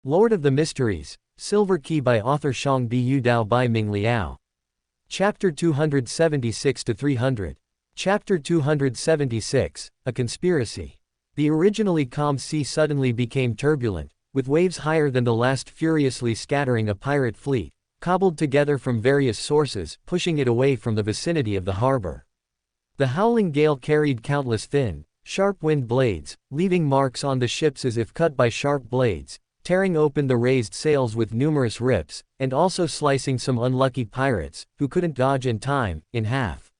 Lord of the Mysteries, Silver Key by author Xiang Bu Dao by Ming Liao. Chapter 276-300. Chapter 276, A Conspiracy. The originally calm sea suddenly became turbulent, with waves higher than the last furiously scattering a pirate fleet, cobbled together from various sources, pushing it away from the vicinity of the harbor. The howling gale carried countless thin, sharp wind blades, leaving marks on the ships as if cut by sharp blades, tearing open the raised sails with numerous rips, and also slicing some unlucky pirates, who couldn't dodge in time, in half.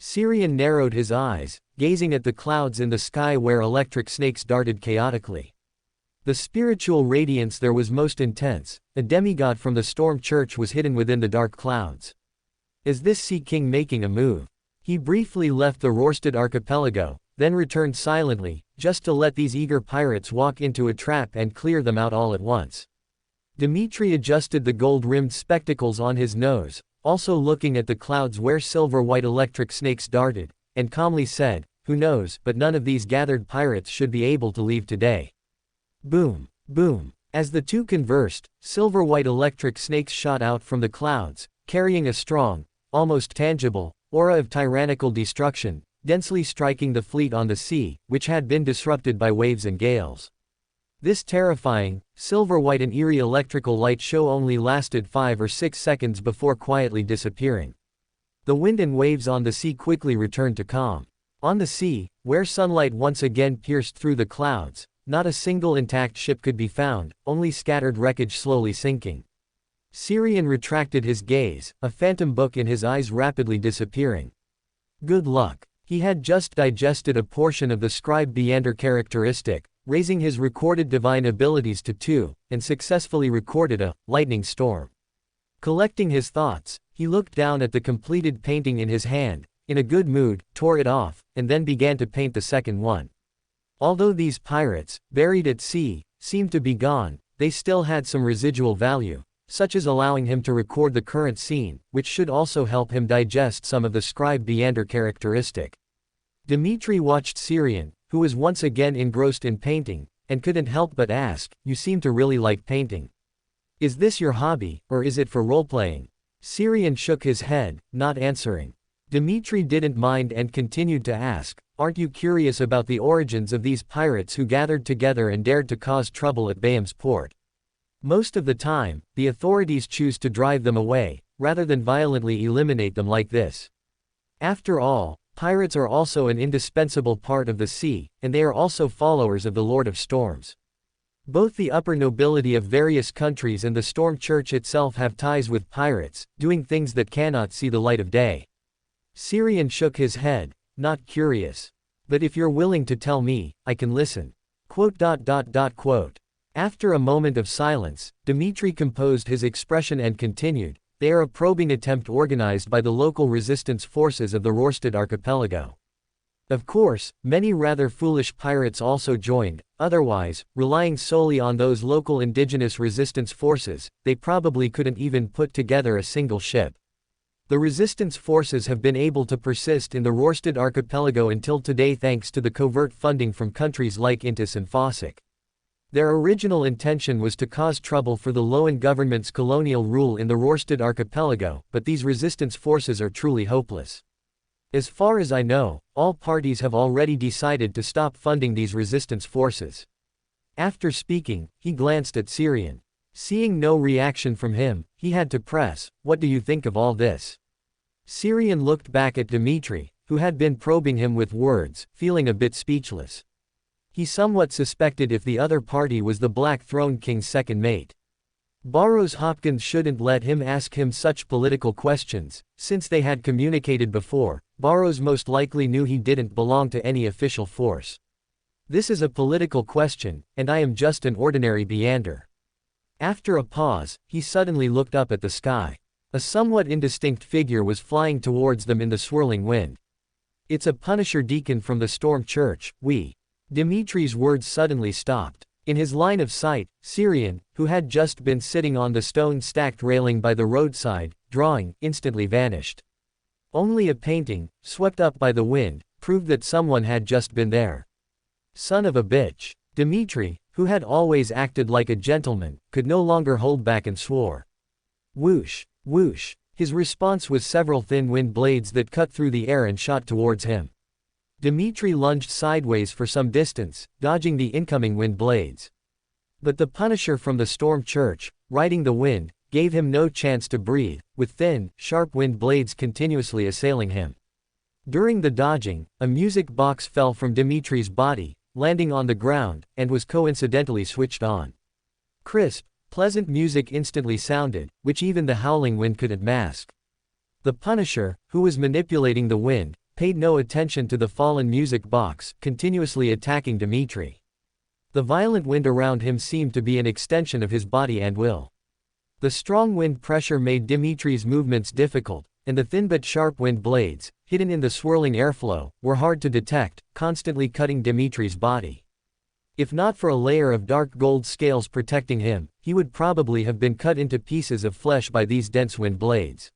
Syrian narrowed his eyes, gazing at the clouds in the sky where electric snakes darted chaotically. The spiritual radiance there was most intense. A demigod from the storm church was hidden within the dark clouds. Is this Sea King making a move? He briefly left the Rorstad archipelago, then returned silently, just to let these eager pirates walk into a trap and clear them out all at once. Dmitri adjusted the gold-rimmed spectacles on his nose, also looking at the clouds where silver-white electric snakes darted, and calmly said, "Who knows, but none of these gathered pirates should be able to leave today." Boom, boom. As the two conversed, silver-white electric snakes shot out from the clouds, carrying a strong, almost tangible, aura of tyrannical destruction, densely striking the fleet on the sea, which had been disrupted by waves and gales. This terrifying, silver-white and eerie electrical light show only lasted 5 or 6 seconds before quietly disappearing. The wind and waves on the sea quickly returned to calm. On the sea, where sunlight once again pierced through the clouds, not a single intact ship could be found, only scattered wreckage slowly sinking. Syrian retracted his gaze, a phantom book in his eyes rapidly disappearing. Good luck. He had just digested a portion of the scribe Beander characteristic, raising his recorded divine abilities to 2, and successfully recorded a lightning storm. Collecting his thoughts, he looked down at the completed painting in his hand, in a good mood, tore it off, and then began to paint the second one. Although these pirates, buried at sea, seemed to be gone, they still had some residual value, such as allowing him to record the current scene, which should also help him digest some of the scribe Beander characteristic. Dmitri watched Syrian, who was once again engrossed in painting, and couldn't help but ask, "You seem to really like painting. Is this your hobby, or is it for role-playing?" Syrian shook his head, not answering. Dmitri didn't mind and continued to ask, "Aren't you curious about the origins of these pirates who gathered together and dared to cause trouble at Bayham's port? Most of the time, the authorities choose to drive them away, rather than violently eliminate them like this. After all, pirates are also an indispensable part of the sea, and they are also followers of the Lord of Storms. Both the upper nobility of various countries and the Storm Church itself have ties with pirates, doing things that cannot see the light of day." Syrian shook his head, not curious. "But if you're willing to tell me, I can listen." After a moment of silence, Dmitri composed his expression and continued, "They are a probing attempt organized by the local resistance forces of the Rorstad archipelago. Of course, many rather foolish pirates also joined, otherwise, relying solely on those local indigenous resistance forces, they probably couldn't even put together a single ship. The resistance forces have been able to persist in the Rorstad archipelago until today thanks to the covert funding from countries like Intis and Fossick. Their original intention was to cause trouble for the Loan government's colonial rule in the Rorstad archipelago, but these resistance forces are truly hopeless. As far as I know, all parties have already decided to stop funding these resistance forces." After speaking, he glanced at Syrian. Seeing no reaction from him, he had to press, "What do you think of all this?" Syrian looked back at Dmitri, who had been probing him with words, feeling a bit speechless. He somewhat suspected if the other party was the Black Throne King's second mate. Burroughs Hopkins shouldn't let him ask him such political questions, since they had communicated before. Burroughs most likely knew he didn't belong to any official force. "This is a political question, and I am just an ordinary Beander." After a pause, he suddenly looked up at the sky. A somewhat indistinct figure was flying towards them in the swirling wind. "It's a Punisher deacon from the Storm Church, Dimitri's words suddenly stopped. In his line of sight, Syrian, who had just been sitting on the stone-stacked railing by the roadside, drawing, instantly vanished. Only a painting, swept up by the wind, proved that someone had just been there. "Son of a bitch." Dmitri, who had always acted like a gentleman, could no longer hold back and swore. Whoosh, whoosh. His response was several thin wind blades that cut through the air and shot towards him. Dmitri lunged sideways for some distance, dodging the incoming wind blades. But the Punisher from the Storm Church, riding the wind, gave him no chance to breathe, with thin, sharp wind blades continuously assailing him. During the dodging, a music box fell from Dmitri's body, landing on the ground, and was coincidentally switched on. Crisp, pleasant music instantly sounded, which even the howling wind couldn't mask. The Punisher, who was manipulating the wind, paid no attention to the fallen music box, continuously attacking Dmitri. The violent wind around him seemed to be an extension of his body and will. The strong wind pressure made Dmitri's movements difficult, and the thin but sharp wind blades, hidden in the swirling airflow, were hard to detect, constantly cutting Dmitri's body. If not for a layer of dark gold scales protecting him, he would probably have been cut into pieces of flesh by these dense wind blades.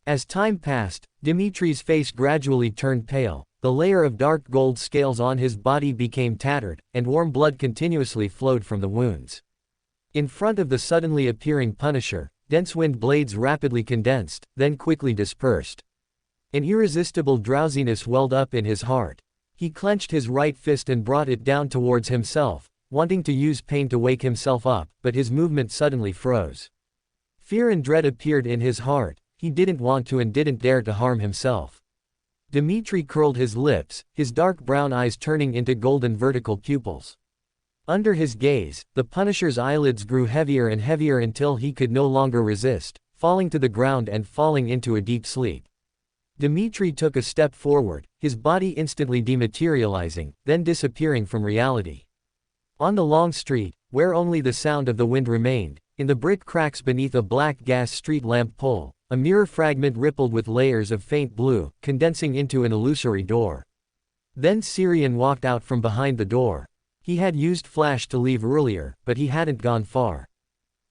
As time passed, Dmitri's face gradually turned pale, the layer of dark gold scales on his body became tattered, and warm blood continuously flowed from the wounds. In front of the suddenly appearing Punisher, dense wind blades rapidly condensed, then quickly dispersed. An irresistible drowsiness welled up in his heart. He clenched his right fist and brought it down towards himself, wanting to use pain to wake himself up, but his movement suddenly froze. Fear and dread appeared in his heart. He didn't want to and didn't dare to harm himself. Dmitri curled his lips, his dark brown eyes turning into golden vertical pupils. Under his gaze, the Punisher's eyelids grew heavier and heavier until he could no longer resist, falling to the ground and falling into a deep sleep. Dmitri took a step forward, his body instantly dematerializing, then disappearing from reality. On the long street, where only the sound of the wind remained, in the brick cracks beneath a black gas street lamp pole, a mirror fragment rippled with layers of faint blue, condensing into an illusory door. Then Syrian walked out from behind the door. He had used flash to leave earlier, but he hadn't gone far.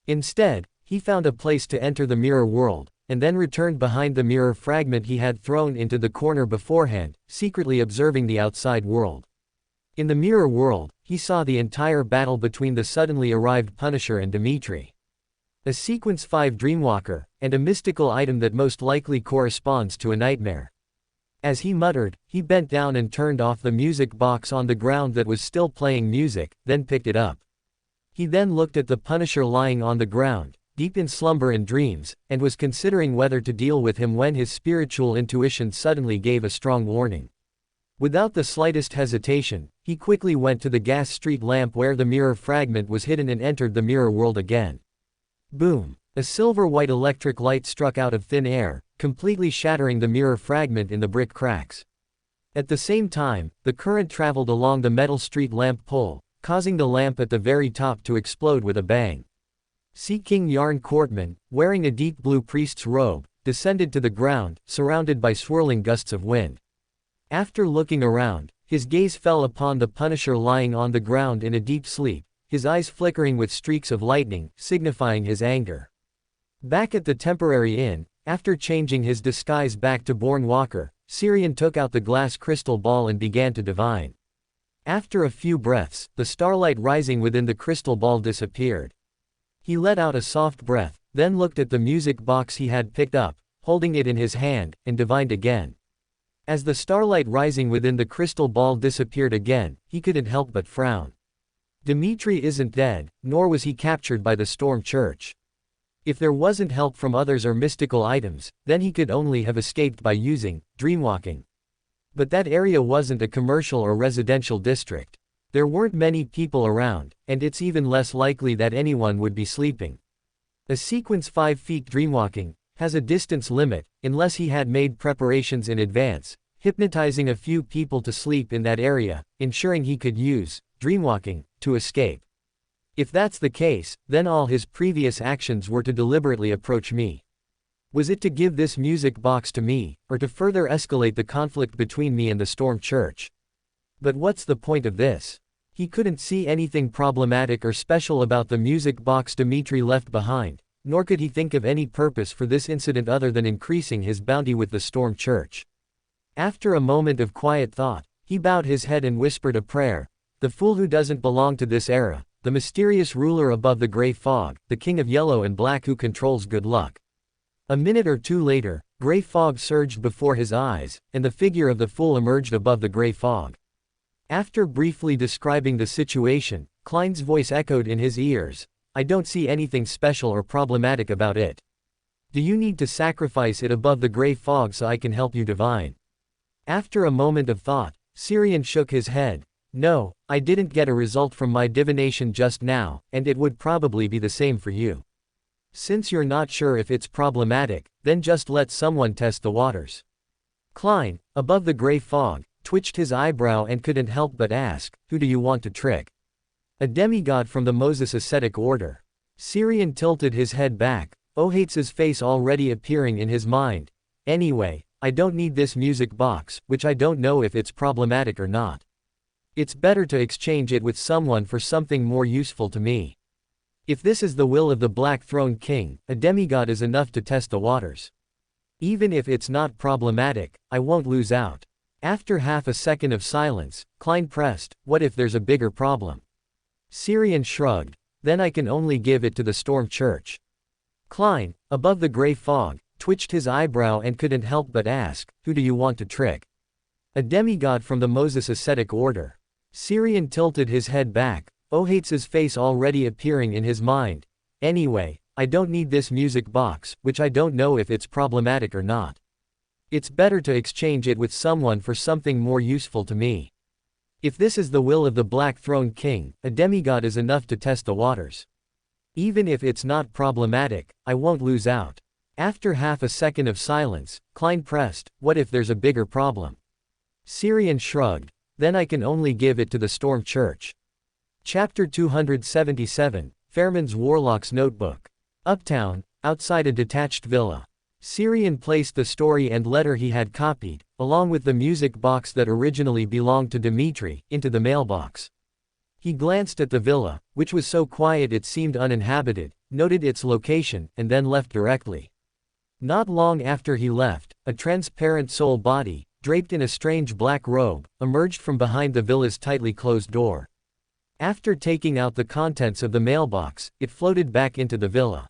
Instead, he found a place to enter the mirror world, and then returned behind the mirror fragment he had thrown into the corner beforehand, secretly observing the outside world. In the mirror world, he saw the entire battle between the suddenly arrived Punisher and Dmitri. A Sequence 5 Dreamwalker, and a mystical item that most likely corresponds to a nightmare. As he muttered, he bent down and turned off the music box on the ground that was still playing music, then picked it up. He then looked at the Punisher lying on the ground, deep in slumber and dreams, and was considering whether to deal with him when his spiritual intuition suddenly gave a strong warning. Without the slightest hesitation, he quickly went to the gas street lamp where the mirror fragment was hidden and entered the mirror world again. Boom! A silver-white electric light struck out of thin air, completely shattering the mirror fragment in the brick cracks. At the same time, the current traveled along the metal street lamp pole, causing the lamp at the very top to explode with a bang. Sea King Yarn Courtman, wearing a deep blue priest's robe, descended to the ground, surrounded by swirling gusts of wind. After looking around, his gaze fell upon the Punisher lying on the ground in a deep sleep, his eyes flickering with streaks of lightning, signifying his anger. Back at the temporary inn, after changing his disguise back to Born Walker, Syrian took out the glass crystal ball and began to divine. After a few breaths, the starlight rising within the crystal ball disappeared. He let out a soft breath, then looked at the music box he had picked up, holding it in his hand, and divined again. As the starlight rising within the crystal ball disappeared again, he couldn't help but frown. Dmitri isn't dead, nor was he captured by the Storm Church. If there wasn't help from others or mystical items, then he could only have escaped by using dreamwalking. But that area wasn't a commercial or residential district. There weren't many people around, and it's even less likely that anyone would be sleeping. A Sequence 5 feet dreamwalking has a distance limit, unless he had made preparations in advance, hypnotizing a few people to sleep in that area, ensuring he could use dreamwalking to escape. If that's the case, then all his previous actions were to deliberately approach me. Was it to give this music box to me, or to further escalate the conflict between me and the Storm Church? But what's the point of this? He couldn't see anything problematic or special about the music box Dmitri left behind, nor could he think of any purpose for this incident other than increasing his bounty with the Storm Church. After a moment of quiet thought, he bowed his head and whispered a prayer. The fool who doesn't belong to this era, the mysterious ruler above the gray fog, the king of yellow and black who controls good luck. A minute or two later, gray fog surged before his eyes, and the figure of the fool emerged above the gray fog. After briefly describing the situation, Klein's voice echoed in his ears. I don't see anything special or problematic about it. Do you need to sacrifice it above the gray fog so I can help you divine? After a moment of thought, Syrian shook his head. No, I didn't get a result from my divination just now, and it would probably be the same for you. Since you're not sure if it's problematic, then just let someone test the waters. Klein, above the gray fog, twitched his eyebrow and couldn't help but ask, who do you want to trick? A demigod from the Moses ascetic order. Syrian tilted his head back, Ohates's face already appearing in his mind. Anyway, I don't need this music box, which I don't know if it's problematic or not. It's better to exchange it with someone for something more useful to me. If this is the will of the Black Throne King, a demigod is enough to test the waters. Even if it's not problematic, I won't lose out. After half a second of silence, Klein pressed, what if there's a bigger problem? Syrian shrugged, then I can only give it to the Storm Church. Klein, above the gray fog, twitched his eyebrow and couldn't help but ask, who do you want to trick? A demigod from the Moses ascetic order. Syrian tilted his head back, Ohates's face already appearing in his mind. Anyway, I don't need this music box, which I don't know if it's problematic or not. It's better to exchange it with someone for something more useful to me. If this is the will of the Black Throne King, a demigod is enough to test the waters. Even if it's not problematic, I won't lose out. After half a second of silence, Klein pressed, what if there's a bigger problem? Syrian shrugged, then I can only give it to the Storm Church. Chapter 277, Fairman's Warlock's Notebook. Uptown, outside a detached villa. Syrian placed the story and letter he had copied, along with the music box that originally belonged to Dmitri, into the mailbox. He glanced at the villa, which was so quiet it seemed uninhabited, noted its location, and then left directly. Not long after he left, a transparent soul body, draped in a strange black robe, emerged from behind the villa's tightly closed door. After taking out the contents of the mailbox, it floated back into the villa.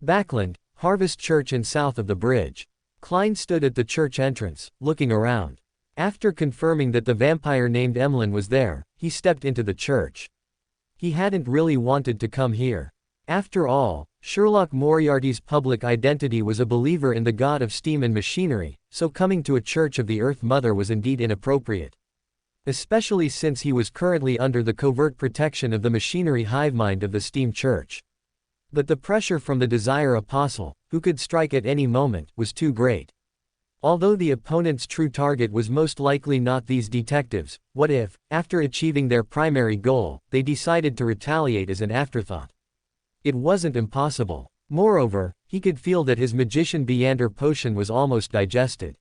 Backland, Harvest Church and south of the bridge. Klein stood at the church entrance, looking around. After confirming that the vampire named Emlyn was there, he stepped into the church. He hadn't really wanted to come here. After all, Sherlock Moriarty's public identity was a believer in the god of steam and machinery, so coming to a church of the Earth Mother was indeed inappropriate. Especially since he was currently under the covert protection of the machinery hivemind of the steam church. But the pressure from the Desire Apostle, who could strike at any moment, was too great. Although the opponent's true target was most likely not these detectives, what if, after achieving their primary goal, they decided to retaliate as an afterthought? It wasn't impossible. Moreover, he could feel that his magician Beander potion was almost digested.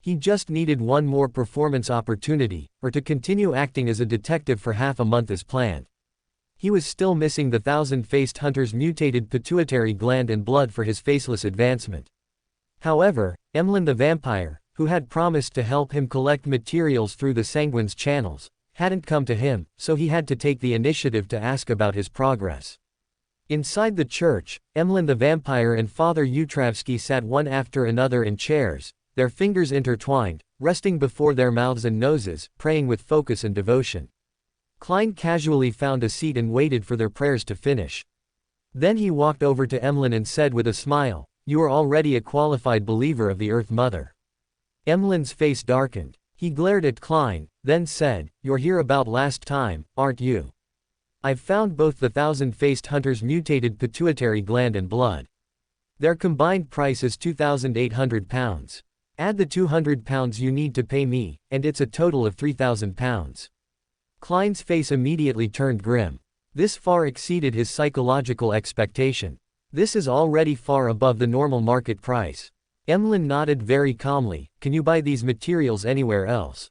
He just needed one more performance opportunity, or to continue acting as a detective for half a month as planned. He was still missing the thousand-faced hunter's mutated pituitary gland and blood for his faceless advancement. However, Emlyn the vampire, who had promised to help him collect materials through the Sanguine's channels, hadn't come to him, so he had to take the initiative to ask about his progress. Inside the church, Emlyn the vampire and Father Utravsky sat one after another in chairs, their fingers intertwined, resting before their mouths and noses, praying with focus and devotion. Klein casually found a seat and waited for their prayers to finish. Then he walked over to Emlyn and said with a smile, "You are already a qualified believer of the Earth Mother." Emlyn's face darkened. He glared at Klein, then said, "You're here about last time, aren't you? I've found both the thousand-faced hunter's mutated pituitary gland and blood. Their combined price is £2,800. Add the £200 you need to pay me, and it's a total of £3,000. Klein's face immediately turned grim. This far exceeded his psychological expectation. This is already far above the normal market price. Emlyn nodded very calmly. Can you buy these materials anywhere else?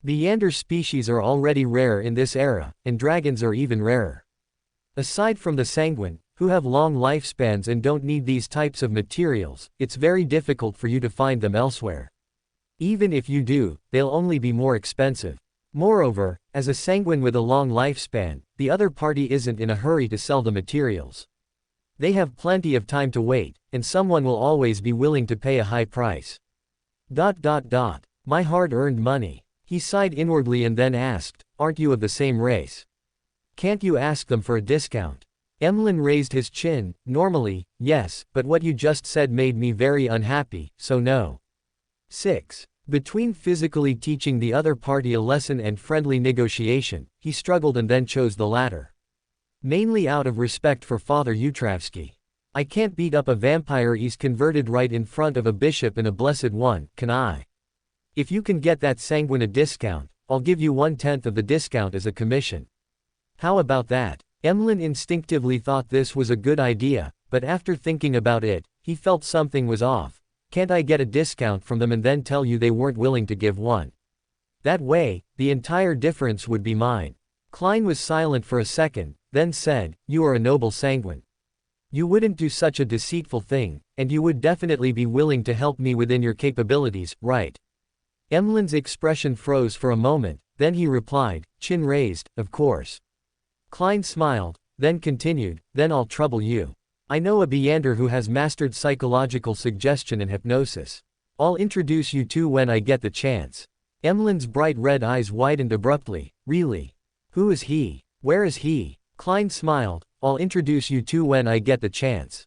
Beander species are already rare in this era, and dragons are even rarer. Aside from the Sanguine, who have long lifespans and don't need these types of materials, it's very difficult for you to find them elsewhere. Even if you do, they'll only be more expensive. Moreover, as a Sanguine with a long lifespan, the other party isn't in a hurry to sell the materials. They have plenty of time to wait, and someone will always be willing to pay a high price. My hard-earned money. He sighed inwardly and then asked, aren't you of the same race? Can't you ask them for a discount? Emlyn raised his chin. Normally, yes, but what you just said made me very unhappy, so no. 6. Between physically teaching the other party a lesson and friendly negotiation, he struggled and then chose the latter. Mainly out of respect for Father Utravsky. I can't beat up a vampire he's converted right in front of a bishop and a blessed one, can I? If you can get that sanguine a discount, I'll give you 1/10 of the discount as a commission. How about that? Emlyn instinctively thought this was a good idea, but after thinking about it, he felt something was off. Can't I get a discount from them and then tell you they weren't willing to give one? That way, the entire difference would be mine. Klein was silent for a second, then said, you are a noble sanguine. You wouldn't do such a deceitful thing, and you would definitely be willing to help me within your capabilities, right? Emlyn's expression froze for a moment, then he replied, chin raised, of course. Klein smiled, then continued, then I'll trouble you. I know a Beander who has mastered psychological suggestion and hypnosis. I'll introduce you to when I get the chance. Emlyn's bright red eyes widened abruptly. Really? Who is he? Where is he? Klein smiled. I'll introduce you to when I get the chance.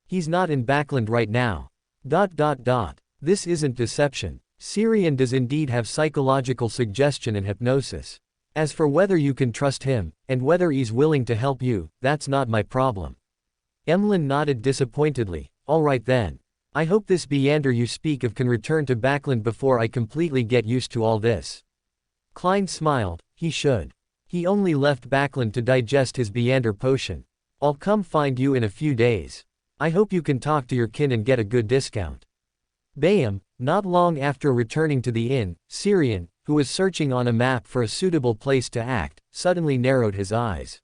He's not in Backland right now. This isn't deception. Syrian does indeed have psychological suggestion and hypnosis. As for whether you can trust him, and whether he's willing to help you, that's not my problem. Emlyn nodded disappointedly. All right then. I hope this Beander you speak of can return to Backland before I completely get used to all this. Klein smiled. He should. He only left Backland to digest his Beander potion. I'll come find you in a few days. I hope you can talk to your kin and get a good discount. Bayham, not long after returning to the inn, Syrian, who was searching on a map for a suitable place to act, suddenly narrowed his eyes.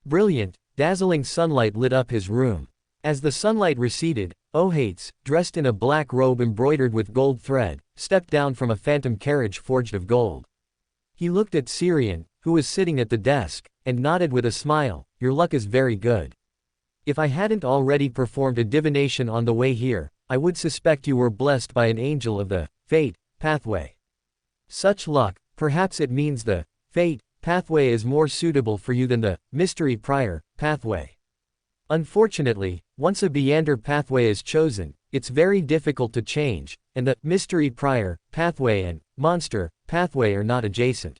Brilliant, dazzling sunlight lit up his room. As the sunlight receded, Ohates, dressed in a black robe embroidered with gold thread, stepped down from a phantom carriage forged of gold. He looked at Syrian, who was sitting at the desk, and nodded with a smile, your luck is very good. If I hadn't already performed a divination on the way here, I would suspect you were blessed by an angel of the fate pathway. Such luck, perhaps it means the fate pathway is more suitable for you than the mystery prior pathway. Unfortunately, once a Beander pathway is chosen, it's very difficult to change, and the mystery prior pathway and monster pathway are not adjacent.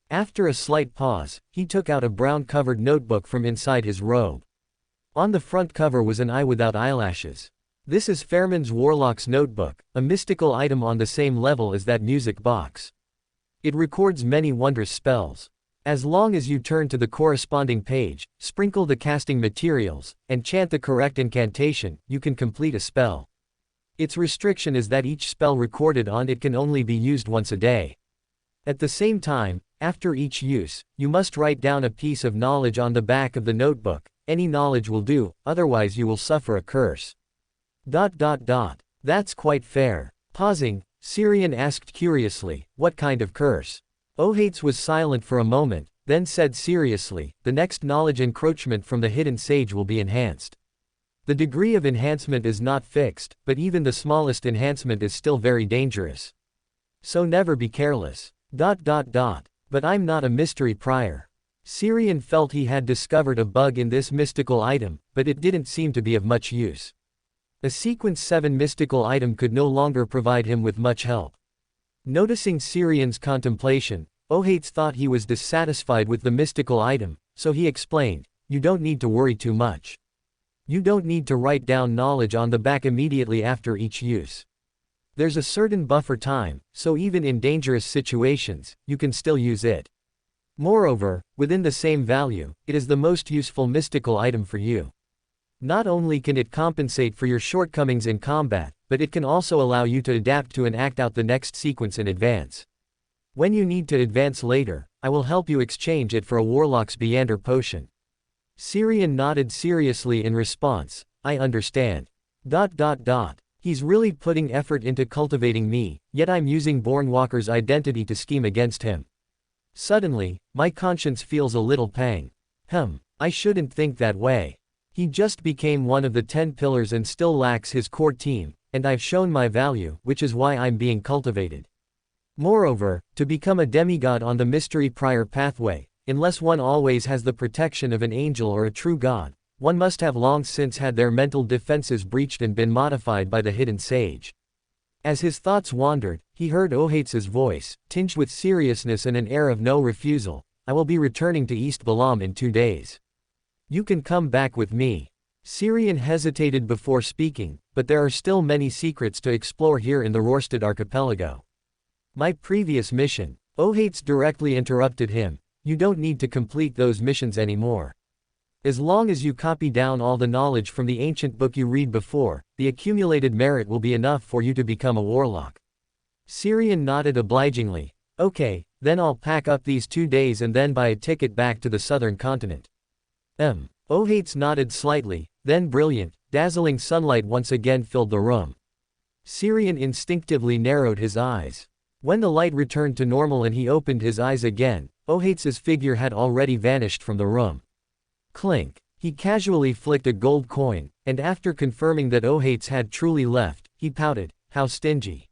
After a slight pause, he took out a brown-covered notebook from inside his robe. On the front cover was an eye without eyelashes. This is Fairman's Warlock's notebook, a mystical item on the same level as that music box. It records many wondrous spells. As long as you turn to the corresponding page, sprinkle the casting materials, and chant the correct incantation, you can complete a spell. Its restriction is that each spell recorded on it can only be used once a day. At the same time, after each use, you must write down a piece of knowledge on the back of the notebook. Any knowledge will do, otherwise you will suffer a curse. That's quite fair. Pausing, Syrian asked curiously, what kind of curse? Ohates was silent for a moment, then said seriously, the next knowledge encroachment from the hidden sage will be enhanced. The degree of enhancement is not fixed, but even the smallest enhancement is still very dangerous. So never be careless. But I'm not a mystery prior. Syrian felt he had discovered a bug in this mystical item, but it didn't seem to be of much use. A sequence 7 mystical item could no longer provide him with much help. Noticing Syrian's contemplation, Ohates thought he was dissatisfied with the mystical item, so he explained, you don't need to worry too much. You don't need to write down knowledge on the back immediately after each use. There's a certain buffer time, so even in dangerous situations, you can still use it. Moreover, within the same value, it is the most useful mystical item for you. Not only can it compensate for your shortcomings in combat, but it can also allow you to adapt to and act out the next sequence in advance. When you need to advance later, I will help you exchange it for a Warlock's Beander potion. Syrian nodded seriously in response, I understand. He's really putting effort into cultivating me, yet I'm using Bornwalker's identity to scheme against him. Suddenly, my conscience feels a little pang. I shouldn't think that way. He just became one of the 10 pillars and still lacks his core team, and I've shown my value, which is why I'm being cultivated. Moreover, to become a demigod on the mystery prior pathway, unless one always has the protection of an angel or a true god, one must have long since had their mental defenses breached and been modified by the hidden sage. As his thoughts wandered, he heard Ohates' voice, tinged with seriousness and an air of no refusal. I will be returning to East Balam in 2 days. You can come back with me. Syrian hesitated before speaking, but there are still many secrets to explore here in the Rorstad archipelago. My previous mission. Ohates directly interrupted him. You don't need to complete those missions anymore. As long as you copy down all the knowledge from the ancient book you read before, the accumulated merit will be enough for you to become a warlock. Syrian nodded obligingly. Okay, then I'll pack up these 2 days and then buy a ticket back to the southern continent. Ohates nodded slightly, then brilliant, dazzling sunlight once again filled the room. Syrian instinctively narrowed his eyes. When the light returned to normal and he opened his eyes again, Ohates' figure had already vanished from the room. Clink. He casually flicked a gold coin, and after confirming that Ohates had truly left, he pouted, how stingy.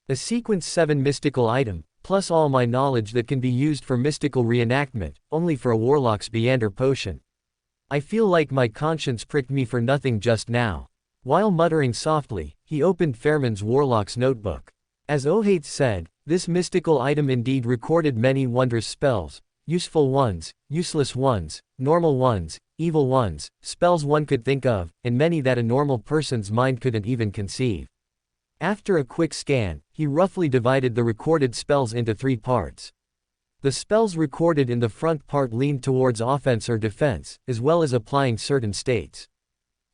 A sequence 7 mystical item, plus all my knowledge that can be used for mystical reenactment, only for a warlock's Beander potion. I feel like my conscience pricked me for nothing just now. While muttering softly, he opened Fairman's warlock's notebook. As Ohates said, this mystical item indeed recorded many wondrous spells, useful ones, useless ones, normal ones, evil ones, spells one could think of, and many that a normal person's mind couldn't even conceive. After a quick scan, he roughly divided the recorded spells into 3 parts. The spells recorded in the front part leaned towards offense or defense, as well as applying certain states.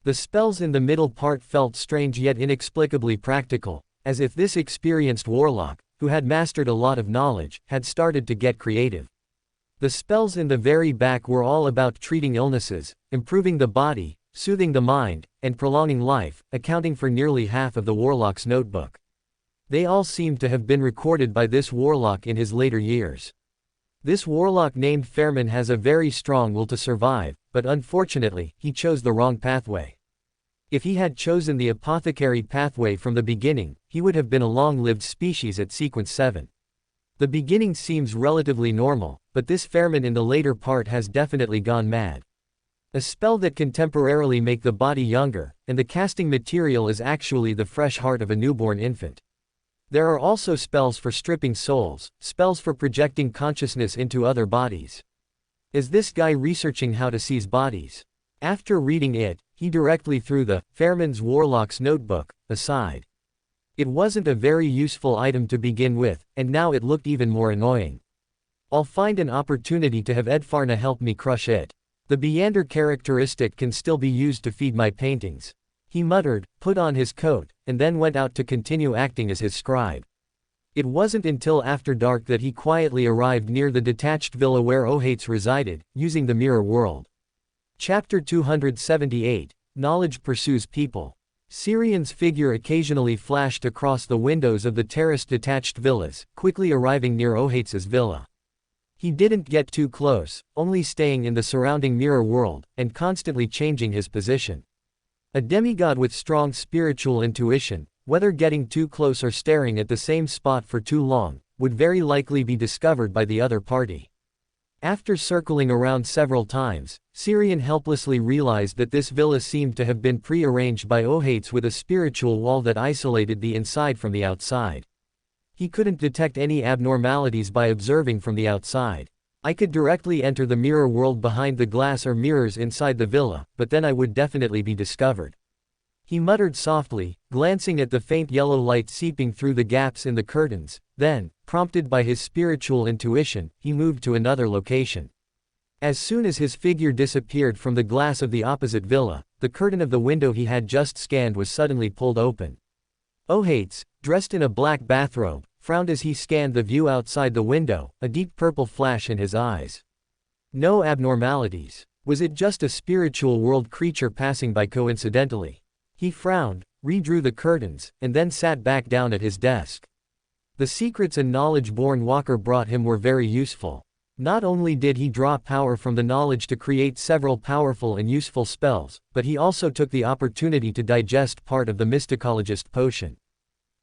The spells in the middle part felt strange yet inexplicably practical, as if this experienced warlock, who had mastered a lot of knowledge, had started to get creative. The spells in the very back were all about treating illnesses, improving the body, soothing the mind, and prolonging life, accounting for nearly half of the warlock's notebook. They all seemed to have been recorded by this warlock in his later years. This warlock named Fairman has a very strong will to survive, but unfortunately, he chose the wrong pathway. If he had chosen the apothecary pathway from the beginning, he would have been a long-lived species at sequence 7. The beginning seems relatively normal, but this Fairman in the later part has definitely gone mad. A spell that can temporarily make the body younger, and the casting material is actually the fresh heart of a newborn infant. There are also spells for stripping souls, spells for projecting consciousness into other bodies. Is this guy researching how to seize bodies? After reading it, he directly threw the Fairman's Warlock's notebook aside. It wasn't a very useful item to begin with, and now it looked even more annoying. I'll find an opportunity to have Edfarna help me crush it. The Beander characteristic can still be used to feed my paintings. He muttered, put on his coat, and then went out to continue acting as his scribe. It wasn't until after dark that he quietly arrived near the detached villa where Ohates resided, using the mirror world. Chapter 278, Knowledge Pursues People. Syrian's figure occasionally flashed across the windows of the terraced detached villas, quickly arriving near Ohates' villa. He didn't get too close, only staying in the surrounding mirror world, and constantly changing his position. A demigod with strong spiritual intuition, whether getting too close or staring at the same spot for too long, would very likely be discovered by the other party. After circling around several times, Syrian helplessly realized that this villa seemed to have been pre-arranged by Ohates with a spiritual wall that isolated the inside from the outside. He couldn't detect any abnormalities by observing from the outside. I could directly enter the mirror world behind the glass or mirrors inside the villa, but then I would definitely be discovered. He muttered softly, glancing at the faint yellow light seeping through the gaps in the curtains. Then, prompted by his spiritual intuition, he moved to another location. As soon as his figure disappeared from the glass of the opposite villa, the curtain of the window he had just scanned was suddenly pulled open. Ohates, dressed in a black bathrobe, frowned as he scanned the view outside the window, a deep purple flash in his eyes. No abnormalities. Was it just a spiritual world creature passing by coincidentally? He frowned, redrew the curtains, and then sat back down at his desk. The secrets and knowledge born Walker brought him were very useful. Not only did he draw power from the knowledge to create several powerful and useful spells, but he also took the opportunity to digest part of the mysticologist potion.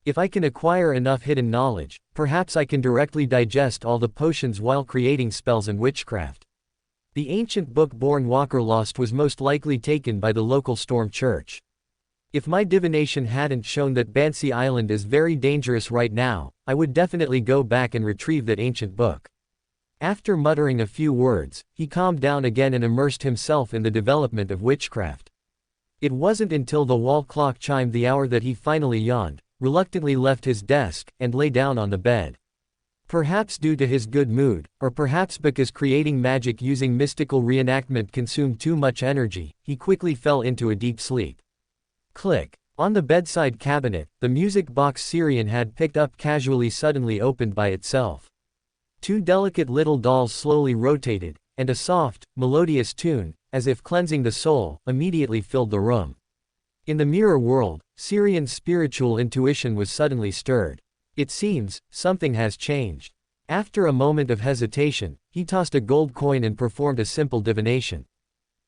If I can acquire enough hidden knowledge, perhaps I can directly digest all the potions while creating spells and witchcraft. The ancient book born Walker lost was most likely taken by the local storm church. If my divination hadn't shown that Bansi Island is very dangerous right now, I would definitely go back and retrieve that ancient book. After muttering a few words, he calmed down again and immersed himself in the development of witchcraft. It wasn't until the wall clock chimed the hour that he finally yawned, reluctantly left his desk, and lay down on the bed. Perhaps due to his good mood, or perhaps because creating magic using mystical reenactment consumed too much energy, he quickly fell into a deep sleep. Click. On the bedside cabinet, the music box Syrian had picked up casually suddenly opened by itself. Two delicate little dolls slowly rotated, and a soft, melodious tune, as if cleansing the soul, immediately filled the room. In the mirror world, Syrian's spiritual intuition was suddenly stirred. It seems, something has changed. After a moment of hesitation, he tossed a gold coin and performed a simple divination.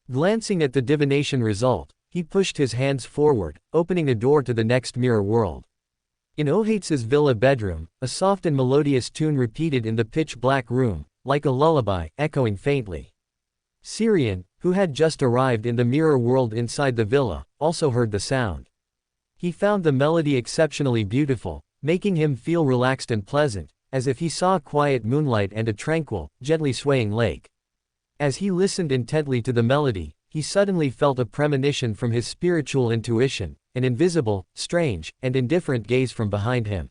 Glancing at the divination result, he pushed his hands forward, opening a door to the next mirror world. In Ohates's villa bedroom, a soft and melodious tune repeated in the pitch-black room, like a lullaby, echoing faintly. Syrian, who had just arrived in the mirror world inside the villa, also heard the sound. He found the melody exceptionally beautiful, making him feel relaxed and pleasant, as if he saw quiet moonlight and a tranquil, gently swaying lake. As he listened intently to the melody, he suddenly felt a premonition from his spiritual intuition, an invisible, strange, and indifferent gaze from behind him.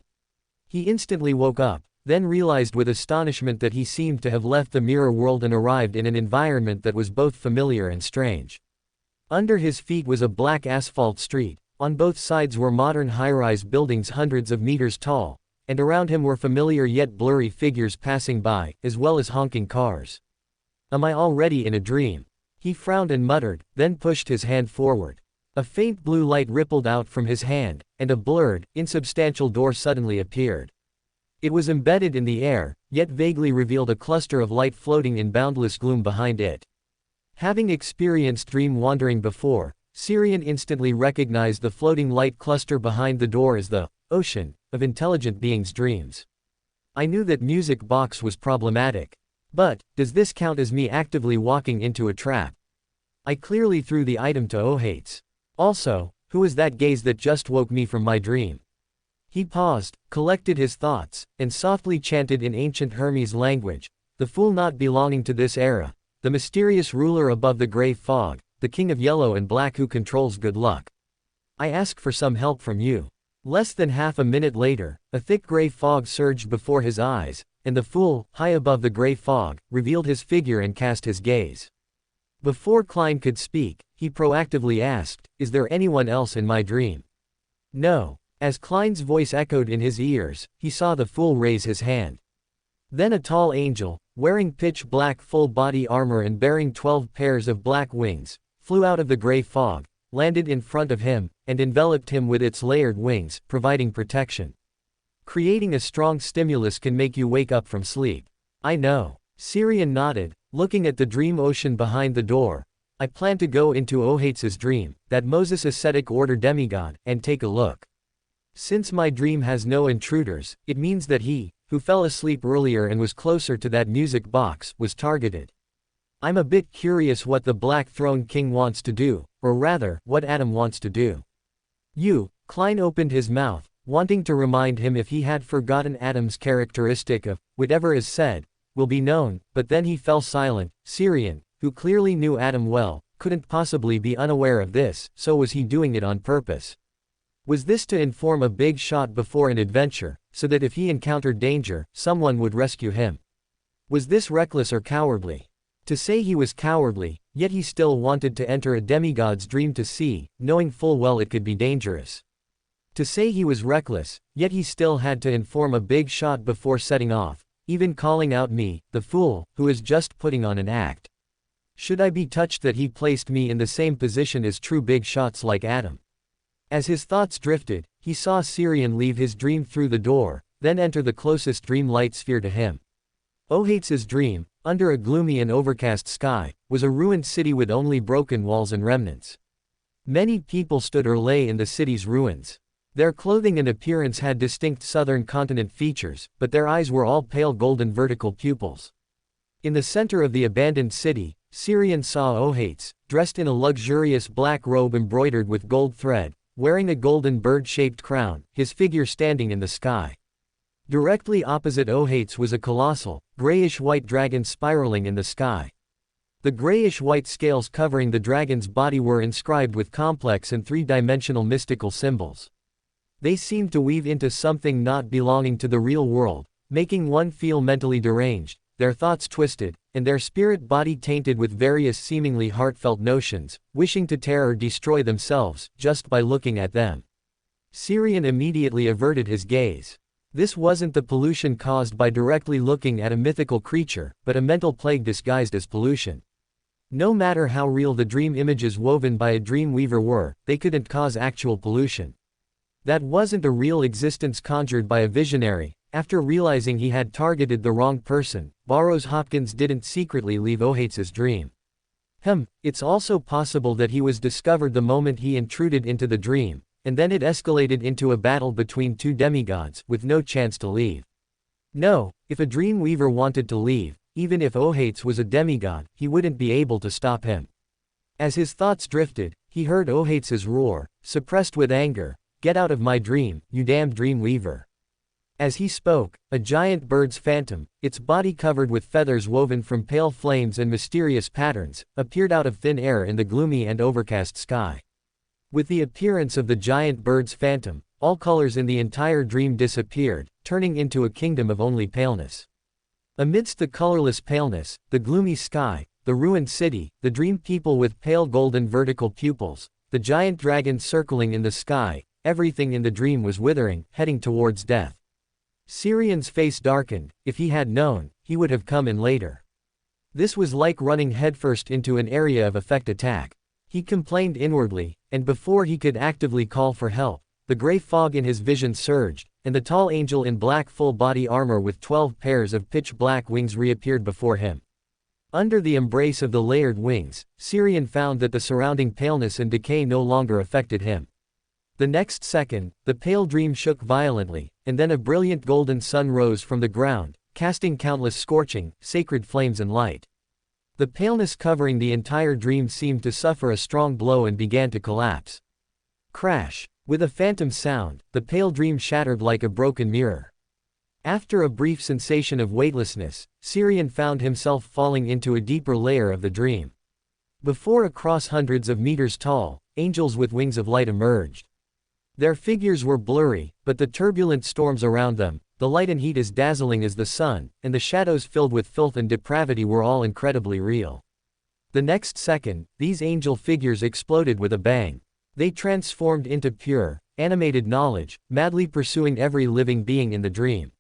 He instantly woke up, then realized with astonishment that he seemed to have left the mirror world and arrived in an environment that was both familiar and strange. Under his feet was a black asphalt street, on both sides were modern high-rise buildings hundreds of meters tall, and around him were familiar yet blurry figures passing by, as well as honking cars. Am I already in a dream? He frowned and muttered, then pushed his hand forward. A faint blue light rippled out from his hand, and a blurred, insubstantial door suddenly appeared. It was embedded in the air, yet vaguely revealed a cluster of light floating in boundless gloom behind it. Having experienced dream wandering before, Syrian instantly recognized the floating light cluster behind the door as the ocean of intelligent beings' dreams. I knew that music box was problematic. But, does this count as me actively walking into a trap? I clearly threw the item to Ohates. Also, who is that gaze that just woke me from my dream? He paused, collected his thoughts, and softly chanted in ancient Hermes language, the fool not belonging to this era, the mysterious ruler above the gray fog, the king of yellow and black who controls good luck. I ask for some help from you. Less than half a minute later, a thick gray fog surged before his eyes, and the fool, high above the gray fog, revealed his figure and cast his gaze. Before Klein could speak, he proactively asked, "Is there anyone else in my dream?" "No." As Klein's voice echoed in his ears, he saw the fool raise his hand. Then a tall angel, wearing pitch-black full-body armor and bearing 12 pairs of black wings, flew out of the gray fog, landed in front of him, and enveloped him with its layered wings, providing protection. Creating a strong stimulus can make you wake up from sleep. I know. Syrian nodded, looking at the dream ocean behind the door. I plan to go into Ohates's dream, that Moses ascetic order demigod, and take a look. Since my dream has no intruders, it means that he, who fell asleep earlier and was closer to that music box, was targeted. I'm a bit curious what the Black Throne King wants to do, or rather, what Adam wants to do. Klein opened his mouth, wanting to remind him if he had forgotten Adam's characteristic of, whatever is said, will be known, but then he fell silent. Syrian, who clearly knew Adam well, couldn't possibly be unaware of this, so was he doing it on purpose? Was this to inform a big shot before an adventure, so that if he encountered danger, someone would rescue him? Was this reckless or cowardly? To say he was cowardly, yet he still wanted to enter a demigod's dream to see, knowing full well it could be dangerous. To say he was reckless, yet he still had to inform a big shot before setting off, even calling out me, the fool, who is just putting on an act. Should I be touched that he placed me in the same position as true big shots like Adam? As his thoughts drifted, he saw Syrian leave his dream through the door, then enter the closest dream light sphere to him. Ohates' dream, under a gloomy and overcast sky, was a ruined city with only broken walls and remnants. Many people stood or lay in the city's ruins. Their clothing and appearance had distinct southern continent features, but their eyes were all pale golden vertical pupils. In the center of the abandoned city, Xiang saw Ohates, dressed in a luxurious black robe embroidered with gold thread, wearing a golden bird-shaped crown, his figure standing in the sky. Directly opposite Ohates was a colossal, grayish-white dragon spiraling in the sky. The grayish-white scales covering the dragon's body were inscribed with complex and three-dimensional mystical symbols. They seemed to weave into something not belonging to the real world, making one feel mentally deranged, their thoughts twisted, and their spirit body tainted with various seemingly heartfelt notions, wishing to tear or destroy themselves, just by looking at them. Xiang immediately averted his gaze. This wasn't the pollution caused by directly looking at a mythical creature, but a mental plague disguised as pollution. No matter how real the dream images woven by a dream weaver were, they couldn't cause actual pollution. That wasn't a real existence conjured by a visionary. After realizing he had targeted the wrong person, Burroughs Hopkins didn't secretly leave Ohates' dream. It's also possible that he was discovered the moment he intruded into the dream, and then it escalated into a battle between two demigods, with no chance to leave. No, if a dream weaver wanted to leave, even if Ohates was a demigod, he wouldn't be able to stop him. As his thoughts drifted, he heard Ohates' roar, suppressed with anger, "Get out of my dream, you damned dream weaver." As he spoke, a giant bird's phantom, its body covered with feathers woven from pale flames and mysterious patterns, appeared out of thin air in the gloomy and overcast sky. With the appearance of the giant bird's phantom, all colors in the entire dream disappeared, turning into a kingdom of only paleness. Amidst the colorless paleness, the gloomy sky, the ruined city, the dream people with pale golden vertical pupils, the giant dragon circling in the sky, everything in the dream was withering, heading towards death. Xiang's face darkened. If he had known, he would have come in later. This was like running headfirst into an area of effect attack. He complained inwardly, and before he could actively call for help, the gray fog in his vision surged, and the tall angel in black full-body armor with 12 pairs of pitch-black wings reappeared before him. Under the embrace of the layered wings, Xiang found that the surrounding paleness and decay no longer affected him. The next second, the pale dream shook violently, and then a brilliant golden sun rose from the ground, casting countless scorching, sacred flames and light. The paleness covering the entire dream seemed to suffer a strong blow and began to collapse. Crash! With a phantom sound, the pale dream shattered like a broken mirror. After a brief sensation of weightlessness, Xiang found himself falling into a deeper layer of the dream. Before, across hundreds of meters tall, angels with wings of light emerged. Their figures were blurry, but the turbulent storms around them, the light and heat as dazzling as the sun, and the shadows filled with filth and depravity were all incredibly real. The next second, these angel figures exploded with a bang. They transformed into pure, animated knowledge, madly pursuing every living being in the dream.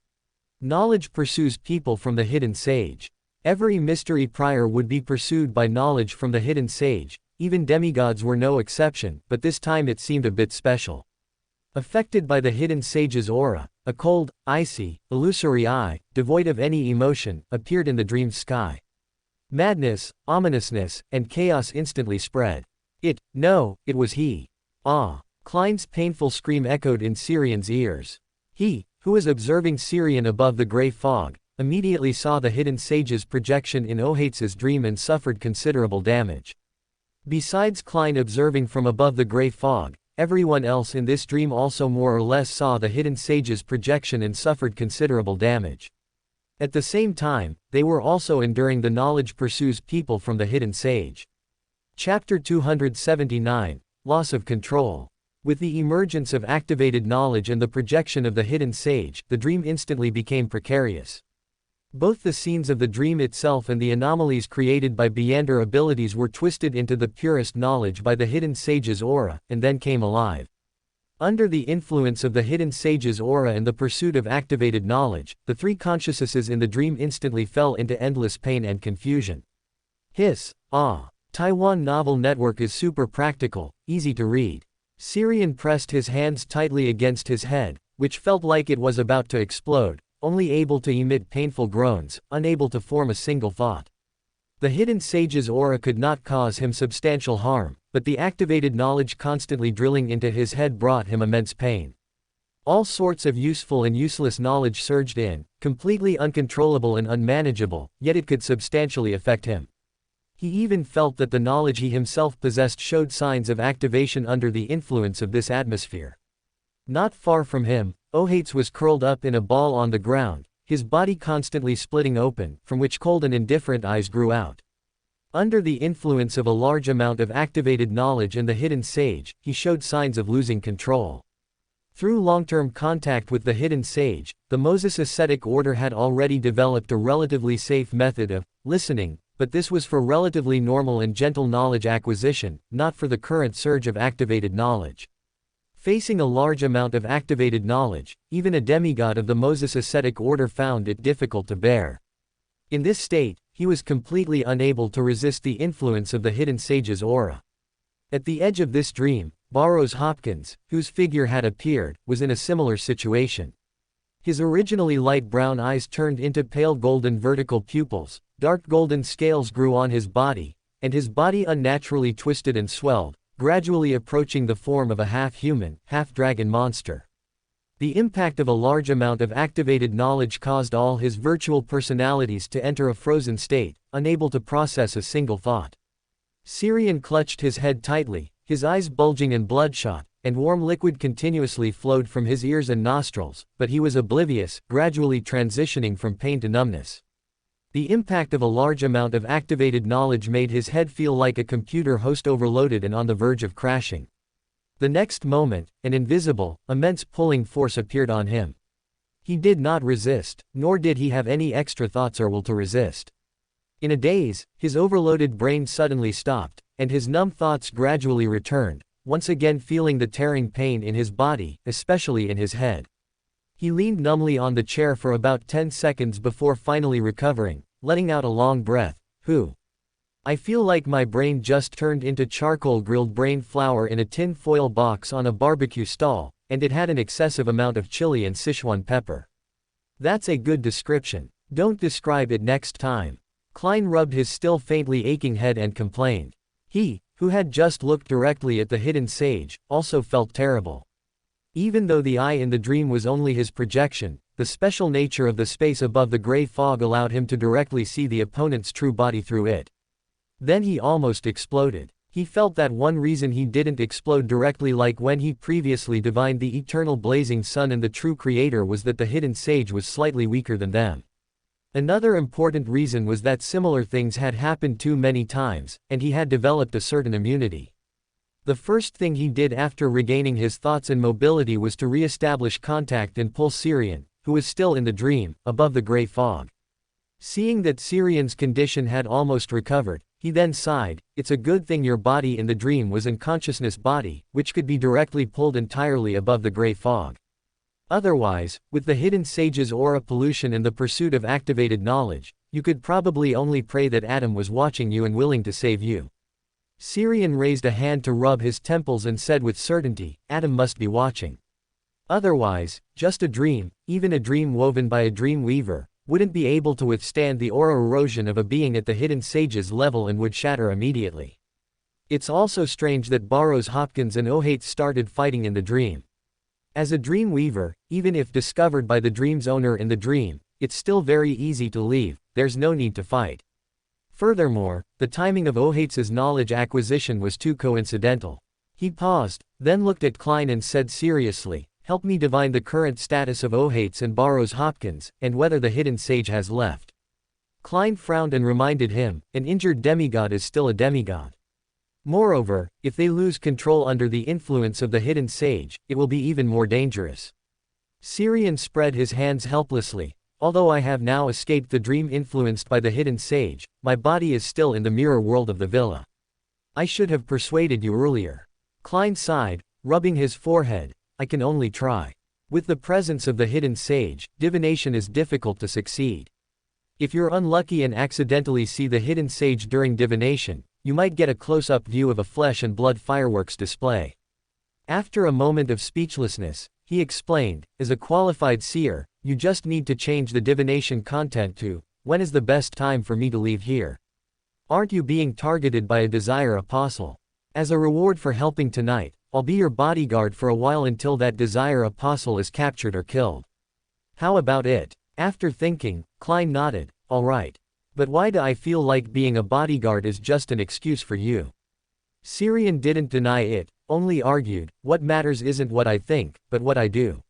Knowledge pursues people from the hidden sage. Every mystery prior would be pursued by knowledge from the hidden sage, even demigods were no exception, but this time it seemed a bit special. Affected by the hidden sage's aura, a cold, icy, illusory eye, devoid of any emotion, appeared in the dream's sky. Madness, ominousness, and chaos instantly spread. It was he. Ah! Klein's painful scream echoed in Xiang's ears. He, who was observing Xiang above the gray fog, immediately saw the hidden sage's projection in Ohates' dream and suffered considerable damage. Besides Klein observing from above the gray fog, everyone else in this dream also more or less saw the hidden sage's projection and suffered considerable damage. At the same time, they were also enduring the knowledge pursues people from the hidden sage. Chapter 279, Loss of Control. With the emergence of activated knowledge and the projection of the hidden sage, the dream instantly became precarious. Both the scenes of the dream itself and the anomalies created by Beyonder abilities were twisted into the purest knowledge by the hidden sage's aura, and then came alive. Under the influence of the hidden sage's aura and the pursuit of activated knowledge, the three consciousnesses in the dream instantly fell into endless pain and confusion. Taiwan Novel Network is super practical, easy to read. Xiang pressed his hands tightly against his head, which felt like it was about to explode, only able to emit painful groans, unable to form a single thought. The hidden sage's aura could not cause him substantial harm, but the activated knowledge constantly drilling into his head brought him immense pain. All sorts of useful and useless knowledge surged in, completely uncontrollable and unmanageable, yet it could substantially affect him. He even felt that the knowledge he himself possessed showed signs of activation under the influence of this atmosphere. Not far from him, Ohates was curled up in a ball on the ground, his body constantly splitting open, from which cold and indifferent eyes grew out. Under the influence of a large amount of activated knowledge and the hidden sage, he showed signs of losing control. Through long-term contact with the hidden sage, the Moses ascetic order had already developed a relatively safe method of listening, but this was for relatively normal and gentle knowledge acquisition, not for the current surge of activated knowledge. Facing a large amount of activated knowledge, even a demigod of the Moses ascetic order found it difficult to bear. In this state, he was completely unable to resist the influence of the hidden sage's aura. At the edge of this dream, Burroughs Hopkins, whose figure had appeared, was in a similar situation. His originally light brown eyes turned into pale golden vertical pupils, dark golden scales grew on his body, and his body unnaturally twisted and swelled, gradually approaching the form of a half-human, half-dragon monster. The impact of a large amount of activated knowledge caused all his virtual personalities to enter a frozen state, unable to process a single thought. Sirian clutched his head tightly, his eyes bulging and bloodshot, and warm liquid continuously flowed from his ears and nostrils, but he was oblivious, gradually transitioning from pain to numbness. The impact of a large amount of activated knowledge made his head feel like a computer host overloaded and on the verge of crashing. The next moment, an invisible, immense pulling force appeared on him. He did not resist, nor did he have any extra thoughts or will to resist. In a daze, his overloaded brain suddenly stopped, and his numb thoughts gradually returned, once again feeling the tearing pain in his body, especially in his head. He leaned numbly on the chair for about 10 seconds before finally recovering, letting out a long breath. I feel like my brain just turned into charcoal grilled brain flour in a tin foil box on a barbecue stall, and it had an excessive amount of chili and Sichuan pepper. That's a good description. Don't describe it next time. Klein rubbed his still faintly aching head and complained. He, who had just looked directly at the hidden sage, also felt terrible. Even though the eye in the dream was only his projection, the special nature of the space above the gray fog allowed him to directly see the opponent's true body through it. Then he almost exploded. He felt that one reason he didn't explode directly like when he previously divined the eternal blazing sun and the true creator was that the hidden sage was slightly weaker than them. Another important reason was that similar things had happened too many times, and he had developed a certain immunity. The first thing he did after regaining his thoughts and mobility was to re-establish contact and pull Sirian, who was still in the dream, above the gray fog. Seeing that Sirian's condition had almost recovered, he then sighed, "It's a good thing your body in the dream was an consciousness body, which could be directly pulled entirely above the gray fog. Otherwise, with the hidden sage's aura pollution and the pursuit of activated knowledge, you could probably only pray that Adam was watching you and willing to save you." Sirian raised a hand to rub his temples and said with certainty, "Adam must be watching. Otherwise, just a dream, even a dream woven by a dream weaver, wouldn't be able to withstand the aura erosion of a being at the hidden sage's level and would shatter immediately." It's also strange that Burroughs Hopkins and Ohates started fighting in the dream. As a dream weaver, even if discovered by the dream's owner in the dream, it's still very easy to leave, there's no need to fight. Furthermore, the timing of Ohates' knowledge acquisition was too coincidental. He paused, then looked at Klein and said seriously, "Help me divine the current status of Ohates and Burroughs Hopkins, and whether the hidden sage has left." Klein frowned and reminded him, "An injured demigod is still a demigod. Moreover, if they lose control under the influence of the hidden sage, it will be even more dangerous." Sirian spread his hands helplessly. "Although I have now escaped the dream influenced by the hidden sage, my body is still in the mirror world of the villa. I should have persuaded you earlier." Klein sighed, rubbing his forehead. "I can only try. With the presence of the hidden sage, divination is difficult to succeed. If you're unlucky and accidentally see the hidden sage during divination, you might get a close-up view of a flesh and blood fireworks display." After a moment of speechlessness, He explained, as a qualified seer, you just need to change the divination content to, when is the best time for me to leave here? Aren't you being targeted by a desire apostle? As a reward for helping tonight, I'll be your bodyguard for a while until that desire apostle is captured or killed. How about it? After thinking, Klein nodded, all right. But why do I feel like being a bodyguard is just an excuse for you? Syrian didn't deny it, only argued, what matters isn't what I think, but what I do.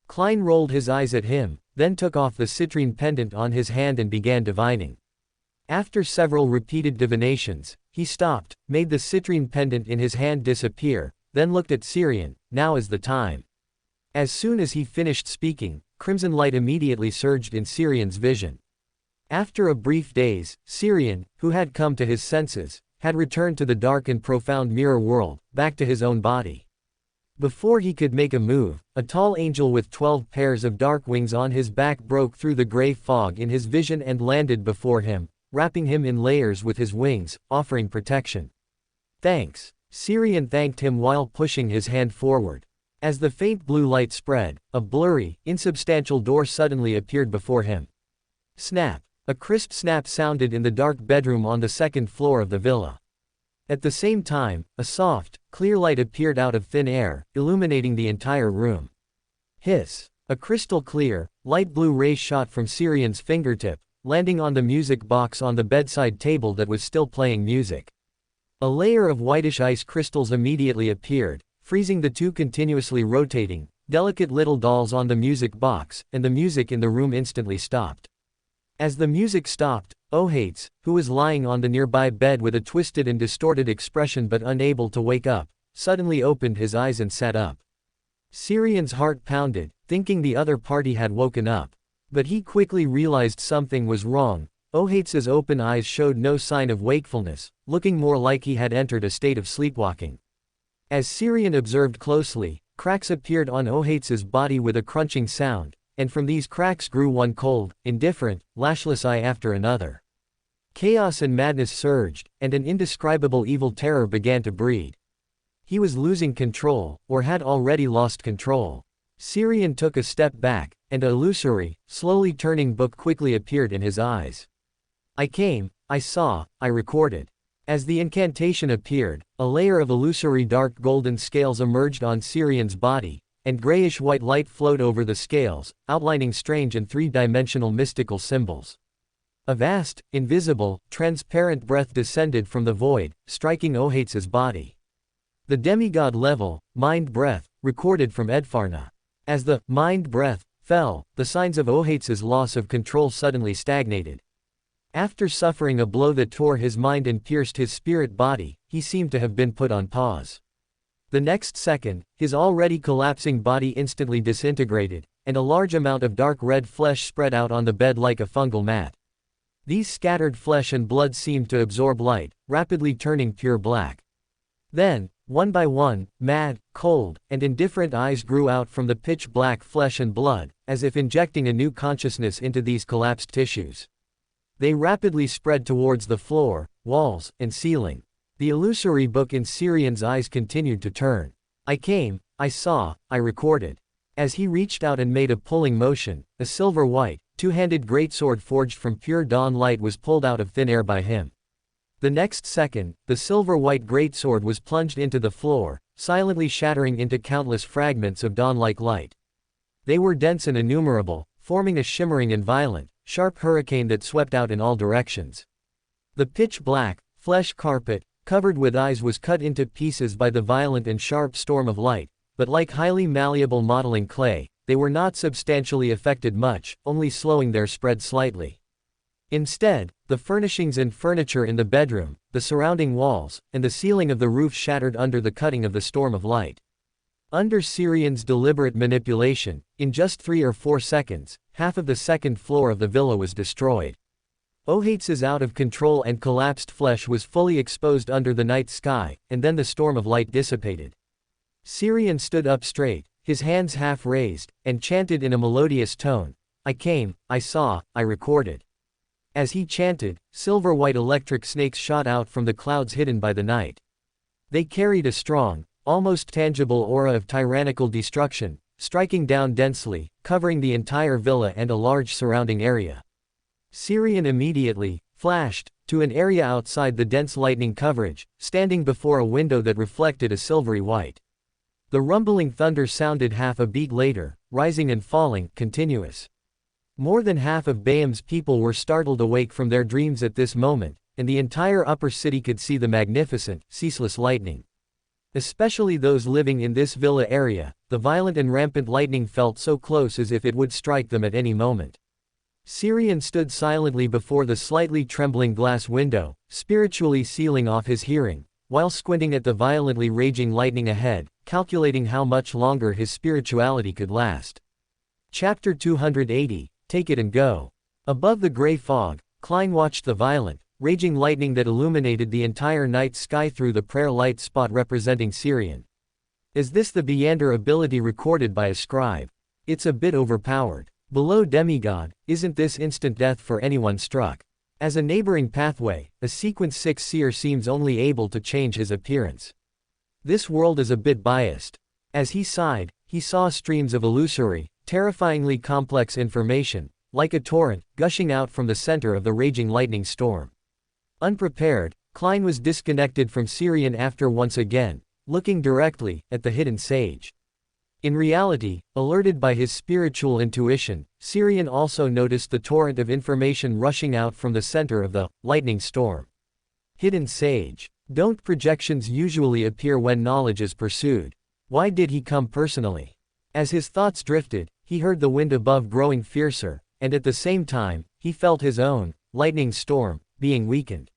Klein rolled his eyes at him, then took off the citrine pendant on his hand and began divining. After several repeated divinations, he stopped, made the citrine pendant in his hand disappear, then looked at Syrian, now is the time. As soon as he finished speaking, crimson light immediately surged in Syrian's vision. After a brief daze, Syrian, who had come to his senses, had returned to the dark and profound mirror world, back to his own body. Before he could make a move, a tall angel with 12 pairs of dark wings on his back broke through the gray fog in his vision and landed before him, wrapping him in layers with his wings, offering protection. Thanks. Syrian thanked him while pushing his hand forward. As the faint blue light spread, a blurry, insubstantial door suddenly appeared before him. Snap. A crisp snap sounded in the dark bedroom on the second floor of the villa. At the same time, a soft, clear light appeared out of thin air, illuminating the entire room. Hiss. A crystal clear, light blue ray shot from Syrian's fingertip, landing on the music box on the bedside table that was still playing music. A layer of whitish ice crystals immediately appeared, freezing the two continuously rotating, delicate little dolls on the music box, and the music in the room instantly stopped. As the music stopped, Ohates, who was lying on the nearby bed with a twisted and distorted expression but unable to wake up, suddenly opened his eyes and sat up. Syrian's heart pounded, thinking the other party had woken up. But he quickly realized something was wrong. Ohates's open eyes showed no sign of wakefulness, looking more like he had entered a state of sleepwalking. As Syrian observed closely, cracks appeared on Ohates's body with a crunching sound, and from these cracks grew one cold, indifferent, lashless eye after another. Chaos and madness surged, and an indescribable evil terror began to breed. He was losing control, or had already lost control. Syrian took a step back, and a illusory, slowly turning book quickly appeared in his eyes. I came, I saw, I recorded. As the incantation appeared, a layer of illusory dark golden scales emerged on Syrian's body, and grayish-white light flowed over the scales, outlining strange and three-dimensional mystical symbols. A vast, invisible, transparent breath descended from the void, striking Ohates's body. The demigod level, mind breath, recorded from Edfarna. As the mind breath fell, the signs of Ohates's loss of control suddenly stagnated. After suffering a blow that tore his mind and pierced his spirit body, he seemed to have been put on pause. The next second, his already collapsing body instantly disintegrated, and a large amount of dark red flesh spread out on the bed like a fungal mat. These scattered flesh and blood seemed to absorb light, rapidly turning pure black. Then, one by one, mad, cold, and indifferent eyes grew out from the pitch-black flesh and blood, as if injecting a new consciousness into these collapsed tissues. They rapidly spread towards the floor, walls, and ceiling. The illusory book in Syrian's eyes continued to turn. I came, I saw, I recorded. As he reached out and made a pulling motion, a silver-white, two-handed greatsword forged from pure dawn light was pulled out of thin air by him. The next second, the silver-white greatsword was plunged into the floor, silently shattering into countless fragments of dawn-like light. They were dense and innumerable, forming a shimmering and violent, sharp hurricane that swept out in all directions. The pitch-black, flesh carpet, covered with eyes was cut into pieces by the violent and sharp storm of light, but like highly malleable modeling clay, they were not substantially affected much, only slowing their spread slightly. Instead, the furnishings and furniture in the bedroom, the surrounding walls, and the ceiling of the roof shattered under the cutting of the storm of light. Under Syrian's deliberate manipulation, in just 3 or 4 seconds, half of the second floor of the villa was destroyed. Ohates's out-of-control and collapsed flesh was fully exposed under the night sky, and then the storm of light dissipated. Syrian stood up straight, his hands half raised, and chanted in a melodious tone, I came, I saw, I recorded. As he chanted, silver-white electric snakes shot out from the clouds hidden by the night. They carried a strong, almost tangible aura of tyrannical destruction, striking down densely, covering the entire villa and a large surrounding area. Syrian immediately flashed to an area outside the dense lightning coverage, standing before a window that reflected a silvery white. The rumbling thunder sounded half a beat later, rising and falling, continuous. More than half of Bayam's people were startled awake from their dreams at this moment, and the entire upper city could see the magnificent, ceaseless lightning. Especially those living in this villa area, the violent and rampant lightning felt so close as if it would strike them at any moment. Syrian stood silently before the slightly trembling glass window, spiritually sealing off his hearing, while squinting at the violently raging lightning ahead, calculating how much longer his spirituality could last. Chapter 280, Take It and Go. Above the gray fog, Klein watched the violent, raging lightning that illuminated the entire night sky through the prayer light spot representing Syrian. Is this the Beyonder ability recorded by a scribe? It's a bit overpowered. Below demigod, isn't this instant death for anyone struck? As a neighboring pathway, a sequence 6 seer seems only able to change his appearance. This world is a bit biased. As he sighed, he saw streams of illusory, terrifyingly complex information, like a torrent, gushing out from the center of the raging lightning storm. Unprepared, Klein was disconnected from Syrian after once again, looking directly at the hidden sage. In reality, alerted by his spiritual intuition, Syrian also noticed the torrent of information rushing out from the center of the lightning storm. Hidden sage. Don't projections usually appear when knowledge is pursued? Why did he come personally? As his thoughts drifted, he heard the wind above growing fiercer, and at the same time, he felt his own lightning storm being weakened.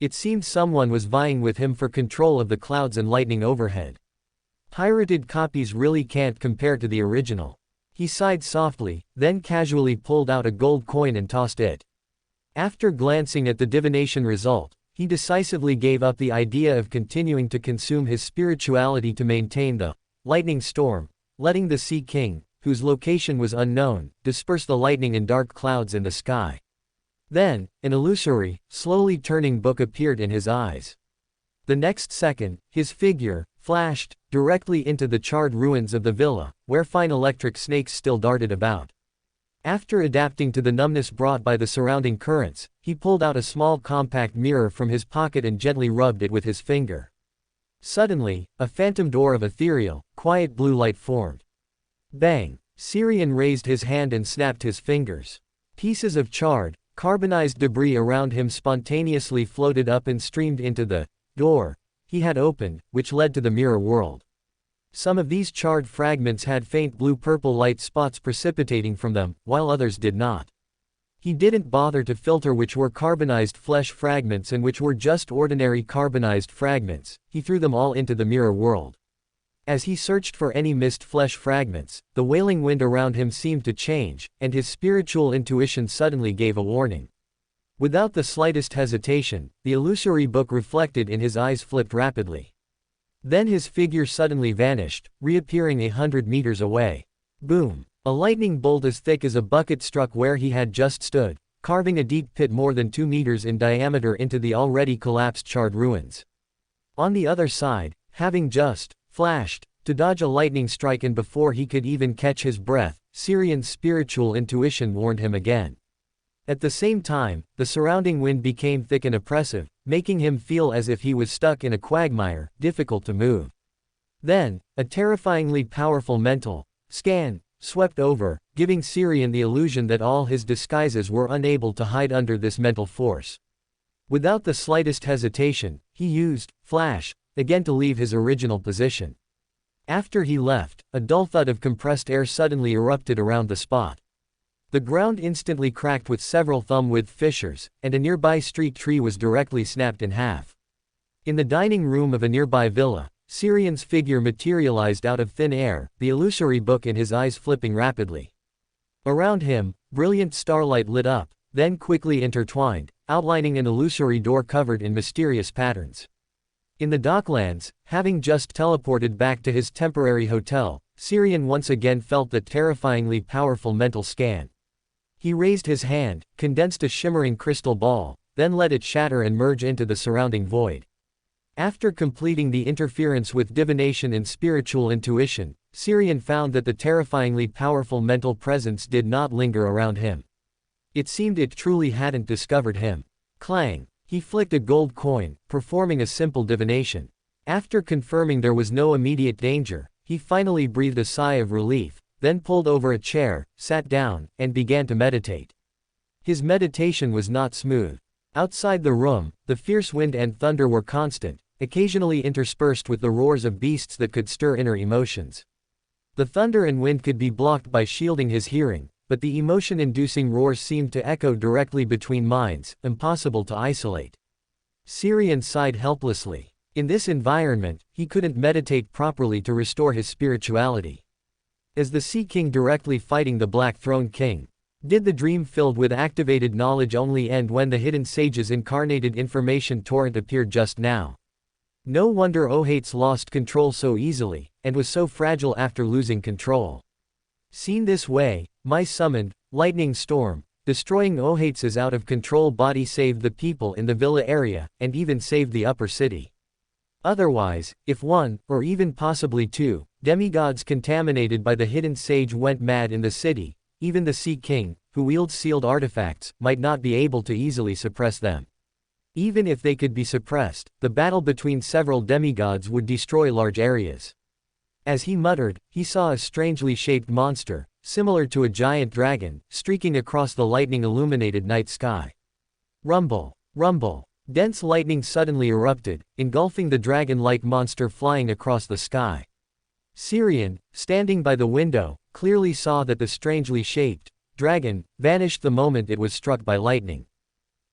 It seemed someone was vying with him for control of the clouds and lightning overhead. Pirated copies really can't compare to the original. He sighed softly, then casually pulled out a gold coin and tossed it. After glancing at the divination result, he decisively gave up the idea of continuing to consume his spirituality to maintain the lightning storm, letting the Sea King, whose location was unknown, disperse the lightning in dark clouds in the sky. Then, an illusory, slowly turning book appeared in his eyes. The next second, his figure flashed directly into the charred ruins of the villa, where fine electric snakes still darted about. After adapting to the numbness brought by the surrounding currents, he pulled out a small compact mirror from his pocket and gently rubbed it with his finger. Suddenly, a phantom door of ethereal, quiet blue light formed. Bang! Syrian raised his hand and snapped his fingers. Pieces of charred, carbonized debris around him spontaneously floated up and streamed into the door he had opened, which led to the mirror world. Some of these charred fragments had faint blue-purple light spots precipitating from them, while others did not. He didn't bother to filter which were carbonized flesh fragments and which were just ordinary carbonized fragments. He threw them all into the mirror world. As he searched for any missed flesh fragments, the wailing wind around him seemed to change, and his spiritual intuition suddenly gave a warning. Without the slightest hesitation, the illusory book reflected in his eyes flipped rapidly. Then his figure suddenly vanished, reappearing 100 meters away. Boom! A lightning bolt as thick as a bucket struck where he had just stood, carving a deep pit more than 2 meters in diameter into the already collapsed charred ruins. On the other side, having just flashed to dodge a lightning strike, and before he could even catch his breath, Syrian's spiritual intuition warned him again. At the same time, the surrounding wind became thick and oppressive, making him feel as if he was stuck in a quagmire, difficult to move. Then, a terrifyingly powerful mental scan swept over, giving Syrian the illusion that all his disguises were unable to hide under this mental force. Without the slightest hesitation, he used flash again to leave his original position. After he left, a dull thud of compressed air suddenly erupted around the spot. The ground instantly cracked with several thumb-width fissures, and a nearby street tree was directly snapped in half. In the dining room of a nearby villa, Syrian's figure materialized out of thin air, the illusory book in his eyes flipping rapidly. Around him, brilliant starlight lit up, then quickly intertwined, outlining an illusory door covered in mysterious patterns. In the docklands, having just teleported back to his temporary hotel, Syrian once again felt that terrifyingly powerful mental scan. He raised his hand, condensed a shimmering crystal ball, then let it shatter and merge into the surrounding void. After completing the interference with divination and spiritual intuition, Syrian found that the terrifyingly powerful mental presence did not linger around him. It seemed it truly hadn't discovered him. Clang! He flicked a gold coin, performing a simple divination. After confirming there was no immediate danger, he finally breathed a sigh of relief, then pulled over a chair, sat down, and began to meditate. His meditation was not smooth. Outside the room, the fierce wind and thunder were constant, occasionally interspersed with the roars of beasts that could stir inner emotions. The thunder and wind could be blocked by shielding his hearing, but the emotion-inducing roars seemed to echo directly between minds, impossible to isolate. Syrian sighed helplessly. In this environment, he couldn't meditate properly to restore his spirituality. As the Sea King directly fighting the Black Throne King, did the dream filled with activated knowledge only end when the hidden sage's incarnated information torrent appeared just now? No wonder Ohates lost control so easily, and was so fragile after losing control. Seen this way, my summoned, lightning storm, destroying Ohates' out-of-control body saved the people in the villa area, and even saved the upper city. Otherwise, if one, or even possibly two, demigods contaminated by the hidden sage went mad in the city, even the Sea King, who wields sealed artifacts, might not be able to easily suppress them. Even if they could be suppressed, the battle between several demigods would destroy large areas. As he muttered, he saw a strangely shaped monster, similar to a giant dragon, streaking across the lightning-illuminated night sky. Rumble! Rumble! Dense lightning suddenly erupted, engulfing the dragon-like monster flying across the sky. Syrian, standing by the window, clearly saw that the strangely shaped dragon vanished the moment it was struck by lightning.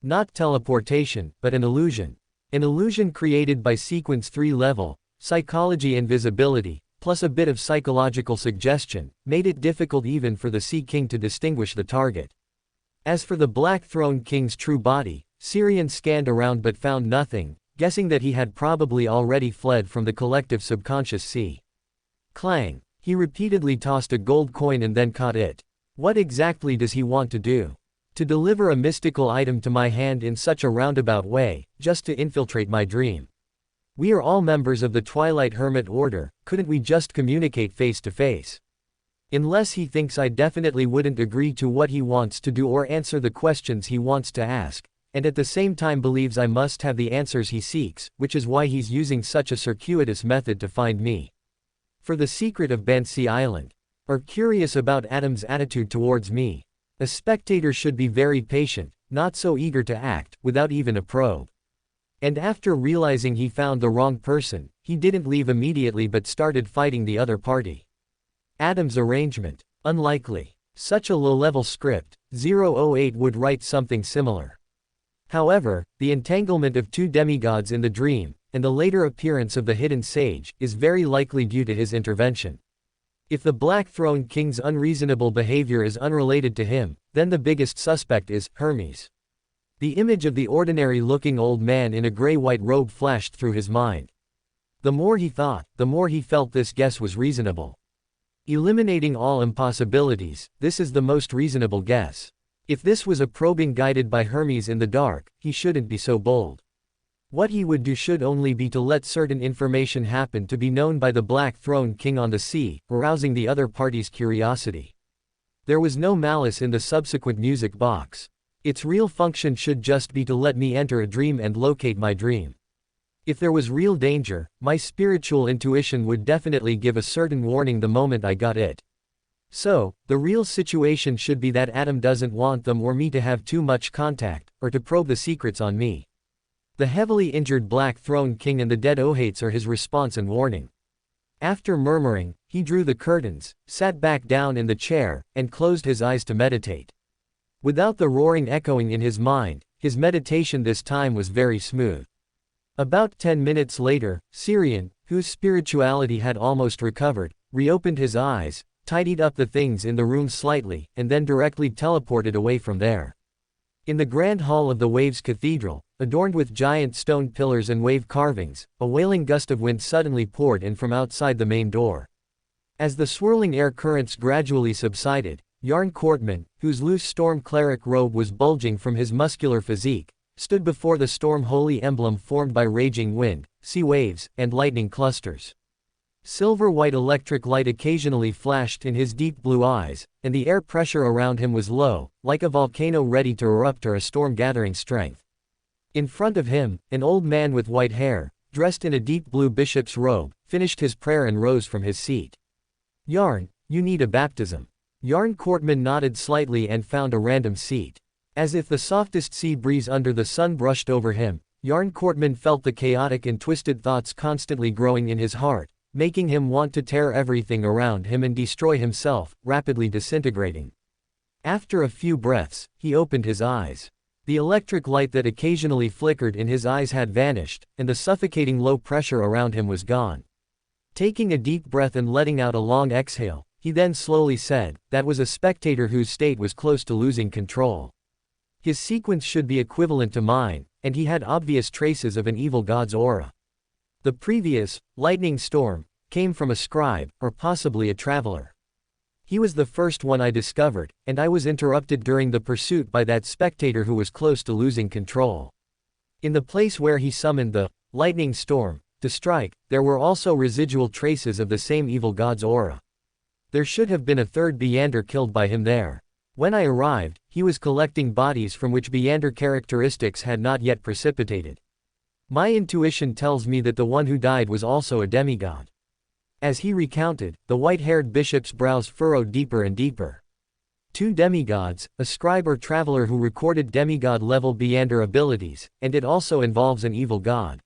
Not teleportation, but an illusion. An illusion created by Sequence 3 level, psychology invisibility, plus a bit of psychological suggestion, made it difficult even for the Sea King to distinguish the target. As for the Black Throne King's true body, Syrian scanned around but found nothing, guessing that he had probably already fled from the collective subconscious sea. Clang! He repeatedly tossed a gold coin and then caught it. What exactly does he want to do? To deliver a mystical item to my hand in such a roundabout way, just to infiltrate my dream. We are all members of the Twilight Hermit Order, couldn't we just communicate face to face? Unless he thinks I definitely wouldn't agree to what he wants to do or answer the questions he wants to ask, and at the same time believes I must have the answers he seeks, which is why he's using such a circuitous method to find me. For the secret of Bansi Island. Or curious about Adam's attitude towards me. A spectator should be very patient, not so eager to act, without even a probe. And after realizing he found the wrong person, he didn't leave immediately but started fighting the other party. Adam's arrangement. Unlikely. Such a low-level script, 008 would write something similar. However, the entanglement of two demigods in the dream, and the later appearance of the hidden sage, is very likely due to his intervention. If the Black Throne King's unreasonable behavior is unrelated to him, then the biggest suspect is Hermes. The image of the ordinary-looking old man in a gray-white robe flashed through his mind. The more he thought, the more he felt this guess was reasonable. Eliminating all impossibilities, this is the most reasonable guess. If this was a probing guided by Hermes in the dark, he shouldn't be so bold. What he would do should only be to let certain information happen to be known by the Black Throne King on the sea, arousing the other party's curiosity. There was no malice in the subsequent music box. Its real function should just be to let me enter a dream and locate my dream. If there was real danger, my spiritual intuition would definitely give a certain warning the moment I got it. So, the real situation should be that Adam doesn't want them or me to have too much contact, or to probe the secrets on me. The heavily injured Black Throne King and the dead Ohates are his response and warning. After murmuring, he drew the curtains, sat back down in the chair, and closed his eyes to meditate. Without the roaring echoing in his mind, his meditation this time was very smooth. About 10 minutes later, Syrian, whose spirituality had almost recovered, reopened his eyes, tidied up the things in the room slightly, and then directly teleported away from there. In the grand hall of the Waves Cathedral, adorned with giant stone pillars and wave carvings, a wailing gust of wind suddenly poured in from outside the main door. As the swirling air currents gradually subsided, Yarn Courtman, whose loose storm cleric robe was bulging from his muscular physique, stood before the storm holy emblem formed by raging wind, sea waves, and lightning clusters. Silver-white electric light occasionally flashed in his deep blue eyes, and the air pressure around him was low, like a volcano ready to erupt or a storm gathering strength. In front of him, an old man with white hair, dressed in a deep blue bishop's robe, finished his prayer and rose from his seat. "Yarn, you need a baptism." Yarn Courtman nodded slightly and found a random seat. As if the softest sea breeze under the sun brushed over him, Yarn Courtman felt the chaotic and twisted thoughts constantly growing in his heart, making him want to tear everything around him and destroy himself, rapidly disintegrating. After a few breaths, he opened his eyes. The electric light that occasionally flickered in his eyes had vanished, and the suffocating low pressure around him was gone. Taking a deep breath and letting out a long exhale, he then slowly said, "That was a spectator whose state was close to losing control. His sequence should be equivalent to mine, and he had obvious traces of an evil god's aura. The previous, lightning storm, came from a scribe, or possibly a traveler. He was the first one I discovered, and I was interrupted during the pursuit by that spectator who was close to losing control. In the place where he summoned the lightning storm to strike, there were also residual traces of the same evil god's aura. There should have been a third Beander killed by him there. When I arrived, he was collecting bodies from which Beander characteristics had not yet precipitated. My intuition tells me that the one who died was also a demigod." As he recounted, the white-haired bishop's brows furrowed deeper and deeper. Two demigods, a scribe or traveler who recorded demigod-level Beander abilities, and it also involves an evil god.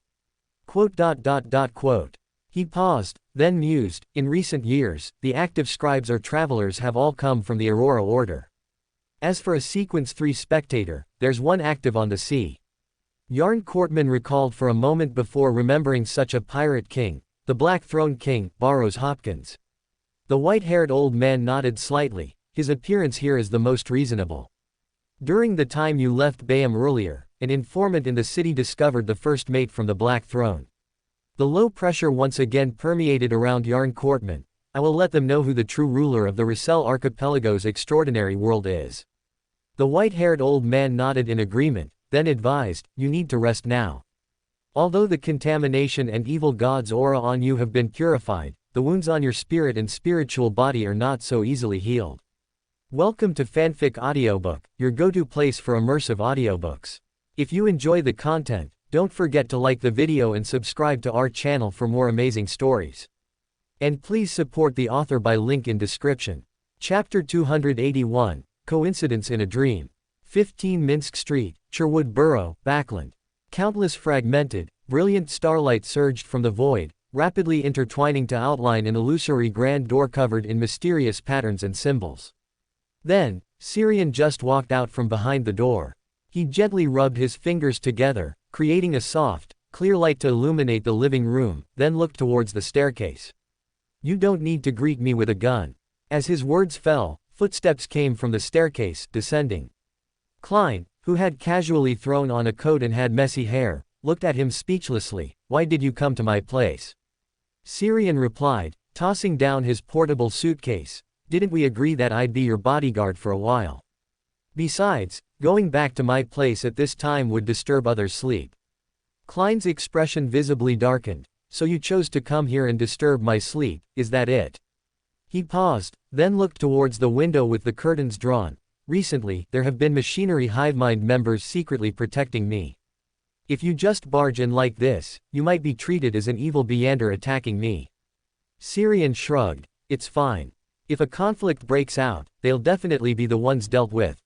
Quote. He paused, then mused, "In recent years, the active scribes or travelers have all come from the Aurora Order. As for a Sequence 3 spectator, there's one active on the sea." Yarn Courtman recalled for a moment before remembering such a pirate king, the Black Throne King, Barrows Hopkins. The white-haired old man nodded slightly. "His appearance here is the most reasonable. During the time you left Bayham earlier, an informant in the city discovered the first mate from the Black Throne." The low pressure once again permeated around Yarn Courtman. "I will let them know who the true ruler of the Russell Archipelago's extraordinary world is." The white-haired old man nodded in agreement, then advised, "You need to rest now. Although the contamination and evil god's aura on you have been purified, the wounds on your spirit and spiritual body are not so easily healed." Welcome to Fanfic Audiobook, your go-to place for immersive audiobooks. If you enjoy the content, don't forget to like the video and subscribe to our channel for more amazing stories. And please support the author by link in description. Chapter 281, Coincidence in a Dream. 15 Minsk Street, Sherwood Borough, Backland. Countless fragmented, brilliant starlight surged from the void, rapidly intertwining to outline an illusory grand door covered in mysterious patterns and symbols. Then, Syrian just walked out from behind the door. He gently rubbed his fingers together, creating a soft, clear light to illuminate the living room, then looked towards the staircase. "You don't need to greet me with a gun." As his words fell, footsteps came from the staircase, descending. Klein, who had casually thrown on a coat and had messy hair, looked at him speechlessly. "Why did you come to my place?" Syrian replied, tossing down his portable suitcase. "Didn't we agree that I'd be your bodyguard for a while? Besides, going back to my place at this time would disturb others' sleep." Klein's expression visibly darkened. "So you chose to come here and disturb my sleep, is that it?" He paused, then looked towards the window with the curtains drawn. "Recently, there have been machinery hivemind members secretly protecting me. If you just barge in like this, you might be treated as an evil Beander attacking me." Syrian shrugged. "It's fine. If a conflict breaks out, they'll definitely be the ones dealt with."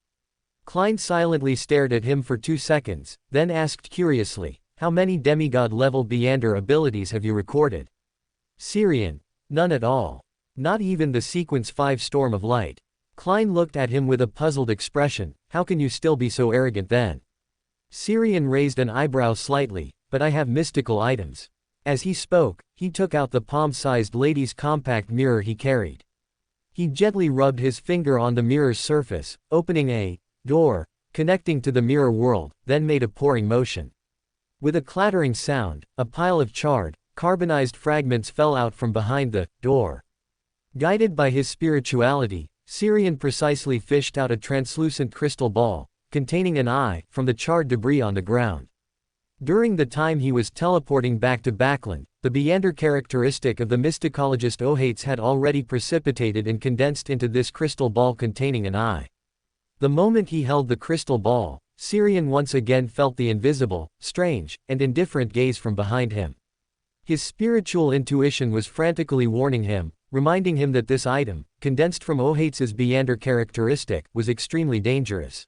Klein silently stared at him for 2 seconds, then asked curiously, "How many demigod-level Beander abilities have you recorded?" Syrian: "None at all. Not even the Sequence 5 Storm of Light." Klein looked at him with a puzzled expression. "How can you still be so arrogant then?" Syrian raised an eyebrow slightly. "But I have mystical items." As he spoke, he took out the palm-sized lady's compact mirror he carried. He gently rubbed his finger on the mirror's surface, opening a door connecting to the mirror world, then made a pouring motion. With a clattering sound, a pile of charred, carbonized fragments fell out from behind the door. Guided by his spirituality, Syrian precisely fished out a translucent crystal ball, containing an eye, from the charred debris on the ground. During the time he was teleporting back to Backland, the Beander characteristic of the mysticologist Ohates had already precipitated and condensed into this crystal ball containing an eye. The moment he held the crystal ball, Syrian once again felt the invisible, strange, and indifferent gaze from behind him. His spiritual intuition was frantically warning him, reminding him that this item, condensed from Ohates's Beander characteristic, was extremely dangerous.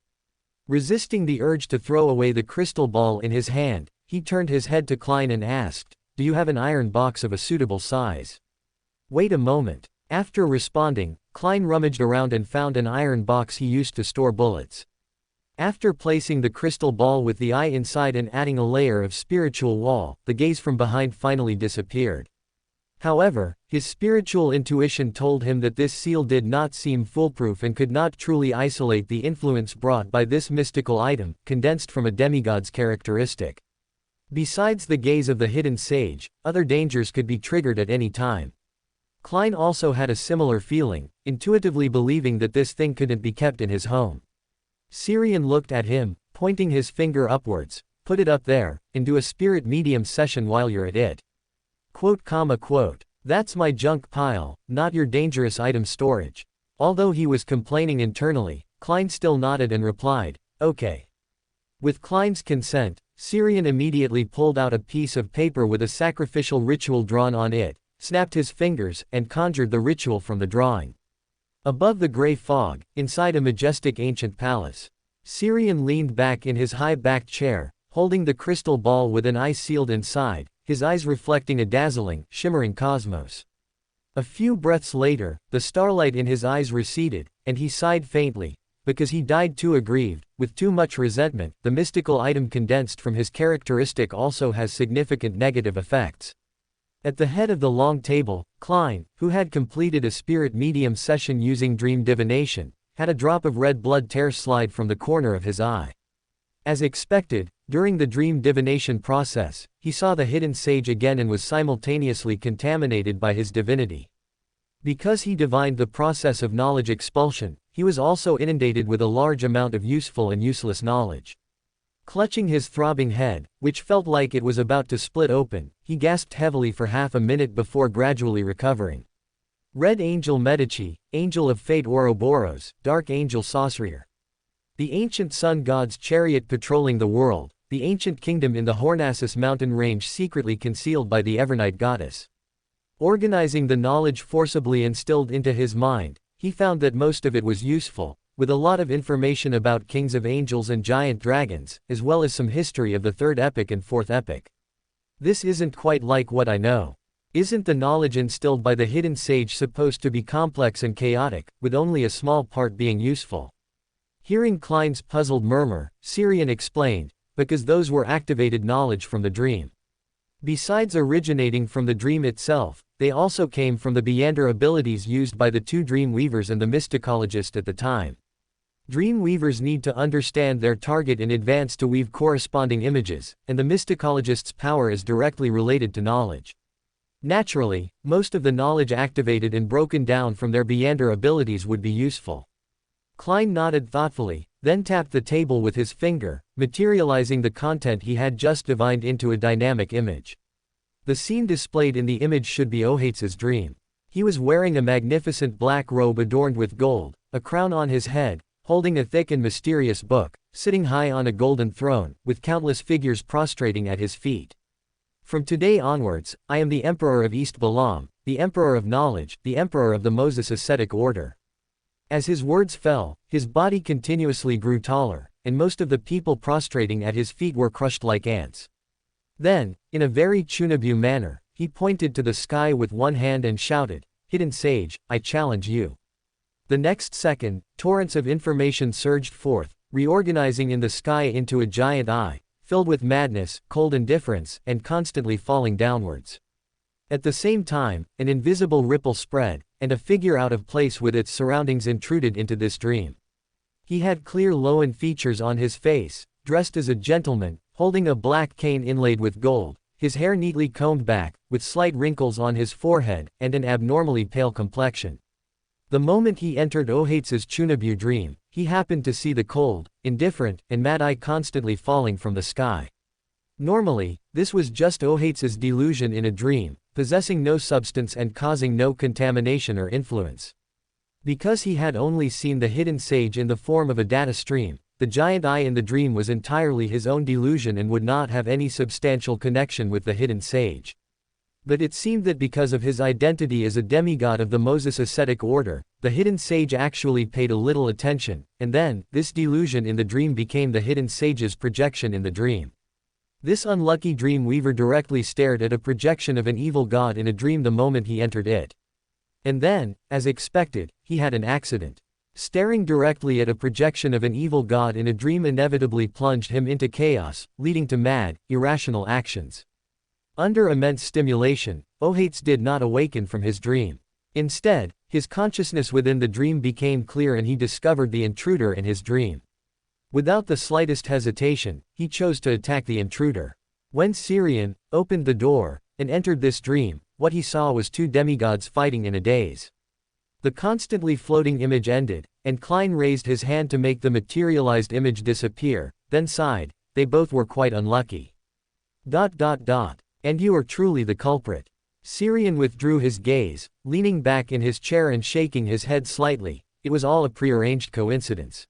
Resisting the urge to throw away the crystal ball in his hand, he turned his head to Klein and asked, "Do you have an iron box of a suitable size?" "Wait a moment." After responding, Klein rummaged around and found an iron box he used to store bullets. After placing the crystal ball with the eye inside and adding a layer of spiritual wall, the gaze from behind finally disappeared. However, his spiritual intuition told him that this seal did not seem foolproof and could not truly isolate the influence brought by this mystical item, condensed from a demigod's characteristic. Besides the gaze of the hidden sage, other dangers could be triggered at any time. Klein also had a similar feeling, intuitively believing that this thing couldn't be kept in his home. Syrian looked at him, pointing his finger upwards. "Put it up there, and do a spirit medium session while you're at it. Quote. That's my junk pile, not your dangerous item storage." Although he was complaining internally, Klein still nodded and replied, "Okay." With Klein's consent, Syrian immediately pulled out a piece of paper with a sacrificial ritual drawn on it, snapped his fingers, and conjured the ritual from the drawing. Above the gray fog, inside a majestic ancient palace, Syrian leaned back in his high-backed chair, holding the crystal ball with an eye sealed inside, his eyes reflecting a dazzling, shimmering cosmos. A few breaths later, the starlight in his eyes receded, and he sighed faintly, because he died too aggrieved, with too much resentment. The mystical item condensed from his characteristic also has significant negative effects. At the head of the long table, Klein, who had completed a spirit medium session using dream divination, had a drop of red blood tear slide from the corner of his eye. As expected, during the dream divination process, he saw the hidden sage again and was simultaneously contaminated by his divinity. Because he divined the process of knowledge expulsion, he was also inundated with a large amount of useful and useless knowledge. Clutching his throbbing head, which felt like it was about to split open, he gasped heavily for half a minute before gradually recovering. Red Angel Medici, Angel of Fate Ouroboros, Dark Angel Saucereer. The ancient sun god's chariot patrolling the world, the ancient kingdom in the Hornassus mountain range secretly concealed by the Evernight goddess. Organizing the knowledge forcibly instilled into his mind, he found that most of it was useful, with a lot of information about kings of angels and giant dragons, as well as some history of the third epic and fourth epic. This isn't quite like what I know. Isn't the knowledge instilled by the hidden sage supposed to be complex and chaotic, with only a small part being useful? Hearing Klein's puzzled murmur, Syrian explained, because those were activated knowledge from the dream. Besides originating from the dream itself, they also came from the Beander abilities used by the two dream weavers and the mysticologist at the time. Dream weavers need to understand their target in advance to weave corresponding images, and the mysticologist's power is directly related to knowledge. Naturally, most of the knowledge activated and broken down from their Beander abilities would be useful. Klein nodded thoughtfully, then tapped the table with his finger, materializing the content he had just divined into a dynamic image. The scene displayed in the image should be Ohates's dream. He was wearing a magnificent black robe adorned with gold, a crown on his head, holding a thick and mysterious book, sitting high on a golden throne, with countless figures prostrating at his feet. From today onwards, I am the Emperor of East Balam, the Emperor of Knowledge, the Emperor of the Moses Ascetic Order. As his words fell, his body continuously grew taller, and most of the people prostrating at his feet were crushed like ants. Then, in a very Chunabu manner, he pointed to the sky with one hand and shouted, "Hidden Sage, I challenge you." The next second, torrents of information surged forth, reorganizing in the sky into a giant eye, filled with madness, cold indifference, and constantly falling downwards. At the same time, an invisible ripple spread, and a figure out of place with its surroundings intruded into this dream. He had clear lowen features on his face, dressed as a gentleman, holding a black cane inlaid with gold, his hair neatly combed back, with slight wrinkles on his forehead, and an abnormally pale complexion. The moment he entered Ohates's Chunabu dream, he happened to see the cold, indifferent, and mad eye constantly falling from the sky. Normally, this was just Ohate's delusion in a dream, possessing no substance and causing no contamination or influence. Because he had only seen the hidden sage in the form of a data stream, the giant eye in the dream was entirely his own delusion and would not have any substantial connection with the hidden sage. But it seemed that because of his identity as a demigod of the Moses ascetic order, the hidden sage actually paid a little attention, and then, this delusion in the dream became the hidden sage's projection in the dream. This unlucky dream weaver directly stared at a projection of an evil god in a dream the moment he entered it. And then, as expected, he had an accident. Staring directly at a projection of an evil god in a dream inevitably plunged him into chaos, leading to mad, irrational actions. Under immense stimulation, Ohates did not awaken from his dream. Instead, his consciousness within the dream became clear and he discovered the intruder in his dream. Without the slightest hesitation, he chose to attack the intruder. When Xiang opened the door and entered this dream, what he saw was two demigods fighting in a daze. The constantly floating image ended, and Klein raised his hand to make the materialized image disappear, then sighed, "They both were quite unlucky. ... And you are truly the culprit." Xiang withdrew his gaze, leaning back in his chair and shaking his head slightly. It was all a prearranged coincidence.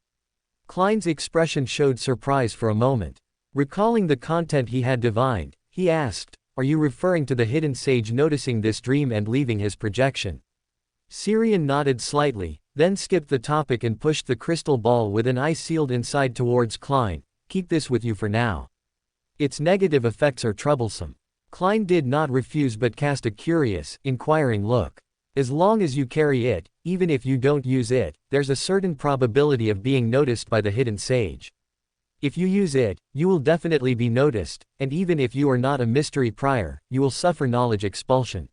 Klein's expression showed surprise for a moment. Recalling the content he had divined, he asked, "Are you referring to the hidden sage noticing this dream and leaving his projection?" Xiang nodded slightly, then skipped the topic and pushed the crystal ball with an eye sealed inside towards Klein. "Keep this with you for now. Its negative effects are troublesome." Klein did not refuse but cast a curious, inquiring look. "As long as you carry it, even if you don't use it, there's a certain probability of being noticed by the hidden sage. If you use it, you will definitely be noticed, and even if you are not a mystery prior, you will suffer knowledge expulsion.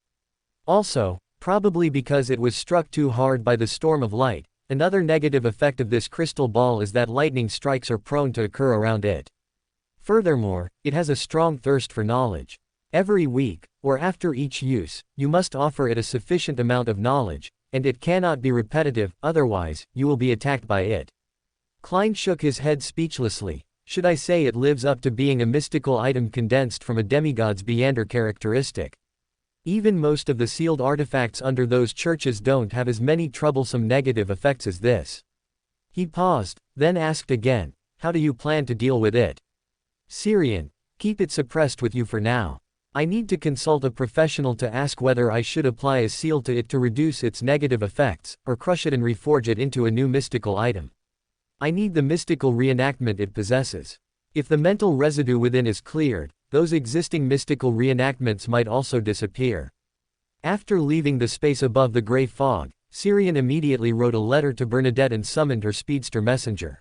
Also, probably because it was struck too hard by the storm of light, another negative effect of this crystal ball is that lightning strikes are prone to occur around it. Furthermore, it has a strong thirst for knowledge. Every week, or after each use, you must offer it a sufficient amount of knowledge, and it cannot be repetitive, otherwise, you will be attacked by it." Klein shook his head speechlessly. "Should I say it lives up to being a mystical item condensed from a demigod's Beander characteristic? Even most of the sealed artifacts under those churches don't have as many troublesome negative effects as this." He paused, then asked again, "How do you plan to deal with it?" Xiang, "Keep it suppressed with you for now. I need to consult a professional to ask whether I should apply a seal to it to reduce its negative effects, or crush it and reforge it into a new mystical item. I need the mystical reenactment it possesses. If the mental residue within is cleared, those existing mystical reenactments might also disappear." After leaving the space above the gray fog, Xiang immediately wrote a letter to Bernadette and summoned her speedster messenger.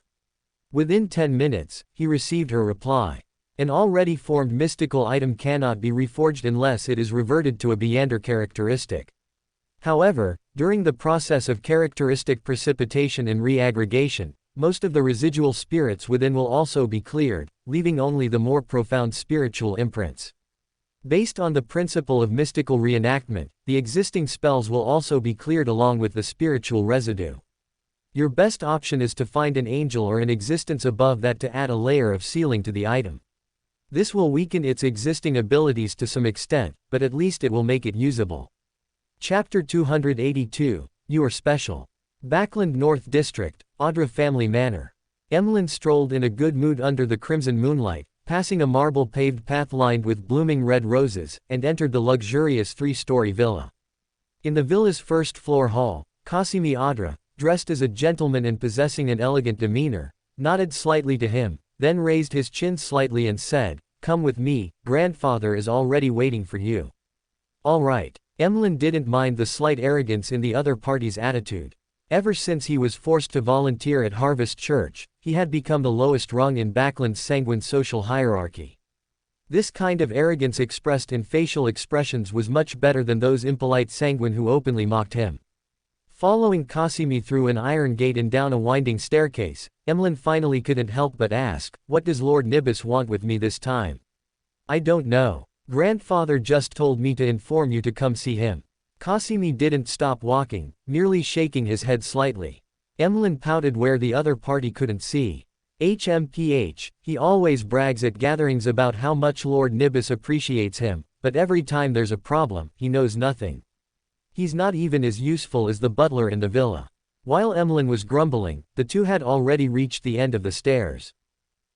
Within 10 minutes, he received her reply. An already formed mystical item cannot be reforged unless it is reverted to a Beander characteristic. However, during the process of characteristic precipitation and reaggregation, most of the residual spirits within will also be cleared, leaving only the more profound spiritual imprints. Based on the principle of mystical reenactment, the existing spells will also be cleared along with the spiritual residue. Your best option is to find an angel or an existence above that to add a layer of sealing to the item. This will weaken its existing abilities to some extent, but at least it will make it usable. Chapter 282, You Are Special. Backland North District, Audra Family Manor. Emlyn strolled in a good mood under the crimson moonlight, passing a marble-paved path lined with blooming red roses, and entered the luxurious 3-story villa. In the villa's first-floor hall, Casimir Audra, dressed as a gentleman and possessing an elegant demeanor, nodded slightly to him, then raised his chin slightly and said, "Come with me, grandfather is already waiting for you." "All right." Emlyn didn't mind the slight arrogance in the other party's attitude. Ever since he was forced to volunteer at Harvest Church, he had become the lowest rung in Backland's sanguine social hierarchy. This kind of arrogance expressed in facial expressions was much better than those impolite sanguine who openly mocked him. Following Casimir through an iron gate and down a winding staircase, Emlyn finally couldn't help but ask, "What does Lord Nibis want with me this time?" "I don't know. Grandfather just told me to inform you to come see him." Casimir didn't stop walking, merely shaking his head slightly. Emlyn pouted where the other party couldn't see. HMPH, he always brags at gatherings about how much Lord Nibis appreciates him, but every time there's a problem, he knows nothing. He's not even as useful as the butler in the villa. While Emlyn was grumbling, the two had already reached the end of the stairs.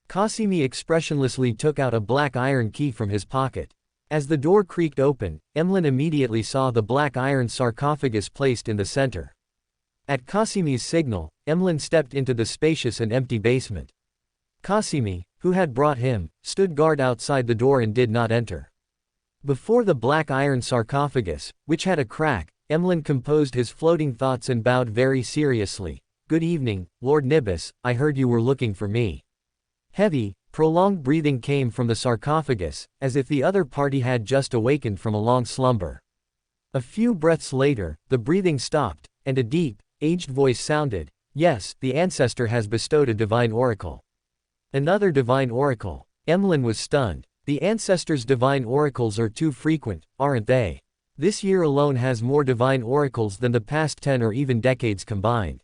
Qasimi expressionlessly took out a black iron key from his pocket. As the door creaked open, Emlyn immediately saw the black iron sarcophagus placed in the center. At Qasimi's signal, Emlyn stepped into the spacious and empty basement. Qasimi, who had brought him, stood guard outside the door and did not enter. Before the black iron sarcophagus, which had a crack, Emlyn composed his floating thoughts and bowed very seriously. "Good evening, Lord Nibis, I heard you were looking for me." Heavy, prolonged breathing came from the sarcophagus, as if the other party had just awakened from a long slumber. A few breaths later, the breathing stopped, and a deep, aged voice sounded. "Yes, the ancestor has bestowed a divine oracle." Another divine oracle. Emlyn was stunned. The ancestor's divine oracles are too frequent, aren't they? This year alone has more divine oracles than the past 10 or even decades combined.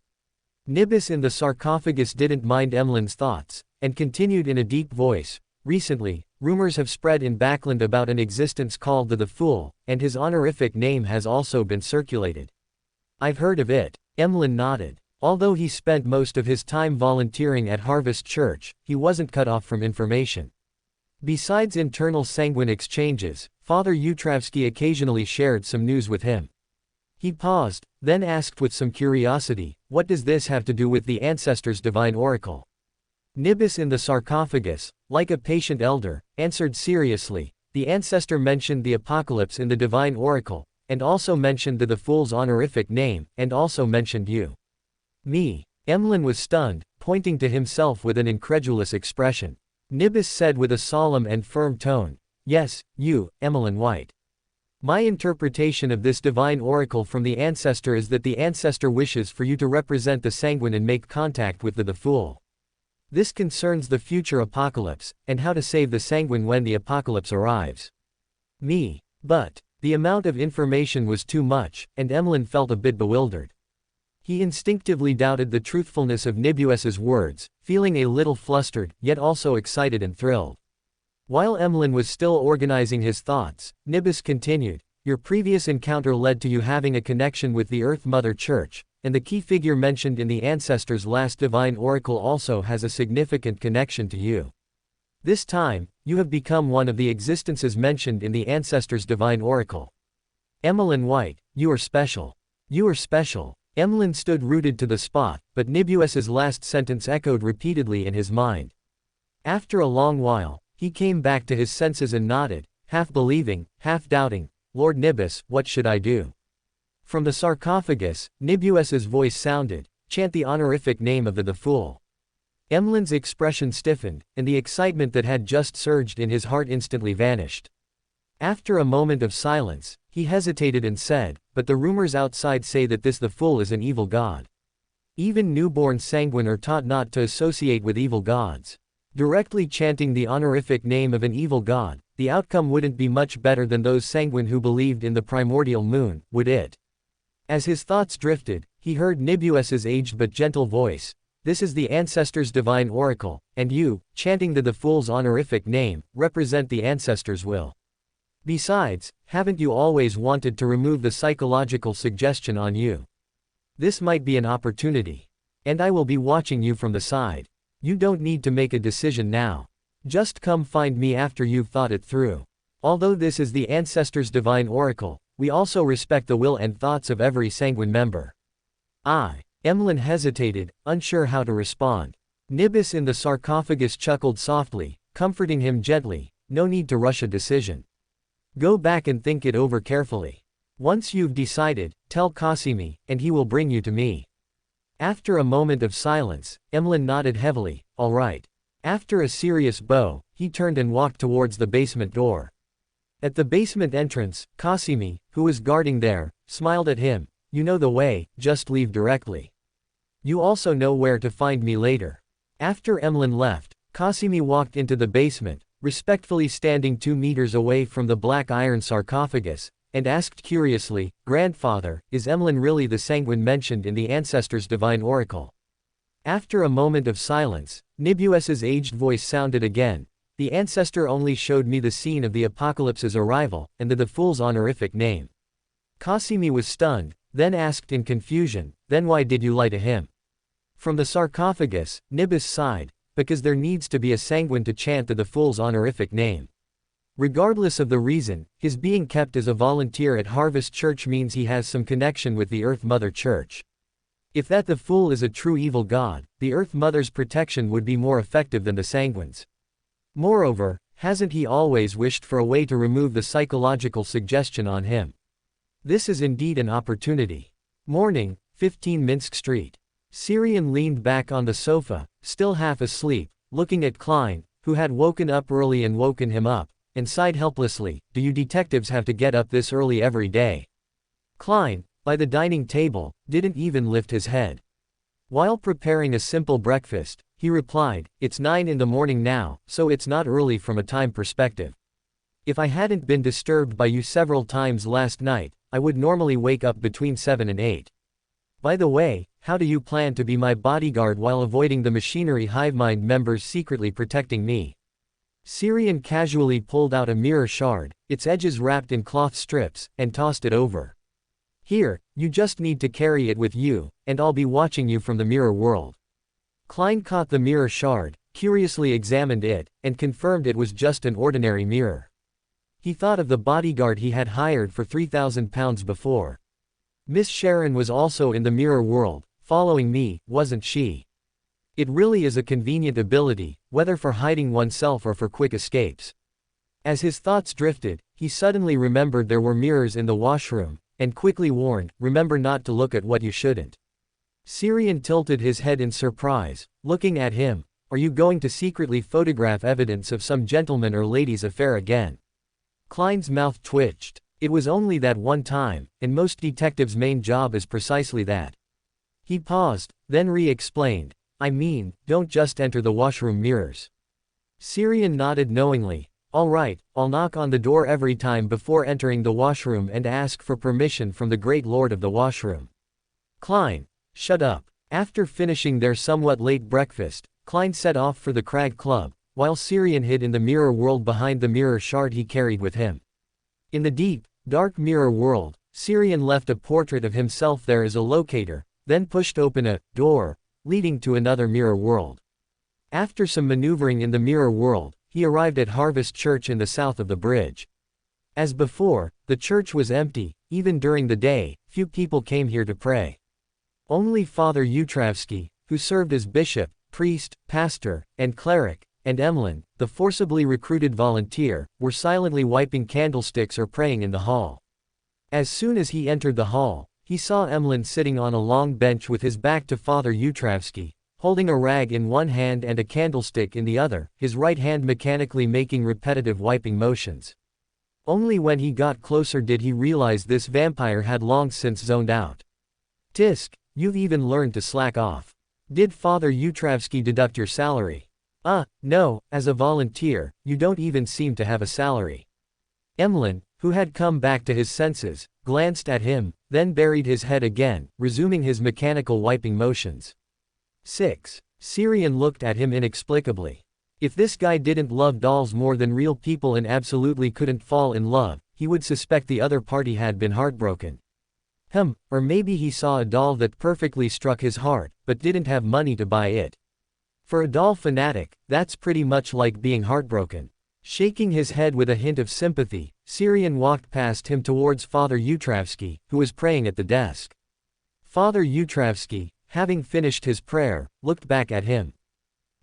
Nibis in the sarcophagus didn't mind Emlyn's thoughts, and continued in a deep voice. "Recently, rumors have spread in Backland about an existence called the Fool, and his honorific name has also been circulated." "I've heard of it." Emlyn nodded. Although he spent most of his time volunteering at Harvest Church, he wasn't cut off from information. Besides internal sanguine exchanges, Father Utravsky occasionally shared some news with him. He paused, then asked with some curiosity, "What does this have to do with the ancestor's divine oracle?" Nibis in the sarcophagus, like a patient elder, answered seriously. "The ancestor mentioned the apocalypse in the divine oracle, and also mentioned the Fool's honorific name, and also mentioned you." "Me?" Emlyn was stunned, pointing to himself with an incredulous expression. Nibis said with a solemn and firm tone, "Yes, you, Emlyn White. My interpretation of this divine oracle from the ancestor is that the ancestor wishes for you to represent the sanguine and make contact with the Fool. This concerns the future apocalypse, and how to save the sanguine when the apocalypse arrives." "Me?" But the amount of information was too much, and Emlyn felt a bit bewildered. He instinctively doubted the truthfulness of Nibus's words, feeling a little flustered, yet also excited and thrilled. While Emlyn was still organizing his thoughts, Nibus continued, "Your previous encounter led to you having a connection with the Earth Mother Church, and the key figure mentioned in the ancestor's last divine oracle also has a significant connection to you. This time, you have become one of the existences mentioned in the ancestor's divine oracle. Emlyn White, you are special. You are special." Emlyn stood rooted to the spot, but Nibus's last sentence echoed repeatedly in his mind. After a long while, he came back to his senses and nodded, half believing, half doubting. "Lord Nibus, what should I do?" From the sarcophagus, Nibus's voice sounded, "Chant the honorific name of the Fool." Emlyn's expression stiffened, and the excitement that had just surged in his heart instantly vanished. After a moment of silence, he hesitated and said, "But the rumors outside say that the Fool is an evil god. Even newborn sanguine are taught not to associate with evil gods. Directly chanting the honorific name of an evil god, the outcome wouldn't be much better than those sanguine who believed in the primordial moon, would it?" As his thoughts drifted, he heard Nibus's aged but gentle voice. "This is the ancestor's divine oracle, and you, chanting the Fool's honorific name, represent the ancestor's will. Besides, haven't you always wanted to remove the psychological suggestion on you? This might be an opportunity. And I will be watching you from the side. You don't need to make a decision now. Just come find me after you've thought it through. Although this is the ancestor's divine oracle, we also respect the will and thoughts of every sanguine member." Emlyn hesitated, unsure how to respond. Nibus in the sarcophagus chuckled softly, comforting him gently. "No need to rush a decision. Go back and think it over carefully. Once you've decided, tell Qasimi, and he will bring you to me." After a moment of silence, Emlyn nodded heavily, "All right." After a serious bow, he turned and walked towards the basement door. At the basement entrance, Qasimi, who was guarding there, smiled at him. "You know the way, just leave directly. You also know where to find me later." After Emlyn left, Qasimi walked into the basement, respectfully standing 2 meters away from the black iron sarcophagus, and asked curiously, "Grandfather, is Emlyn really the sanguine mentioned in the ancestor's divine oracle?" After a moment of silence, Nibues's aged voice sounded again. The ancestor only showed me the scene of the apocalypse's arrival, and the fool's honorific name. Kasimi was stunned, then asked in confusion, then why did you lie to him? From the sarcophagus, Nibus sighed, because there needs to be a sanguine to chant the fool's honorific name. Regardless of the reason, his being kept as a volunteer at Harvest Church means he has some connection with the Earth Mother Church. If that the fool is a true evil god, the Earth Mother's protection would be more effective than the sanguine's. Moreover, hasn't he always wished for a way to remove the psychological suggestion on him? This is indeed an opportunity. Morning, 15 Minsk Street. Syrian leaned back on the sofa, still half asleep, looking at Klein, who had woken up early and woken him up, and sighed helplessly. Do you detectives have to get up this early every day? Klein, by the dining table, didn't even lift his head. While preparing a simple breakfast, he replied, it's 9 in the morning now, so it's not early from a time perspective. If I hadn't been disturbed by you several times last night, I would normally wake up between 7 and 8. By the way, how do you plan to be my bodyguard while avoiding the machinery Hivemind members secretly protecting me? Syrian casually pulled out a mirror shard, its edges wrapped in cloth strips, and tossed it over. Here, you just need to carry it with you, and I'll be watching you from the mirror world. Klein caught the mirror shard, curiously examined it, and confirmed it was just an ordinary mirror. He thought of the bodyguard he had hired for £3,000 before. Miss Sharon was also in the mirror world, following me, wasn't she? It really is a convenient ability, whether for hiding oneself or for quick escapes. As his thoughts drifted, he suddenly remembered there were mirrors in the washroom, and quickly warned, remember not to look at what you shouldn't. Syrian tilted his head in surprise, looking at him. Are you going to secretly photograph evidence of some gentleman or lady's affair again? Klein's mouth twitched. It was only that one time, and most detectives' main job is precisely that. He paused, then re-explained. I mean, don't just enter the washroom mirrors. Syrian nodded knowingly. All right, I'll knock on the door every time before entering the washroom and ask for permission from the great lord of the washroom. Klein, shut up. After finishing their somewhat late breakfast, Klein set off for the Crag Club, while Syrian hid in the mirror world behind the mirror shard he carried with him. In the deep, dark mirror world, Syrian left a portrait of himself there as a locator, then pushed open a door, leading to another mirror world. After some maneuvering in the mirror world, he arrived at Harvest Church in the south of the bridge. As before, the church was empty. Even during the day, few people came here to pray. Only Father Utravsky, who served as bishop, priest, pastor, and cleric, and Emlyn, the forcibly recruited volunteer, were silently wiping candlesticks or praying in the hall. As soon as he entered the hall, he saw Emlyn sitting on a long bench with his back to Father Utravsky, holding a rag in one hand and a candlestick in the other, his right hand mechanically making repetitive wiping motions. Only when he got closer did he realize this vampire had long since zoned out. Tisk, you've even learned to slack off. Did Father Utravsky deduct your salary? No, as a volunteer, you don't even seem to have a salary. Emlyn, who had come back to his senses, glanced at him, then buried his head again, resuming his mechanical wiping motions. 6. Syrian looked at him inexplicably. If this guy didn't love dolls more than real people and absolutely couldn't fall in love, he would suspect the other party had been heartbroken. Or maybe he saw a doll that perfectly struck his heart, but didn't have money to buy it. For a doll fanatic, that's pretty much like being heartbroken. Shaking his head with a hint of sympathy, Syrian walked past him towards Father Utravsky, who was praying at the desk. Father Utravsky, having finished his prayer, looked back at him.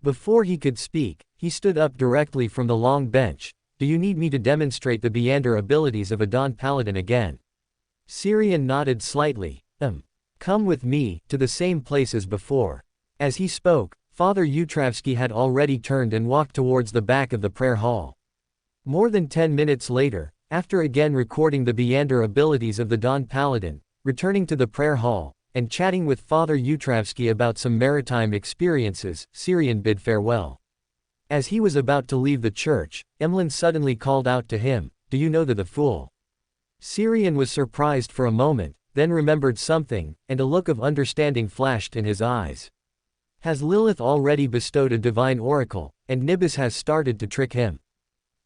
Before he could speak, he stood up directly from the long bench. Do you need me to demonstrate the Beander abilities of a Dawn Paladin again? Syrian nodded slightly. Come with me, to the same place as before. As he spoke, Father Utravsky had already turned and walked towards the back of the prayer hall. More than 10 minutes later, after again recording the Beander abilities of the Dawn Paladin, returning to the prayer hall, and chatting with Father Utravsky about some maritime experiences, Syrian bid farewell. As he was about to leave the church, Emlyn suddenly called out to him, Do you know the fool? Syrian was surprised for a moment, then remembered something, and a look of understanding flashed in his eyes. Has Lilith already bestowed a divine oracle, and Nibis has started to trick him?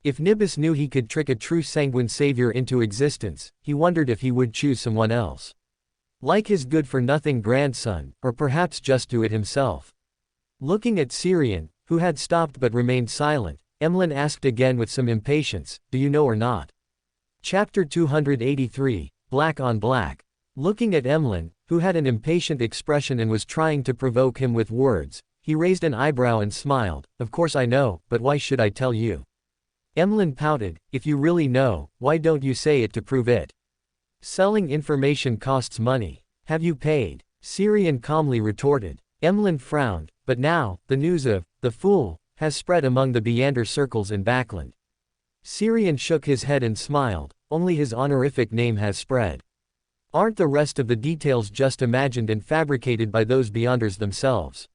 If Nibis knew he could trick a true sanguine savior into existence, he wondered if he would choose someone else. Like his good-for-nothing grandson, or perhaps just do it himself. Looking at Syrian, who had stopped but remained silent, Emlyn asked again with some impatience, "Do you know or not?" Chapter 283, Black on Black. Looking at Emlyn, who had an impatient expression and was trying to provoke him with words, he raised an eyebrow and smiled. "Of course I know, but why should I tell you?" Emlyn pouted, "If you really know, why don't you say it to prove it? Selling information costs money. Have you paid?" Syrian calmly retorted. Emlyn frowned, but now, the news of the fool has spread among the Beander circles in Backland. Syrian shook his head and smiled, "Only his honorific name has spread. Aren't the rest of the details just imagined and fabricated by those Beanders themselves?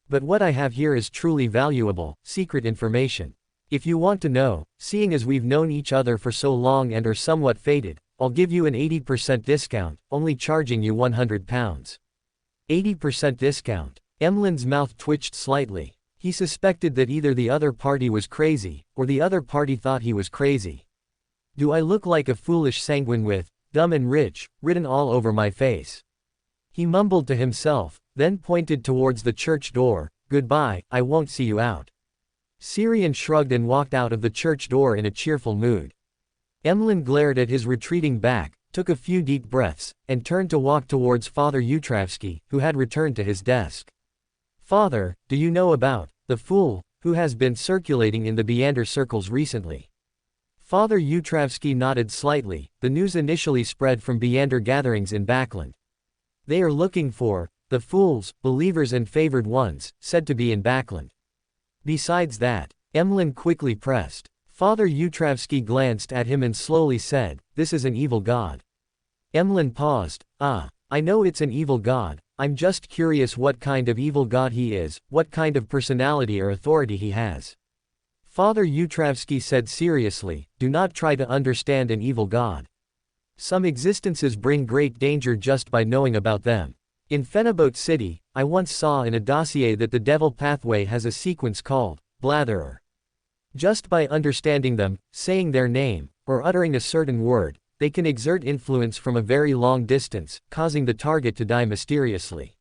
But what I have here is truly valuable, secret information. If you want to know, seeing as we've known each other for so long and are somewhat fated, I'll give you an 80% discount, only charging you £100. 80% discount. Emlyn's mouth twitched slightly. He suspected that either the other party was crazy, or the other party thought he was crazy. Do I look like a foolish sanguine with, dumb and rich, written all over my face? He mumbled to himself, then pointed towards the church door. "Goodbye, I won't see you out." Syrian shrugged and walked out of the church door in a cheerful mood. Emlyn glared at his retreating back, took a few deep breaths, and turned to walk towards Father Yutravsky, who had returned to his desk. "Father, do you know about the fool who has been circulating in the Beander circles recently?" Father Yutravsky nodded slightly. "The news initially spread from Beander gatherings in Backland. They are looking for the fools, believers and favored ones, said to be in Backland. Besides that," Emlyn quickly pressed. Father Yutravsky glanced at him and slowly said, "This is an evil god." Emlyn paused. "Ah, I know it's an evil god. I'm just curious what kind of evil god he is, what kind of personality or authority he has." Father Yutravsky said seriously, "Do not try to understand an evil god. Some existences bring great danger just by knowing about them. In Phenobot City, I once saw in a dossier that the devil pathway has a sequence called Blatherer. Just by understanding them, saying their name, or uttering a certain word, they can exert influence from a very long distance, causing the target to die mysteriously.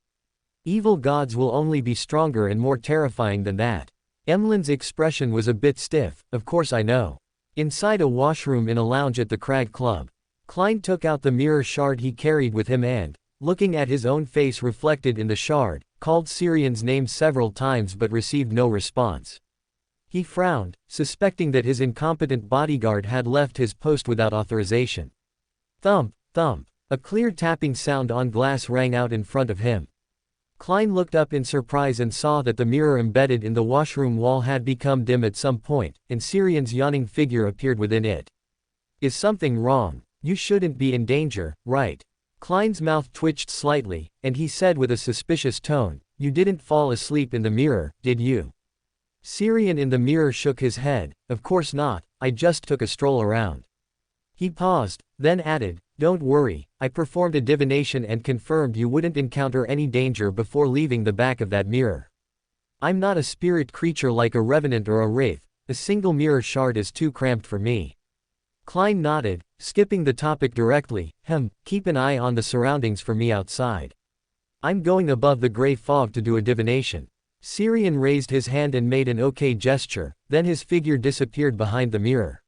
Evil gods will only be stronger and more terrifying than that." Emlyn's expression was a bit stiff. "Of course I know." Inside a washroom in a lounge at the Crag Club, Klein took out the mirror shard he carried with him and, looking at his own face reflected in the shard, called Syrian's name several times but received no response. He frowned, suspecting that his incompetent bodyguard had left his post without authorization. Thump, thump. A clear tapping sound on glass rang out in front of him. Klein looked up in surprise and saw that the mirror embedded in the washroom wall had become dim at some point, and Syrian's yawning figure appeared within it. "Is something wrong? You shouldn't be in danger, right?" Klein's mouth twitched slightly, and he said with a suspicious tone, "You didn't fall asleep in the mirror, did you?" Syrian in the mirror shook his head. "Of course not, I just took a stroll around." He paused, then added, "Don't worry, I performed a divination and confirmed you wouldn't encounter any danger before leaving the back of that mirror. I'm not a spirit creature like a revenant or a wraith, a single mirror shard is too cramped for me." Klein nodded, skipping the topic directly. Keep an eye on the surroundings for me outside. I'm going above the gray fog to do a divination." Syrian raised his hand and made an OK gesture, then his figure disappeared behind the mirror.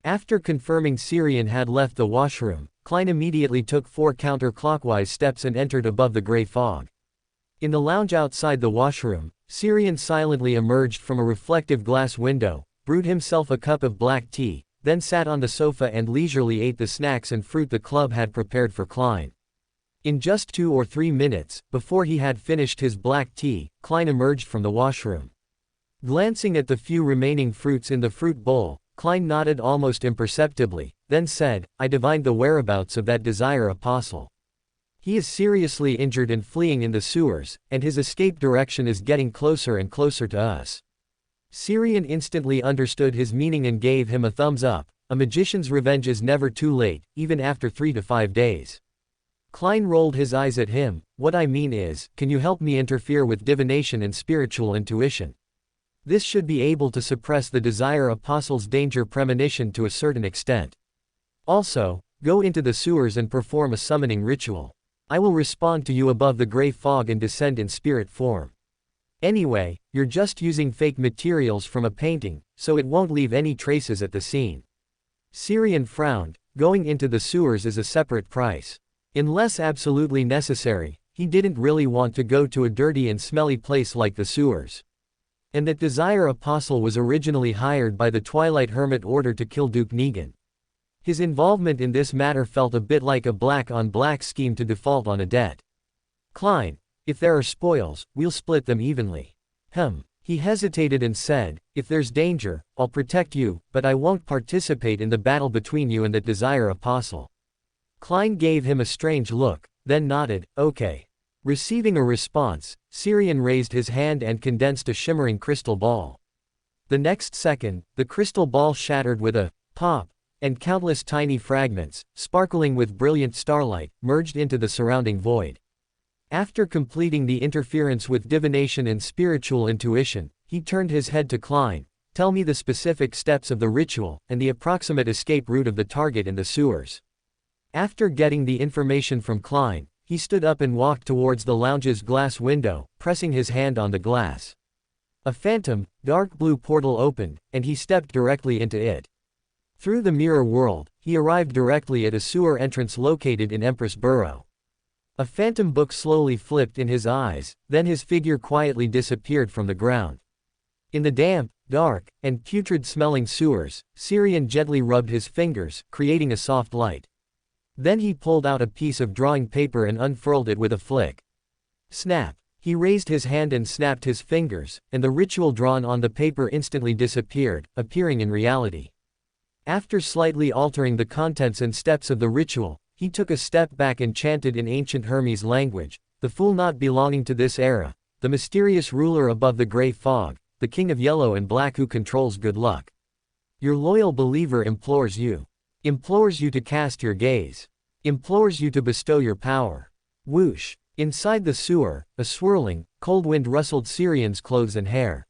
After confirming Syrian had left the washroom, Klein immediately took 4 counterclockwise steps and entered above the gray fog. In the lounge outside the washroom, Syrian silently emerged from a reflective glass window, brewed himself a cup of black tea, then sat on the sofa and leisurely ate the snacks and fruit the club had prepared for Klein. In just 2 or 3 minutes, before he had finished his black tea, Klein emerged from the washroom. Glancing at the few remaining fruits in the fruit bowl, Klein nodded almost imperceptibly, then said, "I divined the whereabouts of that Desire Apostle. He is seriously injured and fleeing in the sewers, and his escape direction is getting closer and closer to us." Syrian instantly understood his meaning and gave him a thumbs up. A magician's revenge is never too late, even after 3 to 5 days. Klein rolled his eyes at him. What I mean is, can you help me interfere with divination and spiritual intuition? This should be able to suppress the desire apostle's danger premonition to a certain extent. Also, go into the sewers and perform a summoning ritual. I will respond to you above the gray fog and descend in spirit form. Anyway, you're just using fake materials from a painting, so it won't leave any traces at the scene. Syrian frowned. Going into the sewers is a separate price. Unless absolutely necessary, he didn't really want to go to a dirty and smelly place like the sewers. And that Desire Apostle was originally hired by the Twilight Hermit Order to kill Duke Negan. His involvement in this matter felt a bit like a black-on-black scheme to default on a debt. Klein, if there are spoils, we'll split them evenly. He hesitated and said, if there's danger, I'll protect you, but I won't participate in the battle between you and the Desire Apostle. Klein gave him a strange look, then nodded, okay. Receiving a response, Syrian raised his hand and condensed a shimmering crystal ball. The next second, the crystal ball shattered with a pop, and countless tiny fragments, sparkling with brilliant starlight, merged into the surrounding void. After completing the interference with divination and spiritual intuition, he turned his head to Klein. Tell me the specific steps of the ritual, and the approximate escape route of the target in the sewers. After getting the information from Klein, he stood up and walked towards the lounge's glass window, pressing his hand on the glass. A phantom, dark blue portal opened, and he stepped directly into it. Through the mirror world, he arrived directly at a sewer entrance located in Empress Borough. A phantom book slowly flipped in his eyes, then his figure quietly disappeared from the ground. In the damp, dark, and putrid-smelling sewers, Syrian gently rubbed his fingers, creating a soft light. Then he pulled out a piece of drawing paper and unfurled it with a flick. Snap! He raised his hand and snapped his fingers, and the ritual drawn on the paper instantly disappeared, appearing in reality. After slightly altering the contents and steps of the ritual, he took a step back and chanted in ancient Hermes language, the fool not belonging to this era, the mysterious ruler above the gray fog, the king of yellow and black who controls good luck. Your loyal believer implores you to cast your gaze, implores you to bestow your power. Whoosh! Inside the sewer, a swirling, cold wind rustled Syrian's clothes and hair.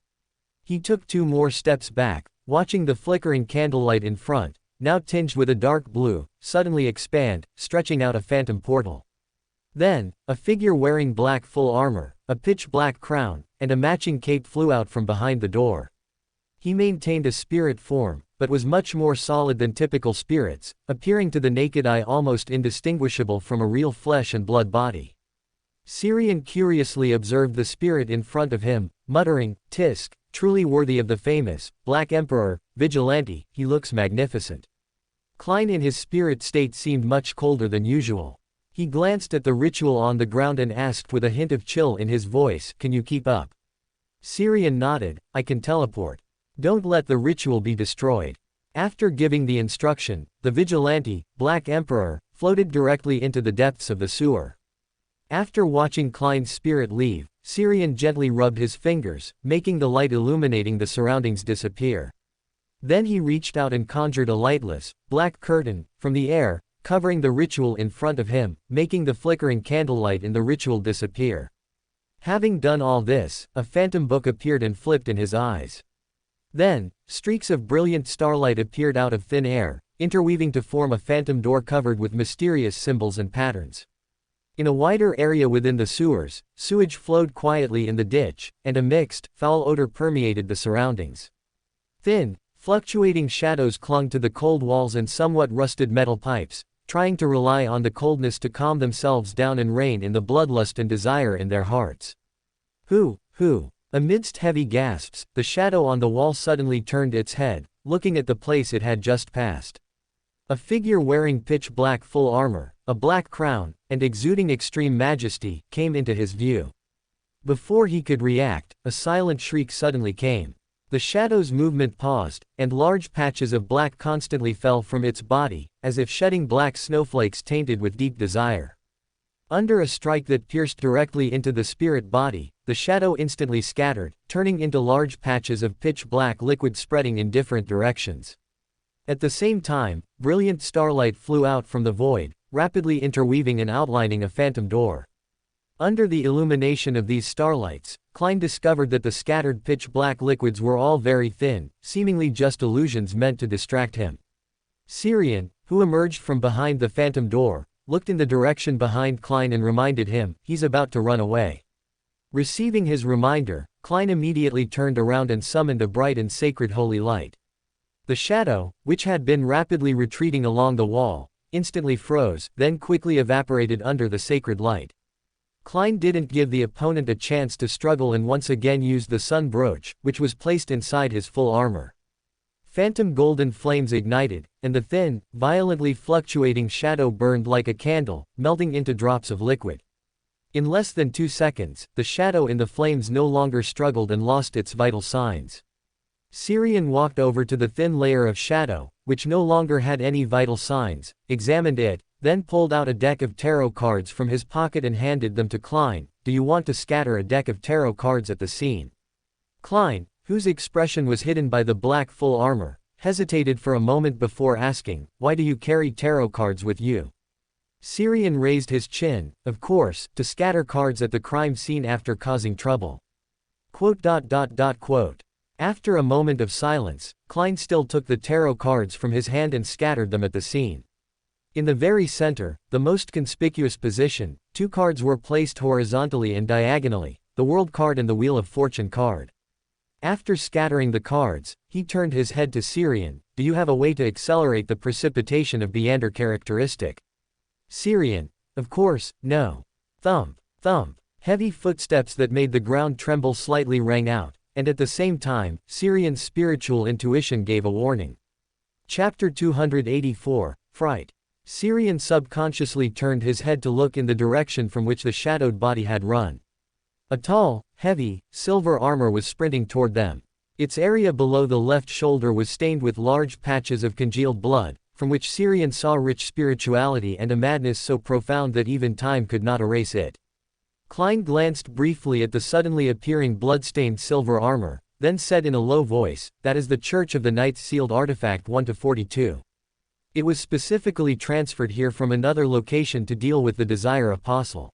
He took 2 more steps back, watching the flickering candlelight in front, now tinged with a dark blue, suddenly expand, stretching out a phantom portal. Then, a figure wearing black full armor, a pitch-black crown, and a matching cape flew out from behind the door. He maintained a spirit form, but was much more solid than typical spirits, appearing to the naked eye almost indistinguishable from a real flesh and blood body. Syrian curiously observed the spirit in front of him, muttering, "Tisk, truly worthy of the famous, Black Emperor, vigilante, he looks magnificent." Klein in his spirit state seemed much colder than usual. He glanced at the ritual on the ground and asked with a hint of chill in his voice, "Can you keep up?" Syrian nodded, "I can teleport. Don't let the ritual be destroyed." After giving the instruction, the vigilante, Black Emperor, floated directly into the depths of the sewer. After watching Klein's spirit leave, Syrian gently rubbed his fingers, making the light illuminating the surroundings disappear. Then he reached out and conjured a lightless, black curtain, from the air, covering the ritual in front of him, making the flickering candlelight in the ritual disappear. Having done all this, a phantom book appeared and flipped in his eyes. Then, streaks of brilliant starlight appeared out of thin air, interweaving to form a phantom door covered with mysterious symbols and patterns. In a wider area within the sewers, sewage flowed quietly in the ditch, and a mixed, foul odor permeated the surroundings. Thin, fluctuating shadows clung to the cold walls and somewhat rusted metal pipes, trying to rely on the coldness to calm themselves down and rein in the bloodlust and desire in their hearts. Who? Amidst heavy gasps, the shadow on the wall suddenly turned its head, looking at the place it had just passed. A figure wearing pitch-black full armor, a black crown, and exuding extreme majesty, came into his view. Before he could react, a silent shriek suddenly came. The shadow's movement paused, and large patches of black constantly fell from its body, as if shedding black snowflakes tainted with deep desire. Under a strike that pierced directly into the spirit body, the shadow instantly scattered, turning into large patches of pitch-black liquid spreading in different directions. At the same time, brilliant starlight flew out from the void, rapidly interweaving and outlining a phantom door. Under the illumination of these starlights, Klein discovered that the scattered pitch-black liquids were all very thin, seemingly just illusions meant to distract him. Syrian, who emerged from behind the phantom door, looked in the direction behind Klein and reminded him, he's about to run away. Receiving his reminder, Klein immediately turned around and summoned a bright and sacred holy light. The shadow, which had been rapidly retreating along the wall, instantly froze, then quickly evaporated under the sacred light. Klein didn't give the opponent a chance to struggle and once again used the sun brooch, which was placed inside his full armor. Phantom golden flames ignited, and the thin, violently fluctuating shadow burned like a candle, melting into drops of liquid. In less than 2 seconds, the shadow in the flames no longer struggled and lost its vital signs. Syrian walked over to the thin layer of shadow, which no longer had any vital signs, examined it, then pulled out a deck of tarot cards from his pocket and handed them to Klein. Do you want to scatter a deck of tarot cards at the scene? Klein, whose expression was hidden by the black full armor, hesitated for a moment before asking, why do you carry tarot cards with you? Syrian raised his chin, of course, to scatter cards at the crime scene after causing trouble. After a moment of silence, Klein still took the tarot cards from his hand and scattered them at the scene. In the very center, the most conspicuous position, 2 cards were placed horizontally and diagonally, the World card and the Wheel of Fortune card. After scattering the cards, he turned his head to Syrian. Do you have a way to accelerate the precipitation of Beander characteristic? Syrian, of course, no. Thump, thump. Heavy footsteps that made the ground tremble slightly rang out, and at the same time, Syrian's spiritual intuition gave a warning. Chapter 284, Fright. Syrian subconsciously turned his head to look in the direction from which the shadowed body had run. A tall, heavy, silver armor was sprinting toward them. Its area below the left shoulder was stained with large patches of congealed blood, from which Syrian saw rich spirituality and a madness so profound that even time could not erase it. Klein glanced briefly at the suddenly appearing blood-stained silver armor, then said in a low voice, that is the Church of the Ninth Sealed Artifact 1-42. It was specifically transferred here from another location to deal with the Desire Apostle.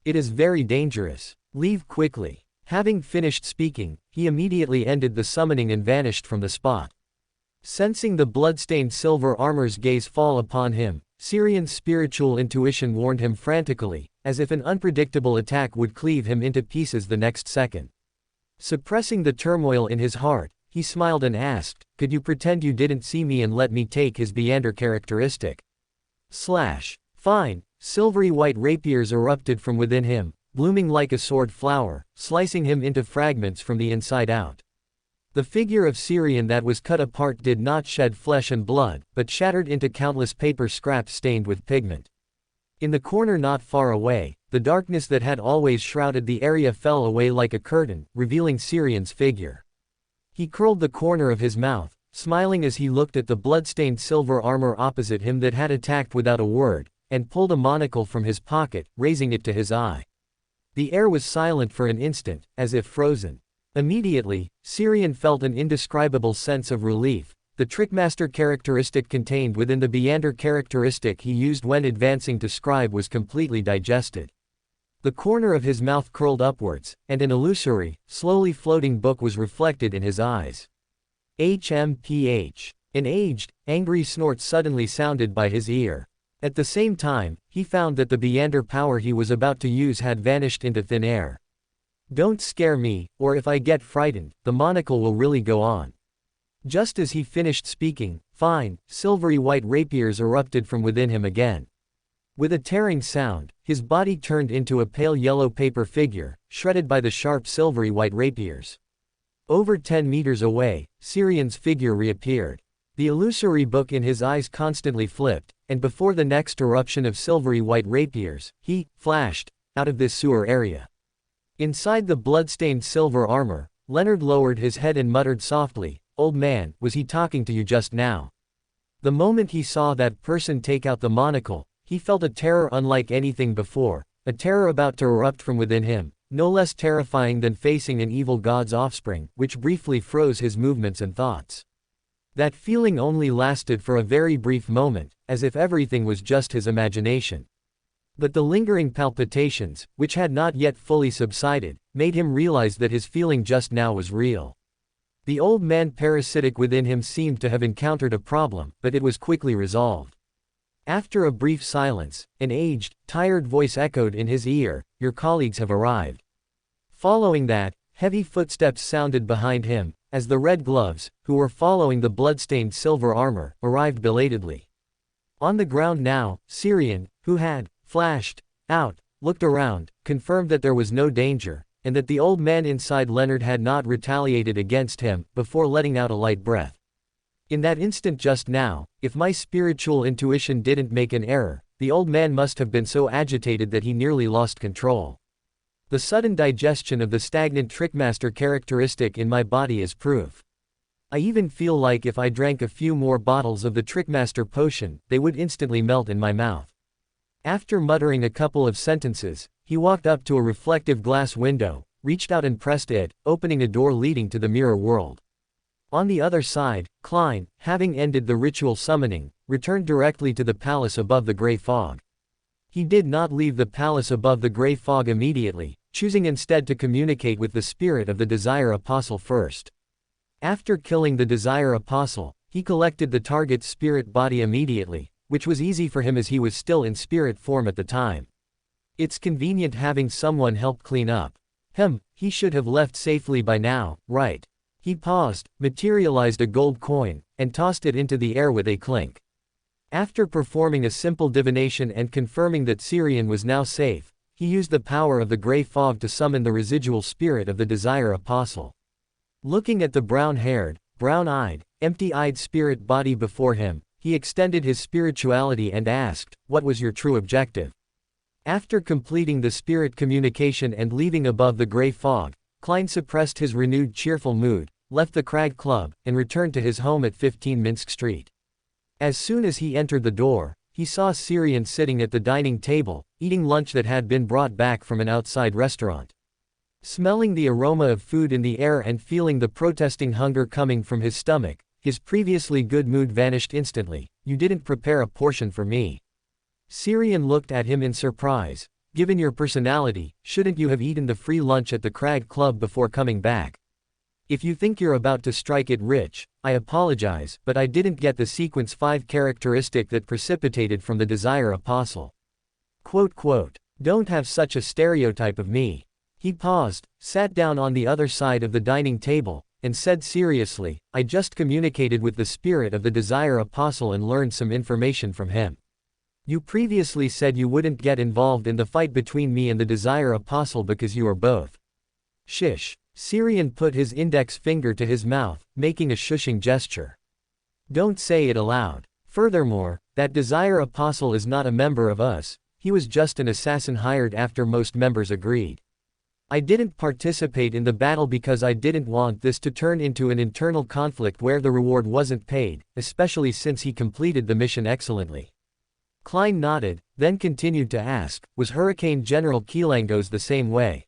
It is very dangerous. Leave quickly. Having finished speaking, he immediately ended the summoning and vanished from the spot. Sensing the blood-stained silver armor's gaze fall upon him, Syrian's spiritual intuition warned him frantically, as if an unpredictable attack would cleave him into pieces the next second. Suppressing the turmoil in his heart, he smiled and asked, could you pretend you didn't see me and let me take his Beander characteristic? Fine. Silvery white rapiers erupted from within him, blooming like a sword flower, slicing him into fragments from the inside out. The figure of Syrian that was cut apart did not shed flesh and blood, but shattered into countless paper scraps stained with pigment. In the corner not far away, the darkness that had always shrouded the area fell away like a curtain, revealing Syrian's figure. He curled the corner of his mouth, smiling as he looked at the blood-stained silver armor opposite him that had attacked without a word, and pulled a monocle from his pocket, raising it to his eye. The air was silent for an instant, as if frozen. Immediately, Syrian felt an indescribable sense of relief. The Trickmaster characteristic contained within the Beander characteristic he used when advancing to scribe was completely digested. The corner of his mouth curled upwards, and an illusory, slowly floating book was reflected in his eyes. HMPH. An aged, angry snort suddenly sounded by his ear. At the same time, he found that the Beander power he was about to use had vanished into thin air. Don't scare me, or if I get frightened, the monocle will really go on. Just as he finished speaking, fine, silvery white rapiers erupted from within him again. With a tearing sound, his body turned into a pale yellow paper figure, shredded by the sharp silvery white rapiers. Over 10 meters away, Syrian's figure reappeared. The illusory book in his eyes constantly flipped, and before the next eruption of silvery white rapiers, he flashed out of this sewer area. Inside the blood-stained silver armor, Leonard lowered his head and muttered softly, "Old man, was he talking to you just now?" The moment he saw that person take out the monocle, he felt a terror unlike anything before, a terror about to erupt from within him, no less terrifying than facing an evil god's offspring, which briefly froze his movements and thoughts. That feeling only lasted for a very brief moment, as if everything was just his imagination. But the lingering palpitations, which had not yet fully subsided, made him realize that his feeling just now was real. The old man parasitic within him seemed to have encountered a problem, but it was quickly resolved. After a brief silence, an aged, tired voice echoed in his ear, "Your colleagues have arrived." Following that, heavy footsteps sounded behind him, as the red gloves, who were following the bloodstained silver armor, arrived belatedly. On the ground now, Syrian, who had flashed out, looked around, confirmed that there was no danger, and that the old man inside Leonard had not retaliated against him, before letting out a light breath. In that instant just now, if my spiritual intuition didn't make an error, the old man must have been so agitated that he nearly lost control. The sudden digestion of the stagnant trickmaster characteristic in my body is proof. I even feel like if I drank a few more bottles of the trickmaster potion, they would instantly melt in my mouth. After muttering a couple of sentences, he walked up to a reflective glass window, reached out and pressed it, opening a door leading to the mirror world. On the other side, Klein, having ended the ritual summoning, returned directly to the palace above the gray fog. He did not leave the palace above the gray fog immediately, choosing instead to communicate with the spirit of the Desire Apostle first. After killing the Desire Apostle, he collected the target's spirit body immediately, which was easy for him as he was still in spirit form at the time. It's convenient having someone help clean up. He should have left safely by now, right? He paused, materialized a gold coin, and tossed it into the air with a clink. After performing a simple divination and confirming that Syrian was now safe, he used the power of the gray fog to summon the residual spirit of the Desire Apostle. Looking at the brown-haired, brown-eyed, empty-eyed spirit body before him, he extended his spirituality and asked, "What was your true objective?" After completing the spirit communication and leaving above the gray fog, Klein suppressed his renewed cheerful mood, left the Crag Club, and returned to his home at 15 Minsk Street. As soon as he entered the door, he saw Syrian sitting at the dining table, eating lunch that had been brought back from an outside restaurant. Smelling the aroma of food in the air and feeling the protesting hunger coming from his stomach, his previously good mood vanished instantly. "You didn't prepare a portion for me." Syrian looked at him in surprise. "Given your personality, shouldn't you have eaten the free lunch at the Crag Club before coming back? If you think you're about to strike it rich, I apologize, but I didn't get the sequence 5 characteristic that precipitated from the Desire Apostle. Don't have such a stereotype of me." He paused, sat down on the other side of the dining table, and said seriously, "I just communicated with the spirit of the Desire Apostle and learned some information from him. You previously said you wouldn't get involved in the fight between me and the Desire Apostle because you are both." "Shish." Syrian put his index finger to his mouth, making a shushing gesture. "Don't say it aloud. Furthermore, that Desire Apostle is not a member of us, he was just an assassin hired after most members agreed. I didn't participate in the battle because I didn't want this to turn into an internal conflict where the reward wasn't paid, especially since he completed the mission excellently." Klein nodded, then continued to ask, "Was Hurricane General Kilangos the same way?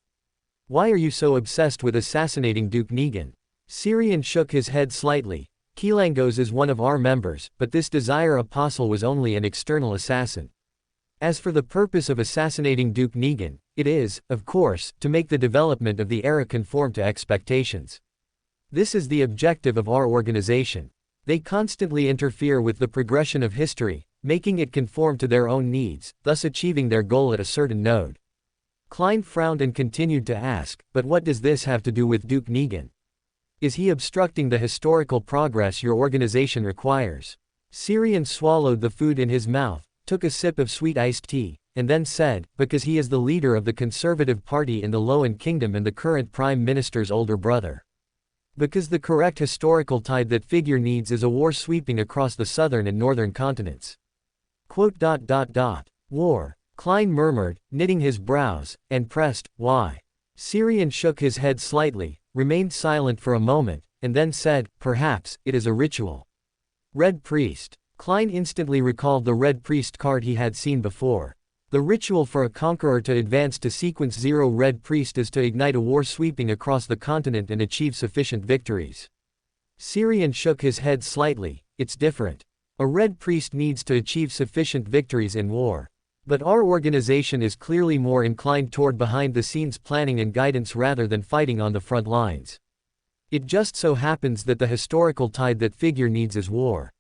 Why are you so obsessed with assassinating Duke Negan?" Syrian shook his head slightly. "Kilangos is one of our members, but this Desire Apostle was only an external assassin. As for the purpose of assassinating Duke Negan, it is, of course, to make the development of the era conform to expectations. This is the objective of our organization. They constantly interfere with the progression of history, making it conform to their own needs, thus achieving their goal at a certain node." Klein frowned and continued to ask, "But what does this have to do with Duke Negan? Is he obstructing the historical progress your organization requires?" Syrian swallowed the food in his mouth, took a sip of sweet iced tea, and then said, "Because he is the leader of the Conservative Party in the Loan Kingdom and the current Prime Minister's older brother. Because the correct historical tide that figure needs is a war sweeping across the southern and northern continents." War. Klein murmured, knitting his brows, and pressed, "Why?" Syrian shook his head slightly, remained silent for a moment, and then said, "Perhaps, it is a ritual." Red Priest. Klein instantly recalled the Red Priest card he had seen before. The ritual for a conqueror to advance to sequence 0 Red Priest is to ignite a war sweeping across the continent and achieve sufficient victories. Syrian shook his head slightly. "It's different. A red priest needs to achieve sufficient victories in war. But our organization is clearly more inclined toward behind-the-scenes planning and guidance rather than fighting on the front lines. It just so happens that the historical tide that figure needs is war.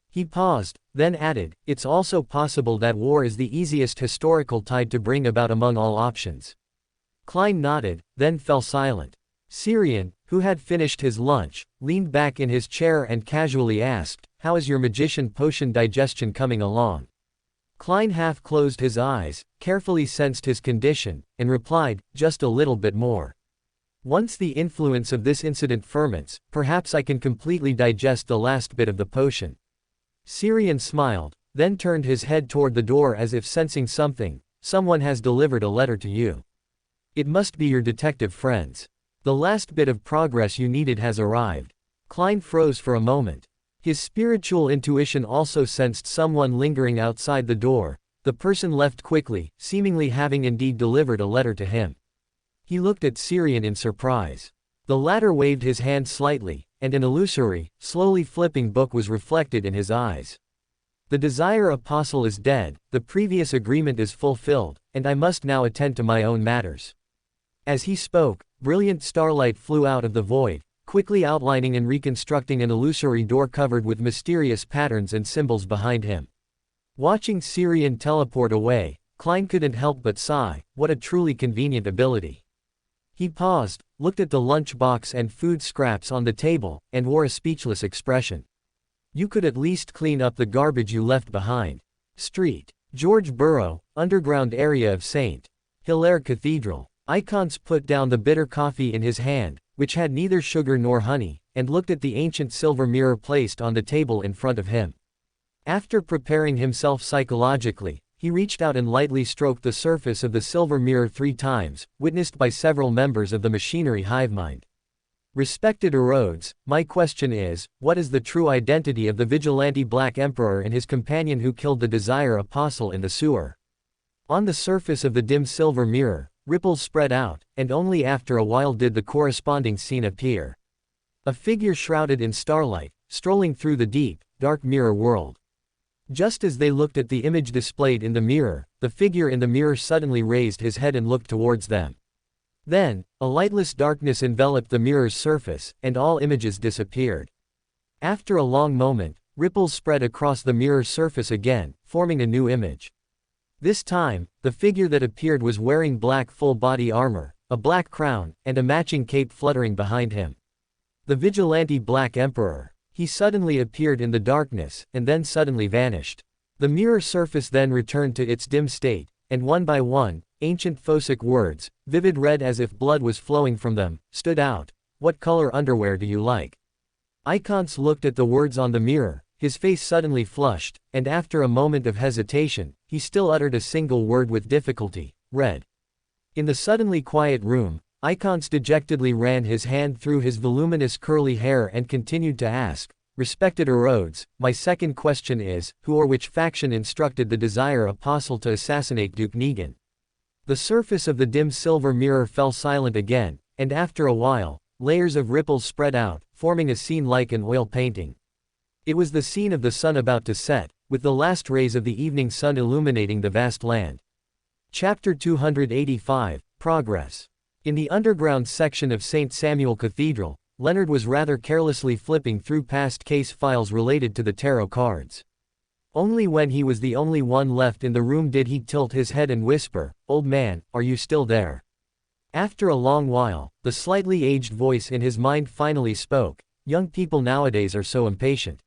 He paused, then added, it's also possible that war is the easiest historical tide to bring about among all options. Klein nodded, then fell silent. Sirian, who had finished his lunch, leaned back in his chair and casually asked, how is your magician potion digestion coming along? Klein half closed his eyes, carefully sensed his condition, and replied, just a little bit more. Once the influence of this incident ferments, perhaps I can completely digest the last bit of the potion. Sirian smiled, then turned his head toward the door as if sensing something. Someone has delivered a letter to you. It must be your detective friends. The last bit of progress you needed has arrived. Klein froze for a moment. His spiritual intuition also sensed someone lingering outside the door. The person left quickly, seemingly having indeed delivered a letter to him. He looked at Sirian in surprise. The latter waved his hand slightly, and an illusory, slowly flipping book was reflected in his eyes. The Desire Apostle is dead, the previous agreement is fulfilled, and I must now attend to my own matters. As he spoke, brilliant starlight flew out of the void, quickly outlining and reconstructing an illusory door covered with mysterious patterns and symbols behind him. Watching Sirian teleport away, Klein couldn't help but sigh, what a truly convenient ability. He paused, looked at the lunchbox and food scraps on the table, and wore a speechless expression. You could at least clean up the garbage you left behind. Street. George Burrow, underground area of St. Hilaire Cathedral. Icons put down the bitter coffee in his hand, which had neither sugar nor honey, and looked at the ancient silver mirror placed on the table in front of him. After preparing himself psychologically, he reached out and lightly stroked the surface of the silver mirror 3 times, witnessed by several members of the machinery hivemind. Respected Erodes, my question is, what is the true identity of the vigilante Black Emperor and his companion who killed the Desire Apostle in the sewer? On the surface of the dim silver mirror, ripples spread out, and only after a while did the corresponding scene appear. A figure shrouded in starlight, strolling through the deep, dark mirror world. Just as they looked at the image displayed in the mirror, the figure in the mirror suddenly raised his head and looked towards them. Then, a lightless darkness enveloped the mirror's surface, and all images disappeared. After a long moment, ripples spread across the mirror's surface again, forming a new image. This time, the figure that appeared was wearing black full-body armor, a black crown, and a matching cape fluttering behind him. The vigilante Black Emperor. He suddenly appeared in the darkness, and then suddenly vanished. The mirror surface then returned to its dim state, and one by one, ancient Phosic words, vivid red as if blood was flowing from them, stood out. What color underwear do you like? Icons looked at the words on the mirror, his face suddenly flushed, and after a moment of hesitation, he still uttered a single word with difficulty, red. In the suddenly quiet room, Icons dejectedly ran his hand through his voluminous curly hair and continued to ask, Respected Erodes, my second question is, who or which faction instructed the Desire Apostle to assassinate Duke Negan? The surface of the dim silver mirror fell silent again, and after a while, layers of ripples spread out, forming a scene like an oil painting. It was the scene of the sun about to set, with the last rays of the evening sun illuminating the vast land. Chapter 285, Progress. In the underground section of St. Samuel Cathedral, Leonard was rather carelessly flipping through past case files related to the tarot cards. Only when he was the only one left in the room did he tilt his head and whisper, Old man, are you still there? After a long while, the slightly aged voice in his mind finally spoke, Young people nowadays are so impatient.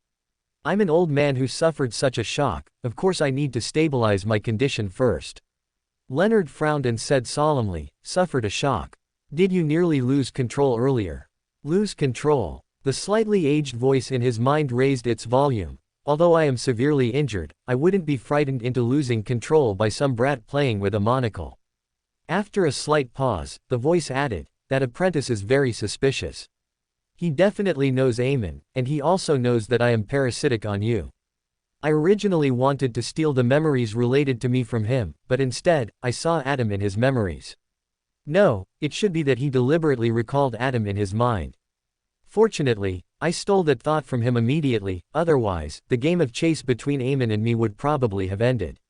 I'm an old man who suffered such a shock, of course I need to stabilize my condition first. Leonard frowned and said solemnly, suffered a shock. Did you nearly lose control earlier? Lose control? The slightly aged voice in his mind raised its volume. Although I am severely injured, I wouldn't be frightened into losing control by some brat playing with a monocle. After a slight pause, the voice added, that apprentice is very suspicious. He definitely knows Aemon, and he also knows that I am parasitic on you. I originally wanted to steal the memories related to me from him, but instead, I saw Adam in his memories. No, it should be that he deliberately recalled Adam in his mind. Fortunately, I stole that thought from him immediately, otherwise, the game of chase between Aemon and me would probably have ended.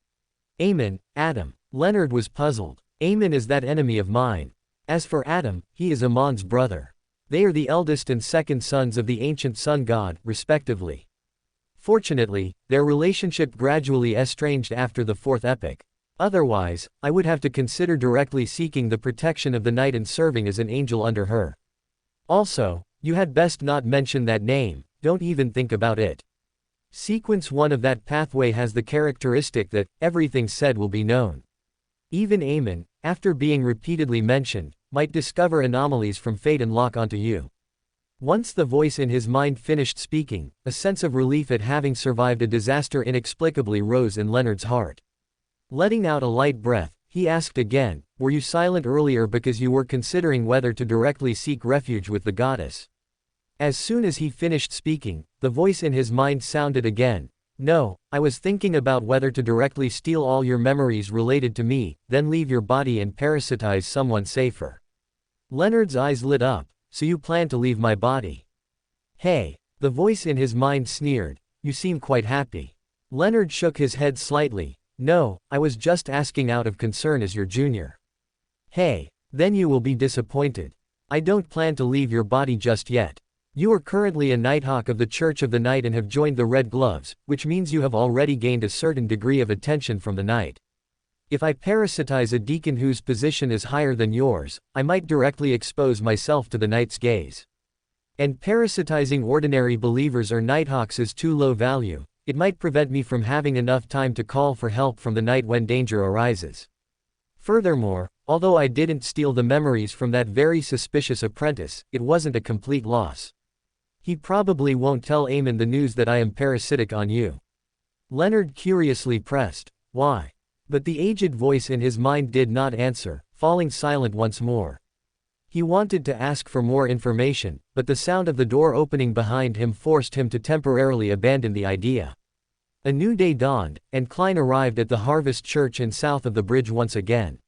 Aemon, Adam. Leonard was puzzled. Aemon is that enemy of mine. As for Adam, he is Amon's brother. They are the eldest and second sons of the ancient sun god, respectively. Fortunately, their relationship gradually estranged after the fourth epoch. Otherwise, I would have to consider directly seeking the protection of the night and serving as an angel under her. Also, you had best not mention that name, don't even think about it. Sequence 1 of that pathway has the characteristic that everything said will be known. Even Aemon, after being repeatedly mentioned, might discover anomalies from fate and lock onto you. Once the voice in his mind finished speaking, a sense of relief at having survived a disaster inexplicably rose in Leonard's heart. Letting out a light breath, he asked again, "Were you silent earlier because you were considering whether to directly seek refuge with the goddess?" As soon as he finished speaking, the voice in his mind sounded again, "No, I was thinking about whether to directly steal all your memories related to me, then leave your body and parasitize someone safer." Leonard's eyes lit up. "So you plan to leave my body?" "Hey," the voice in his mind sneered, "you seem quite happy." Leonard shook his head slightly. "No, I was just asking out of concern as your junior." "Hey, then you will be disappointed. I don't plan to leave your body just yet. You are currently a Nighthawk of the Church of the Night and have joined the Red Gloves, which means you have already gained a certain degree of attention from the Night. If I parasitize a deacon whose position is higher than yours, I might directly expose myself to the Night's gaze. And parasitizing ordinary believers or Nighthawks is too low value. It might prevent me from having enough time to call for help from the Night when danger arises. Furthermore, although I didn't steal the memories from that very suspicious apprentice, it wasn't a complete loss. He probably won't tell Aemon the news that I am parasitic on you." Leonard curiously pressed, "Why?" But the aged voice in his mind did not answer, falling silent once more. He wanted to ask for more information, but the sound of the door opening behind him forced him to temporarily abandon the idea. A new day dawned, and Klein arrived at the Harvest Church in south of the bridge once again.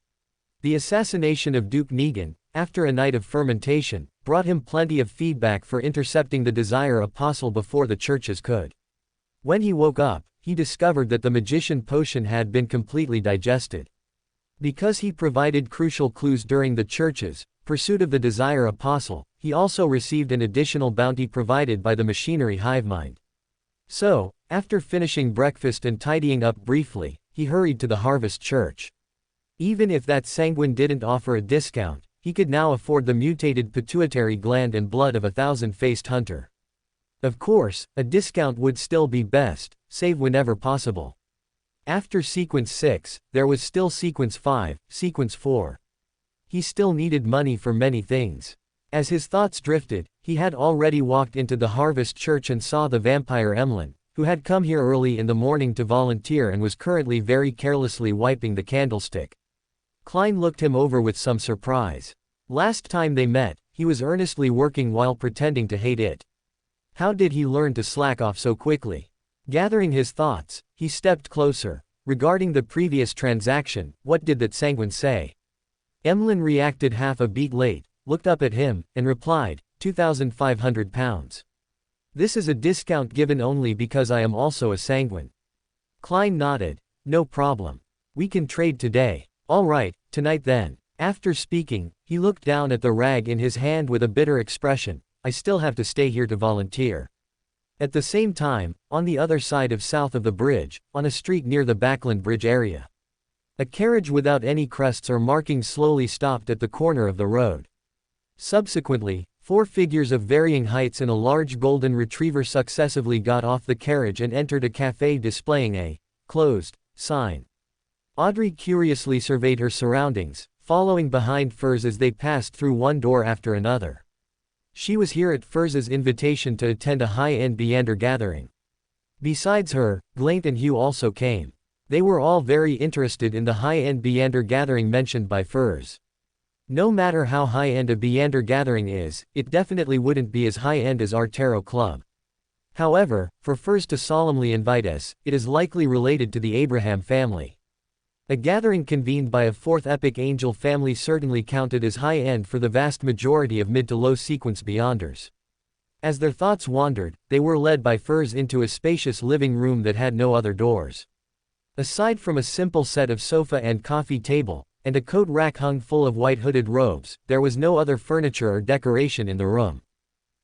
The assassination of Duke Negan, after a night of fermentation, brought him plenty of feedback for intercepting the Desire Apostle before the churches could. When he woke up, he discovered that the magician potion had been completely digested. Because he provided crucial clues during the church's pursuit of the Desire Apostle, he also received an additional bounty provided by the machinery hivemind. So, after finishing breakfast and tidying up briefly, he hurried to the Harvest Church. Even if that sanguine didn't offer a discount, he could now afford the mutated pituitary gland and blood of a thousand-faced hunter. Of course, a discount would still be best, save whenever possible. After Sequence 6, there was still Sequence 5, Sequence 4. He still needed money for many things. As his thoughts drifted, he had already walked into the Harvest Church and saw the vampire Emlyn, who had come here early in the morning to volunteer and was currently very carelessly wiping the candlestick. Klein looked him over with some surprise. Last time they met, he was earnestly working while pretending to hate it. How did he learn to slack off so quickly? Gathering his thoughts, he stepped closer. Regarding the previous transaction, what did that sanguine say? Emlyn reacted half a beat late, looked up at him, and replied, £2,500. This is a discount given only because I am also a sanguine. Klein nodded. No problem. We can trade today. All right, tonight then. After speaking, he looked down at the rag in his hand with a bitter expression. I still have to stay here to volunteer. At the same time, on the other side of south of the bridge, on a street near the Backland Bridge area, a carriage without any crests or markings slowly stopped at the corner of the road. Subsequently, 4 figures of varying heights in a large golden retriever successively got off the carriage and entered a cafe displaying a closed sign. Audrey curiously surveyed her surroundings, following behind Furs as they passed through one door after another. She was here at Furs's invitation to attend a high-end Beander gathering. Besides her, Glaint and Hugh also came. They were all very interested in the high-end Beander gathering mentioned by Furs. No matter how high-end a Beander gathering is, it definitely wouldn't be as high-end as our tarot club. However, for Furs to solemnly invite us, it is likely related to the Abraham family. A gathering convened by a 4th epic angel family certainly counted as high-end for the vast majority of mid to low sequence Beyonders. As their thoughts wandered, they were led by Furs into a spacious living room that had no other doors. Aside from a simple set of sofa and coffee table, and a coat rack hung full of white hooded robes, there was no other furniture or decoration in the room.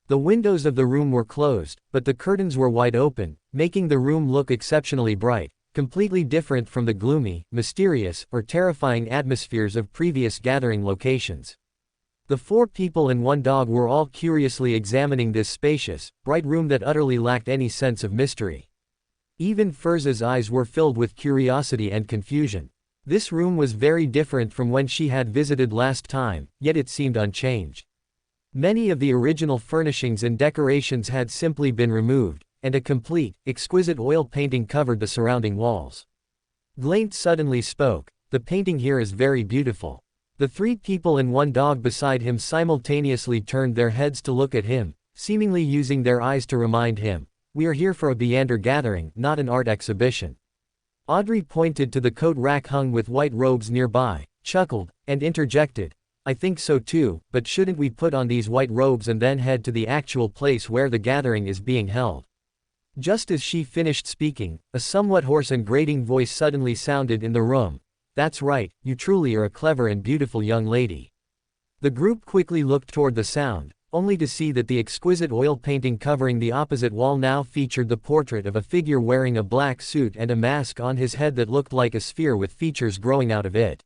The windows of the room were closed, but the curtains were wide open, making the room look exceptionally bright, completely different from the gloomy, mysterious, or terrifying atmospheres of previous gathering locations. The 4 people and 1 dog were all curiously examining this spacious, bright room that utterly lacked any sense of mystery. Even Furz's eyes were filled with curiosity and confusion. This room was very different from when she had visited last time, yet it seemed unchanged. Many of the original furnishings and decorations had simply been removed, and a complete, exquisite oil painting covered the surrounding walls. Glaint suddenly spoke, "The painting here is very beautiful." The 3 people and 1 dog beside him simultaneously turned their heads to look at him, seemingly using their eyes to remind him, "We are here for a Beander gathering, not an art exhibition." Audrey pointed to the coat rack hung with white robes nearby, chuckled, and interjected, "I think so too, but shouldn't we put on these white robes and then head to the actual place where the gathering is being held?" Just as she finished speaking, a somewhat hoarse and grating voice suddenly sounded in the room. "That's right, you truly are a clever and beautiful young lady." The group quickly looked toward the sound, only to see that the exquisite oil painting covering the opposite wall now featured the portrait of a figure wearing a black suit and a mask on his head that looked like a sphere with features growing out of it.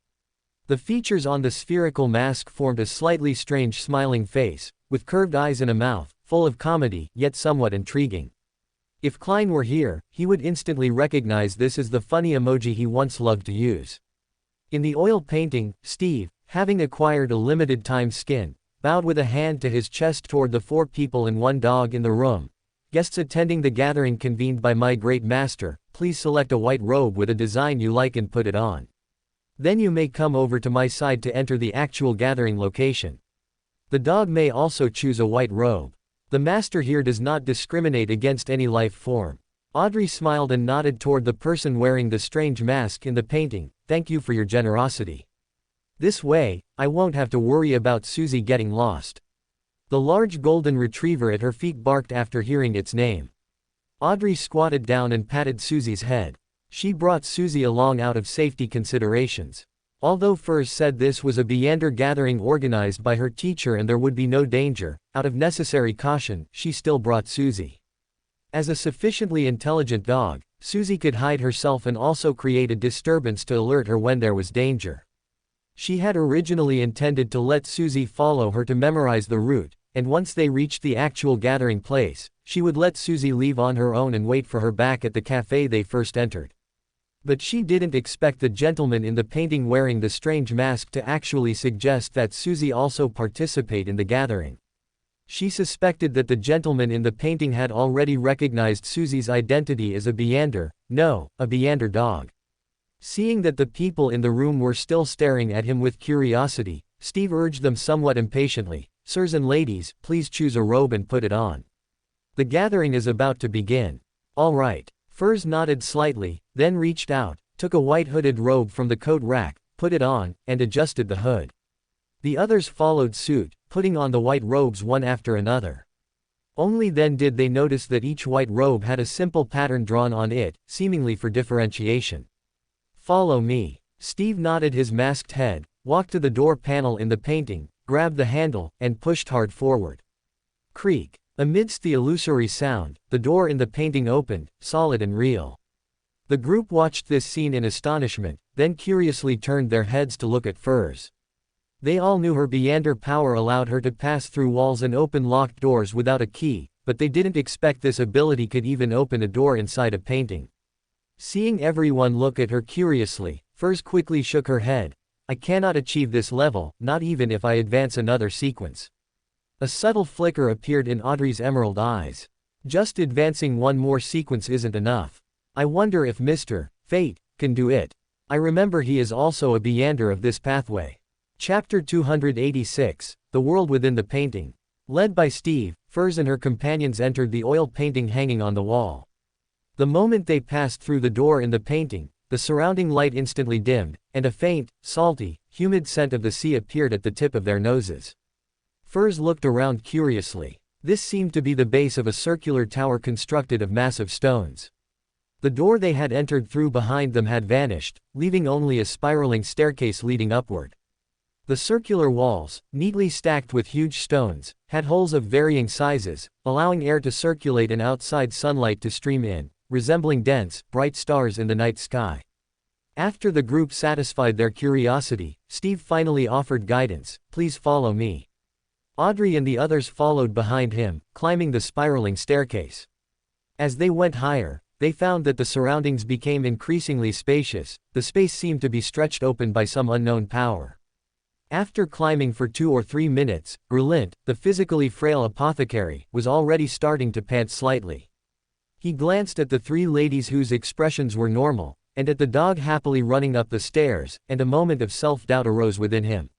The features on the spherical mask formed a slightly strange smiling face, with curved eyes and a mouth, full of comedy, yet somewhat intriguing. If Klein were here, he would instantly recognize this as the funny emoji he once loved to use. In the oil painting, Steve, having acquired a limited-time skin, bowed with a hand to his chest toward the 4 people and 1 dog in the room. "Guests attending the gathering convened by my great master, please select a white robe with a design you like and put it on. Then you may come over to my side to enter the actual gathering location. The dog may also choose a white robe. The master here does not discriminate against any life form." Audrey smiled and nodded toward the person wearing the strange mask in the painting. "Thank you for your generosity. This way, I won't have to worry about Susie getting lost." The large golden retriever at her feet barked after hearing its name. Audrey squatted down and patted Susie's head. She brought Susie along out of safety considerations. Although Furs said this was a Beander gathering organized by her teacher and there would be no danger, out of necessary caution, she still brought Susie. As a sufficiently intelligent dog, Susie could hide herself and also create a disturbance to alert her when there was danger. She had originally intended to let Susie follow her to memorize the route, and once they reached the actual gathering place, she would let Susie leave on her own and wait for her back at the cafe they first entered. But she didn't expect the gentleman in the painting wearing the strange mask to actually suggest that Susie also participate in the gathering. She suspected that the gentleman in the painting had already recognized Susie's identity as a Beander, no, a Beander dog. Seeing that the people in the room were still staring at him with curiosity, Steve urged them somewhat impatiently, "Sirs and ladies, please choose a robe and put it on. The gathering is about to begin." "All right." Furs nodded slightly, then reached out, took a white hooded robe from the coat rack, put it on, and adjusted the hood. The others followed suit, putting on the white robes one after another. Only then did they notice that each white robe had a simple pattern drawn on it, seemingly for differentiation. "Follow me." Steve nodded his masked head, walked to the door panel in the painting, grabbed the handle, and pushed hard forward. Creak. Amidst the illusory sound, the door in the painting opened, solid and real. The group watched this scene in astonishment, then curiously turned their heads to look at Furs. They all knew her Beander power allowed her to pass through walls and open locked doors without a key, but they didn't expect this ability could even open a door inside a painting. Seeing everyone look at her curiously, Furs quickly shook her head. "I cannot achieve this level, not even if I advance another sequence." A subtle flicker appeared in Audrey's emerald eyes. "Just advancing one more sequence isn't enough. I wonder if Mr. Fate can do it. I remember he is also a Beander of this pathway." Chapter 286, The World Within the Painting. Led by Steve, Furs and her companions entered the oil painting hanging on the wall. The moment they passed through the door in the painting, the surrounding light instantly dimmed, and a faint, salty, humid scent of the sea appeared at the tip of their noses. Furs looked around curiously. This seemed to be the base of a circular tower constructed of massive stones. The door they had entered through behind them had vanished, leaving only a spiraling staircase leading upward. The circular walls, neatly stacked with huge stones, had holes of varying sizes, allowing air to circulate and outside sunlight to stream in, resembling dense, bright stars in the night sky. After the group satisfied their curiosity, Steve finally offered guidance. "Please follow me." Audrey and the others followed behind him, climbing the spiraling staircase. As they went higher, they found that the surroundings became increasingly spacious. The space seemed to be stretched open by some unknown power. After climbing for 2 or 3 minutes, Berlint, the physically frail apothecary, was already starting to pant slightly. He glanced at the 3 ladies whose expressions were normal, and at the dog happily running up the stairs, and a moment of self-doubt arose within him.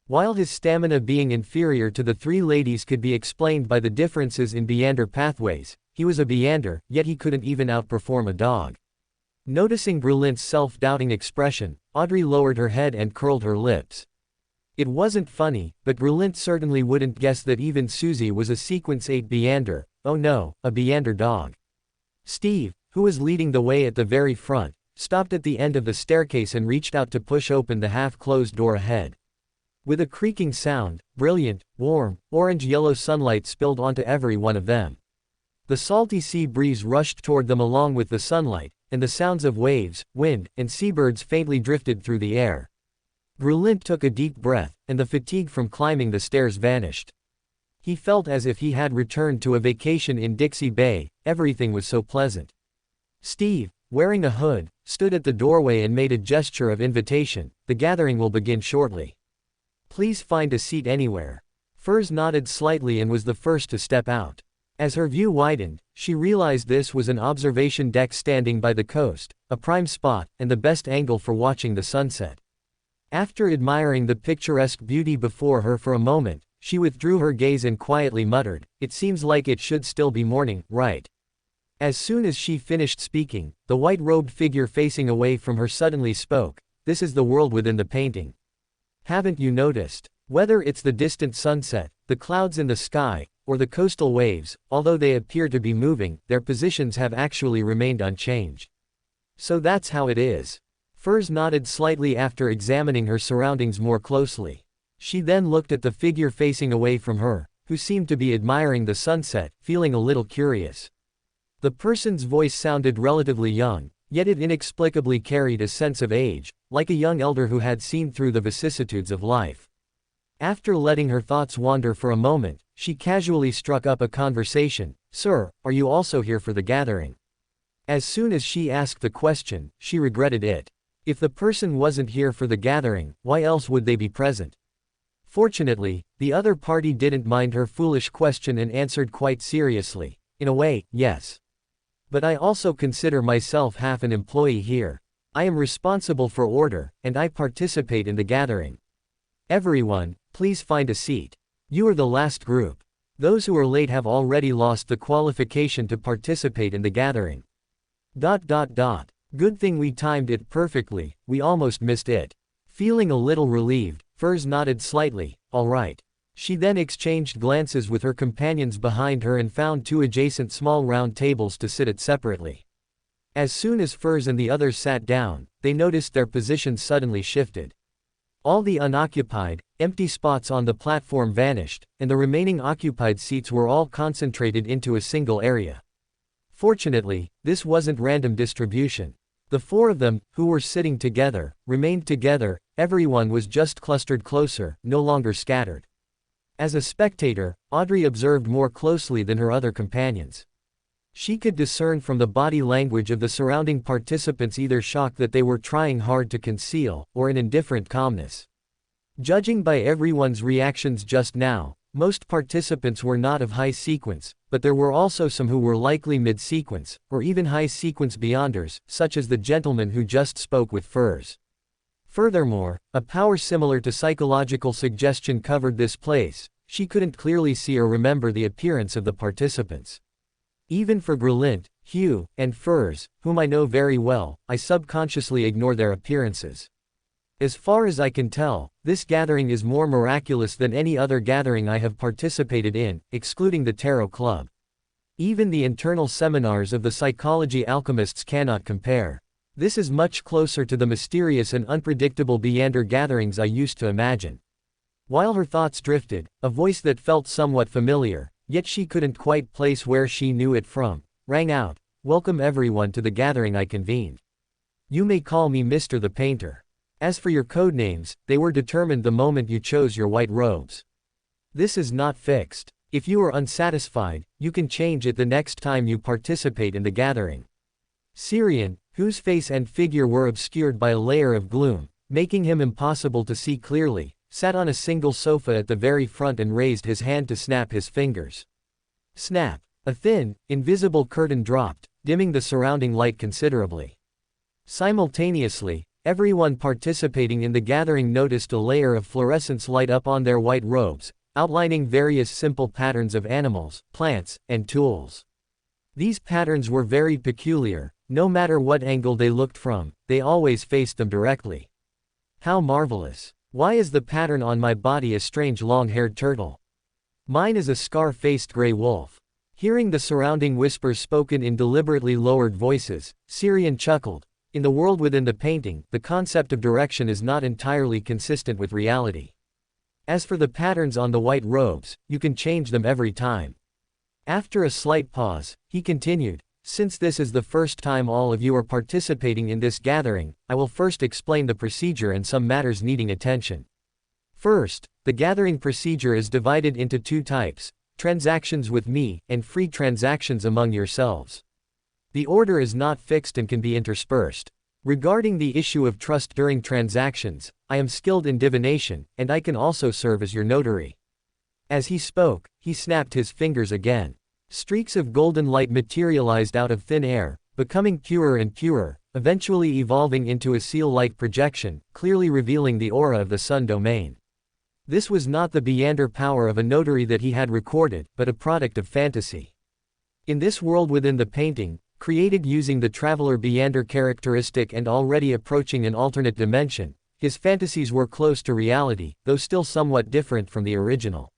While his stamina being inferior to the 3 ladies could be explained by the differences in Beander pathways, he was a Beander, yet he couldn't even outperform a dog. Noticing Berlint's self-doubting expression, Audrey lowered her head and curled her lips. It wasn't funny, but Berlint certainly wouldn't guess that even Susie was a Sequence 8 Beander. Oh no, a Beander dog. Steve, who was leading the way at the very front, stopped at the end of the staircase and reached out to push open the half-closed door ahead. With a creaking sound, brilliant, warm, orange-yellow sunlight spilled onto every one of them. The salty sea breeze rushed toward them along with the sunlight, and the sounds of waves, wind, and seabirds faintly drifted through the air. Berlint took a deep breath, and the fatigue from climbing the stairs vanished. He felt as if he had returned to a vacation in Dixie Bay. Everything was so pleasant. Steve, wearing a hood, stood at the doorway and made a gesture of invitation. "The gathering will begin shortly. Please find a seat anywhere." Furs nodded slightly and was the first to step out. As her view widened, she realized this was an observation deck standing by the coast, a prime spot, and the best angle for watching the sunset. After admiring the picturesque beauty before her for a moment, she withdrew her gaze and quietly muttered, "It seems like it should still be morning, right?" As soon as she finished speaking, the white-robed figure facing away from her suddenly spoke, "This is the world within the painting. Haven't you noticed? Whether it's the distant sunset, the clouds in the sky, or the coastal waves, although they appear to be moving, their positions have actually remained unchanged. So that's how it is." Furs nodded slightly after examining her surroundings more closely. She then looked at the figure facing away from her, who seemed to be admiring the sunset, feeling a little curious. The person's voice sounded relatively young, yet it inexplicably carried a sense of age, like a young elder who had seen through the vicissitudes of life. After letting her thoughts wander for a moment, she casually struck up a conversation. "Sir, are you also here for the gathering?" As soon as she asked the question, she regretted it. If the person wasn't here for the gathering, why else would they be present? Fortunately, the other party didn't mind her foolish question and answered quite seriously, "In a way, yes. But I also consider myself half an employee here. I am responsible for order, and I participate in the gathering. Everyone, please find a seat. You are the last group. Those who are late have already lost the qualification to participate in the gathering. ... Good thing we timed it perfectly, we almost missed it." Feeling a little relieved, Furs nodded slightly, "All right." She then exchanged glances with her companions behind her and found 2 adjacent small round tables to sit at separately. As soon as Furs and the others sat down, they noticed their positions suddenly shifted. All the unoccupied, empty spots on the platform vanished, and the remaining occupied seats were all concentrated into a single area. Fortunately, this wasn't random distribution. The 4 of them, who were sitting together, remained together. Everyone was just clustered closer, no longer scattered. As a spectator, Audrey observed more closely than her other companions. She could discern from the body language of the surrounding participants either shock that they were trying hard to conceal, or an indifferent calmness. Judging by everyone's reactions just now, most participants were not of high sequence, but there were also some who were likely mid-sequence, or even high sequence beyonders, such as the gentleman who just spoke with Furs. Furthermore, a power similar to psychological suggestion covered this place. She couldn't clearly see or remember the appearance of the participants. Even for Berlint, Hugh, and Furs, whom I know very well, I subconsciously ignore their appearances. As far as I can tell, this gathering is more miraculous than any other gathering I have participated in, excluding the Tarot Club. Even the internal seminars of the psychology alchemists cannot compare. This is much closer to the mysterious and unpredictable Beyonder gatherings I used to imagine. While her thoughts drifted, a voice that felt somewhat familiar, yet she couldn't quite place where she knew it from, rang out, "Welcome everyone to the gathering I convened. You may call me Mr. the Painter. As for your code names, they were determined the moment you chose your white robes. This is not fixed. If you are unsatisfied, you can change it the next time you participate in the gathering." Syrian, whose face and figure were obscured by a layer of gloom, making him impossible to see clearly, sat on a single sofa at the very front and raised his hand to snap his fingers. Snap! A thin, invisible curtain dropped, dimming the surrounding light considerably. Simultaneously, everyone participating in the gathering noticed a layer of fluorescence light up on their white robes, outlining various simple patterns of animals, plants, and tools. These patterns were very peculiar. No matter what angle they looked from, they always faced them directly. How marvelous! Why is the pattern on my body a strange long-haired turtle? Mine is a scar-faced gray wolf. Hearing the surrounding whispers spoken in deliberately lowered voices, Syrian chuckled. In the world within the painting, the concept of direction is not entirely consistent with reality. As for the patterns on the white robes, you can change them every time. After a slight pause, he continued, "Since this is the first time all of you are participating in this gathering, I will first explain the procedure and some matters needing attention. First, the gathering procedure is divided into two types: transactions with me, and free transactions among yourselves. The order is not fixed and can be interspersed. Regarding the issue of trust during transactions, I am skilled in divination, and I can also serve as your notary." As he spoke, he snapped his fingers again. Streaks of golden light materialized out of thin air, becoming purer and purer, eventually evolving into a seal-like projection, clearly revealing the aura of the sun domain. This was not the Beyonder power of a notary that he had recorded, but a product of fantasy. In this world within the painting, created using the Traveler Beyonder characteristic and already approaching an alternate dimension, his fantasies were close to reality, though still somewhat different from the original.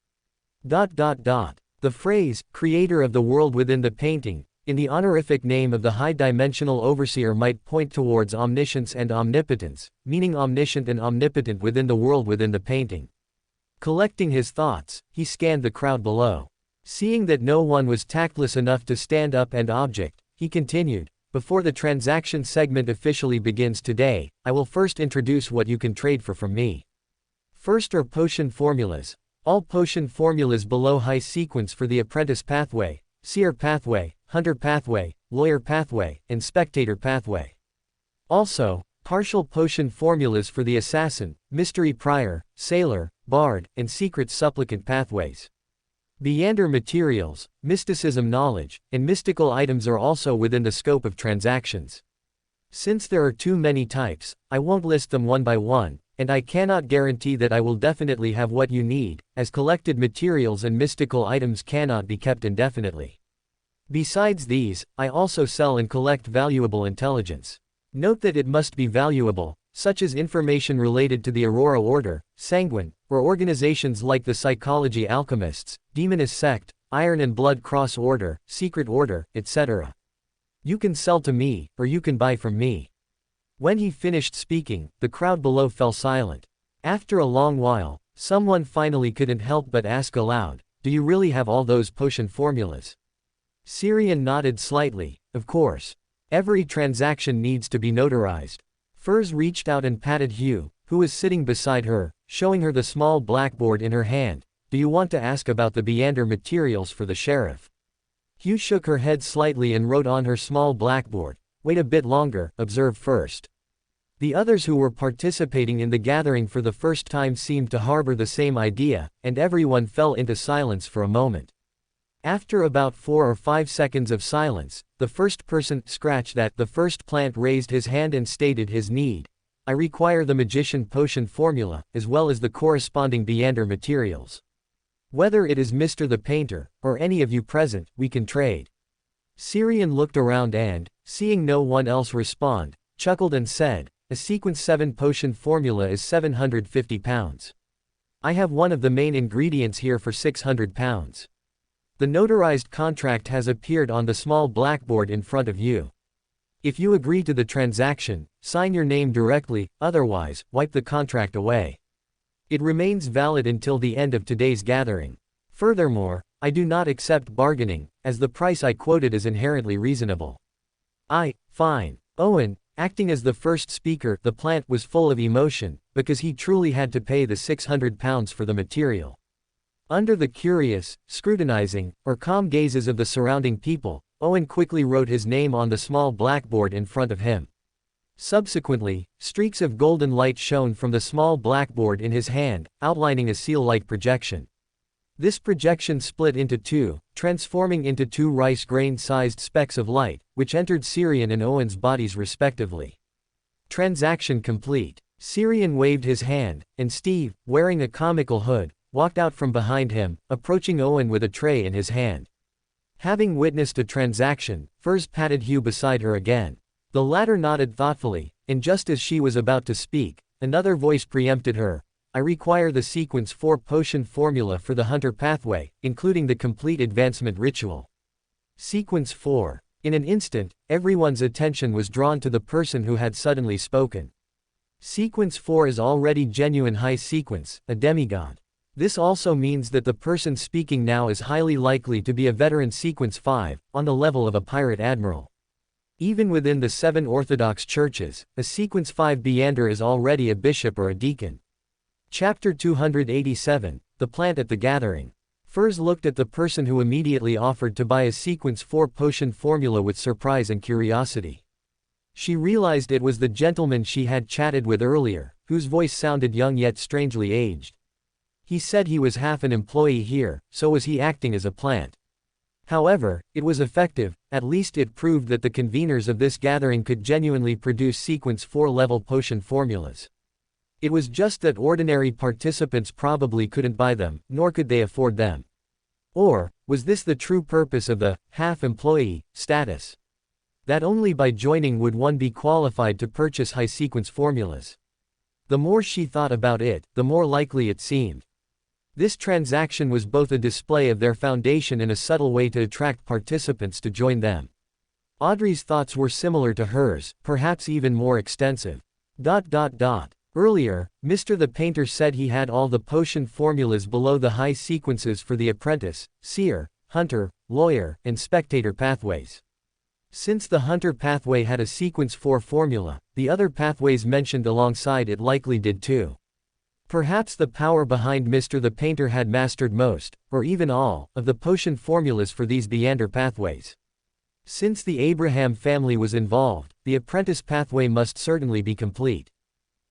The phrase, "creator of the world within the painting," in the honorific name of the high-dimensional overseer might point towards omniscience and omnipotence, meaning omniscient and omnipotent within the world within the painting. Collecting his thoughts, he scanned the crowd below. Seeing that no one was tactless enough to stand up and object, he continued, "Before the transaction segment officially begins today, I will first introduce what you can trade for from me. First are potion formulas. All potion formulas below high sequence for the apprentice pathway, seer pathway, hunter pathway, lawyer pathway, and spectator pathway. Also, partial potion formulas for the assassin, mystery prior, sailor, bard, and secret supplicant pathways. Beyonder materials, mysticism knowledge, and mystical items are also within the scope of transactions. Since there are too many types, I won't list them one by one, and I cannot guarantee that I will definitely have what you need, as collected materials and mystical items cannot be kept indefinitely. Besides these, I also sell and collect valuable intelligence. Note that it must be valuable, such as information related to the Aurora Order, Sanguine, or organizations like the Psychology Alchemists, Demonist Sect, Iron and Blood Cross Order, Secret Order, etc. You can sell to me, or you can buy from me." When he finished speaking, the crowd below fell silent. After a long while, someone finally couldn't help but ask aloud, "Do you really have all those potion formulas?" Syrian nodded slightly. "Of course. Every transaction needs to be notarized." Furs reached out and patted Hugh, who was sitting beside her, showing her the small blackboard in her hand. "Do you want to ask about the Beyonder materials for the sheriff?" Hugh shook her head slightly and wrote on her small blackboard, "Wait a bit longer, observe first." The others who were participating in the gathering for the first time seemed to harbor the same idea, and everyone fell into silence for a moment. After about 4 or 5 seconds of silence, the first person, the first plant raised his hand and stated his need. "I require the magician potion formula, as well as the corresponding Beyonder materials. Whether it is Mr. the Painter, or any of you present, we can trade." Syrian looked around and, seeing no one else respond, chuckled and said, a sequence 7 potion formula is £750. I have one of the main ingredients here for £600. The notarized contract has appeared on the small blackboard in front of you. If you agree to the transaction, sign your name directly, otherwise, wipe the contract away. It remains valid until the end of today's gathering. Furthermore, I do not accept bargaining, as the price I quoted is inherently reasonable. Fine. Owen, acting as the first speaker, the plant was full of emotion, because he truly had to pay the £600 for the material. Under the curious, scrutinizing, or calm gazes of the surrounding people, Owen quickly wrote his name on the small blackboard in front of him. Subsequently, streaks of golden light shone from the small blackboard in his hand, outlining a seal-like projection. This projection split into two, transforming into two rice grain-sized specks of light, which entered Syrian and Owen's bodies respectively. Transaction complete. Syrian waved his hand, and Steve, wearing a comical hood, walked out from behind him, approaching Owen with a tray in his hand. Having witnessed a transaction, Furs patted Hugh beside her again. The latter nodded thoughtfully, and just as she was about to speak, another voice preempted her. I require the sequence 4 potion formula for the Hunter pathway, including the complete advancement ritual. Sequence 4. In an instant, everyone's attention was drawn to the person who had suddenly spoken. Sequence 4 is already genuine high sequence, a demigod. This also means that the person speaking now is highly likely to be a veteran sequence 5, on the level of a pirate admiral. Even within the 7 Orthodox churches, a sequence 5 Beander is already a bishop or a deacon. Chapter 287, The Plant at the Gathering. Furs looked at the person who immediately offered to buy a sequence 4 potion formula with surprise and curiosity. She realized it was the gentleman she had chatted with earlier, whose voice sounded young yet strangely aged. He said he was half an employee here, so was he acting as a plant. However, it was effective, at least it proved that the conveners of this gathering could genuinely produce sequence 4 level potion formulas. It was just that ordinary participants probably couldn't buy them, nor could they afford them. Or, was this the true purpose of the half-employee status? That only by joining would one be qualified to purchase high sequence formulas. The more she thought about it, the more likely it seemed. This transaction was both a display of their foundation and a subtle way to attract participants to join them. Audrey's thoughts were similar to hers, perhaps even more extensive. Earlier, Mr. the Painter said he had all the potion formulas below the high sequences for the apprentice, seer, hunter, lawyer, and spectator pathways. Since the hunter pathway had a sequence 4 formula, the other pathways mentioned alongside it likely did too. Perhaps the power behind Mr. the Painter had mastered most, or even all, of the potion formulas for these Beander pathways. Since the Abraham family was involved, the apprentice pathway must certainly be complete.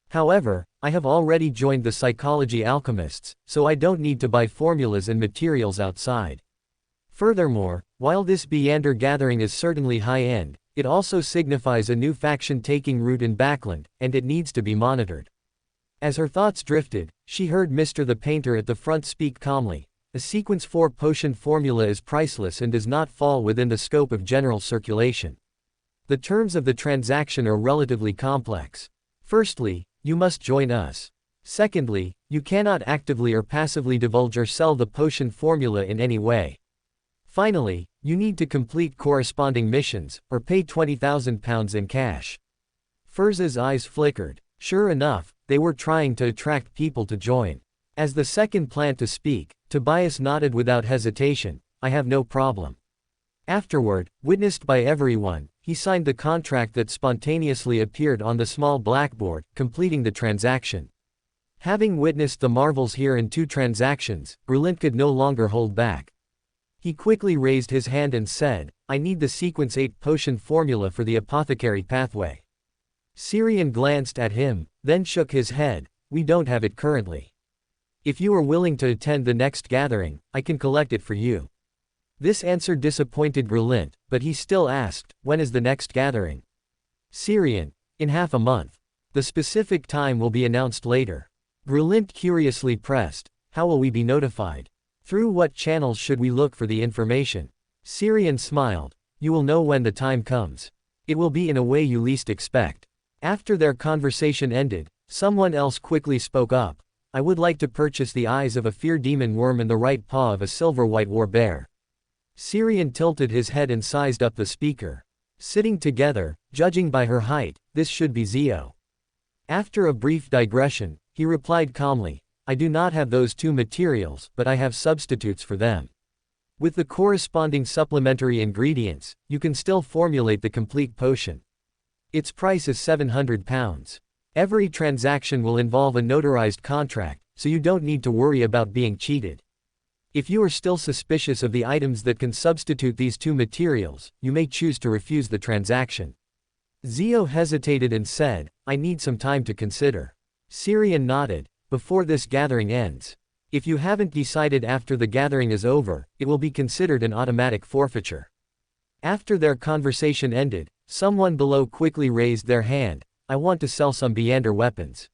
However, I have already joined the psychology alchemists, so I don't need to buy formulas and materials outside. Furthermore, while this Beander gathering is certainly high-end, it also signifies a new faction taking root in Backland, and it needs to be monitored. As her thoughts drifted, she heard Mr. the Painter at the front speak calmly. A sequence 4 potion formula is priceless and does not fall within the scope of general circulation. The terms of the transaction are relatively complex. Firstly, you must join us. Secondly, you cannot actively or passively divulge or sell the potion formula in any way. Finally, you need to complete corresponding missions, or pay £20,000 in cash. Furs's eyes flickered. Sure enough, they were trying to attract people to join. As the second plant to speak, Tobias nodded without hesitation. I have no problem. Afterward, witnessed by everyone, he signed the contract that spontaneously appeared on the small blackboard, completing the transaction. Having witnessed the marvels here in 2 transactions, Berlin could no longer hold back. He quickly raised his hand and said, I need the sequence 8 potion formula for the apothecary pathway. Syrian glanced at him, then shook his head. We don't have it currently. If you are willing to attend the next gathering, I can collect it for you. This answer disappointed Berlin, but he still asked, when is the next gathering? Syrian, in half a month. The specific time will be announced later. Berlin curiously pressed, how will we be notified? Through what channels should we look for the information? Syrian smiled, you will know when the time comes. It will be in a way you least expect. After their conversation ended, someone else quickly spoke up. I would like to purchase the eyes of a fear demon worm and the right paw of a silver white war bear. Syrian tilted his head and sized up the speaker. Sitting together, judging by her height, this should be Xiao. After a brief digression, he replied calmly, I do not have those two materials, but I have substitutes for them. With the corresponding supplementary ingredients, you can still formulate the complete potion. Its price is £700. Every transaction will involve a notarized contract, so you don't need to worry about being cheated. If you are still suspicious of the items that can substitute these two materials, you may choose to refuse the transaction. Xiao hesitated and said, I need some time to consider. Syrian nodded, before this gathering ends. If you haven't decided after the gathering is over, it will be considered an automatic forfeiture. After their conversation ended, someone below quickly raised their hand. I want to sell some Beander weapons.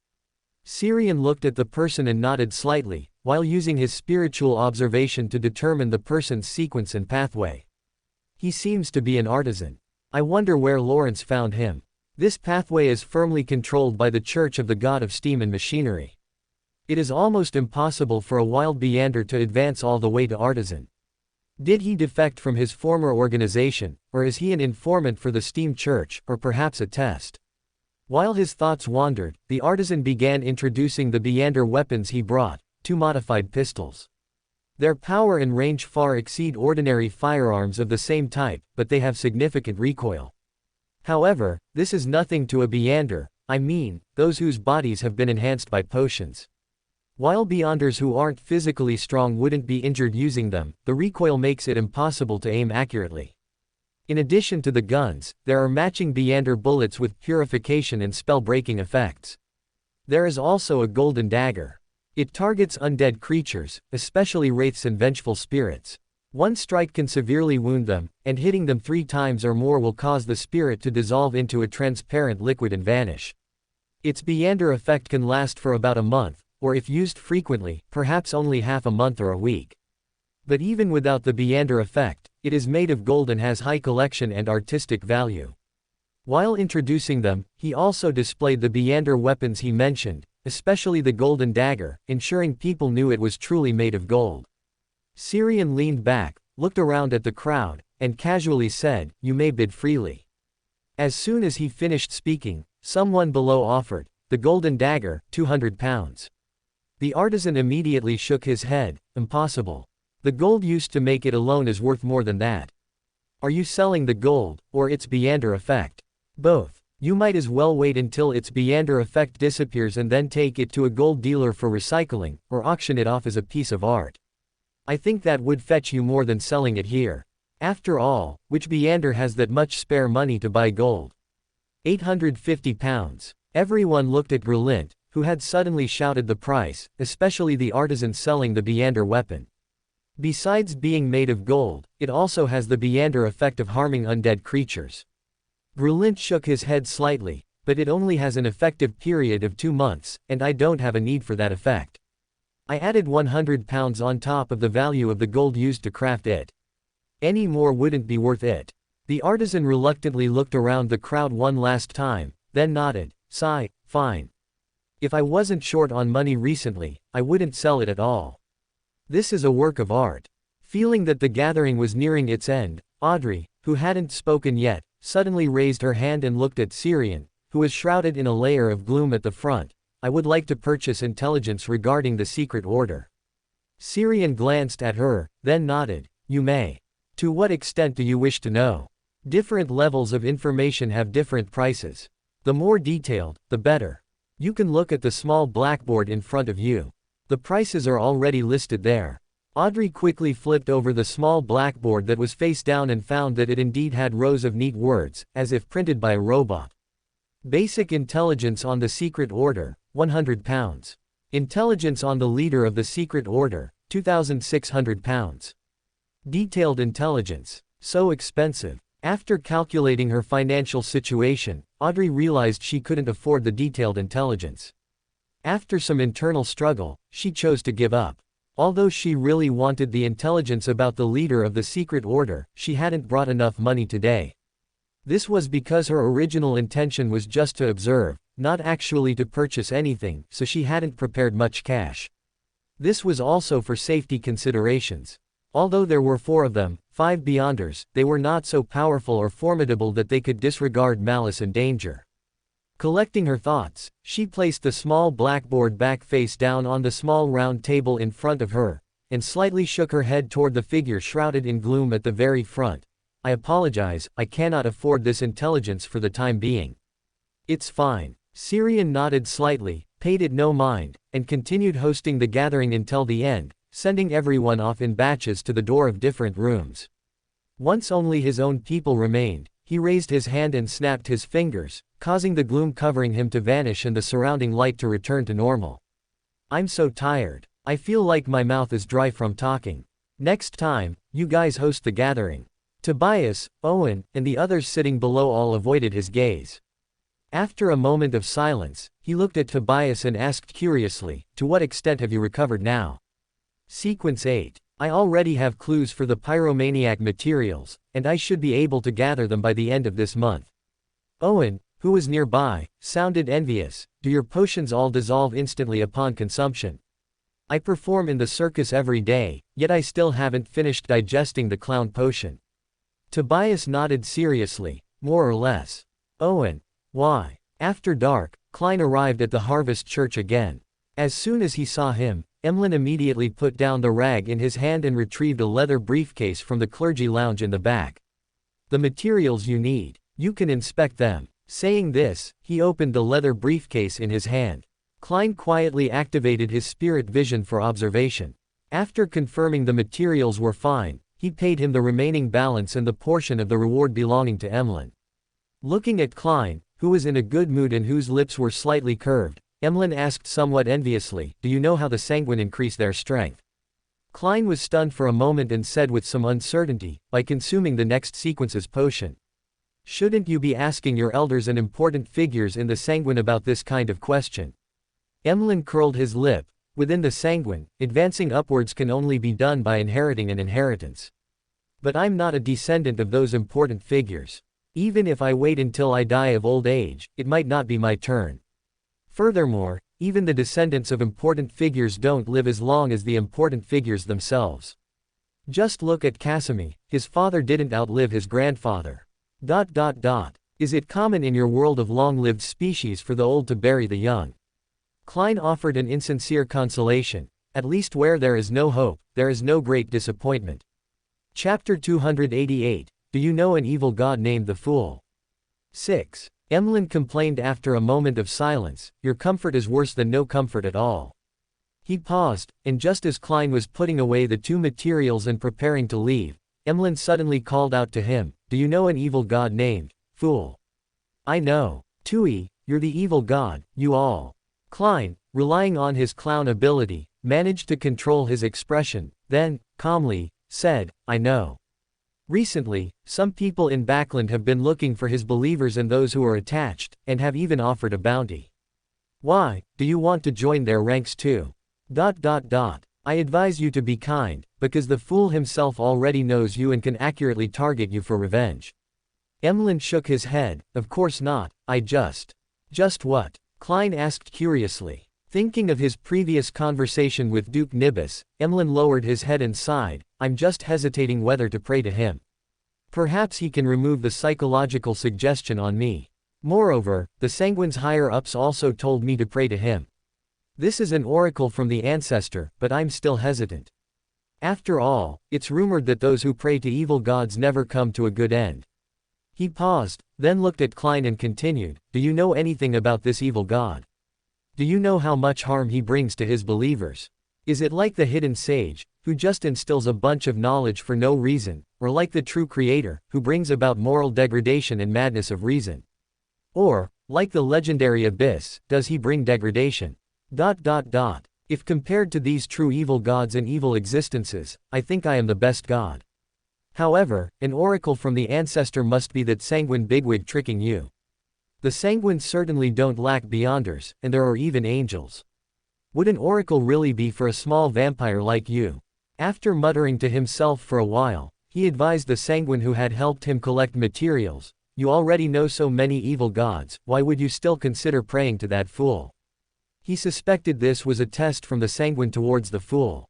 Syrian looked at the person and nodded slightly, while using his spiritual observation to determine the person's sequence and pathway. He seems to be an artisan. I wonder where Lawrence found him. This pathway is firmly controlled by the Church of the God of Steam and Machinery. It is almost impossible for a wild Beander to advance all the way to artisan. Did he defect from his former organization, or is he an informant for the Steam Church, or perhaps a test? While his thoughts wandered, the artisan began introducing the Beander weapons he brought, 2 modified pistols. Their power and range far exceed ordinary firearms of the same type, but they have significant recoil. However, this is nothing to a Beander, I mean, those whose bodies have been enhanced by potions. While Beanders who aren't physically strong wouldn't be injured using them, the recoil makes it impossible to aim accurately. In addition to the guns, there are matching Beander bullets with purification and spell-breaking effects. There is also a golden dagger. It targets undead creatures, especially wraiths and vengeful spirits. One strike can severely wound them, and hitting them 3 times or more will cause the spirit to dissolve into a transparent liquid and vanish. Its Beander effect can last for about a month, or if used frequently, perhaps only half a month or a week. But even without the Beander effect, it is made of gold and has high collection and artistic value. While introducing them, he also displayed the Beander weapons he mentioned, especially the golden dagger, ensuring people knew it was truly made of gold. Syrian leaned back, looked around at the crowd, and casually said, you may bid freely. As soon as he finished speaking, someone below offered, the golden dagger, £200. The artisan immediately shook his head, impossible. The gold used to make it alone is worth more than that. Are you selling the gold, or its Beander effect? Both. You might as well wait until its Beander effect disappears and then take it to a gold dealer for recycling, or auction it off as a piece of art. I think that would fetch you more than selling it here. After all, which Beander has that much spare money to buy gold? £850. Everyone looked at Grelint, who had suddenly shouted the price, especially the artisan selling the Beander weapon. Besides being made of gold, it also has the Beander effect of harming undead creatures. Grelint shook his head slightly, but it only has an effective period of 2 months, and I don't have a need for that effect. I added £100 on top of the value of the gold used to craft it. Any more wouldn't be worth it. The artisan reluctantly looked around the crowd one last time, then nodded, sigh, fine. If I wasn't short on money recently, I wouldn't sell it at all. This is a work of art. Feeling that the gathering was nearing its end, Audrey, who hadn't spoken yet, suddenly raised her hand and looked at Syrian, who was shrouded in a layer of gloom at the front. I would like to purchase intelligence regarding the secret order. Syrian glanced at her, then nodded, you may. To what extent do you wish to know? Different levels of information have different prices. The more detailed, the better. You can look at the small blackboard in front of you. The prices are already listed there. Audrey quickly flipped over the small blackboard that was face down and found that it indeed had rows of neat words, as if printed by a robot. Basic intelligence on the secret order, £100. Intelligence on the leader of the secret order, £2,600. Detailed intelligence. So expensive. After calculating her financial situation, Audrey realized she couldn't afford the detailed intelligence. After some internal struggle, she chose to give up. Although she really wanted the intelligence about the leader of the secret order, she hadn't brought enough money today. This was because her original intention was just to observe, not actually to purchase anything, so she hadn't prepared much cash. This was also for safety considerations. Although there were 4 of them, 5 Beyonders, they were not so powerful or formidable that they could disregard malice and danger. Collecting her thoughts, she placed the small blackboard back face down on the small round table in front of her, and slightly shook her head toward the figure shrouded in gloom at the very front. I apologize, I cannot afford this intelligence for the time being. It's fine. Syrian nodded slightly, paid it no mind, and continued hosting the gathering until the end, sending everyone off in batches to the door of different rooms. Once only his own people remained, he raised his hand and snapped his fingers, causing the gloom covering him to vanish and the surrounding light to return to normal. I'm so tired. I feel like my mouth is dry from talking. Next time, you guys host the gathering. Tobias, Owen, and the others sitting below all avoided his gaze. After a moment of silence, he looked at Tobias and asked curiously, "To what extent have you recovered now?" Sequence 8. I already have clues for the pyromaniac materials, and I should be able to gather them by the end of this month. Owen, who was nearby, sounded envious. Do your potions all dissolve instantly upon consumption? I perform in the circus every day, yet I still haven't finished digesting the clown potion. Tobias nodded seriously, more or less. Owen. Why? After dark, Klein arrived at the Harvest Church again. As soon as he saw him, Emlyn immediately put down the rag in his hand and retrieved a leather briefcase from the clergy lounge in the back. The materials you need, you can inspect them. Saying this, he opened the leather briefcase in his hand. Klein quietly activated his spirit vision for observation. After confirming the materials were fine, he paid him the remaining balance and the portion of the reward belonging to Emlyn. Looking at Klein, who was in a good mood and whose lips were slightly curved, Emlyn asked somewhat enviously, "Do you know how the Sanguine increase their strength?" Klein was stunned for a moment and said with some uncertainty, "By consuming the next sequence's potion." Shouldn't you be asking your elders and important figures in the Sanguine about this kind of question? Emlyn curled his lip. Within the Sanguine, advancing upwards can only be done by inheriting an inheritance. But I'm not a descendant of those important figures. Even if I wait until I die of old age, it might not be my turn. Furthermore, even the descendants of important figures don't live as long as the important figures themselves. Just look at Casimir, his father didn't outlive his grandfather. Is it common in your world of long-lived species for the old to bury the young? Klein offered an insincere consolation. At least where there is no hope, there is no great disappointment. Chapter 288. Do you know an evil god named the Fool? 6. Emlyn complained after a moment of silence, "Your comfort is worse than no comfort at all." He paused, and just as Klein was putting away the 2 materials and preparing to leave, Emlyn suddenly called out to him, "Do you know an evil god named Fool?" "I know. Tui, you're the evil god, you all." Klein, relying on his clown ability, managed to control his expression, then, calmly, said, "I know. Recently, some people in Backland have been looking for his believers and those who are attached, and have even offered a bounty. Why, do you want to join their ranks too? I advise you to be kind, because the Fool himself already knows you and can accurately target you for revenge." Emlyn shook his head. "Of course not, Just what?" Klein asked curiously. Thinking of his previous conversation with Duke Nibis, Emlyn lowered his head and sighed, "I'm just hesitating whether to pray to him. Perhaps he can remove the psychological suggestion on me. Moreover, the Sanguine's higher-ups also told me to pray to him. This is an oracle from the ancestor, but I'm still hesitant. After all, it's rumored that those who pray to evil gods never come to a good end." He paused, then looked at Klein and continued, "Do you know anything about this evil god? Do you know how much harm he brings to his believers? Is it like the hidden sage, who just instills a bunch of knowledge for no reason, or like the true creator, who brings about moral degradation and madness of reason? Or, like the legendary abyss, does he bring degradation? If compared to these true evil gods and evil existences, I think I am the best god. However, an oracle from the ancestor must be that Sanguine bigwig tricking you. The Sanguines certainly don't lack Beyonders, and there are even angels. Would an oracle really be for a small vampire like you?" After muttering to himself for a while, he advised the Sanguine who had helped him collect materials, you already know so many evil gods, why would you still consider praying to that fool? He suspected this was a test from the sanguine towards the fool.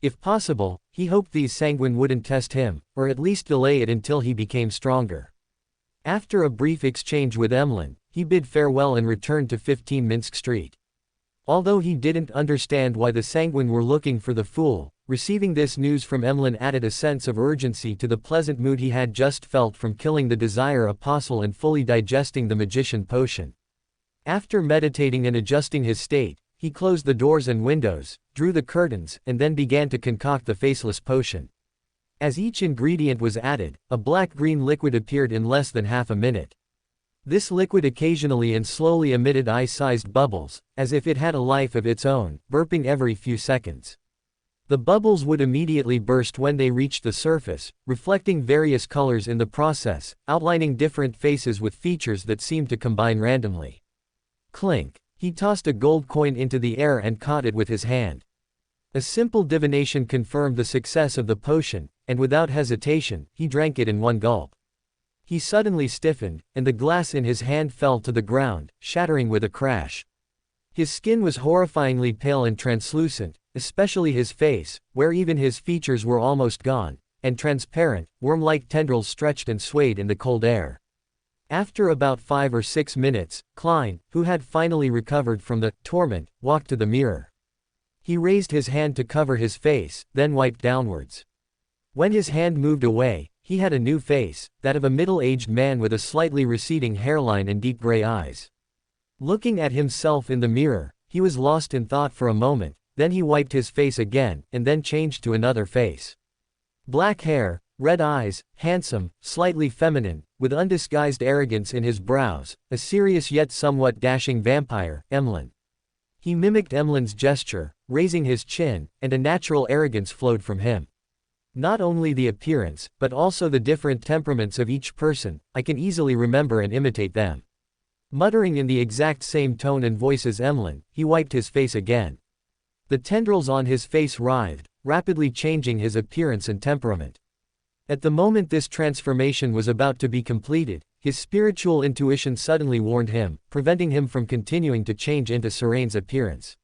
If possible, he hoped these sanguine wouldn't test him, or at least delay it until he became stronger. After a brief exchange with Emlyn, he bid farewell and returned to 15 Minsk Street. Although he didn't understand why the sanguine were looking for the fool, receiving this news from Emlyn added a sense of urgency to the pleasant mood he had just felt from killing the Desire Apostle and fully digesting the magician potion. After meditating and adjusting his state, he closed the doors and windows, drew the curtains, and then began to concoct the faceless potion. As each ingredient was added, a black-green liquid appeared in less than half a minute. This liquid occasionally and slowly emitted eye-sized bubbles, as if it had a life of its own, burping every few seconds. The bubbles would immediately burst when they reached the surface, reflecting various colors in the process, outlining different faces with features that seemed to combine randomly. Clink. He tossed a gold coin into the air and caught it with his hand. A simple divination confirmed the success of the potion, and without hesitation, he drank it in one gulp. He suddenly stiffened, and the glass in his hand fell to the ground, shattering with a crash. His skin was horrifyingly pale and translucent, especially his face, where even his features were almost gone, and transparent, worm-like tendrils stretched and swayed in the cold air. After about 5 or 6 minutes, Klein, who had finally recovered from the torment, walked to the mirror. He raised his hand to cover his face, then wiped downwards. When his hand moved away, he had a new face, that of a middle-aged man with a slightly receding hairline and deep gray eyes. Looking at himself in the mirror, he was lost in thought for a moment, then he wiped his face again, and then changed to another face. Black hair, red eyes, handsome, slightly feminine, with undisguised arrogance in his brows, a serious yet somewhat dashing vampire, Emlyn. He mimicked Emlyn's gesture, raising his chin, and a natural arrogance flowed from him. Not only the appearance, but also the different temperaments of each person, I can easily remember and imitate them. Muttering in the exact same tone and voice as Emlyn, he wiped his face again. The tendrils on his face writhed, rapidly changing his appearance and temperament. At the moment this transformation was about to be completed, his spiritual intuition suddenly warned him, preventing him from continuing to change into Serene's appearance.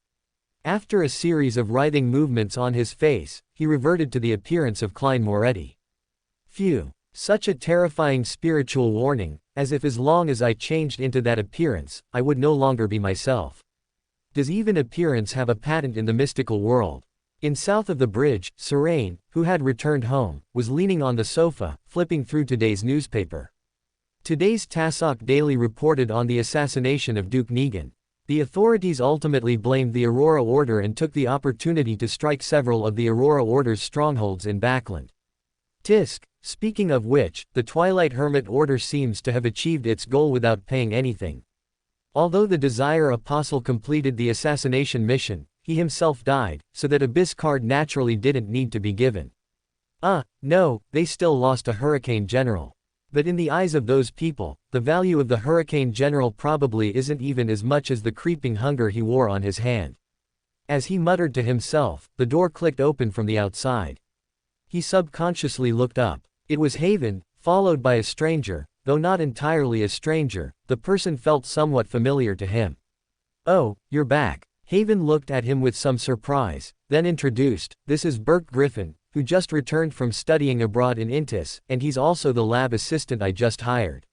After a series of writhing movements on his face, he reverted to the appearance of Klein Moretti. Phew! Such a terrifying spiritual warning, as if as long as I changed into that appearance, I would no longer be myself. Does even appearance have a patent in the mystical world? In south of the bridge, Serene, who had returned home, was leaning on the sofa, flipping through today's newspaper. Today's Tassoc Daily reported on the assassination of Duke Negan. The authorities ultimately blamed the Aurora Order and took the opportunity to strike several of the Aurora Order's strongholds in Backland. Tisk, speaking of which, the Twilight Hermit Order seems to have achieved its goal without paying anything. Although the Desire Apostle completed the assassination mission, he himself died, so that Abyss card naturally didn't need to be given. No, they still lost a Hurricane General. But in the eyes of those people, the value of the Hurricane General probably isn't even as much as the creeping hunger he wore on his hand. As he muttered to himself, the door clicked open from the outside. He subconsciously looked up. It was Haven, followed by a stranger, though not entirely a stranger, the person felt somewhat familiar to him. "Oh, you're back." Haven looked at him with some surprise, then introduced, "This is Burke Griffin, who just returned from studying abroad in Intis, and he's also the lab assistant I just hired.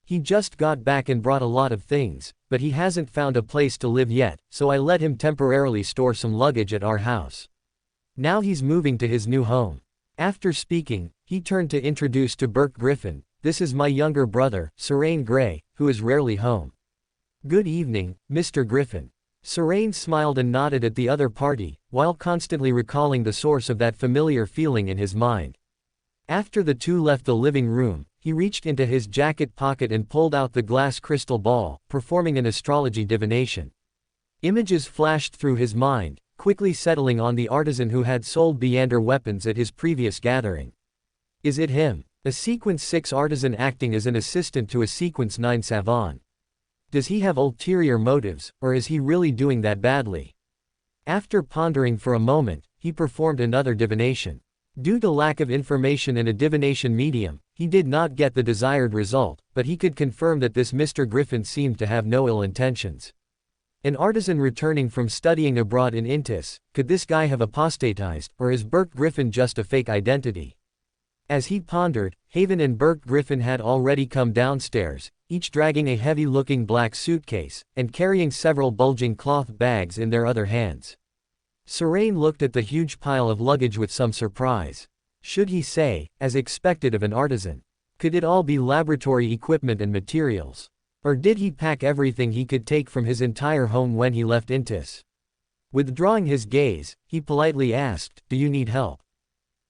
He just got back and brought a lot of things, but he hasn't found a place to live yet, so I let him temporarily store some luggage at our house. Now he's moving to his new home." After speaking, he turned to introduce to Burke Griffin, "This is my younger brother, Serene Gray, who is rarely home." "Good evening, Mr. Griffin." Serene smiled and nodded at the other party, while constantly recalling the source of that familiar feeling in his mind. After the two left the living room, he reached into his jacket pocket and pulled out the glass crystal ball, performing an astrology divination. Images flashed through his mind, quickly settling on the artisan who had sold Beander weapons at his previous gathering. Is it him? A Sequence 6 artisan acting as an assistant to a Sequence 9 savant. Does he have ulterior motives, or is he really doing that badly? After pondering for a moment, he performed another divination. Due to lack of information and a divination medium, he did not get the desired result, but he could confirm that this Mr. Griffin seemed to have no ill intentions. An artisan returning from studying abroad in Intis, could this guy have apostatized, or is Burke Griffin just a fake identity? As he pondered, Haven and Burke Griffin had already come downstairs, each dragging a heavy-looking black suitcase, and carrying several bulging cloth bags in their other hands. Serene looked at the huge pile of luggage with some surprise. Should he say, as expected of an artisan? Could it all be laboratory equipment and materials? Or did he pack everything he could take from his entire home when he left Intis? Withdrawing his gaze, he politely asked, "Do you need help?"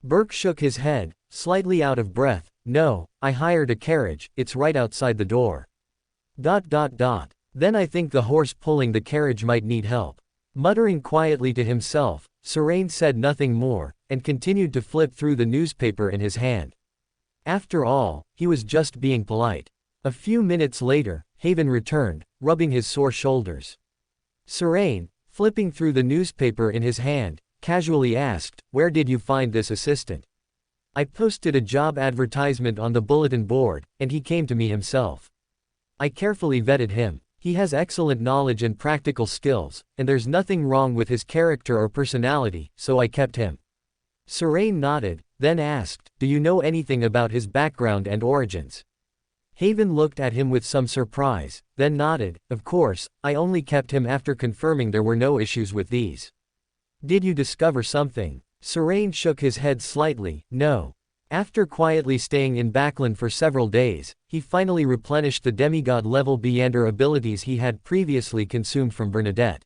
Burke shook his head, slightly out of breath. "No, I hired a carriage, it's right outside the door." Then I think the horse pulling the carriage might need help. Muttering quietly to himself, Serene said nothing more, and continued to flip through the newspaper in his hand. After all, he was just being polite. A few minutes later, Haven returned, rubbing his sore shoulders. Serene, flipping through the newspaper in his hand, casually asked, "Where did you find this assistant?" "I posted a job advertisement on the bulletin board, and he came to me himself. I carefully vetted him. He has excellent knowledge and practical skills, and there's nothing wrong with his character or personality, so I kept him." Serene nodded, then asked, "Do you know anything about his background and origins?" Haven looked at him with some surprise, then nodded, "Of course, I only kept him after confirming there were no issues with these." "Did you discover something?" Serene shook his head slightly, "No." After quietly staying in Backland for several days, he finally replenished the demigod-level Beander abilities he had previously consumed from Bernadette.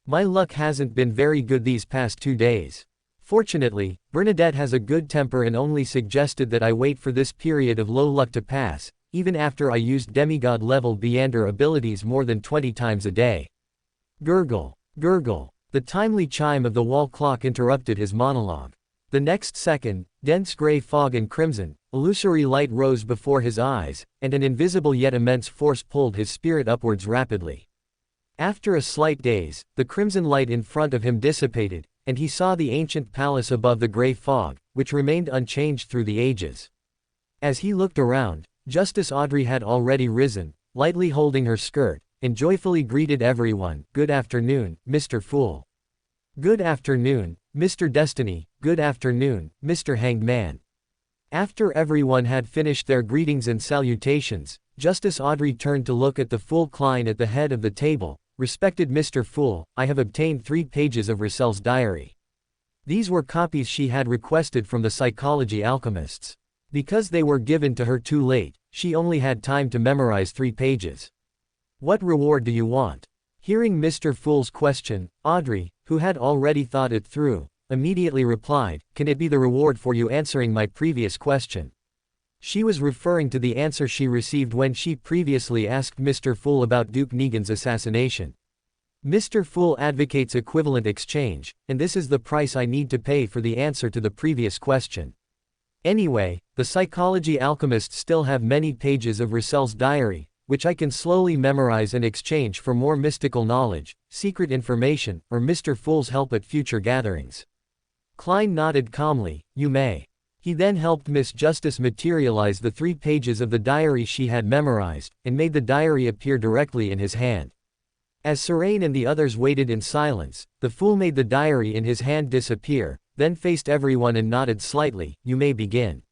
"My luck hasn't been very good these past 2 days. Fortunately, Bernadette has a good temper and only suggested that I wait for this period of low luck to pass, even after I used demigod-level Beander abilities more than 20 times a day." Gurgle, gurgle. The timely chime of the wall clock interrupted his monologue. The next second, dense gray fog and crimson, illusory light rose before his eyes, and an invisible yet immense force pulled his spirit upwards rapidly. After a slight daze, the crimson light in front of him dissipated, and he saw the ancient palace above the gray fog, which remained unchanged through the ages. As he looked around, Justice Audrey had already risen, lightly holding her skirt, and joyfully greeted everyone. "Good afternoon, Mr. Fool." "Good afternoon, Mr. Destiny." "Good afternoon, Mr. Hanged Man." After everyone had finished their greetings and salutations, Justice Audrey turned to look at the Fool Klein at the head of the table. "Respected Mr. Fool, I have obtained 3 pages of Russell's diary." These were copies she had requested from the psychology alchemists. Because they were given to her too late, she only had time to memorize 3 pages. "What reward do you want?" Hearing Mr. Fool's question, Audrey, who had already thought it through, immediately replied, "Can it be the reward for you answering my previous question?" She was referring to the answer she received when she previously asked Mr. Fool about Duke Negan's assassination. "Mr. Fool advocates equivalent exchange, and this is the price I need to pay for the answer to the previous question." Anyway, the psychology alchemists still have many pages of Russell's diary, which I can slowly memorize and exchange for more mystical knowledge, secret information, or Mr. Fool's help at future gatherings. Klein nodded calmly, "You may." He then helped Miss Justice materialize the 3 pages of the diary she had memorized, and made the diary appear directly in his hand. As Serene and the others waited in silence, the Fool made the diary in his hand disappear, then faced everyone and nodded slightly, "You may begin."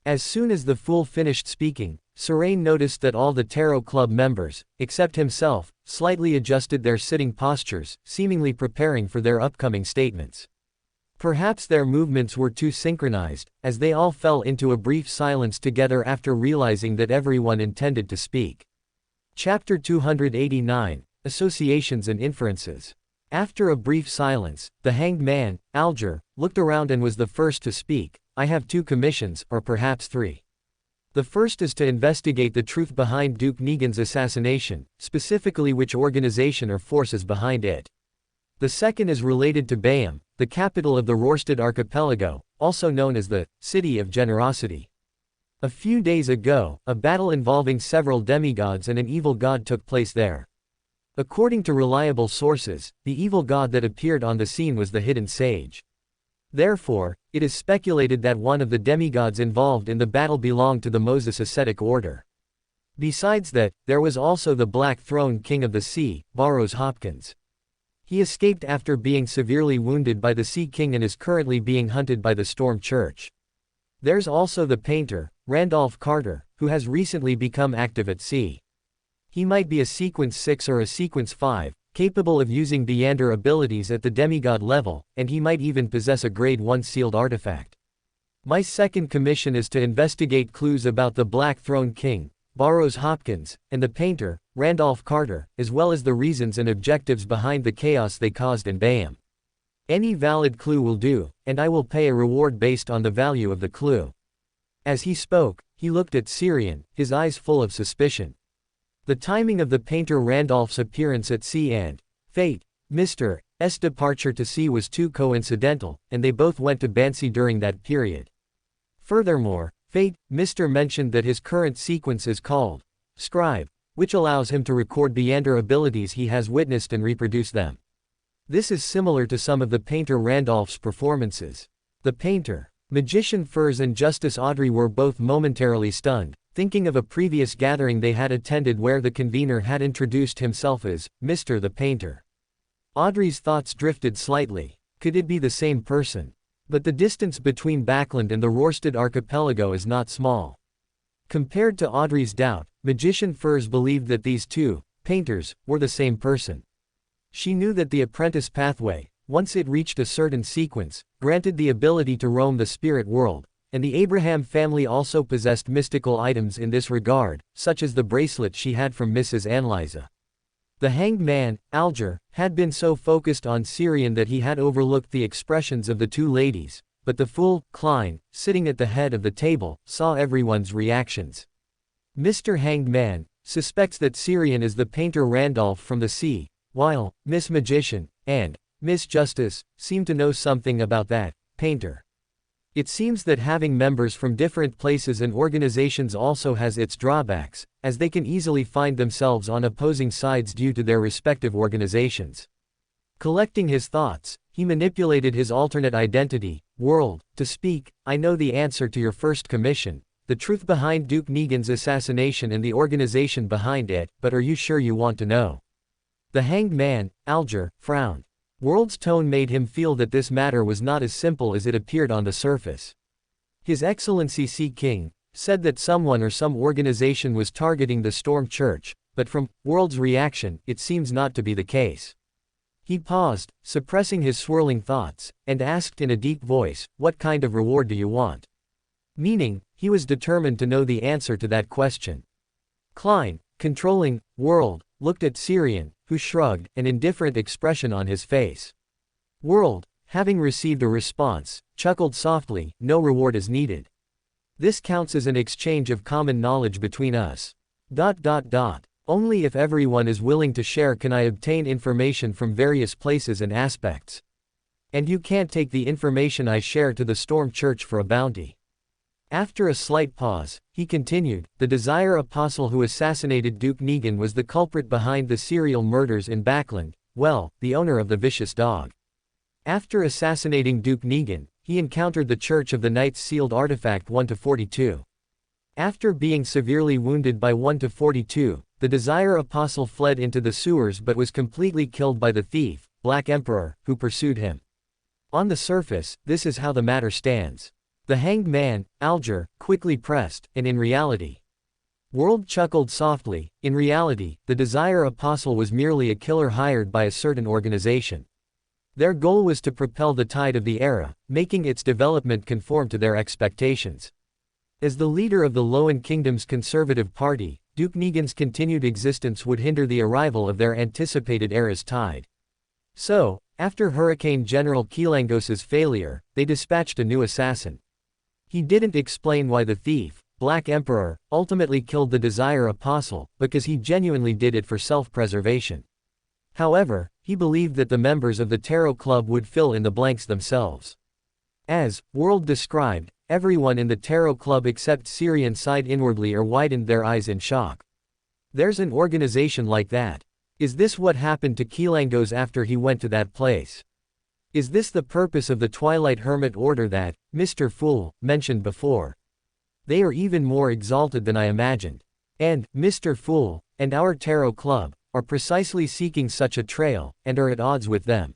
As soon as the Fool finished speaking, Serene noticed that all the Tarot Club members, except himself, slightly adjusted their sitting postures, seemingly preparing for their upcoming statements. Perhaps their movements were too synchronized, as they all fell into a brief silence together after realizing that everyone intended to speak. Chapter 289, Associations and Inferences. After a brief silence, the Hanged Man, Alger, looked around and was the first to speak. "I have 2 commissions, or perhaps 3. The first is to investigate the truth behind Duke Negan's assassination, specifically which organization or force is behind it. The second is related to Bayam, the capital of the Rorstad archipelago, also known as the City of Generosity. A few days ago, a battle involving several demigods and an evil god took place there. According to reliable sources, the evil god that appeared on the scene was the Hidden Sage. Therefore, it is speculated that one of the demigods involved in the battle belonged to the Moses ascetic order. Besides that, there was also the Black Throne King of the Sea, Burroughs Hopkins. He escaped after being severely wounded by the Sea King and is currently being hunted by the Storm Church. There's also the painter, Randolph Carter, who has recently become active at sea. He might be a Sequence 6 or a Sequence 5, capable of using Beyonder abilities at the demigod level, and he might even possess a Grade 1 sealed artifact. My second commission is to investigate clues about the Black Throne King, Burroughs Hopkins, and the painter, Randolph Carter, as well as the reasons and objectives behind the chaos they caused in Bayham. Any valid clue will do, and I will pay a reward based on the value of the clue. As he spoke, he looked at Syrian, his eyes full of suspicion. The timing of the painter Randolph's appearance at sea and fate, Mr. S. departure to sea was too coincidental, and they both went to Bansi during that period. Furthermore, fate, Mr. mentioned that his current sequence is called Scribe, which allows him to record Beyonder abilities he has witnessed and reproduce them. This is similar to some of the painter Randolph's performances. The painter, Magician Furs and Justice Audrey were both momentarily stunned, thinking of a previous gathering they had attended where the convener had introduced himself as Mr. the Painter. Audrey's thoughts drifted slightly. Could it be the same person? But the distance between Backland and the Rorstad archipelago is not small. Compared to Audrey's doubt, Magician Furs believed that these two painters were the same person. She knew that the apprentice pathway, once it reached a certain sequence, granted the ability to roam the spirit world, and the Abraham family also possessed mystical items in this regard, such as the bracelet she had from Mrs. Anliza. The hanged man, Alger, had been so focused on Syrian that he had overlooked the expressions of the two ladies, but the fool, Klein, sitting at the head of the table, saw everyone's reactions. Mr. Hanged Man suspects that Syrian is the painter Randolph from the sea, while Miss Magician and Miss Justice seem to know something about that painter. It seems that having members from different places and organizations also has its drawbacks, as they can easily find themselves on opposing sides due to their respective organizations. Collecting his thoughts, he manipulated his alternate identity, World, to speak. I know the answer to your first commission, the truth behind Duke Negan's assassination and the organization behind it, but are you sure you want to know? The hanged man, Alger, frowned. World's tone made him feel that this matter was not as simple as it appeared on the surface. His Excellency Sea King said that someone or some organization was targeting the Storm Church, but from World's reaction, it seems not to be the case. He paused, suppressing his swirling thoughts, and asked in a deep voice, "What kind of reward do you want?" Meaning, he was determined to know the answer to that question. Klein, controlling World, looked at Syrian, who shrugged, an indifferent expression on his face. World, having received a response, chuckled softly, "No reward is needed. This counts as an exchange of common knowledge between us. Only if everyone is willing to share can I obtain information from various places and aspects. And you can't take the information I share to the Storm Church for a bounty." After a slight pause, he continued, "The Desire Apostle who assassinated Duke Negan was the culprit behind the serial murders in Backland, well, the owner of the vicious dog. After assassinating Duke Negan, he encountered the Church of the Knight's sealed artifact 1-42. After being severely wounded by 1-42, the Desire Apostle fled into the sewers but was completely killed by the thief, Black Emperor, who pursued him. On the surface, this is how the matter stands. The hanged man, Alger, quickly pressed, and in reality. World chuckled softly. In reality, the Desire Apostle was merely a killer hired by a certain organization. Their goal was to propel the tide of the era, making its development conform to their expectations. As the leader of the Loan Kingdom's Conservative Party, Duke Negan's continued existence would hinder the arrival of their anticipated era's tide. So, after Hurricane General Kilangos's failure, they dispatched a new assassin. He didn't explain why the thief, Black Emperor, ultimately killed the Desire Apostle, because he genuinely did it for self-preservation. However, he believed that the members of the Tarot Club would fill in the blanks themselves. As World described, everyone in the Tarot Club except Syrian sighed inwardly or widened their eyes in shock. There's an organization like that. Is this what happened to Kilangos after he went to that place? Is this the purpose of the Twilight Hermit Order that, Mr. Fool, mentioned before? They are even more exalted than I imagined. And, Mr. Fool, and our Tarot Club, are precisely seeking such a trail, and are at odds with them.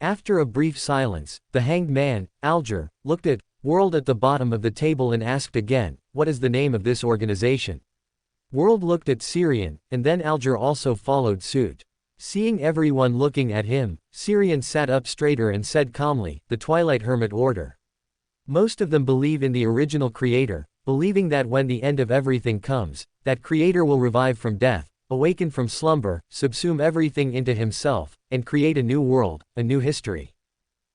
After a brief silence, the hanged man, Alger, looked at World at the bottom of the table and asked again, what is the name of this organization? World looked at Syrian, and then Alger also followed suit. Seeing everyone looking at him, Syrian sat up straighter and said calmly, the Twilight Hermit Order. Most of them believe in the original creator, believing that when the end of everything comes, that creator will revive from death, awaken from slumber, subsume everything into himself, and create a new world, a new history.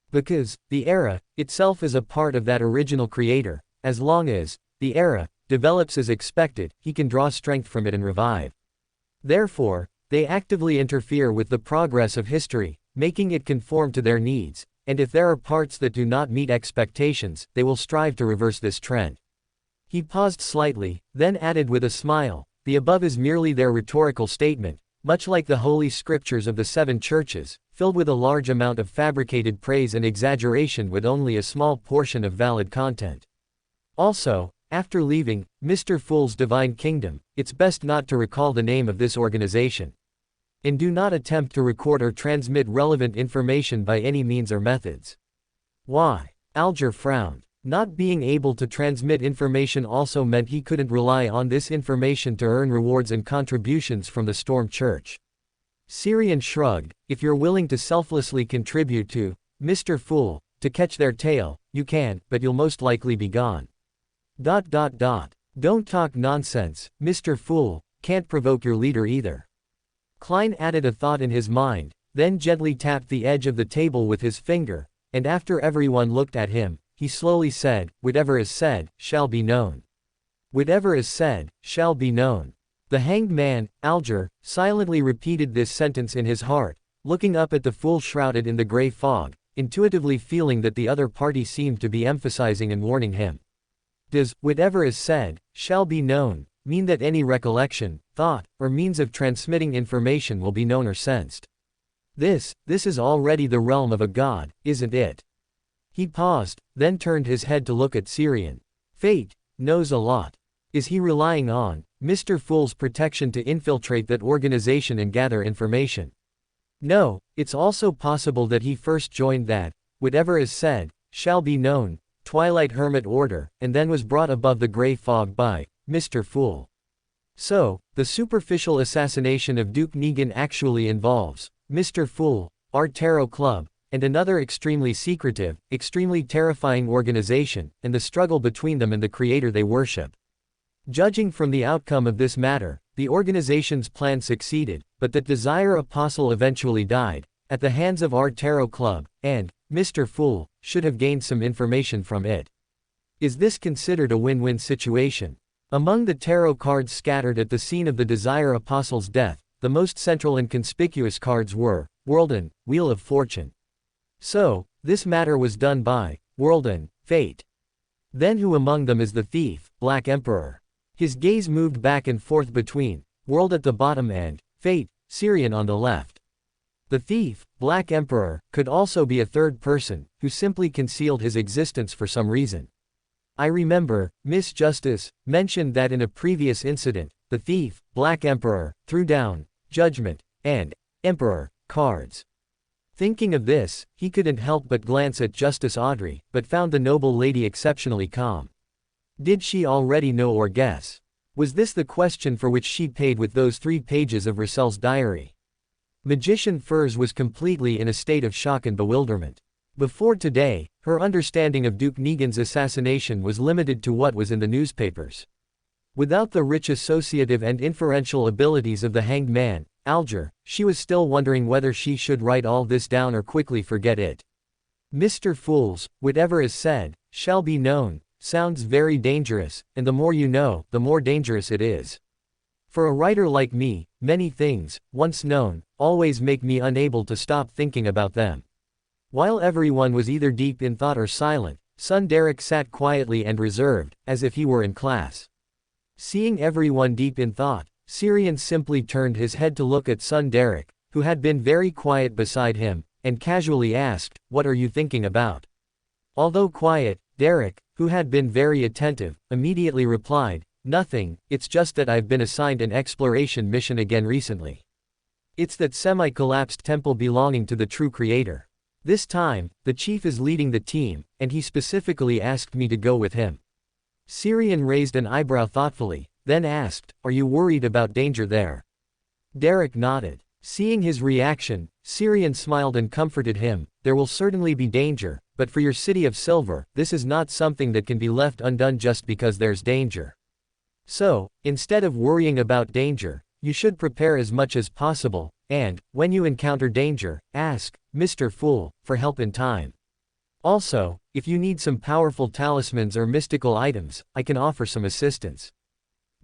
Because, the era, itself is a part of that original creator, as long as, the era, develops as expected, he can draw strength from it and revive. Therefore, they actively interfere with the progress of history, making it conform to their needs, and if there are parts that do not meet expectations, they will strive to reverse this trend. He paused slightly, then added with a smile, the above is merely their rhetorical statement, much like the holy scriptures of the 7 churches, filled with a large amount of fabricated praise and exaggeration with only a small portion of valid content. Also, after leaving Mr. Fool's divine kingdom, it's best not to recall the name of this organization. And do not attempt to record or transmit relevant information by any means or methods. Why? Alger frowned. Not being able to transmit information also meant he couldn't rely on this information to earn rewards and contributions from the Storm Church. Syrian shrugged, if you're willing to selflessly contribute to Mr. Fool, to catch their tail, you can, but you'll most likely be gone. Don't talk nonsense, Mr. Fool, can't provoke your leader either. Klein added a thought in his mind, then gently tapped the edge of the table with his finger, and after everyone looked at him, he slowly said, whatever is said, shall be known. Whatever is said, shall be known. The hanged man, Alger, silently repeated this sentence in his heart, looking up at the fool shrouded in the gray fog, intuitively feeling that the other party seemed to be emphasizing and warning him. Does, whatever is said, shall be known, mean that any recollection, thought, or means of transmitting information will be known or sensed? This is already the realm of a god, isn't it? He paused, then turned his head to look at Syrian. Fate knows a lot. Is he relying on Mr. Fool's protection to infiltrate that organization and gather information? No, it's also possible that he first joined that, whatever is said, shall be known, Twilight Hermit Order, and then was brought above the gray fog by Mr. Fool. So, the superficial assassination of Duke Negan actually involves Mr. Fool, our Tarot Club, and another extremely secretive, extremely terrifying organization, and the struggle between them and the creator they worship. Judging from the outcome of this matter, the organization's plan succeeded, but that Desire Apostle eventually died, at the hands of our Tarot Club, and Mr. Fool should have gained some information from it. Is this considered a win-win situation? Among the tarot cards scattered at the scene of the Desire Apostle's death, the most central and conspicuous cards were World and Wheel of Fortune. So, this matter was done by World and Fate. Then who among them is the thief, Black Emperor? His gaze moved back and forth between World at the bottom and Fate, Syrian on the left. The thief, Black Emperor, could also be a third person, who simply concealed his existence for some reason. I remember, Miss Justice mentioned that in a previous incident, the thief, Black Emperor, threw down Judgment and Emperor cards. Thinking of this, he couldn't help but glance at Justice Audrey, but found the noble lady exceptionally calm. Did she already know or guess? Was this the question for which she paid with those 3 pages of Russell's diary? Magician Furs was completely in a state of shock and bewilderment. Before today, her understanding of Duke Negan's assassination was limited to what was in the newspapers. Without the rich associative and inferential abilities of the hanged man, Alger, she was still wondering whether she should write all this down or quickly forget it. Mr. Fool's, whatever is said, shall be known, sounds very dangerous, and the more you know, the more dangerous it is. For a writer like me, many things, once known, always make me unable to stop thinking about them. While everyone was either deep in thought or silent, son Derek sat quietly and reserved, as if he were in class. Seeing everyone deep in thought, Syrian simply turned his head to look at son Derek, who had been very quiet beside him, and casually asked, "What are you thinking about?" Although quiet, Derek, who had been very attentive, immediately replied, "Nothing, it's just that I've been assigned an exploration mission again recently. It's that semi-collapsed temple belonging to the true creator. This time, the chief is leading the team, and he specifically asked me to go with him." Syrian raised an eyebrow thoughtfully, then asked, "Are you worried about danger there?" Derek nodded. Seeing his reaction, Syrian smiled and comforted him, "There will certainly be danger, but for your city of silver, this is not something that can be left undone just because there's danger. So, instead of worrying about danger, you should prepare as much as possible, and, when you encounter danger, ask, Mr. Fool, for help in time. Also, if you need some powerful talismans or mystical items, I can offer some assistance."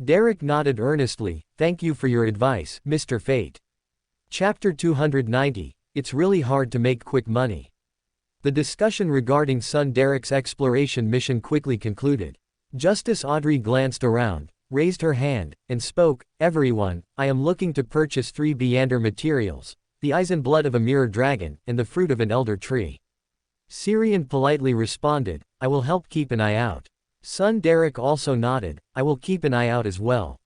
Derek nodded earnestly, "Thank you for your advice, Mr. Fate." Chapter 290, It's really hard to make quick money. The discussion regarding son Derek's exploration mission quickly concluded. Justice Audrey glanced around, raised her hand, and spoke, "Everyone, I am looking to purchase 3 Beander materials, the eyes and blood of a mirror dragon, and the fruit of an elder tree." Syrian politely responded, "I will help keep an eye out." Son Derek also nodded, "I will keep an eye out as well."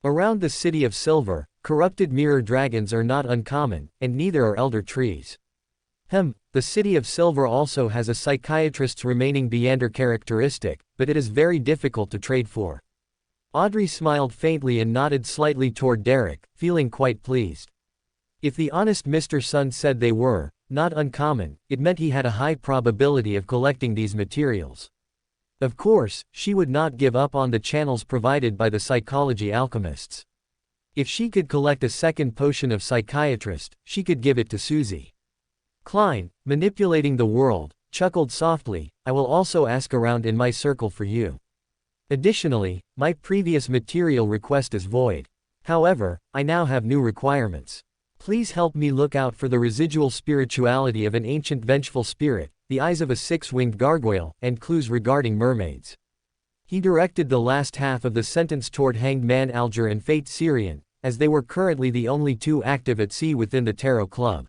Around the city of silver, corrupted mirror dragons are not uncommon, and neither are elder trees. The city of silver also has a psychiatrist's remaining Beander characteristic, but it is very difficult to trade for. Audrey smiled faintly and nodded slightly toward Derek, feeling quite pleased. If the honest Mr. Sun said they were not uncommon, it meant he had a high probability of collecting these materials. Of course, she would not give up on the channels provided by the psychology alchemists. If she could collect a second potion of psychiatrist, she could give it to Susie. Klein, manipulating the world, chuckled softly, "I will also ask around in my circle for you. Additionally, my previous material request is void. However, I now have new requirements. Please help me look out for the residual spirituality of an ancient vengeful spirit, the eyes of a 6-winged gargoyle, and clues regarding mermaids." He directed the last half of the sentence toward Hanged Man Alger and Fate Syrian, as they were currently the only two active at sea within the Tarot Club.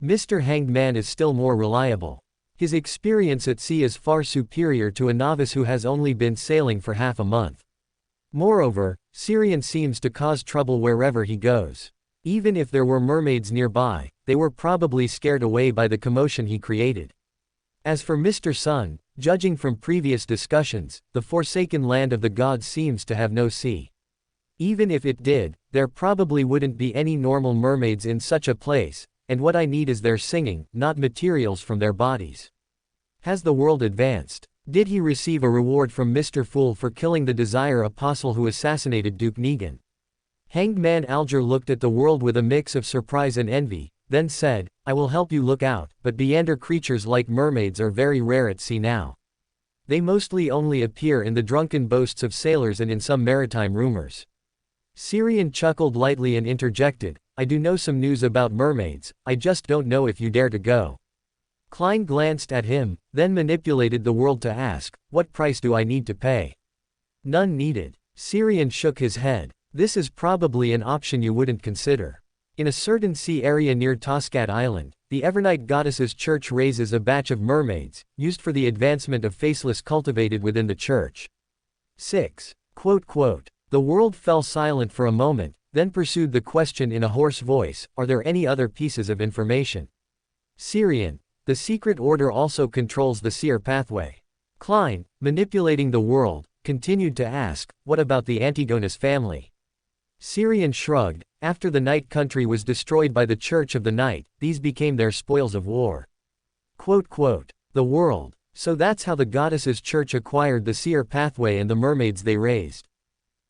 Mr. Hanged Man is still more reliable. His experience at sea is far superior to a novice who has only been sailing for half a month. Moreover, Syrian seems to cause trouble wherever he goes. Even if there were mermaids nearby, they were probably scared away by the commotion he created. As for Mr. Sun, judging from previous discussions, the forsaken land of the gods seems to have no sea. Even if it did, there probably wouldn't be any normal mermaids in such a place, and what I need is their singing, not materials from their bodies. Has the world advanced? Did he receive a reward from Mr. Fool for killing the Desire Apostle who assassinated Duke Negan? Hanged Man Alger looked at the world with a mix of surprise and envy, then said, "I will help you look out, but Beander creatures like mermaids are very rare at sea now. They mostly only appear in the drunken boasts of sailors and in some maritime rumors." Syrian chuckled lightly and interjected, "I do know some news about mermaids, I just don't know if you dare to go." Klein glanced at him, then manipulated the world to ask, "What price do I need to pay?" "None needed." Syrian shook his head. "This is probably an option you wouldn't consider. In a certain sea area near Toscat Island, the Evernight Goddess's church raises a batch of mermaids, used for the advancement of faceless cultivated within the church." 6. The world fell silent for a moment, then pursued the question in a hoarse voice, "Are there any other pieces of information?" Syrian, "The secret order also controls the seer pathway." Klein, manipulating the world, continued to ask, "What about the Antigonus family?" Syrian shrugged, "After the Night Country was destroyed by the Church of the Night, these became their spoils of war." The world. So that's how the goddess's church acquired the seer pathway and the mermaids they raised.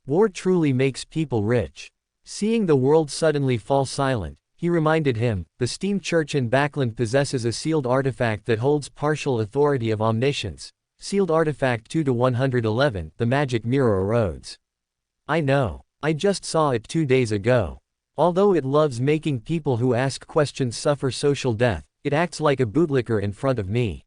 War truly makes people rich. Seeing the world suddenly fall silent, he reminded him, "The Steam Church in Backland possesses a sealed artifact that holds partial authority of omniscience. Sealed artifact 2-111, the magic mirror erodes." "I know. I just saw it 2 days ago. Although it loves making people who ask questions suffer social death, it acts like a bootlicker in front of me."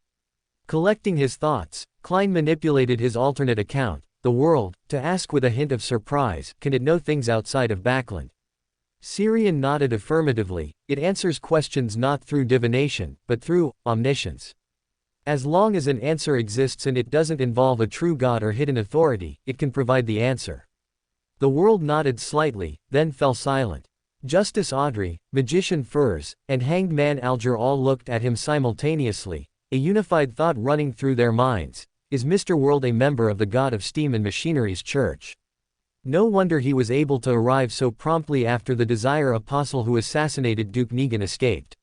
Collecting his thoughts, Klein manipulated his alternate account, the world, to ask with a hint of surprise, "Can it know things outside of Backland?" Syrian nodded affirmatively. It answers questions not through divination, but through omniscience. As long as an answer exists and it doesn't involve a true god or hidden authority, it can provide the answer. The world nodded slightly, then fell silent. Justice Audrey, Magician Furs, and Hanged Man Alger all looked at him simultaneously, a unified thought running through their minds. Is Mr. World a member of the God of Steam and Machinery's church? No wonder he was able to arrive so promptly after the Desire Apostle who assassinated Duke Negan escaped.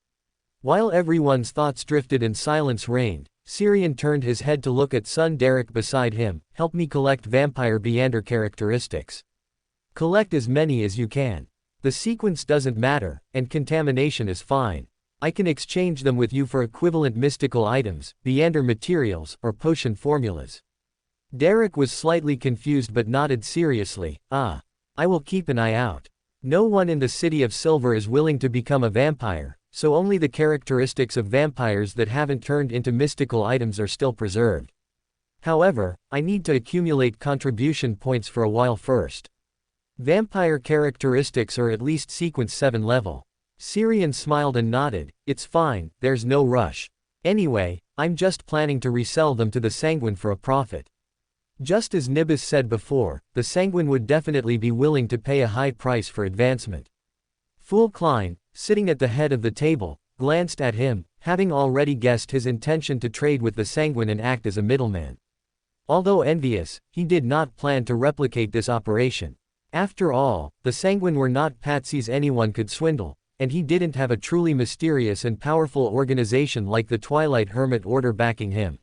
While everyone's thoughts drifted and silence reigned, Syrian turned his head to look at son Derek beside him. Help me collect vampire Beander characteristics. Collect as many as you can. The sequence doesn't matter, and contamination is fine. I can exchange them with you for equivalent mystical items, Beander materials, or potion formulas. Derek was slightly confused but nodded seriously. I will keep an eye out. No one in the City of Silver is willing to become a vampire, so only the characteristics of vampires that haven't turned into mystical items are still preserved. However, I need to accumulate contribution points for a while first. Vampire characteristics are at least sequence 7 level. Syrian smiled and nodded. It's fine, there's no rush. Anyway, I'm just planning to resell them to the Sanguine for a profit. Just as Nibis said before, the Sanguine would definitely be willing to pay a high price for advancement. Fool Klein, sitting at the head of the table, glanced at him, having already guessed his intention to trade with the Sanguine and act as a middleman. Although envious, he did not plan to replicate this operation. After all, the Sanguine were not patsies anyone could swindle, and he didn't have a truly mysterious and powerful organization like the Twilight Hermit Order backing him.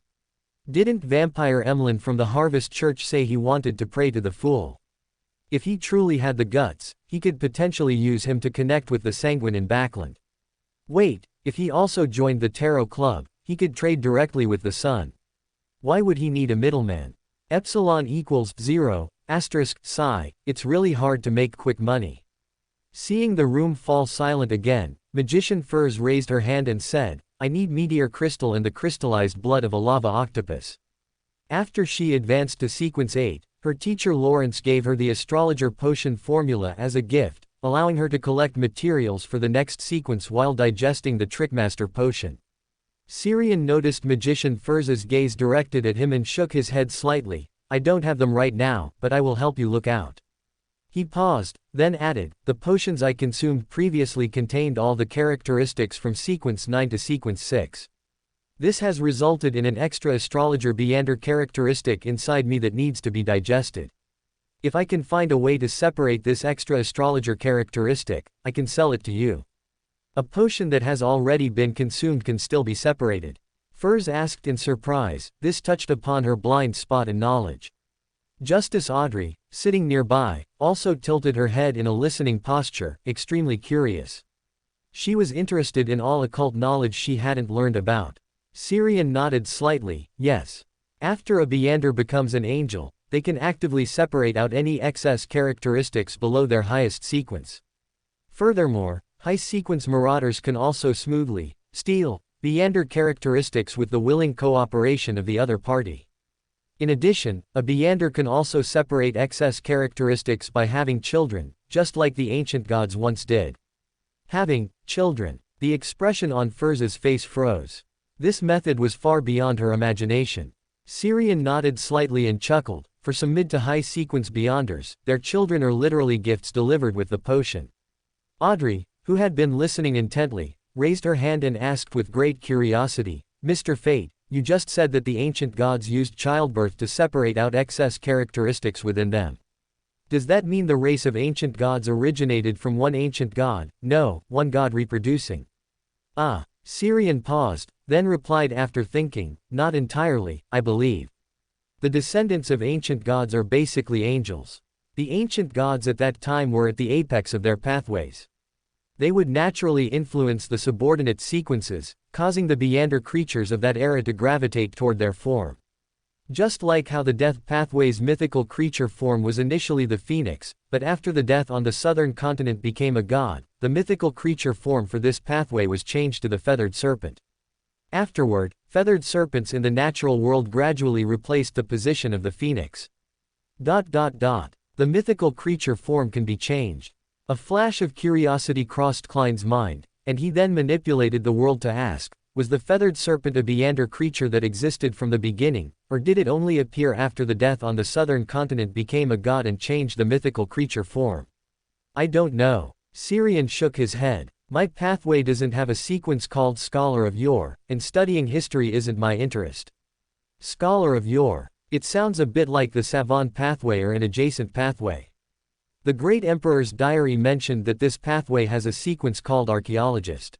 Didn't Vampire Emlyn from the Harvest Church say he wanted to pray to the fool? If he truly had the guts, he could potentially use him to connect with the Sanguine in Backland. Wait, if he also joined the Tarot Club, he could trade directly with the Sun. Why would he need a middleman? Epsilon equals 0, asterisk, psi, it's really hard to make quick money. Seeing the room fall silent again, Magician Furs raised her hand and said, I need meteor crystal and the crystallized blood of a lava octopus. After she advanced to sequence 8, her teacher Lawrence gave her the astrologer potion formula as a gift, allowing her to collect materials for the next sequence while digesting the Trickmaster potion. Syrian noticed Magician Furz's gaze directed at him and shook his head slightly. I don't have them right now, but I will help you look out. He paused, then added, the potions I consumed previously contained all the characteristics from sequence 9 to sequence 6. This has resulted in an extra astrologer Beander characteristic inside me that needs to be digested. If I can find a way to separate this extra astrologer characteristic, I can sell it to you. A potion that has already been consumed can still be separated. Furs asked in surprise. This touched upon her blind spot in knowledge. Justice Audrey, sitting nearby, also tilted her head in a listening posture, extremely curious. She was interested in all occult knowledge she hadn't learned about. Syrian nodded slightly, yes. After a Beander becomes an angel, they can actively separate out any excess characteristics below their highest sequence. Furthermore, high sequence marauders can also smoothly steal Beander characteristics with the willing cooperation of the other party. In addition, a Beander can also separate excess characteristics by having children, just like the ancient gods once did. Having children. The expression on Furz's face froze. This method was far beyond her imagination. Syrian nodded slightly and chuckled. For some mid to high sequence Beanders, their children are literally gifts delivered with the potion. Audrey, who had been listening intently, raised her hand and asked with great curiosity, Mr. Fate, you just said that the ancient gods used childbirth to separate out excess characteristics within them. Does that mean the race of ancient gods originated from one ancient god? No, one god reproducing. Syrian paused, then replied after thinking, not entirely, I believe. The descendants of ancient gods are basically angels. The ancient gods at that time were at the apex of their pathways. They would naturally influence the subordinate sequences, causing the Beander creatures of that era to gravitate toward their form. Just like how the Death Pathway's mythical creature form was initially the phoenix, but after the death on the southern continent became a god, the mythical creature form for this pathway was changed to the feathered serpent. Afterward, feathered serpents in the natural world gradually replaced the position of the phoenix. The mythical creature form can be changed. A flash of curiosity crossed Klein's mind, and he then manipulated the world to ask, was the feathered serpent a Beyonder creature that existed from the beginning, or did it only appear after the death on the southern continent became a god and changed the mythical creature form? I don't know. Syrian shook his head. My pathway doesn't have a sequence called Scholar of Yore, and studying history isn't my interest. Scholar of Yore. It sounds a bit like the Savant pathway or an adjacent pathway. The Great Emperor's diary mentioned that this pathway has a sequence called Archaeologist.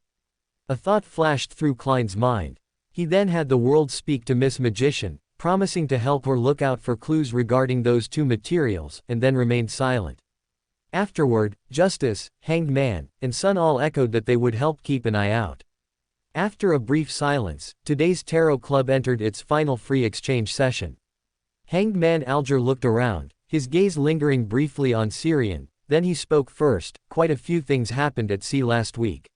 A thought flashed through Klein's mind. He then had the world speak to Miss Magician, promising to help her look out for clues regarding those two materials, and then remained silent. Afterward, Justice, Hanged Man, and Sun all echoed that they would help keep an eye out. After a brief silence, today's Tarot Club entered its final free exchange session. Hanged Man Alger looked around, his gaze lingering briefly on Syrian, then he spoke first. Quite a few things happened at sea last week.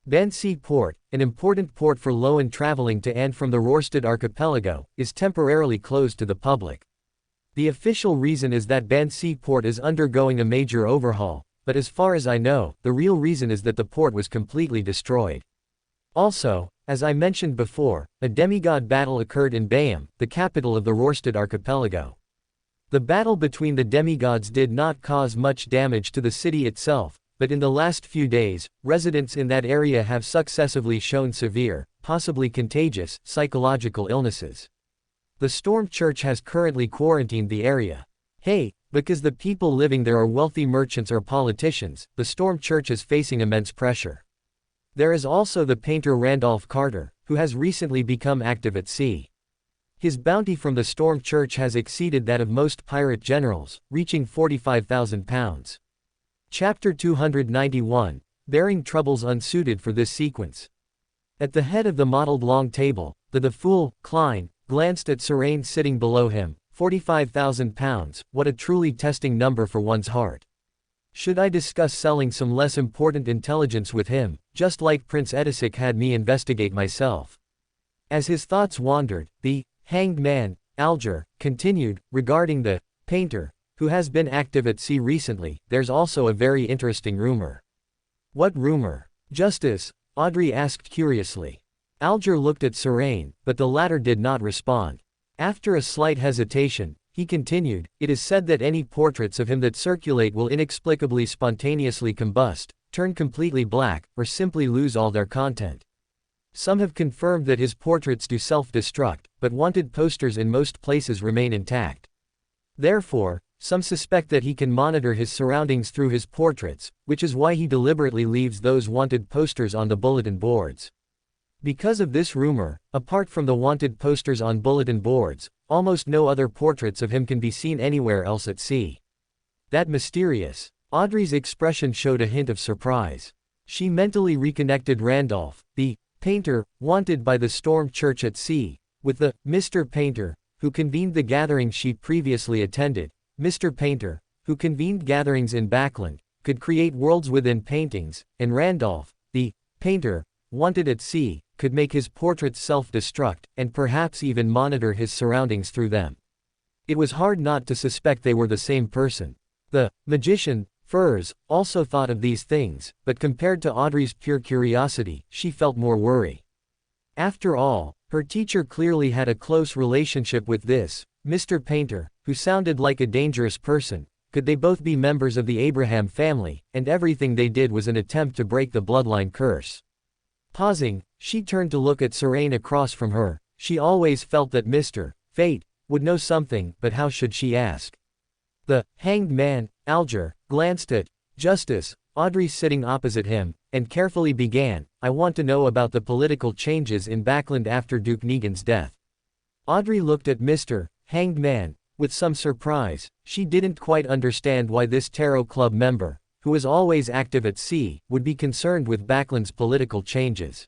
Bansi Port, an important port for low-end traveling to and from the Rorstad archipelago, is temporarily closed to the public. The official reason is that Bansi Port is undergoing a major overhaul, but as far as I know, the real reason is that the port was completely destroyed. Also, as I mentioned before, a demigod battle occurred in Bayam, the capital of the Rorstad archipelago. The battle between the demigods did not cause much damage to the city itself, but in the last few days, residents in that area have successively shown severe, possibly contagious, psychological illnesses. The Storm Church has currently quarantined the area. Hey, because the people living there are wealthy merchants or politicians, the Storm Church is facing immense pressure. There is also the painter Randolph Carter, who has recently become active at sea. His bounty from the Storm Church has exceeded that of most pirate generals, reaching £45,000. Chapter 291, Bearing Troubles Unsuited for this sequence. At the head of the mottled long table, the fool, Klein, glanced at Serene sitting below him. £45,000, what a truly testing number for one's heart. Should I discuss selling some less important intelligence with him, just like Prince Edisic had me investigate myself? As his thoughts wandered, the Hanged Man, Alger, continued, regarding the painter, who has been active at sea recently, there's also a very interesting rumor. What rumor? Justice? Audrey asked curiously. Alger looked at Serene, but the latter did not respond. After a slight hesitation, he continued, it is said that any portraits of him that circulate will inexplicably spontaneously combust, turn completely black, or simply lose all their content. Some have confirmed that his portraits do self-destruct, but wanted posters in most places remain intact. Therefore, some suspect that he can monitor his surroundings through his portraits, which is why he deliberately leaves those wanted posters on the bulletin boards. Because of this rumor, apart from the wanted posters on bulletin boards, almost no other portraits of him can be seen anywhere else at sea. That mysterious. Audrey's expression showed a hint of surprise. She mentally reconnected Randolph, the painter, wanted by the Storm Church at sea, with the Mr. Painter, who convened the gathering she previously attended. Mr. Painter, who convened gatherings in Backland, could create worlds within paintings, and Randolph, the painter, wanted at sea, could make his portraits self-destruct, and perhaps even monitor his surroundings through them. It was hard not to suspect they were the same person. The magician, Furs, also thought of these things, but compared to Audrey's pure curiosity, she felt more worry. After all, her teacher clearly had a close relationship with this Mr. Painter, who sounded like a dangerous person. Could they both be members of the Abraham family, and everything they did was an attempt to break the bloodline curse? Pausing, she turned to look at Serene across from her. She always felt that Mr. Fate would know something, but how should she ask? The Hanged Man, Alger, glanced at Justice, Audrey sitting opposite him, and carefully began, I want to know about the political changes in Backland after Duke Negan's death. Audrey looked at Mr. Hanged Man with some surprise. She didn't quite understand why this Tarot Club member, who was always active at sea, would be concerned with Backland's political changes.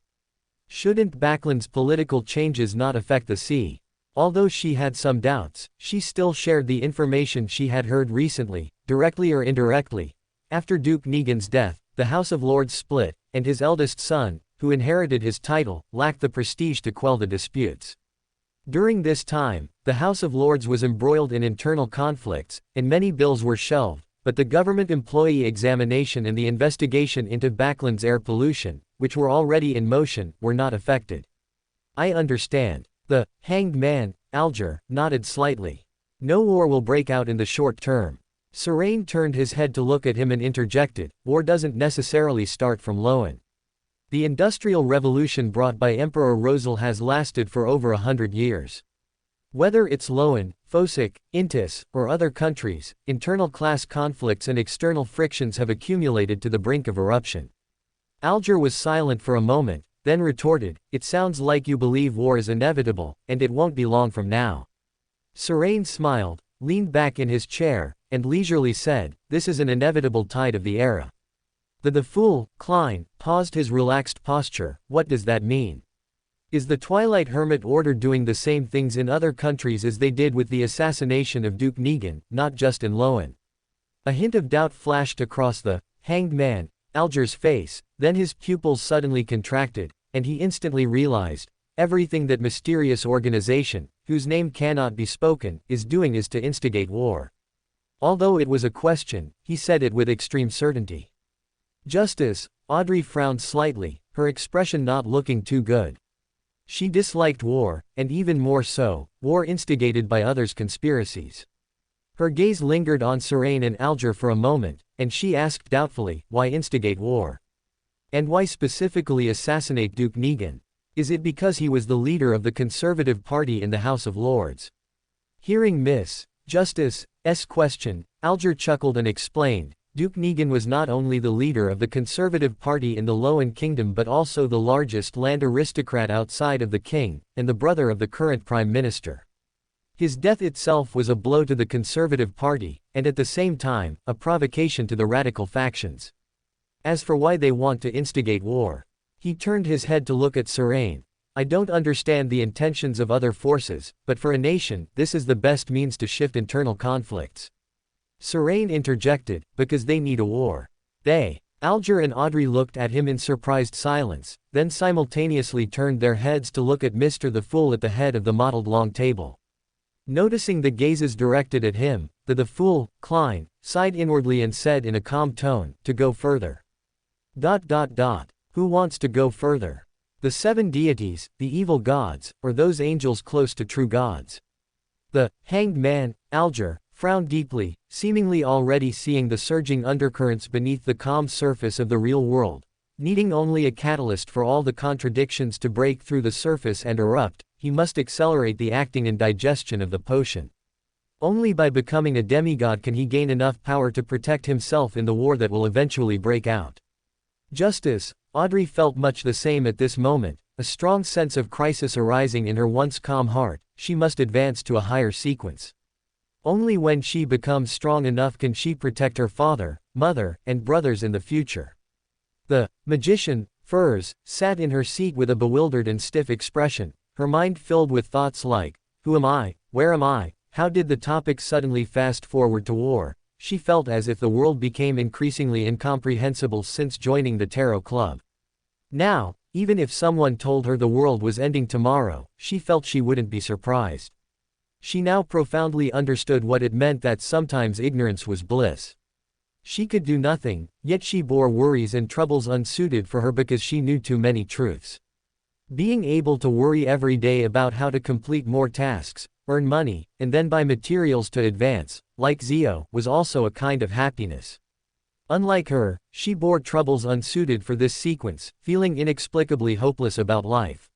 Shouldn't Backland's political changes not affect the sea? Although she had some doubts, she still shared the information she had heard recently, directly or indirectly. After Duke Negan's death, the House of Lords split, and his eldest son, who inherited his title, lacked the prestige to quell the disputes. During this time, the House of Lords was embroiled in internal conflicts, and many bills were shelved, but the government employee examination and the investigation into Bakland's air pollution, which were already in motion, were not affected. I understand. The hanged man, Alger, nodded slightly. No war will break out in the short term. Serain turned his head to look at him and interjected, war doesn't necessarily start from Loan. The Industrial Revolution brought by Emperor Rosal has lasted for over 100 years. Whether it's Loan, Fosik, Intis, or other countries, internal class conflicts and external frictions have accumulated to the brink of eruption. Alger was silent for a moment, then retorted, it sounds like you believe war is inevitable, and it won't be long from now. Serain smiled, leaned back in his chair, and leisurely said, this is an inevitable tide of the era. The fool, Klein, paused his relaxed posture, what does that mean? Is the Twilight Hermit Order doing the same things in other countries as they did with the assassination of Duke Negan, not just in Loan? A hint of doubt flashed across the hanged man, Alger's face, then his pupils suddenly contracted, and he instantly realized, everything that mysterious organization, whose name cannot be spoken, is doing is to instigate war. Although it was a question, he said it with extreme certainty. Justice, Audrey frowned slightly, her expression not looking too good. She disliked war, and even more so, war instigated by others' conspiracies. Her gaze lingered on Serain and Alger for a moment, and she asked doubtfully, why instigate war? And why specifically assassinate Duke Negan? Is it because he was the leader of the Conservative Party in the House of Lords? Hearing Miss Justice's question, Alger chuckled and explained, Duke Negan was not only the leader of the Conservative Party in the Loan Kingdom but also the largest land aristocrat outside of the king, and the brother of the current prime minister. His death itself was a blow to the Conservative Party, and at the same time, a provocation to the radical factions. As for why they want to instigate war, he turned his head to look at Serain. I don't understand the intentions of other forces, but for a nation, this is the best means to shift internal conflicts. Serain interjected, because they need a war. They. Alger and Audrey looked at him in surprised silence, then simultaneously turned their heads to look at Mr. the Fool at the head of the mottled long table. Noticing the gazes directed at him, the fool, Klein, sighed inwardly and said in a calm tone, to go further. Who wants to go further? The seven deities, the evil gods, or those angels close to true gods? The hanged man, Alger, frowned deeply, seemingly already seeing the surging undercurrents beneath the calm surface of the real world. Needing only a catalyst for all the contradictions to break through the surface and erupt, he must accelerate the acting and digestion of the potion. Only by becoming a demigod can he gain enough power to protect himself in the war that will eventually break out. Justice, Audrey felt much the same at this moment, a strong sense of crisis arising in her once calm heart. She must advance to a higher sequence. Only when she becomes strong enough can she protect her father, mother, and brothers in the future. The magician, Furs, sat in her seat with a bewildered and stiff expression, her mind filled with thoughts like, who am I, where am I, how did the topic suddenly fast forward to war? She felt as if the world became increasingly incomprehensible since joining the Tarot Club. Now, even if someone told her the world was ending tomorrow, she felt she wouldn't be surprised. She now profoundly understood what it meant that sometimes ignorance was bliss. She could do nothing, yet she bore worries and troubles unsuited for her because she knew too many truths. Being able to worry every day about how to complete more tasks, earn money, and then buy materials to advance, like Zio, was also a kind of happiness. Unlike her, she bore troubles unsuited for this sequence, feeling inexplicably hopeless about life.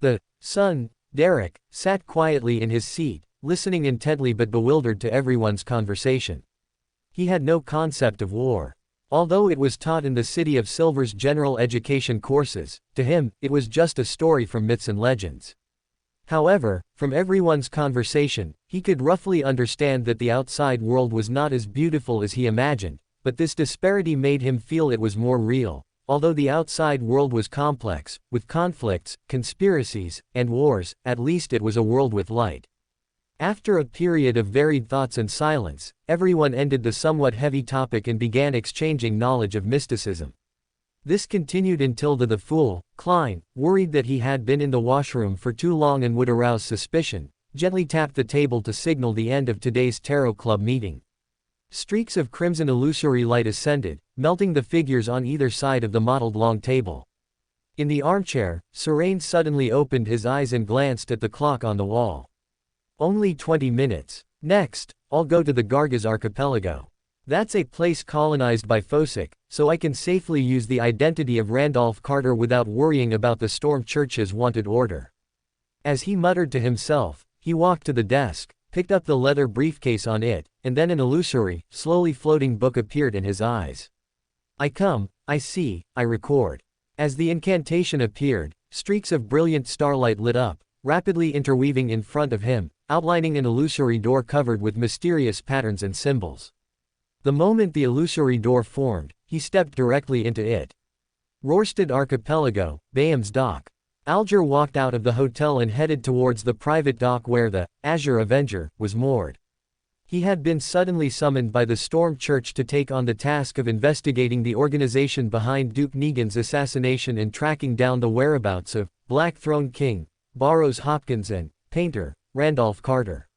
The son, Derek, sat quietly in his seat, listening intently but bewildered to everyone's conversation. He had no concept of war. Although it was taught in the City of Silver's general education courses, to him, it was just a story from myths and legends. However, from everyone's conversation, he could roughly understand that the outside world was not as beautiful as he imagined, but this disparity made him feel it was more real. Although the outside world was complex, with conflicts, conspiracies, and wars, at least it was a world with light. After a period of varied thoughts and silence, everyone ended the somewhat heavy topic and began exchanging knowledge of mysticism. This continued until the fool, Klein, worried that he had been in the washroom for too long and would arouse suspicion, gently tapped the table to signal the end of today's Tarot Club meeting. Streaks of crimson illusory light ascended, melting the figures on either side of the mottled long table. In the armchair, Surain suddenly opened his eyes and glanced at the clock on the wall. Only 20 minutes. Next, I'll go to the Gargaz archipelago. That's a place colonized by Phosic, so I can safely use the identity of Randolph Carter without worrying about the Storm Church's wanted order. As he muttered to himself, he walked to the desk, picked up the leather briefcase on it, and then an illusory, slowly floating book appeared in his eyes. I come, I see, I record. As the incantation appeared, streaks of brilliant starlight lit up, rapidly interweaving in front of him, outlining an illusory door covered with mysterious patterns and symbols. The moment the illusory door formed, he stepped directly into it. Rorstad Archipelago, Bayham's dock. Alger walked out of the hotel and headed towards the private dock where the Azure Avenger was moored. He had been suddenly summoned by the Storm Church to take on the task of investigating the organization behind Duke Negan's assassination and tracking down the whereabouts of Black Throne King, Burroughs Hopkins and Painter, Randolph Carter.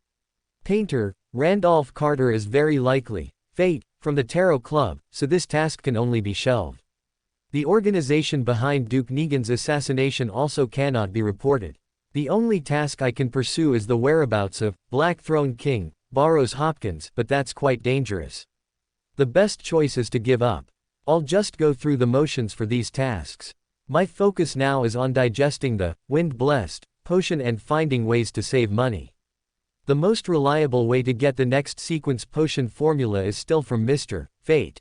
Painter, Randolph Carter is very likely fate from the Tarot Club, so this task can only be shelved. The organization behind Duke Negan's assassination also cannot be reported. The only task I can pursue is the whereabouts of Black Throne King, Burroughs Hopkins, but that's quite dangerous. The best choice is to give up. I'll just go through the motions for these tasks. My focus now is on digesting the Wind-Blessed potion and finding ways to save money. The most reliable way to get the next sequence potion formula is still from Mr. Fate.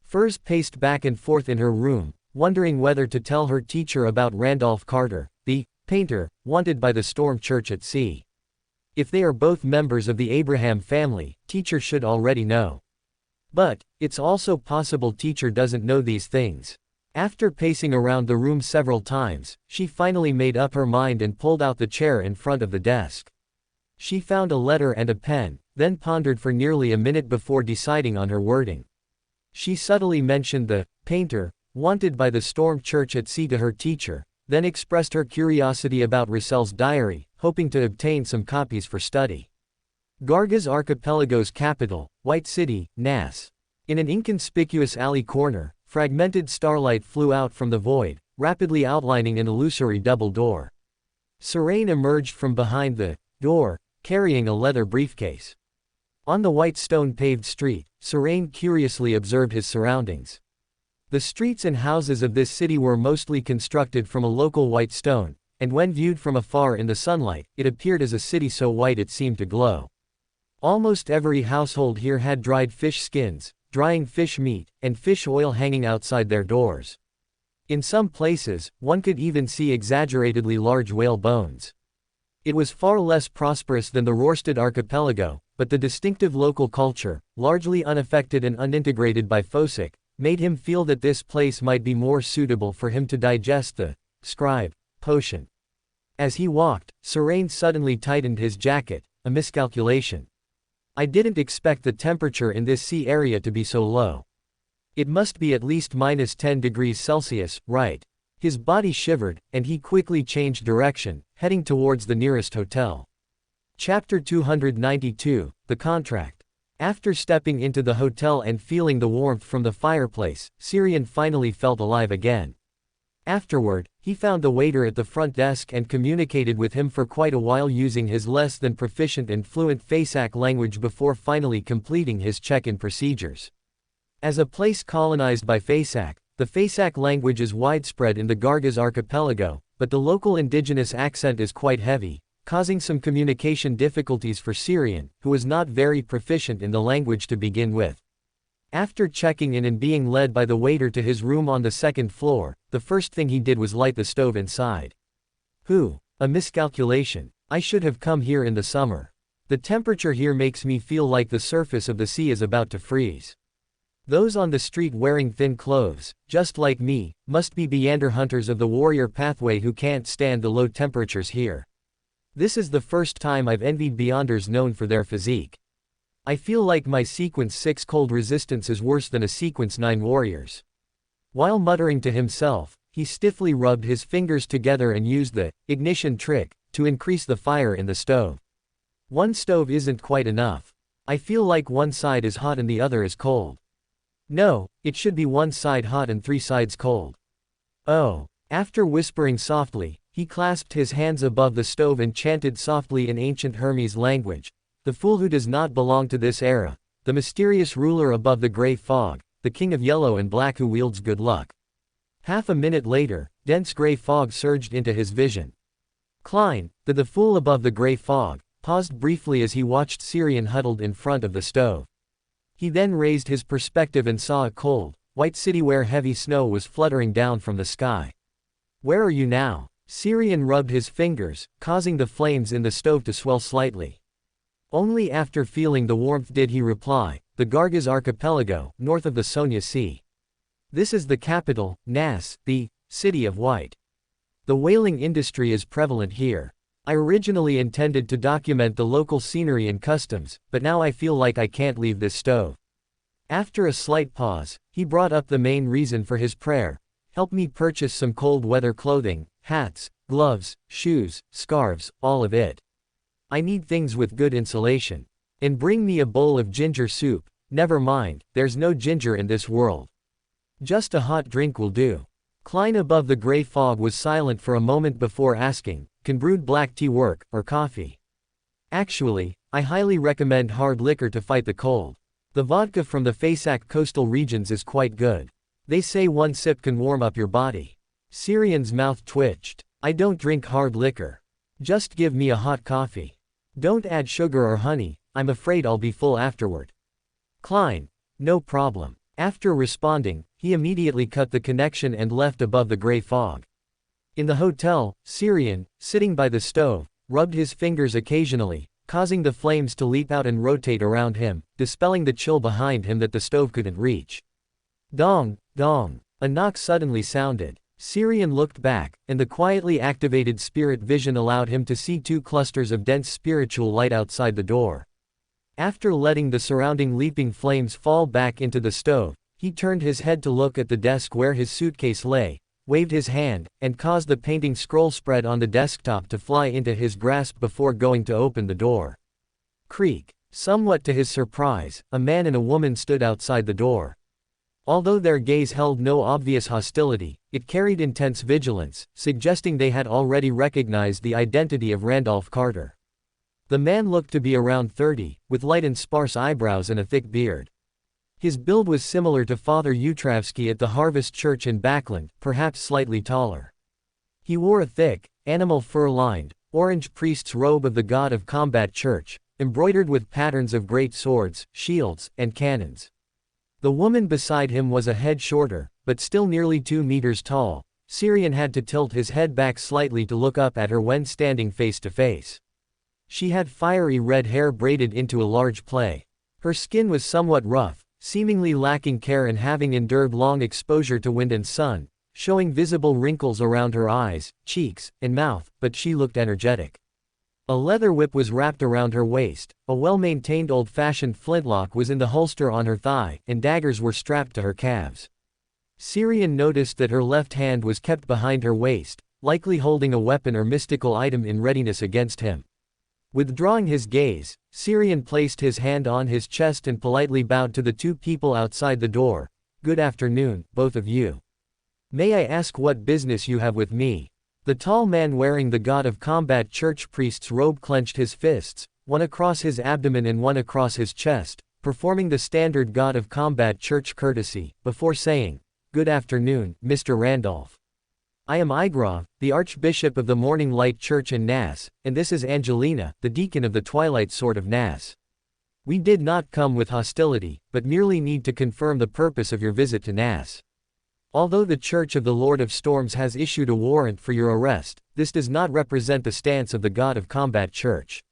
Furs paced back and forth in her room, wondering whether to tell her teacher about Randolph Carter, the painter, wanted by the Storm Church at sea. If they are both members of the Abraham family, teacher should already know. But, it's also possible teacher doesn't know these things. After pacing around the room several times, she finally made up her mind and pulled out the chair in front of the desk. She found a letter and a pen, then pondered for nearly a minute before deciding on her wording. She subtly mentioned the painter, wanted by the Storm Church at sea to her teacher, then expressed her curiosity about Russell's diary, hoping to obtain some copies for study. Gargaz Archipelago's capital, White City, Nass. In an inconspicuous alley corner, fragmented starlight flew out from the void, rapidly outlining an illusory double door. Surain emerged from behind the door, carrying a leather briefcase. On the white stone-paved street, Surain curiously observed his surroundings. The streets and houses of this city were mostly constructed from a local white stone, and when viewed from afar in the sunlight, it appeared as a city so white it seemed to glow. Almost every household here had dried fish skins, drying fish meat, and fish oil hanging outside their doors. In some places, one could even see exaggeratedly large whale bones. It was far less prosperous than the Rorstad archipelago, but the distinctive local culture, largely unaffected and unintegrated by Phosic, made him feel that this place might be more suitable for him to digest the scribe potion. As he walked, Surain suddenly tightened his jacket, a miscalculation. I didn't expect the temperature in this sea area to be so low. It must be at least -10 degrees Celsius, right? His body shivered, and he quickly changed direction, heading towards the nearest hotel. Chapter 292, The Contract. After stepping into the hotel and feeling the warmth from the fireplace, Syrian finally felt alive again. Afterward, he found the waiter at the front desk and communicated with him for quite a while using his less than proficient and fluent Phasac language before finally completing his check-in procedures. As a place colonized by Phasac, the Phasac language is widespread in the Gargaz archipelago, but the local indigenous accent is quite heavy, causing some communication difficulties for Syrian, who was not very proficient in the language to begin with. After checking in and being led by the waiter to his room on the second floor, the first thing he did was light the stove inside. A miscalculation. I should have come here in the summer. The temperature here makes me feel like the surface of the sea is about to freeze. Those on the street wearing thin clothes, just like me, must be Beander hunters of the warrior pathway who can't stand the low temperatures here. This is the first time I've envied Beanders known for their physique. I feel like my Sequence 6 cold resistance is worse than a Sequence 9 warrior's. While muttering to himself, he stiffly rubbed his fingers together and used the ignition trick to increase the fire in the stove. One stove isn't quite enough. I feel like one side is hot and the other is cold. No, it should be one side hot and three sides cold. Oh. After whispering softly, he clasped his hands above the stove and chanted softly in ancient Hermes language, "The fool who does not belong to this era, the mysterious ruler above the gray fog, the king of yellow and black who wields good luck." Half a minute later, dense gray fog surged into his vision. Klein, the fool above the gray fog, paused briefly as he watched Syrian huddled in front of the stove. He then raised his perspective and saw a cold, white city where heavy snow was fluttering down from the sky. "Where are you now?" Syrian rubbed his fingers, causing the flames in the stove to swell slightly. Only after feeling the warmth did he reply, "The Gargaz archipelago, north of the Sonia Sea. This is the capital, Nas, the city of white. The whaling industry is prevalent here. I originally intended to document the local scenery and customs, but now I feel like I can't leave this stove." After a slight pause, he brought up the main reason for his prayer. "Help me purchase some cold weather clothing, hats, gloves, shoes, scarves, all of it. I need things with good insulation. And bring me a bowl of ginger soup." "Never mind, there's no ginger in this world. Just a hot drink will do." Klein above the gray fog was silent for a moment before asking, "Can brewed black tea work, or coffee?" "Actually, I highly recommend hard liquor to fight the cold. The vodka from the Fasak coastal regions is quite good. They say one sip can warm up your body." Syrian's mouth twitched. "I don't drink hard liquor. Just give me a hot coffee. Don't add sugar or honey, I'm afraid I'll be full afterward." Klein, "No problem." After responding, he immediately cut the connection and left above the gray fog. In the hotel, Syrian, sitting by the stove, rubbed his fingers occasionally, causing the flames to leap out and rotate around him, dispelling the chill behind him that the stove couldn't reach. Dong, dong. A knock suddenly sounded. Syrian looked back, and the quietly activated spirit vision allowed him to see two clusters of dense spiritual light outside the door. After letting the surrounding leaping flames fall back into the stove, he turned his head to look at the desk where his suitcase lay, waved his hand, and caused the painting scroll spread on the desktop to fly into his grasp before going to open the door. Creak. Somewhat to his surprise, a man and a woman stood outside the door. Although their gaze held no obvious hostility, it carried intense vigilance, suggesting they had already recognized the identity of Randolph Carter. The man looked to be around 30, with light and sparse eyebrows and a thick beard. His build was similar to Father Utravsky at the Harvest Church in Backland, perhaps slightly taller. He wore a thick, animal fur-lined, orange priest's robe of the God of Combat Church, embroidered with patterns of great swords, shields, and cannons. The woman beside him was a head shorter, but still nearly 2 meters tall. Syrian had to tilt his head back slightly to look up at her when standing face to face. She had fiery red hair braided into a large plait. Her skin was somewhat rough, seemingly lacking care and having endured long exposure to wind and sun, showing visible wrinkles around her eyes, cheeks, and mouth, but she looked energetic. A leather whip was wrapped around her waist, a well-maintained old-fashioned flintlock was in the holster on her thigh, and daggers were strapped to her calves. Syrian noticed that her left hand was kept behind her waist, likely holding a weapon or mystical item in readiness against him. Withdrawing his gaze, Syrian placed his hand on his chest and politely bowed to the two people outside the door. "Good afternoon, both of you. May I ask what business you have with me?" The tall man wearing the God of Combat Church priest's robe clenched his fists, one across his abdomen and one across his chest, performing the standard God of Combat Church courtesy, before saying, "Good afternoon, Mr. Randolph. I am Igrov, the Archbishop of the Morning Light Church in Nas, and this is Angelina, the deacon of the Twilight Sword of Nas. We did not come with hostility, but merely need to confirm the purpose of your visit to Nas. Although the Church of the Lord of Storms has issued a warrant for your arrest, this does not represent the stance of the God of Combat Church."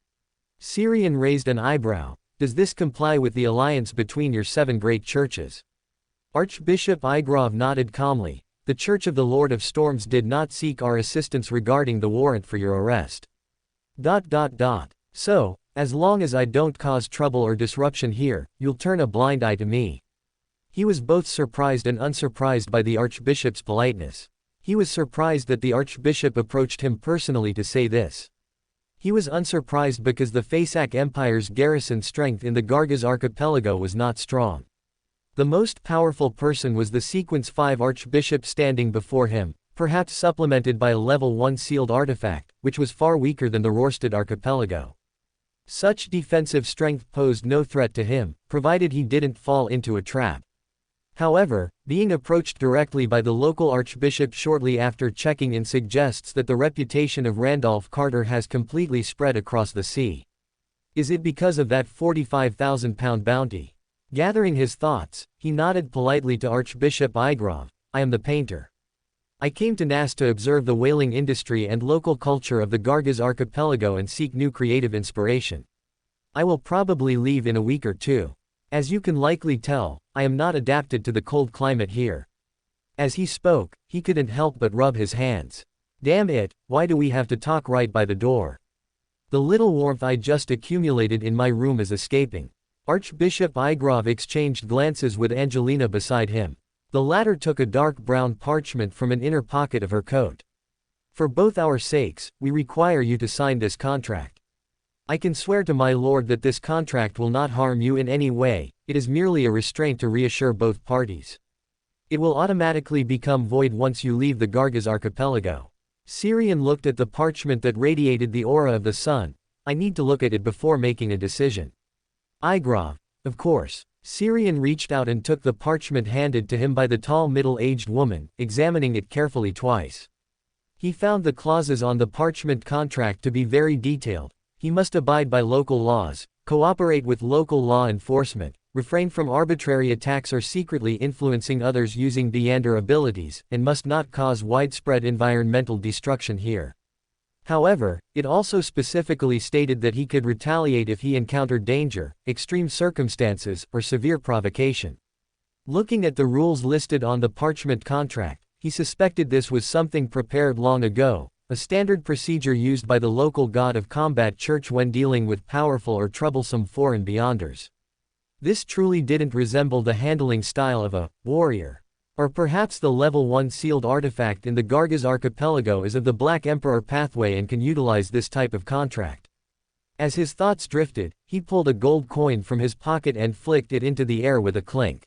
Syrian raised an eyebrow. "Does this comply with the alliance between your 7 great churches?" Archbishop Igrov nodded calmly. "The Church of the Lord of Storms did not seek our assistance regarding the warrant for your arrest. So, as long as I don't cause trouble or disruption here, you'll turn a blind eye to me." He was both surprised and unsurprised by the Archbishop's politeness. He was surprised that the Archbishop approached him personally to say this. He was unsurprised because the Fasak Empire's garrison strength in the Gargaz archipelago was not strong. The most powerful person was the Sequence 5 Archbishop standing before him, perhaps supplemented by a level 1 sealed artifact, which was far weaker than the Rorstad archipelago. Such defensive strength posed no threat to him, provided he didn't fall into a trap. However, being approached directly by the local archbishop shortly after checking in suggests that the reputation of Randolph Carter has completely spread across the sea. Is it because of that £45,000 bounty? Gathering his thoughts, he nodded politely to Archbishop Igrov. I am the painter. I came to Nas to observe the whaling industry and local culture of the Gargaz archipelago and seek new creative inspiration. I will probably leave in a week or two. As you can likely tell, I am not adapted to the cold climate here. As he spoke, he couldn't help but rub his hands. Damn it, why do we have to talk right by the door? The little warmth I just accumulated in my room is escaping. Archbishop Igrov exchanged glances with Angelina beside him. The latter took a dark brown parchment from an inner pocket of her coat. For both our sakes, we require you to sign this contract. I can swear to my lord that this contract will not harm you in any way, it is merely a restraint to reassure both parties. It will automatically become void once you leave the Gargaz archipelago. Syrian looked at the parchment that radiated the aura of the sun. I need to look at it before making a decision. Igrov, of course. Syrian reached out and took the parchment handed to him by the tall middle-aged woman, examining it carefully twice. He found the clauses on the parchment contract to be very detailed. He must abide by local laws, cooperate with local law enforcement, refrain from arbitrary attacks or secretly influencing others using Deander abilities, and must not cause widespread environmental destruction here. However, it also specifically stated that he could retaliate if he encountered danger, extreme circumstances, or severe provocation. Looking at the rules listed on the parchment contract, he suspected this was something prepared long ago, a standard procedure used by the local god of combat church when dealing with powerful or troublesome foreign beyonders. This truly didn't resemble the handling style of a warrior. Or perhaps the level 1 sealed artifact in the Gargaz archipelago is of the Black Emperor pathway and can utilize this type of contract. As his thoughts drifted, he pulled a gold coin from his pocket and flicked it into the air with a clink.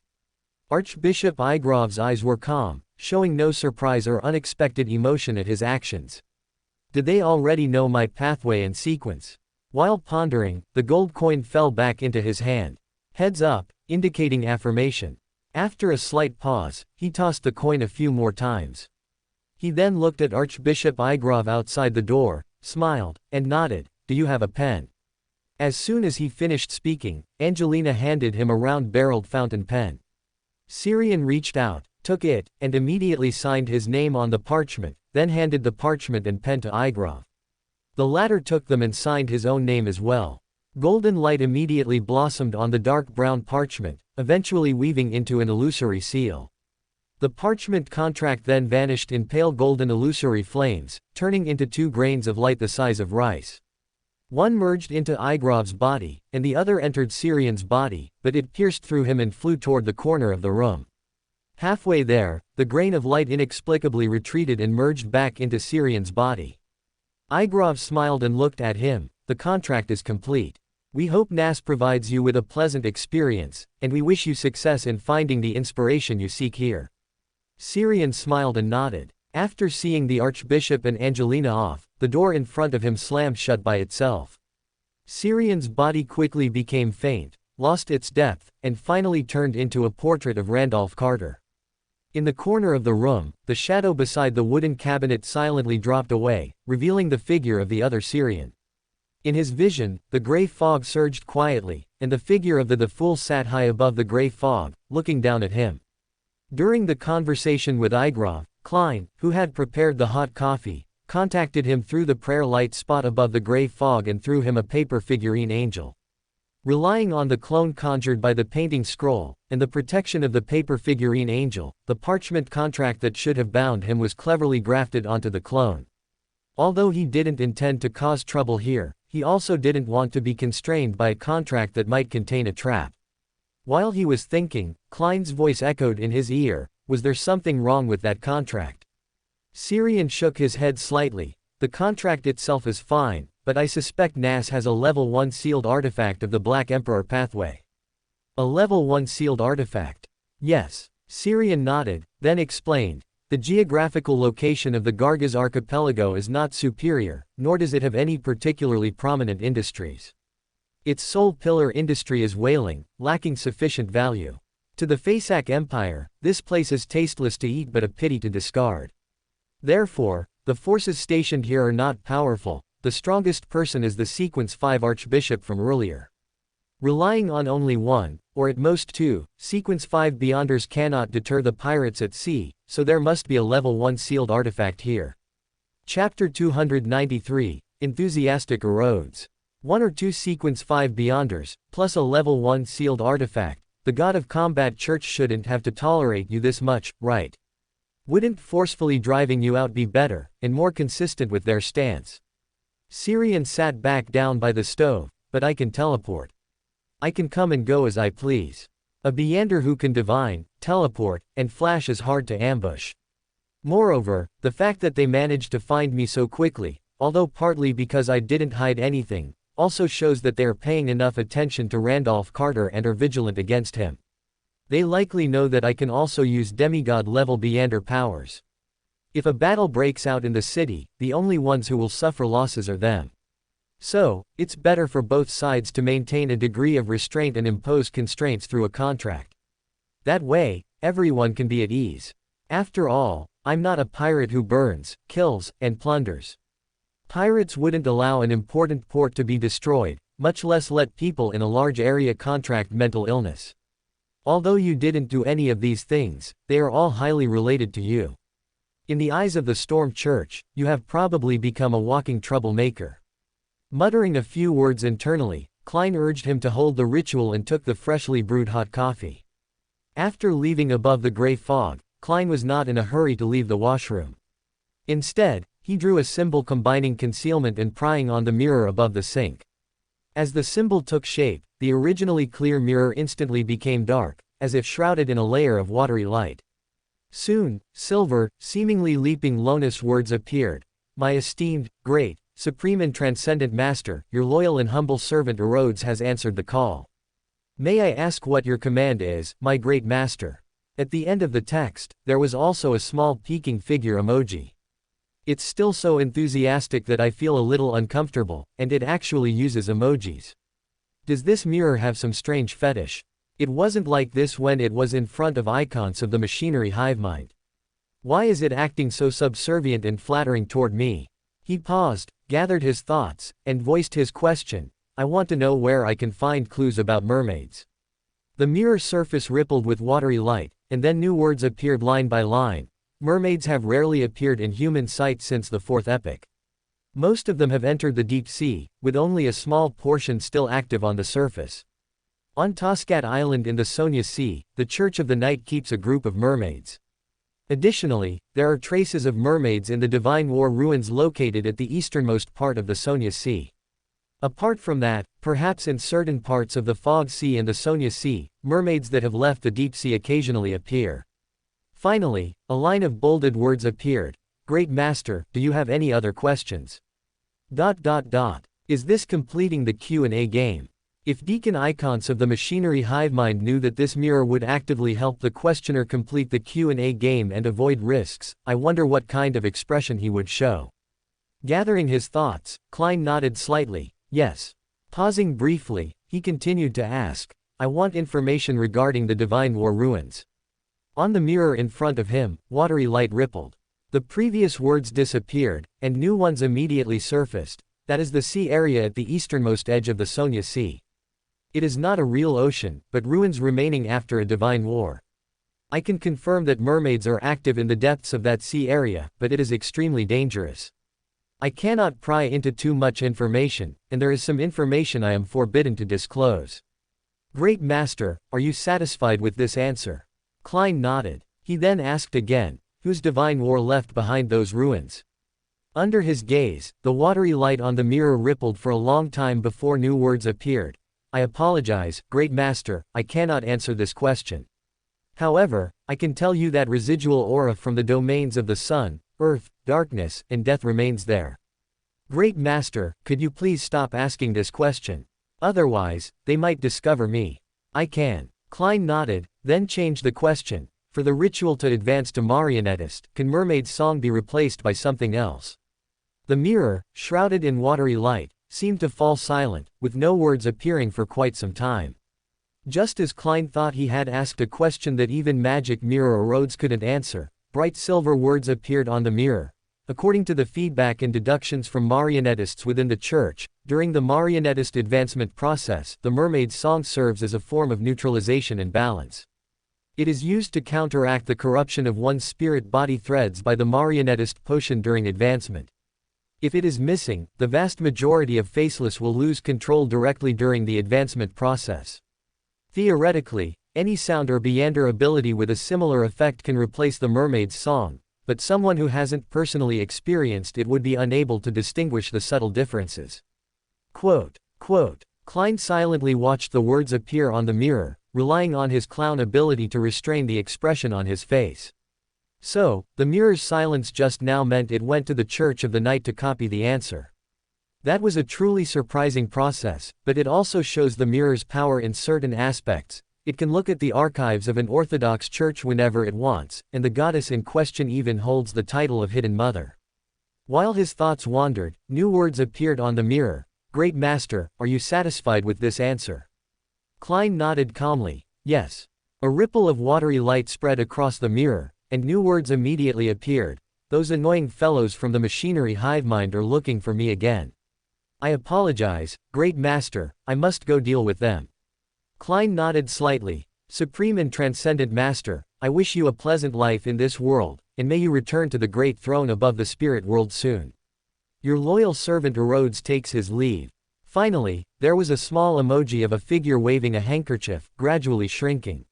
Archbishop Igrov's eyes were calm, showing no surprise or unexpected emotion at his actions. Did they already know my pathway and sequence? While pondering, the gold coin fell back into his hand. Heads up, indicating affirmation. After a slight pause, he tossed the coin a few more times. He then looked at Archbishop Igrov outside the door, smiled, and nodded. Do you have a pen? As soon as he finished speaking, Angelina handed him a round-barreled fountain pen. Syrian reached out, took it, and immediately signed his name on the parchment, then handed the parchment and pen to Igrov. The latter took them and signed his own name as well. Golden light immediately blossomed on the dark brown parchment, eventually weaving into an illusory seal. The parchment contract then vanished in pale golden illusory flames, turning into 2 grains of light the size of rice. One merged into Igrov's body, and the other entered Syrian's body, but it pierced through him and flew toward the corner of the room. Halfway there, the grain of light inexplicably retreated and merged back into Syrian's body. Igrov smiled and looked at him. The contract is complete. We hope Nas provides you with a pleasant experience, and we wish you success in finding the inspiration you seek here. Syrian smiled and nodded. After seeing the Archbishop and Angelina off, the door in front of him slammed shut by itself. Syrian's body quickly became faint, lost its depth, and finally turned into a portrait of Randolph Carter. In the corner of the room, the shadow beside the wooden cabinet silently dropped away, revealing the figure of the other Syrian. In his vision, the gray fog surged quietly, and the figure of the fool sat high above the gray fog, looking down at him. During the conversation with Igrov, Klein, who had prepared the hot coffee, contacted him through the prayer light spot above the gray fog and threw him a paper figurine angel. Relying on the clone conjured by the painting scroll, and the protection of the paper figurine angel, the parchment contract that should have bound him was cleverly grafted onto the clone. Although he didn't intend to cause trouble here, he also didn't want to be constrained by a contract that might contain a trap. While he was thinking, Klein's voice echoed in his ear, was there something wrong with that contract? Syrian shook his head slightly. The contract itself is fine, but I suspect Nas has a level 1 sealed artifact of the Black Emperor pathway. A level 1 sealed artifact? Yes. Syrian nodded, then explained. The geographical location of the Gargaz archipelago is not superior, nor does it have any particularly prominent industries. Its sole pillar industry is whaling, lacking sufficient value. To the Fasak Empire, this place is tasteless to eat but a pity to discard. Therefore, the forces stationed here are not powerful. The strongest person is the Sequence 5 Archbishop from earlier. Relying on only one, or at most two, Sequence 5 Beyonders cannot deter the pirates at sea, so there must be a level 1 sealed artifact here. Chapter 293, Enthusiastic Erodes. 1 or 2 Sequence 5 Beyonders, plus a level 1 sealed artifact. The God of Combat Church shouldn't have to tolerate you this much, right? Wouldn't forcefully driving you out be better, and more consistent with their stance? Syrian sat back down by the stove, but I can teleport. I can come and go as I please. A Beyander who can divine, teleport, and flash is hard to ambush. Moreover, the fact that they managed to find me so quickly, although partly because I didn't hide anything, also shows that they are paying enough attention to Randolph Carter and are vigilant against him. They likely know that I can also use demigod-level Beyander powers. If a battle breaks out in the city, the only ones who will suffer losses are them. So, it's better for both sides to maintain a degree of restraint and impose constraints through a contract. That way, everyone can be at ease. After all, I'm not a pirate who burns, kills, and plunders. Pirates wouldn't allow an important port to be destroyed, much less let people in a large area contract mental illness. Although you didn't do any of these things, they are all highly related to you. In the eyes of the Storm Church, you have probably become a walking troublemaker. Muttering a few words internally, Klein urged him to hold the ritual and took the freshly brewed hot coffee. After leaving above the gray fog, Klein was not in a hurry to leave the washroom. Instead, he drew a symbol combining concealment and prying on the mirror above the sink. As the symbol took shape, the originally clear mirror instantly became dark, as if shrouded in a layer of watery light. Soon, silver, seemingly leaping luminous words appeared. My esteemed, great, supreme and transcendent master, your loyal and humble servant Erodes has answered the call. May I ask what your command is, my great master? At the end of the text, there was also a small peeking figure emoji. It's still so enthusiastic that I feel a little uncomfortable, and it actually uses emojis. Does this mirror have some strange fetish? It wasn't like this when it was in front of icons of the machinery hivemind. Why is it acting so subservient and flattering toward me? He paused, gathered his thoughts, and voiced his question. I want to know where I can find clues about mermaids. The mirror surface rippled with watery light, and then new words appeared line by line. Mermaids have rarely appeared in human sight since the Fourth Epoch. Most of them have entered the deep sea, with only a small portion still active on the surface. On Toscat Island in the Sonia Sea, the Church of the Night keeps a group of mermaids. Additionally, there are traces of mermaids in the Divine War ruins located at the easternmost part of the Sonia Sea. Apart from that, perhaps in certain parts of the Fog Sea and the Sonia Sea, mermaids that have left the deep sea occasionally appear. Finally, a line of bolded words appeared. Great Master, do you have any other questions? ... Is this completing the Q&A game? If Deacon Icons of the Machinery Hivemind knew that this mirror would actively help the questioner complete the Q&A game and avoid risks, I wonder what kind of expression he would show. Gathering his thoughts, Klein nodded slightly. Yes. Pausing briefly, he continued to ask, I want information regarding the Divine War ruins. On the mirror in front of him, watery light rippled. The previous words disappeared, and new ones immediately surfaced. That is the sea area at the easternmost edge of the Sonia Sea. It is not a real ocean, but ruins remaining after a divine war. I can confirm that mermaids are active in the depths of that sea area, but it is extremely dangerous. I cannot pry into too much information, and there is some information I am forbidden to disclose. Great Master, are you satisfied with this answer? Klein nodded. He then asked again, whose divine war left behind those ruins? Under his gaze, the watery light on the mirror rippled for a long time before new words appeared. I apologize, Great Master, I cannot answer this question. However, I can tell you that residual aura from the domains of the sun, earth, darkness, and death remains there. Great Master, could you please stop asking this question? Otherwise, they might discover me. I can. Klein nodded, then changed the question. For the ritual to advance to marionettist, can mermaid song be replaced by something else? The mirror, shrouded in watery light, seemed to fall silent, with no words appearing for quite some time. Just as Klein thought he had asked a question that even magic mirror or roads couldn't answer, bright silver words appeared on the mirror. According to the feedback and deductions from marionettists within the church, during the marionettist advancement process, the mermaid's song serves as a form of neutralization and balance. It is used to counteract the corruption of one's spirit-body threads by the marionettist potion during advancement. If it is missing, the vast majority of faceless will lose control directly during the advancement process. Theoretically, any sound or Beyonder ability with a similar effect can replace the mermaid's song, but someone who hasn't personally experienced it would be unable to distinguish the subtle differences. Quote. Klein silently watched the words appear on the mirror, relying on his clown ability to restrain the expression on his face. So, the mirror's silence just now meant it went to the Church of the Night to copy the answer. That was a truly surprising process, but it also shows the mirror's power in certain aspects. It can look at the archives of an Orthodox church whenever it wants, and the goddess in question even holds the title of Hidden Mother. While his thoughts wandered, new words appeared on the mirror. Great Master, are you satisfied with this answer? Klein nodded calmly. Yes. A ripple of watery light spread across the mirror, and new words immediately appeared. Those annoying fellows from the machinery hivemind are looking for me again. I apologize, Great Master, I must go deal with them. Klein nodded slightly. Supreme and Transcendent Master, I wish you a pleasant life in this world, and may you return to the great throne above the spirit world soon. Your loyal servant Erodes takes his leave. Finally, there was a small emoji of a figure waving a handkerchief, gradually shrinking.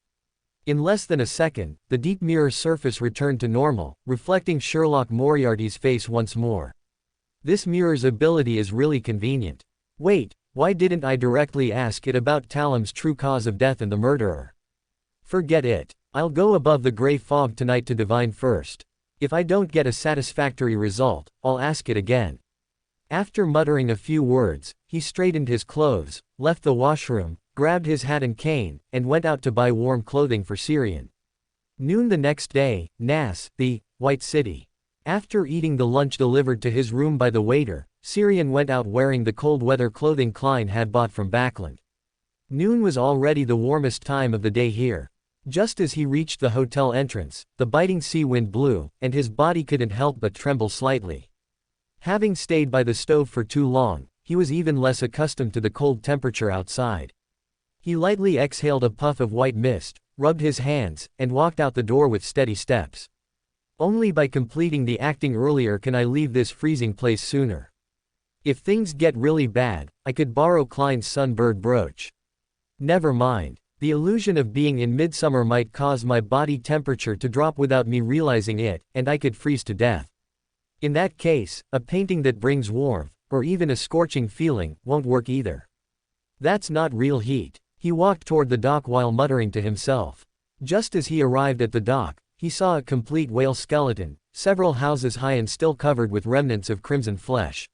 In less than a second, the deep mirror surface returned to normal, reflecting Sherlock Moriarty's face once more. This mirror's ability is really convenient. Wait, why didn't I directly ask it about Talam's true cause of death and the murderer? Forget it. I'll go above the gray fog tonight to divine first. If I don't get a satisfactory result, I'll ask it again. After muttering a few words, he straightened his clothes, left the washroom, grabbed his hat and cane, and went out to buy warm clothing for Syrian. Noon the next day, Nas, the White City. After eating the lunch delivered to his room by the waiter, Syrian went out wearing the cold-weather clothing Klein had bought from Backland. Noon was already the warmest time of the day here. Just as he reached the hotel entrance, the biting sea wind blew, and his body couldn't help but tremble slightly. Having stayed by the stove for too long, he was even less accustomed to the cold temperature outside. He lightly exhaled a puff of white mist, rubbed his hands, and walked out the door with steady steps. Only by completing the acting earlier can I leave this freezing place sooner. If things get really bad, I could borrow Klein's sunbird brooch. Never mind. The illusion of being in midsummer might cause my body temperature to drop without me realizing it, and I could freeze to death. In that case, a painting that brings warmth, or even a scorching feeling, won't work either. That's not real heat. He walked toward the dock while muttering to himself. Just as he arrived at the dock, he saw a complete whale skeleton, several houses high and still covered with remnants of crimson flesh.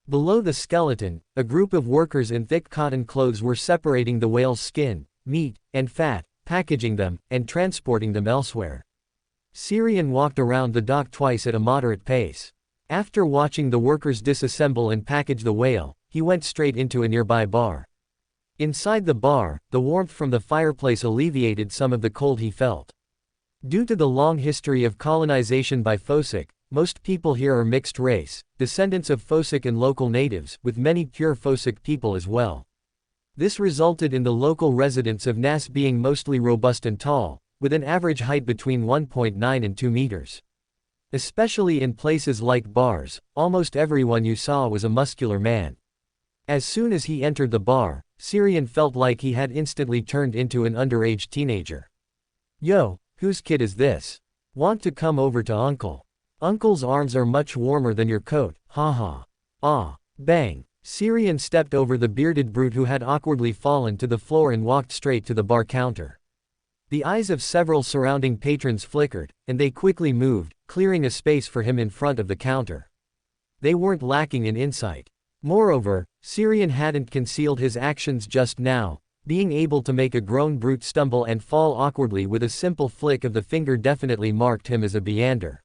Below the skeleton, a group of workers in thick cotton clothes were separating the whale's skin, meat, and fat, packaging them, and transporting them elsewhere. Syrian walked around the dock twice at a moderate pace. After watching the workers disassemble and package the whale, he went straight into a nearby bar. Inside the bar, the warmth from the fireplace alleviated some of the cold he felt. Due to the long history of colonization by Phosic, most people here are mixed race, descendants of Phosic and local natives, with many pure Phosic people as well. This resulted in the local residents of Nas being mostly robust and tall, with an average height between 1.9 and 2 meters. Especially in places like bars, almost everyone you saw was a muscular man. As soon as he entered the bar, Syrian felt like he had instantly turned into an underage teenager. Yo, whose kid is this? Want to come over to Uncle? Uncle's arms are much warmer than your coat, haha. Ah, bang. Syrian stepped over the bearded brute who had awkwardly fallen to the floor and walked straight to the bar counter. The eyes of several surrounding patrons flickered, and they quickly moved, clearing a space for him in front of the counter. they weren't lacking in insight. Moreover, Syrian hadn't concealed his actions just now. Being able to make a grown brute stumble and fall awkwardly with a simple flick of the finger definitely marked him as a Beander.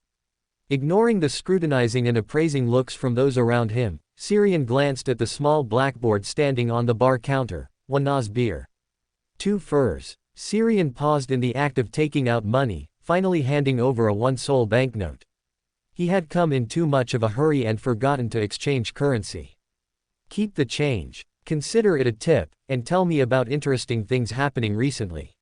Ignoring the scrutinizing and appraising looks from those around him, Syrian glanced at the small blackboard standing on the bar counter. 1 Nas beer. 2 furs. Syrian paused in the act of taking out money, finally handing over a 1 sol banknote. He had come in too much of a hurry and forgotten to exchange currency. Keep the change. Consider it a tip, and tell me about interesting things happening recently.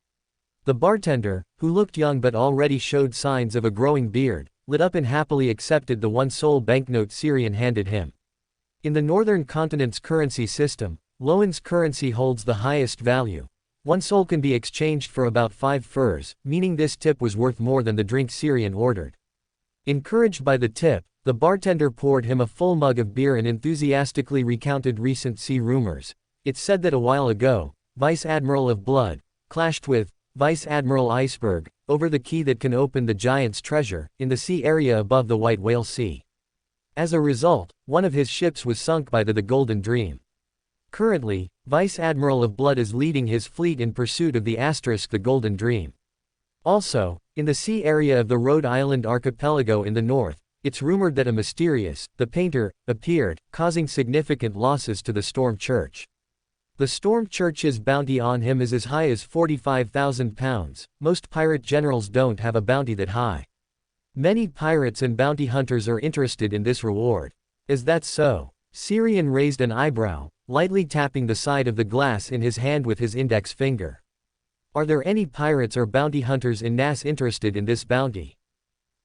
The bartender, who looked young but already showed signs of a growing beard, lit up and happily accepted the 1 sol banknote Syrian handed him. In the northern continent's currency system, Loan's currency holds the highest value. 1 sol can be exchanged for about 5 furs, meaning this tip was worth more than the drink Syrian ordered. Encouraged by the tip, the bartender poured him a full mug of beer and enthusiastically recounted recent sea rumors. It's said that a while ago, Vice Admiral of Blood clashed with Vice Admiral Iceberg over the key that can open the giant's treasure in the sea area above the White Whale Sea. As a result, one of his ships was sunk by the Golden Dream. Currently, Vice Admiral of Blood is leading his fleet in pursuit of the the Golden Dream. Also, in the sea area of the Rhode Island archipelago in the north, it's rumored that a mysterious, the painter, appeared, causing significant losses to the Storm Church. The Storm Church's bounty on him is as high as £45,000. Most pirate generals don't have a bounty that high. Many pirates and bounty hunters are interested in this reward. Is that so? Syrian raised an eyebrow, lightly tapping the side of the glass in his hand with his index finger. Are there any pirates or bounty hunters in Nas interested in this bounty?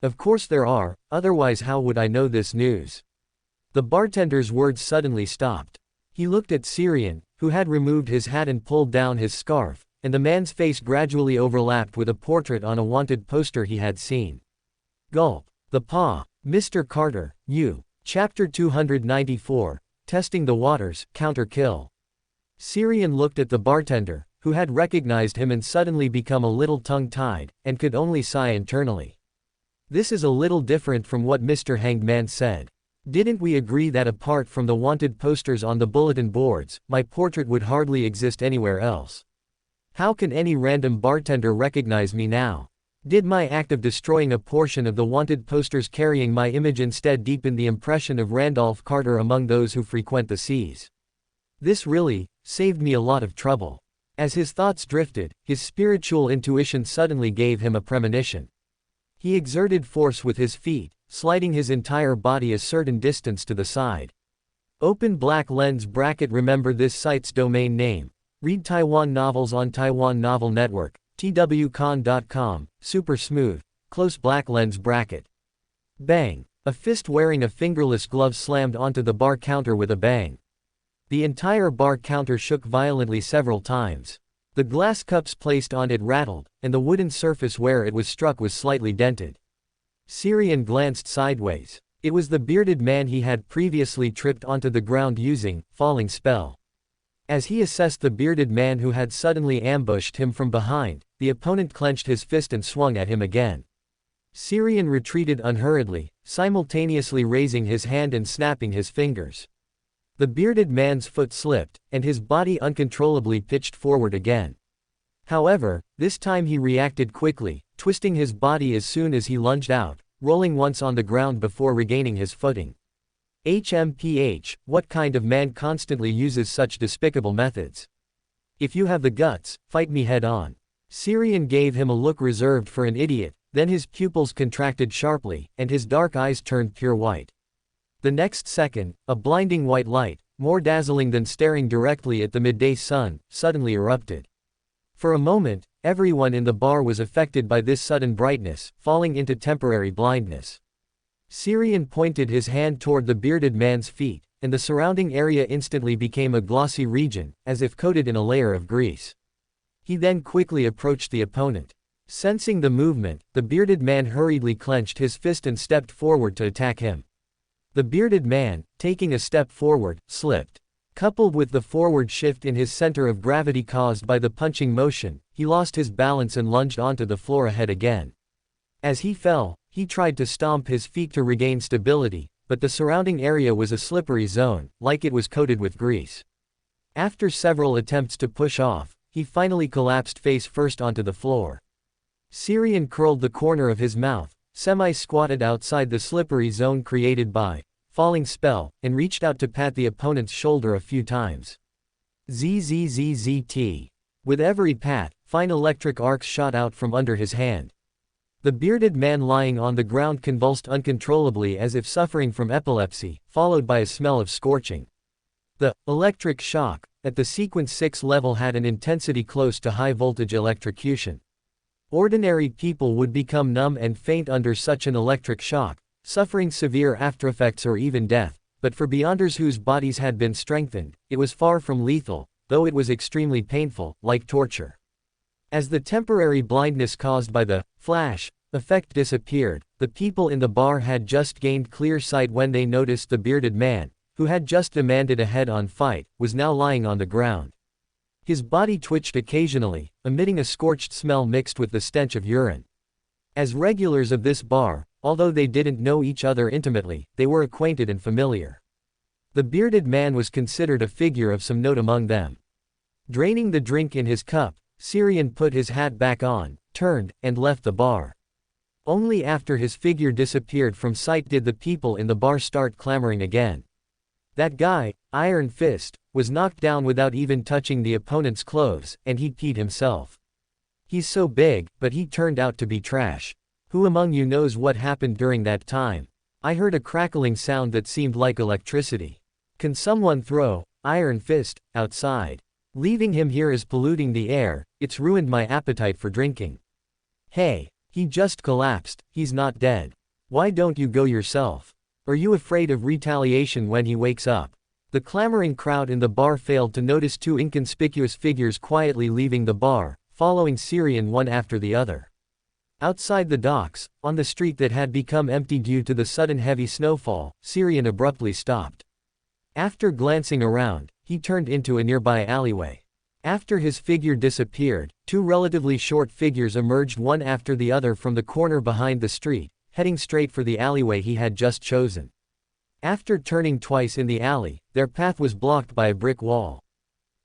Of course there are, otherwise how would I know this news? The bartender's words suddenly stopped. He looked at Syrian, who had removed his hat and pulled down his scarf, and the man's face gradually overlapped with a portrait on a wanted poster he had seen. Gulp. The paw. Mr. Carter, you. Chapter 294, Testing the Waters, Counter Kill. Syrian looked at the bartender, who had recognized him and suddenly become a little tongue-tied, and could only sigh internally. This is a little different from what Mr. Hanged Man said. Didn't we agree that apart from the wanted posters on the bulletin boards, my portrait would hardly exist anywhere else? How can any random bartender recognize me now? Did my act of destroying a portion of the wanted posters carrying my image instead deepen the impression of Randolph Carter among those who frequent the seas? This really saved me a lot of trouble. As his thoughts drifted, his spiritual intuition suddenly gave him a premonition. He exerted force with his feet, sliding his entire body a certain distance to the side. Open black lens bracket. Remember this site's domain name. Read Taiwan novels on Taiwan Novel Network, twcon.com, super smooth, close black lens bracket. Bang! A fist wearing a fingerless glove slammed onto the bar counter with a bang. The entire bar counter shook violently several times. The glass cups placed on it rattled, and the wooden surface where it was struck was slightly dented. Syrian glanced sideways. It was the bearded man he had previously tripped onto the ground using falling spell. As he assessed the bearded man who had suddenly ambushed him from behind, the opponent clenched his fist and swung at him again. Syrian retreated unhurriedly, simultaneously raising his hand and snapping his fingers. The bearded man's foot slipped, and his body uncontrollably pitched forward again. However, this time he reacted quickly, twisting his body as soon as he lunged out, rolling once on the ground before regaining his footing. HMPH, what kind of man constantly uses such despicable methods? If you have the guts, fight me head on. Syrian gave him a look reserved for an idiot, then his pupils contracted sharply, and his dark eyes turned pure white. The next second, a blinding white light, more dazzling than staring directly at the midday sun, suddenly erupted. For a moment, everyone in the bar was affected by this sudden brightness, falling into temporary blindness. Syrian pointed his hand toward the bearded man's feet, and the surrounding area instantly became a glossy region, as if coated in a layer of grease. He then quickly approached the opponent. Sensing the movement, the bearded man hurriedly clenched his fist and stepped forward to attack him. The bearded man, taking a step forward, slipped. Coupled with the forward shift in his center of gravity caused by the punching motion, he lost his balance and lunged onto the floor ahead again. As he fell, he tried to stomp his feet to regain stability, but the surrounding area was a slippery zone, like it was coated with grease. After several attempts to push off, he finally collapsed face first onto the floor. Syrian curled the corner of his mouth, semi-squatted outside the slippery zone created by falling spell, and reached out to pat the opponent's shoulder a few times. Zzzzzt. With every pat, fine electric arcs shot out from under his hand. The bearded man lying on the ground convulsed uncontrollably as if suffering from epilepsy, followed by a smell of scorching. The electric shock at the sequence 6 level had an intensity close to high-voltage electrocution. Ordinary people would become numb and faint under such an electric shock, suffering severe aftereffects or even death, but for Beyonders whose bodies had been strengthened, it was far from lethal, though it was extremely painful, like torture. As the temporary blindness caused by the flash effect disappeared, the people in the bar had just gained clear sight when they noticed the bearded man, who had just demanded a head-on fight, was now lying on the ground. His body twitched occasionally, emitting a scorched smell mixed with the stench of urine. As regulars of this bar, although they didn't know each other intimately, they were acquainted and familiar. The bearded man was considered a figure of some note among them. Draining the drink in his cup, Syrian put his hat back on, turned, and left the bar. Only after his figure disappeared from sight did the people in the bar start clamoring again. That guy, Iron Fist, was knocked down without even touching the opponent's clothes, and he peed himself. He's so big, but he turned out to be trash. Who among you knows what happened during that time? I heard a crackling sound that seemed like electricity. Can someone throw Iron Fist outside? Leaving him here is polluting the air, it's ruined my appetite for drinking. Hey, he just collapsed, he's not dead. Why don't you go yourself? Are you afraid of retaliation when he wakes up? The clamoring crowd in the bar failed to notice two inconspicuous figures quietly leaving the bar, following Syrian one after the other. Outside the docks, on the street that had become empty due to the sudden heavy snowfall, Syrian abruptly stopped. After glancing around, he turned into a nearby alleyway. After his figure disappeared, two relatively short figures emerged one after the other from the corner behind the street, heading straight for the alleyway he had just chosen. After turning twice in the alley, their path was blocked by a brick wall.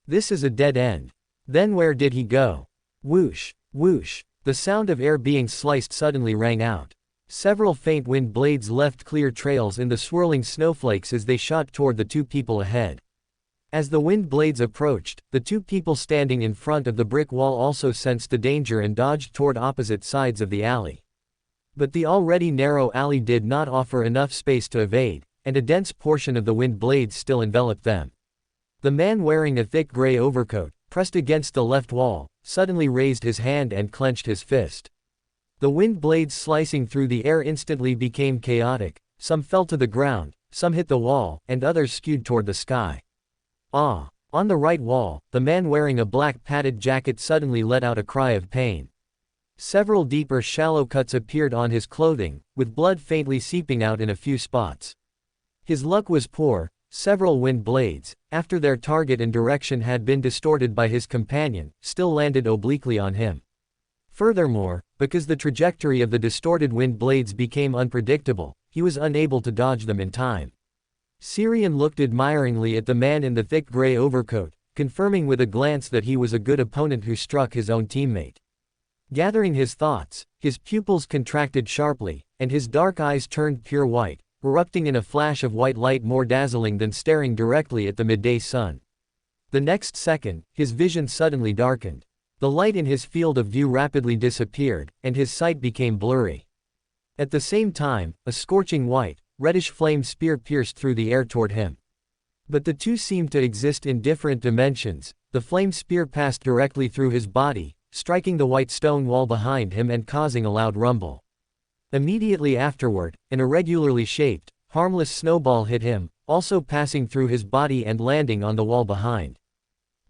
This is a dead end. Then where did he go? Whoosh, whoosh. The sound of air being sliced suddenly rang out. Several faint wind blades left clear trails in the swirling snowflakes as they shot toward the two people ahead. As the wind blades approached, the two people standing in front of the brick wall also sensed the danger and dodged toward opposite sides of the alley. But the already narrow alley did not offer enough space to evade, and a dense portion of the wind blades still enveloped them. The man wearing a thick gray overcoat, pressed against the left wall, suddenly raised his hand and clenched his fist. The wind blades slicing through the air instantly became chaotic, some fell to the ground, some hit the wall, and others skewed toward the sky. Ah! On the right wall, the man wearing a black padded jacket suddenly let out a cry of pain. Several deep or shallow cuts appeared on his clothing, with blood faintly seeping out in a few spots. His luck was poor. Several wind blades, after their target and direction had been distorted by his companion, still landed obliquely on him. Furthermore, because the trajectory of the distorted wind blades became unpredictable, he was unable to dodge them in time. Syrian looked admiringly at the man in the thick gray overcoat, confirming with a glance that he was a good opponent who struck his own teammate. Gathering his thoughts, his pupils contracted sharply, and his dark eyes turned pure white, erupting in a flash of white light more dazzling than staring directly at the midday sun. The next second, his vision suddenly darkened. The light in his field of view rapidly disappeared, and his sight became blurry. At the same time, a scorching white, reddish flame spear pierced through the air toward him. But the two seemed to exist in different dimensions. The flame spear passed directly through his body, striking the white stone wall behind him and causing a loud rumble. Immediately afterward, an irregularly shaped, harmless snowball hit him, also passing through his body and landing on the wall behind.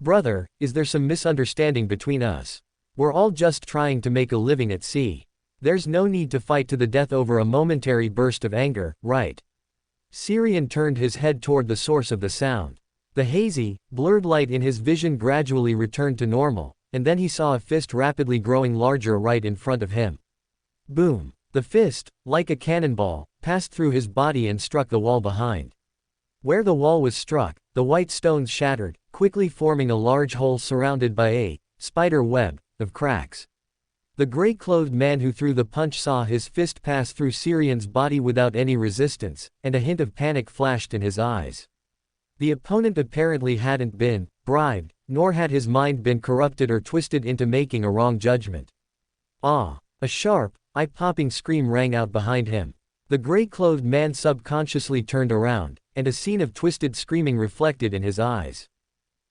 Brother, is there some misunderstanding between us? We're all just trying to make a living at sea. There's no need to fight to the death over a momentary burst of anger, right? Syrian turned his head toward the source of the sound. The hazy, blurred light in his vision gradually returned to normal, and then he saw a fist rapidly growing larger right in front of him. Boom! The fist, like a cannonball, passed through his body and struck the wall behind. Where the wall was struck, the white stones shattered, quickly forming a large hole surrounded by a spider web of cracks. The gray-clothed man who threw the punch saw his fist pass through Syrian's body without any resistance, and a hint of panic flashed in his eyes. The opponent apparently hadn't been bribed, nor had his mind been corrupted or twisted into making a wrong judgment. Ah! A sharp, eye-popping scream rang out behind him. The gray-clothed man subconsciously turned around, and a scene of twisted screaming reflected in his eyes.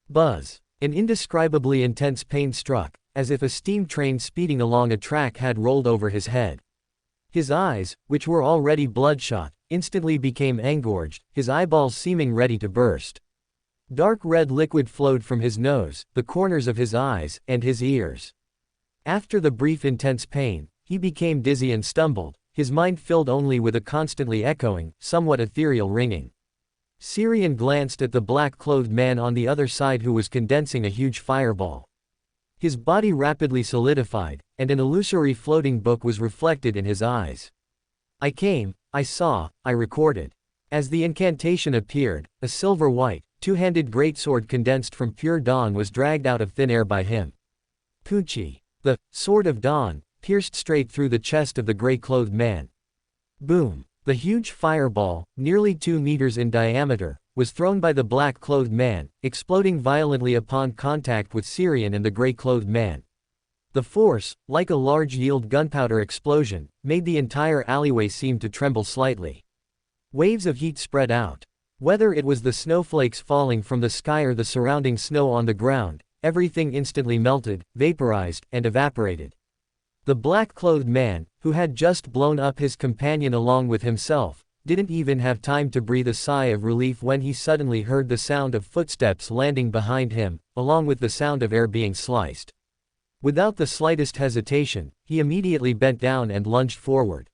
Buzz! An indescribably intense pain struck, as if a steam train speeding along a track had rolled over his head. His eyes, which were already bloodshot, instantly became engorged, his eyeballs seeming ready to burst. Dark red liquid flowed from his nose, the corners of his eyes, and his ears. After the brief intense pain, he became dizzy and stumbled, his mind filled only with a constantly echoing, somewhat ethereal ringing. Syrian glanced at the black-clothed man on the other side who was condensing a huge fireball. His body rapidly solidified, and an illusory floating book was reflected in his eyes. I came, I saw, I recorded. As the incantation appeared, a silver-white, two-handed greatsword condensed from pure dawn was dragged out of thin air by him. Pucci. The sword of dawn pierced straight through the chest of the gray-clothed man. Boom! The huge fireball, nearly 2 meters in diameter, was thrown by the black-clothed man, exploding violently upon contact with Syrian and the gray-clothed man. The force, like a large-yield gunpowder explosion, made the entire alleyway seem to tremble slightly. Waves of heat spread out. Whether it was the snowflakes falling from the sky or the surrounding snow on the ground, everything instantly melted, vaporized, and evaporated. The black-clothed man, who had just blown up his companion along with himself, didn't even have time to breathe a sigh of relief when he suddenly heard the sound of footsteps landing behind him, along with the sound of air being sliced. Without the slightest hesitation, he immediately bent down and lunged forward.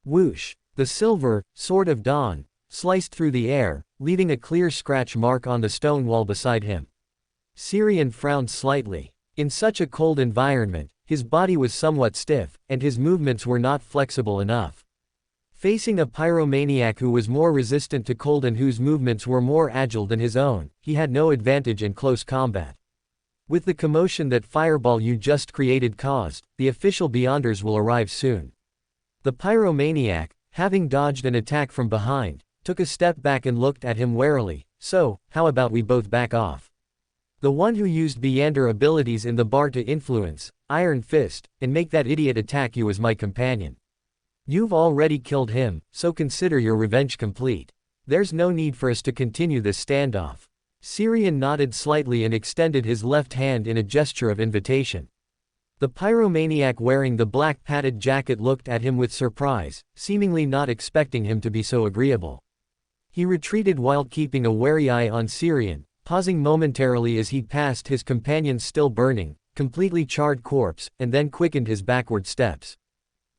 Whoosh! The silver sword of dawn sliced through the air, leaving a clear scratch mark on the stone wall beside him. Syrian frowned slightly. In such a cold environment, his body was somewhat stiff, and his movements were not flexible enough. Facing a pyromaniac who was more resistant to cold and whose movements were more agile than his own, he had no advantage in close combat. With the commotion that fireball you just created caused, the official Beyonders will arrive soon. The pyromaniac, having dodged an attack from behind, took a step back and looked at him warily. So, how about we both back off? The one who used Beyonder abilities in the bar to influence, Iron Fist, and make that idiot attack you as my companion. You've already killed him, so consider your revenge complete. There's no need for us to continue this standoff. Syrian nodded slightly and extended his left hand in a gesture of invitation. The pyromaniac wearing the black padded jacket looked at him with surprise, seemingly not expecting him to be so agreeable. He retreated while keeping a wary eye on Syrian, pausing momentarily as he passed his companion's still burning, completely charred corpse, and then quickened his backward steps.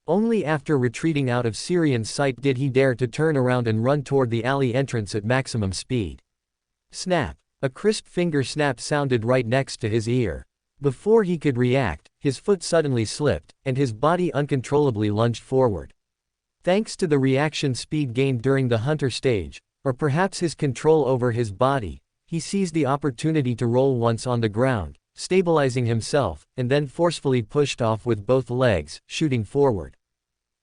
Only after retreating out of Syrian's sight did he dare to turn around and run toward the alley entrance at maximum speed. Snap! A crisp finger snap sounded right next to his ear. Before he could react, his foot suddenly slipped, and his body uncontrollably lunged forward. Thanks to the reaction speed gained during the hunter stage, or perhaps his control over his body, he seized the opportunity to roll once on the ground, stabilizing himself, and then forcefully pushed off with both legs, shooting forward.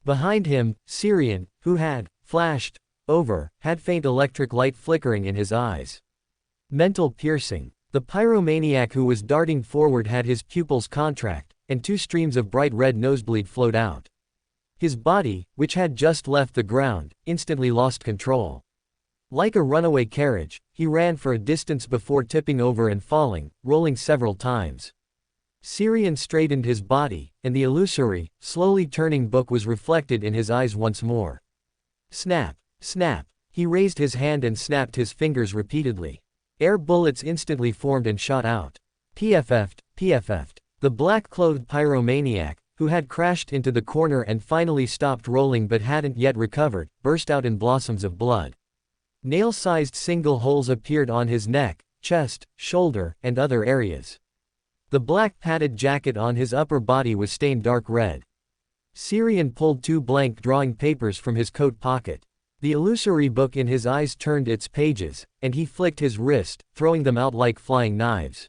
Behind him, Syrian, who had flashed over, had faint electric light flickering in his eyes. Mental piercing. The pyromaniac who was darting forward had his pupils contract, and 2 streams of bright red nosebleed flowed out. His body, which had just left the ground, instantly lost control. Like a runaway carriage, he ran for a distance before tipping over and falling, rolling several times. Syrian straightened his body, and the illusory, slowly turning book was reflected in his eyes once more. Snap! Snap! He raised his hand and snapped his fingers repeatedly. Air bullets instantly formed and shot out. PFF'd, PFF'd. The black-clothed pyromaniac, who had crashed into the corner and finally stopped rolling but hadn't yet recovered, burst out in blossoms of blood. Nail-sized single holes appeared on his neck, chest, shoulder, and other areas. The black padded jacket on his upper body was stained dark red. Syrian pulled 2 blank drawing papers from his coat pocket. The illusory book in his eyes turned its pages, and he flicked his wrist, throwing them out like flying knives.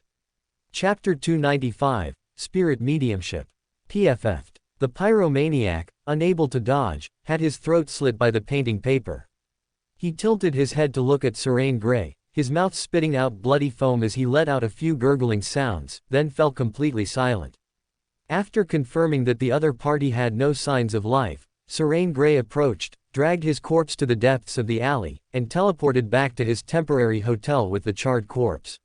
Chapter 295, Spirit Mediumship. PFF'd. The pyromaniac, unable to dodge, had his throat slit by the painting paper. He tilted his head to look at Serene Gray, his mouth spitting out bloody foam as he let out a few gurgling sounds, then fell completely silent. After confirming that the other party had no signs of life, Serene Gray approached, dragged his corpse to the depths of the alley, and teleported back to his temporary hotel with the charred corpse.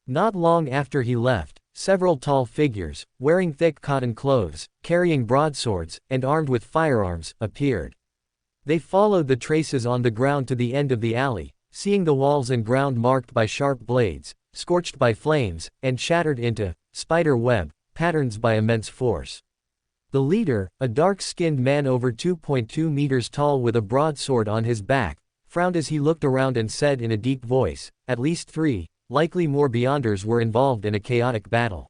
Not long after he left, several tall figures, wearing thick cotton clothes, carrying broadswords, and armed with firearms, appeared. They followed the traces on the ground to the end of the alley, seeing the walls and ground marked by sharp blades, scorched by flames, and shattered into spider web patterns by immense force. The leader, a dark-skinned man over 2.2 meters tall with a broadsword on his back, frowned as he looked around and said in a deep voice, "At least 3, likely more Beyonders were involved in a chaotic battle.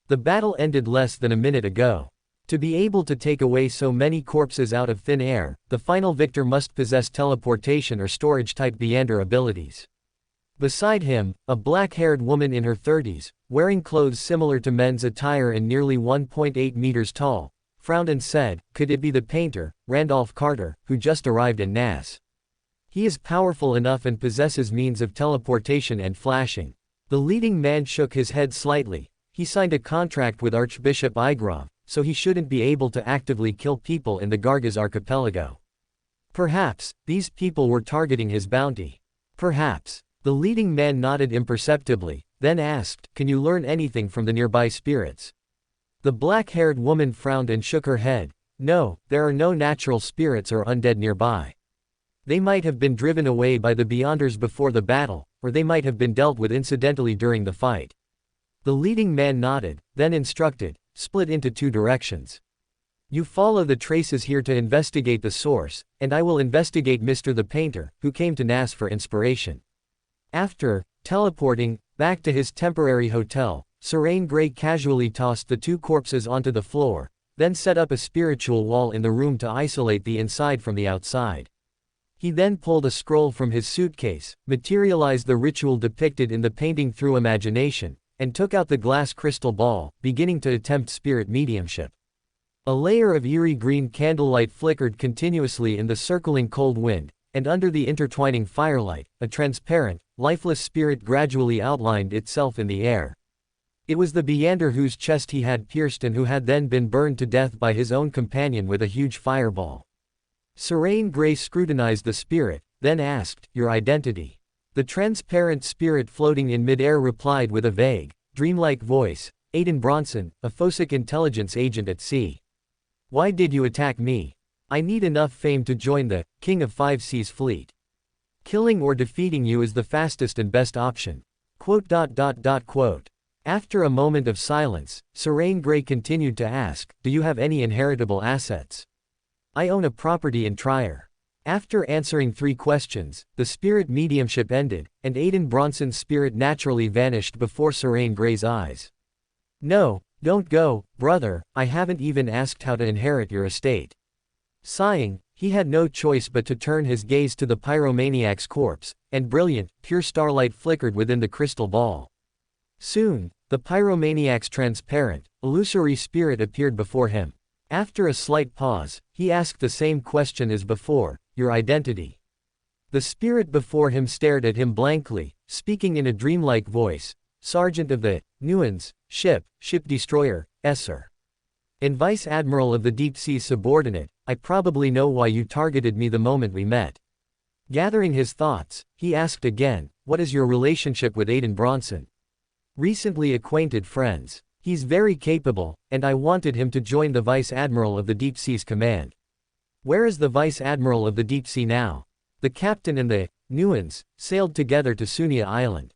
The battle ended less than a minute ago. To be able to take away so many corpses out of thin air, the final victor must possess teleportation or storage-type Beyonder abilities." Beside him, a black-haired woman in her 30s, wearing clothes similar to men's attire and nearly 1.8 meters tall, frowned and said, "Could it be the painter, Randolph Carter, who just arrived in Nass? He is powerful enough and possesses means of teleportation and flashing." The leading man shook his head slightly. He signed a contract with Archbishop Igrov, so he shouldn't be able to actively kill people in the Gargaz archipelago. Perhaps, these people were targeting his bounty. Perhaps. The leading man nodded imperceptibly, then asked, "Can you learn anything from the nearby spirits?" The black-haired woman frowned and shook her head. "No, there are no natural spirits or undead nearby. They might have been driven away by the Beyonders before the battle, or they might have been dealt with incidentally during the fight." The leading man nodded, then instructed, "Split into 2 directions. You follow the traces here to investigate the source, and I will investigate Mr. the Painter, who came to Nass for inspiration." After teleporting back to his temporary hotel, Serene Gray casually tossed the 2 corpses onto the floor, then set up a spiritual wall in the room to isolate the inside from the outside. He then pulled a scroll from his suitcase, materialized the ritual depicted in the painting through imagination, and took out the glass crystal ball, beginning to attempt spirit mediumship. A layer of eerie green candlelight flickered continuously in the circling cold wind, and under the intertwining firelight, a transparent, lifeless spirit gradually outlined itself in the air. It was the Beyonder whose chest he had pierced and who had then been burned to death by his own companion with a huge fireball. Serene Gray scrutinized the spirit, then asked, "Your identity?" The transparent spirit floating in midair replied with a vague, dreamlike voice, "Aiden Bronson, a Phosic intelligence agent at sea. Why did you attack me? I need enough fame to join the King of 5 Seas fleet. Killing or defeating you is the fastest and best option." After a moment of silence, Serene Gray continued to ask, "Do you have any inheritable assets?" "I own a property in Trier." After answering 3 questions, the spirit mediumship ended, and Aiden Bronson's spirit naturally vanished before Serene Gray's eyes. "No, don't go, brother, I haven't even asked how to inherit your estate." Sighing, he had no choice but to turn his gaze to the pyromaniac's corpse, and brilliant, pure starlight flickered within the crystal ball. Soon, the pyromaniac's transparent, illusory spirit appeared before him. After a slight pause, he asked the same question as before, "Your identity?" The spirit before him stared at him blankly, speaking in a dreamlike voice, "Sergeant of the Nuans ship destroyer, Esser. And Vice Admiral of the Deep Sea subordinate, I probably know why you targeted me the moment we met." Gathering his thoughts, he asked again, "What is your relationship with Aiden Bronson?" "Recently acquainted friends. He's very capable, and I wanted him to join the Vice Admiral of the Deep Sea's command." "Where is the Vice Admiral of the Deep Sea now?" "The captain and the Nuans sailed together to Sunia Island."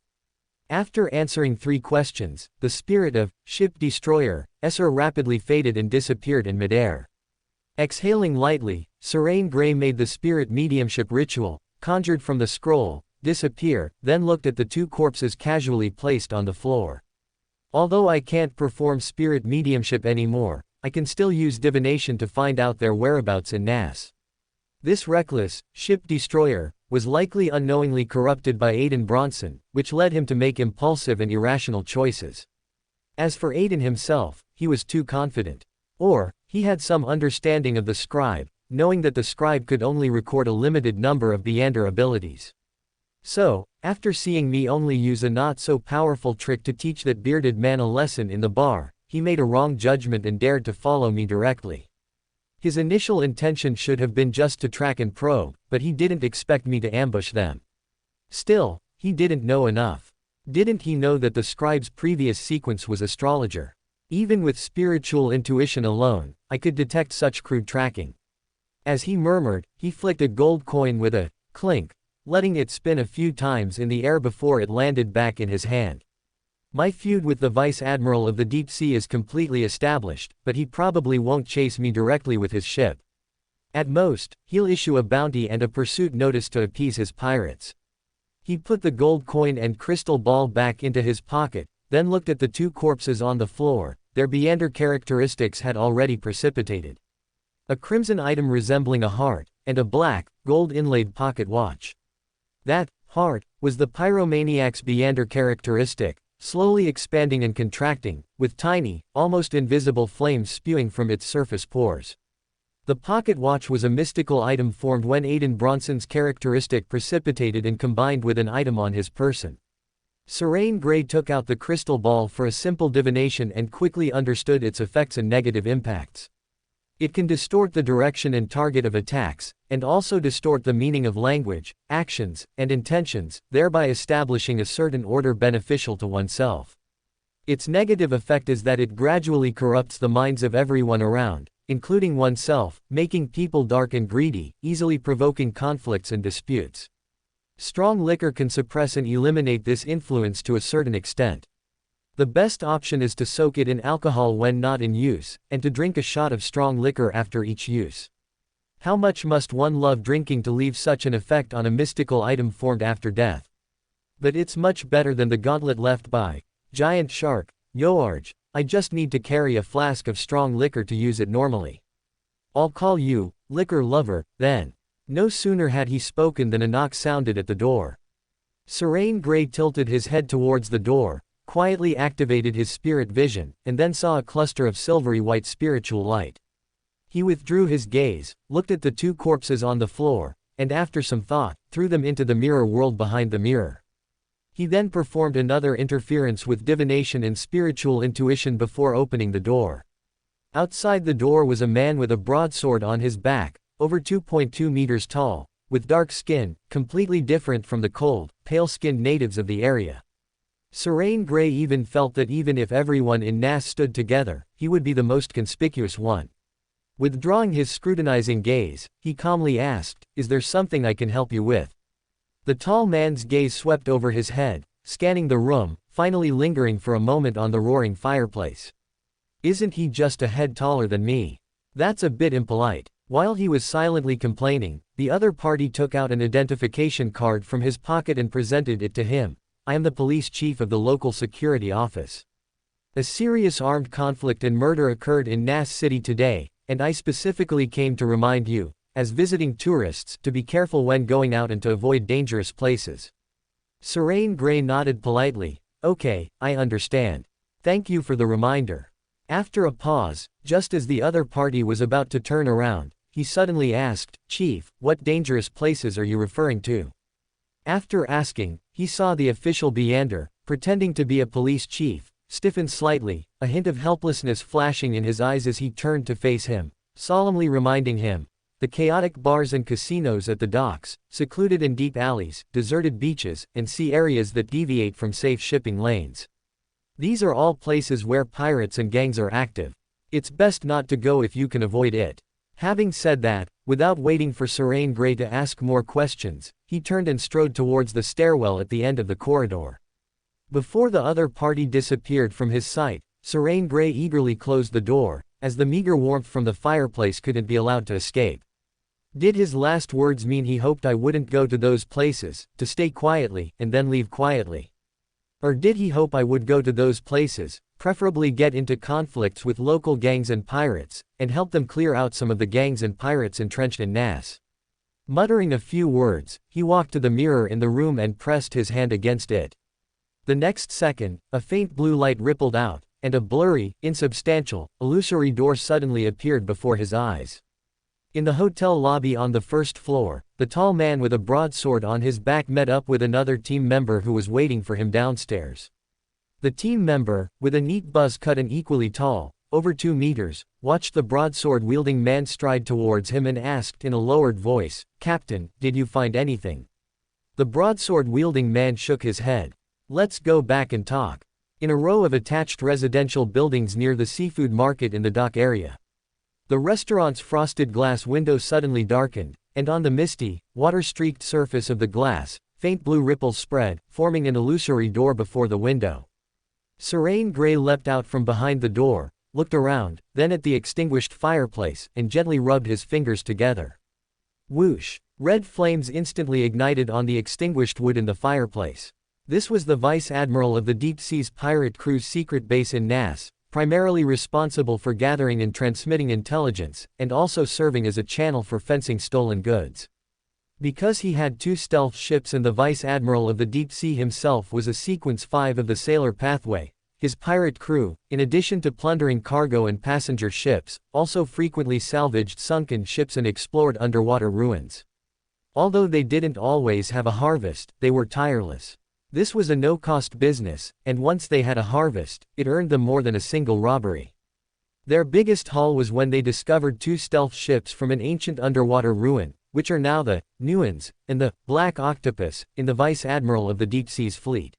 After answering 3 questions, the spirit of ship destroyer, Esser rapidly faded and disappeared in midair. Exhaling lightly, Serene Gray made the spirit mediumship ritual, conjured from the scroll, disappear, then looked at the 2 corpses casually placed on the floor. "Although I can't perform spirit mediumship anymore, I can still use divination to find out their whereabouts in Nass. This reckless, ship destroyer, was likely unknowingly corrupted by Aiden Bronson, which led him to make impulsive and irrational choices. As for Aiden himself, he was too confident. Or, he had some understanding of the scribe, knowing that the scribe could only record a limited number of Beander abilities. So, after seeing me only use a not-so-powerful trick to teach that bearded man a lesson in the bar, he made a wrong judgment and dared to follow me directly. His initial intention should have been just to track and probe, but he didn't expect me to ambush them. Still, he didn't know enough. Didn't he know that the scribe's previous sequence was astrologer? Even with spiritual intuition alone, I could detect such crude tracking. As he murmured, he flicked a gold coin with a clink, letting it spin a few times in the air before it landed back in his hand. My feud with the Vice Admiral of the Deep Sea is completely established, but he probably won't chase me directly with his ship. At most, he'll issue a bounty and a pursuit notice to appease his pirates. He put the gold coin and crystal ball back into his pocket, then looked at the two corpses on the floor. Their Beander characteristics had already precipitated. A crimson item resembling a heart, and a black, gold-inlaid pocket watch. That heart was the pyromaniac's Beander characteristic, slowly expanding and contracting, with tiny, almost invisible flames spewing from its surface pores. The pocket watch was a mystical item formed when Aiden Bronson's characteristic precipitated and combined with an item on his person. Serene Gray took out the crystal ball for a simple divination and quickly understood its effects and negative impacts. It can distort the direction and target of attacks, and also distort the meaning of language, actions, and intentions, thereby establishing a certain order beneficial to oneself. Its negative effect is that it gradually corrupts the minds of everyone around, including oneself, making people dark and greedy, easily provoking conflicts and disputes. Strong liquor can suppress and eliminate this influence to a certain extent. The best option is to soak it in alcohol when not in use, and to drink a shot of strong liquor after each use. How much must one love drinking to leave such an effect on a mystical item formed after death? But it's much better than the gauntlet left by Giant Shark. Yoarj, I just need to carry a flask of strong liquor to use it normally. I'll call you, liquor lover, then. No sooner had he spoken than a knock sounded at the door. Serene Gray tilted his head towards the door, quietly activated his spirit vision, and then saw a cluster of silvery white spiritual light. He withdrew his gaze, looked at the two corpses on the floor, and after some thought, threw them into the mirror world behind the mirror. He then performed another interference with divination and spiritual intuition before opening the door. Outside the door was a man with a broadsword on his back, over 2.2 meters tall, with dark skin, completely different from the cold, pale-skinned natives of the area. Serene Gray even felt that even if everyone in Nass stood together, he would be the most conspicuous one. Withdrawing his scrutinizing gaze, he calmly asked, "Is there something I can help you with?" The tall man's gaze swept over his head, scanning the room, finally lingering for a moment on the roaring fireplace. "Isn't he just a head taller than me? That's a bit impolite." While he was silently complaining, the other party took out an identification card from his pocket and presented it to him. "I am the police chief of the local security office. A serious armed conflict and murder occurred in Nass City today, and I specifically came to remind you, as visiting tourists, to be careful when going out and to avoid dangerous places." Serene Gray nodded politely. "Okay, I understand. Thank you for the reminder." After a pause, just as the other party was about to turn around, he suddenly asked, "Chief, what dangerous places are you referring to?" After asking, he saw the official Beander, pretending to be a police chief, stiffen slightly, a hint of helplessness flashing in his eyes as he turned to face him, solemnly reminding him, the chaotic bars and casinos at the docks, secluded and deep alleys, deserted beaches, and sea areas that deviate from safe shipping lanes. These are all places where pirates and gangs are active. It's best not to go if you can avoid it. Having said that, without waiting for Serene Gray to ask more questions, he turned and strode towards the stairwell at the end of the corridor. Before the other party disappeared from his sight, Serene Gray eagerly closed the door, as the meager warmth from the fireplace couldn't be allowed to escape. Did his last words mean he hoped I wouldn't go to those places, to stay quietly, and then leave quietly? Or did he hope I would go to those places, preferably get into conflicts with local gangs and pirates, and help them clear out some of the gangs and pirates entrenched in Nas. Muttering a few words, he walked to the mirror in the room and pressed his hand against it. The next second, a faint blue light rippled out, and a blurry, insubstantial, illusory door suddenly appeared before his eyes. In the hotel lobby on the first floor, the tall man with a broadsword on his back met up with another team member who was waiting for him downstairs. The team member, with a neat buzz cut and equally tall, over 2 meters, watched the broadsword-wielding man stride towards him and asked in a lowered voice, "Captain, did you find anything?" The broadsword-wielding man shook his head. "Let's go back and talk." In a row of attached residential buildings near the seafood market in the dock area. The restaurant's frosted glass window suddenly darkened, and on the misty, water-streaked surface of the glass, faint blue ripples spread, forming an illusory door before the window. Serene Gray leapt out from behind the door, looked around, then at the extinguished fireplace, and gently rubbed his fingers together. Whoosh! Red flames instantly ignited on the extinguished wood in the fireplace. This was the Vice Admiral of the Deep Sea's pirate crew's secret base in Nas, primarily responsible for gathering and transmitting intelligence, and also serving as a channel for fencing stolen goods. Because he had 2 stealth ships and the Vice Admiral of the Deep Sea himself was a Sequence 5 of the Sailor Pathway, his pirate crew, in addition to plundering cargo and passenger ships, also frequently salvaged sunken ships and explored underwater ruins. Although they didn't always have a harvest, they were tireless. This was a no-cost business, and once they had a harvest, it earned them more than a single robbery. Their biggest haul was when they discovered 2 stealth ships from an ancient underwater ruin, which are now the Nuans and the Black Octopus in the Vice Admiral of the Deep Sea's fleet.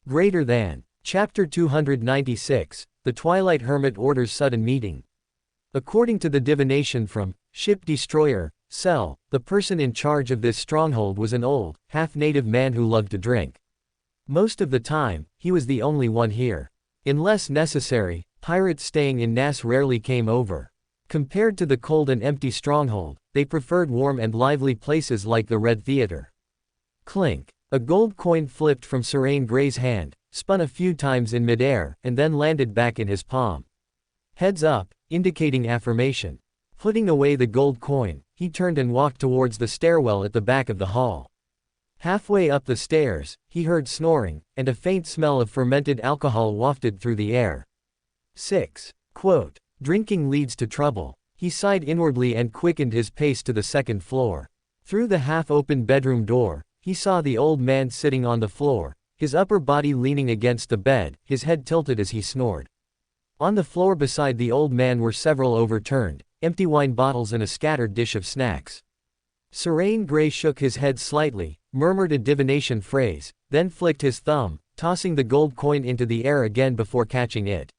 Greater than. Chapter 296, The Twilight Hermit Orders Sudden Meeting. According to the divination from Ship Destroyer, Cell, the person in charge of this stronghold was an old, half-native man who loved to drink. Most of the time, he was the only one here. Unless necessary, pirates staying in Nas rarely came over. Compared to the cold and empty stronghold, they preferred warm and lively places like the Red Theater. Clink. A gold coin flipped from Serene Gray's hand, spun a few times in midair, and then landed back in his palm. Heads up, indicating affirmation. Putting away the gold coin, he turned and walked towards the stairwell at the back of the hall. Halfway up the stairs, he heard snoring, and a faint smell of fermented alcohol wafted through the air. 6. Quote, "Drinking leads to trouble." He sighed inwardly and quickened his pace to the second floor. Through the half-open bedroom door, he saw the old man sitting on the floor, his upper body leaning against the bed, his head tilted as he snored. On the floor beside the old man were several overturned, empty wine bottles and a scattered dish of snacks. Serene Gray shook his head slightly, murmured a divination phrase, then flicked his thumb, tossing the gold coin into the air again before catching it.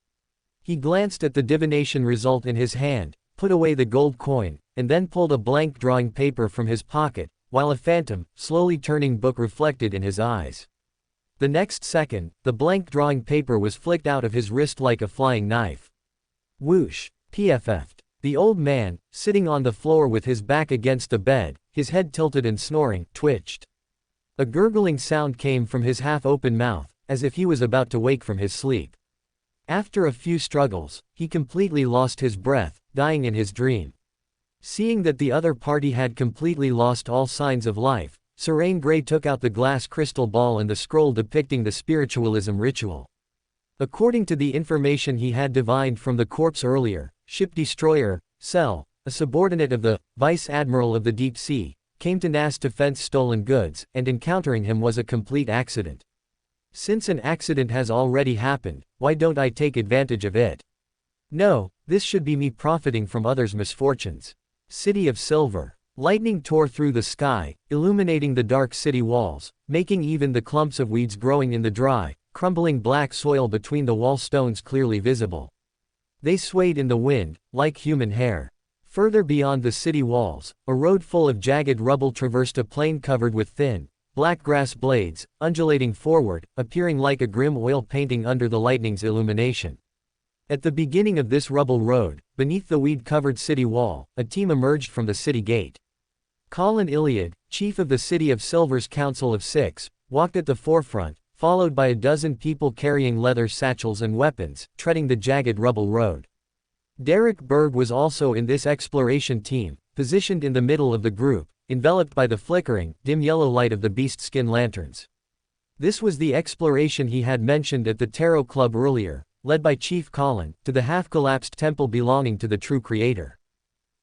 He glanced at the divination result in his hand, put away the gold coin, and then pulled a blank drawing paper from his pocket, while a phantom, slowly turning book reflected in his eyes. The next second, the blank drawing paper was flicked out of his wrist like a flying knife. Whoosh! PFF'd. The old man, sitting on the floor with his back against the bed, his head tilted and snoring, twitched. A gurgling sound came from his half-open mouth, as if he was about to wake from his sleep. After a few struggles, he completely lost his breath, dying in his dream. Seeing that the other party had completely lost all signs of life, Serene Gray took out the glass crystal ball and the scroll depicting the spiritualism ritual. According to the information he had divined from the corpse earlier, Ship Destroyer, Cell, a subordinate of the Vice Admiral of the Deep Sea, came to Nas to fence stolen goods, and encountering him was a complete accident. Since an accident has already happened, why don't I take advantage of it? No, this should be me profiting from others' misfortunes. City of Silver. Lightning tore through the sky, illuminating the dark city walls, making even the clumps of weeds growing in the dry, crumbling black soil between the wall stones clearly visible. They swayed in the wind, like human hair. Further beyond the city walls, a road full of jagged rubble traversed a plain covered with thin, black grass blades, undulating forward, appearing like a grim oil painting under the lightning's illumination. At the beginning of this rubble road, beneath the weed-covered city wall, a team emerged from the city gate. Colin Iliad, chief of the City of Silver's Council of Six, walked at the forefront, followed by a dozen people carrying leather satchels and weapons, treading the jagged rubble road. Derek Berg was also in this exploration team, positioned in the middle of the group, enveloped by the flickering, dim yellow light of the beast skin lanterns. This was the exploration he had mentioned at the Tarot Club earlier, led by Chief Colin, to the half-collapsed temple belonging to the true creator.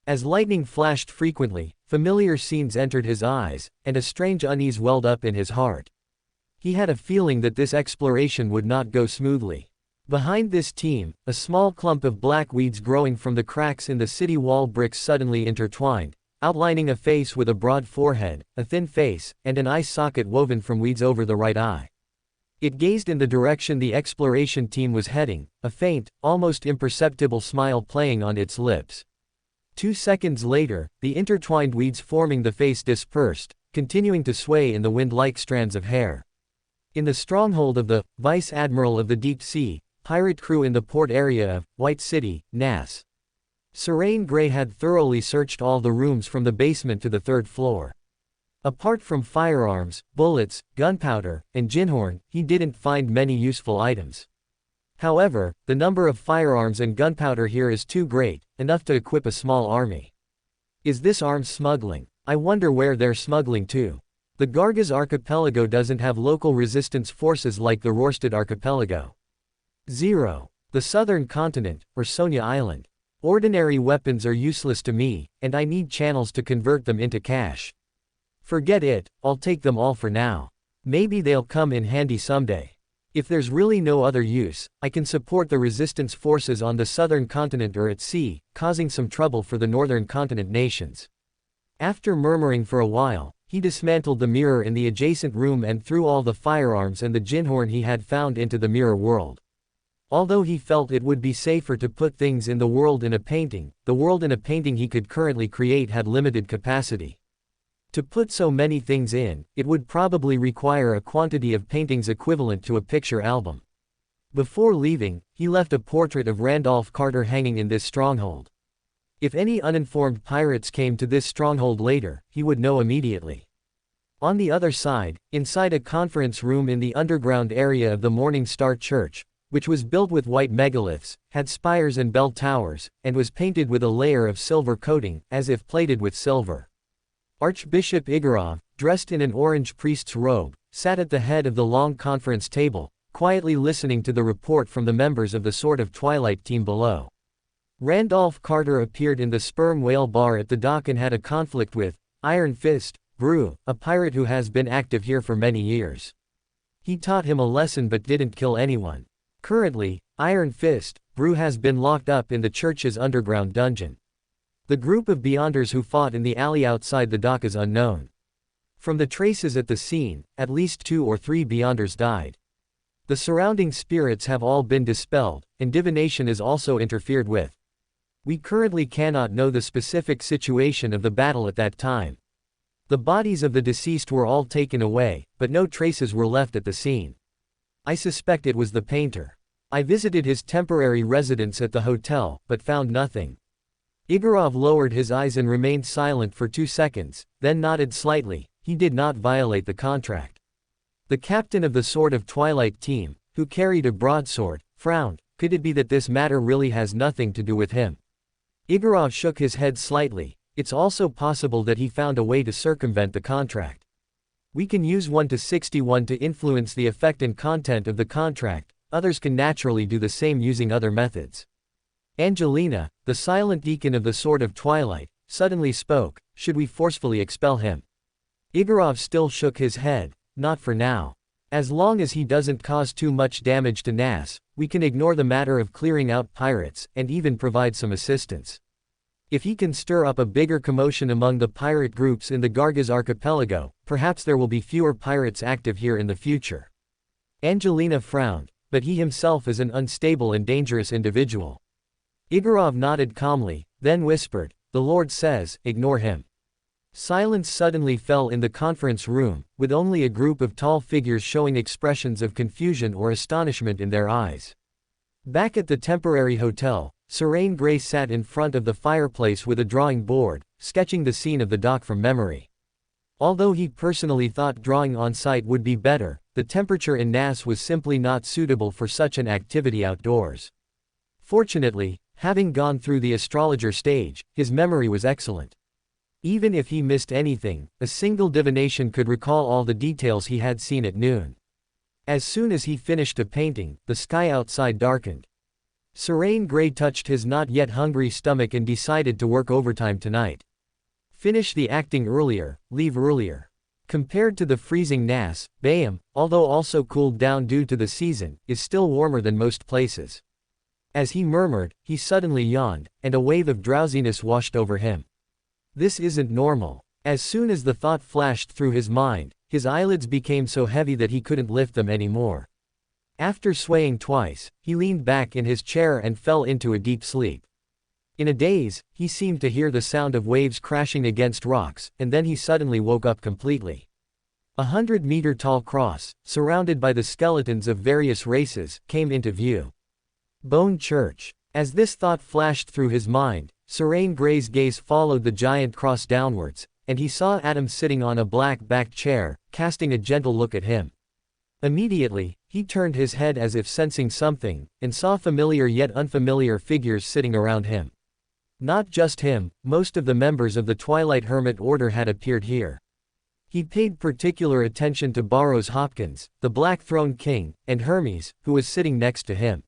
As lightning flashed frequently, familiar scenes entered his eyes, and a strange unease welled up in his heart. He had a feeling that this exploration would not go smoothly. Behind this team, a small clump of black weeds growing from the cracks in the city wall bricks suddenly intertwined, outlining a face with a broad forehead, a thin face, and an eye socket woven from weeds over the right eye. It gazed in the direction the exploration team was heading, a faint, almost imperceptible smile playing on its lips. 2 seconds later, the intertwined weeds forming the face dispersed, continuing to sway in the wind like strands of hair. In the stronghold of the Vice Admiral of the Deep Sea, pirate crew in the port area of White City, Nass. Serene Gray had thoroughly searched all the rooms from the basement to the 3rd floor. Apart from firearms, bullets, gunpowder, and ginhorn, he didn't find many useful items. However, the number of firearms and gunpowder here is too great, enough to equip a small army. Is this arms smuggling? I wonder where they're smuggling to. The Gargaz archipelago doesn't have local resistance forces like the Rorstad archipelago. 0. The southern continent, or Sonia Island. Ordinary weapons are useless to me, and I need channels to convert them into cash. Forget it, I'll take them all for now. Maybe they'll come in handy someday. If there's really no other use, I can support the resistance forces on the southern continent or at sea, causing some trouble for the northern continent nations. After murmuring for a while, he dismantled the mirror in the adjacent room and threw all the firearms and the ginhorn he had found into the mirror world. Although he felt it would be safer to put things in the world in a painting, the world in a painting he could currently create had limited capacity. To put so many things in, it would probably require a quantity of paintings equivalent to a picture album. Before leaving, he left a portrait of Randolph Carter hanging in this stronghold. If any uninformed pirates came to this stronghold later, he would know immediately. On the other side, inside a conference room in the underground area of the Morning Star Church, which was built with white megaliths, had spires and bell towers, and was painted with a layer of silver coating, as if plated with silver. Archbishop Igorov, dressed in an orange priest's robe, sat at the head of the long conference table, quietly listening to the report from the members of the Sword of Twilight team below. Randolph Carter appeared in the Sperm Whale bar at the dock and had a conflict with Iron Fist, Brew, a pirate who has been active here for many years. He taught him a lesson but didn't kill anyone. Currently, Iron Fist, Brew has been locked up in the church's underground dungeon. The group of Beyonders who fought in the alley outside the dock is unknown. From the traces at the scene, at least 2 or 3 Beyonders died. The surrounding spirits have all been dispelled, and divination is also interfered with. We currently cannot know the specific situation of the battle at that time. The bodies of the deceased were all taken away, but no traces were left at the scene. I suspect it was the painter. I visited his temporary residence at the hotel, but found nothing. Igorov lowered his eyes and remained silent for 2 seconds, then nodded slightly. He did not violate the contract. The captain of the Sword of Twilight team, who carried a broadsword, frowned. Could it be that this matter really has nothing to do with him? Igorov shook his head slightly. It's also possible that he found a way to circumvent the contract. We can use 1 to 61 to influence the effect and content of the contract. Others can naturally do the same using other methods. Angelina, the silent deacon of the Sword of Twilight, suddenly spoke. Should we forcefully expel him? Igorov still shook his head. Not for now. As long as he doesn't cause too much damage to Nass, we can ignore the matter of clearing out pirates, and even provide some assistance. If he can stir up a bigger commotion among the pirate groups in the Gargaz archipelago, perhaps there will be fewer pirates active here in the future. Angelina frowned, but he himself is an unstable and dangerous individual. Igorov nodded calmly, then whispered, "The Lord says, ignore him." Silence suddenly fell in the conference room, with only a group of tall figures showing expressions of confusion or astonishment in their eyes. Back at the temporary hotel, Serene Gray sat in front of the fireplace with a drawing board, sketching the scene of the dock from memory. Although he personally thought drawing on site would be better, the the temperature in Nass was simply not suitable for such an activity outdoors. Fortunately, having gone through the astrologer stage, his memory was excellent. Even if he missed anything, a single divination could recall all the details he had seen at noon. As soon as he finished a painting, the sky outside darkened. Serene Gray touched his not yet hungry stomach and decided to work overtime tonight. Finish the acting earlier, leave earlier. Compared to the freezing Nass, Bayam, although also cooled down due to the season, is still warmer than most places. As he murmured, he suddenly yawned, and a wave of drowsiness washed over him. This isn't normal. As soon as the thought flashed through his mind, his eyelids became so heavy that he couldn't lift them anymore. After swaying twice, he leaned back in his chair and fell into a deep sleep. In a daze, he seemed to hear the sound of waves crashing against rocks, and then he suddenly woke up completely. 100-meter-tall cross, surrounded by the skeletons of various races, came into view. Bone Church. As this thought flashed through his mind, Serene Gray's gaze followed the giant cross downwards, and he saw Adam sitting on a black-backed chair, casting a gentle look at him. Immediately, he turned his head as if sensing something, and saw familiar yet unfamiliar figures sitting around him. Not just him, most of the members of the Twilight Hermit Order had appeared here. He paid particular attention to Burroughs Hopkins, the Black Throne King, and Hermes, who was sitting next to him.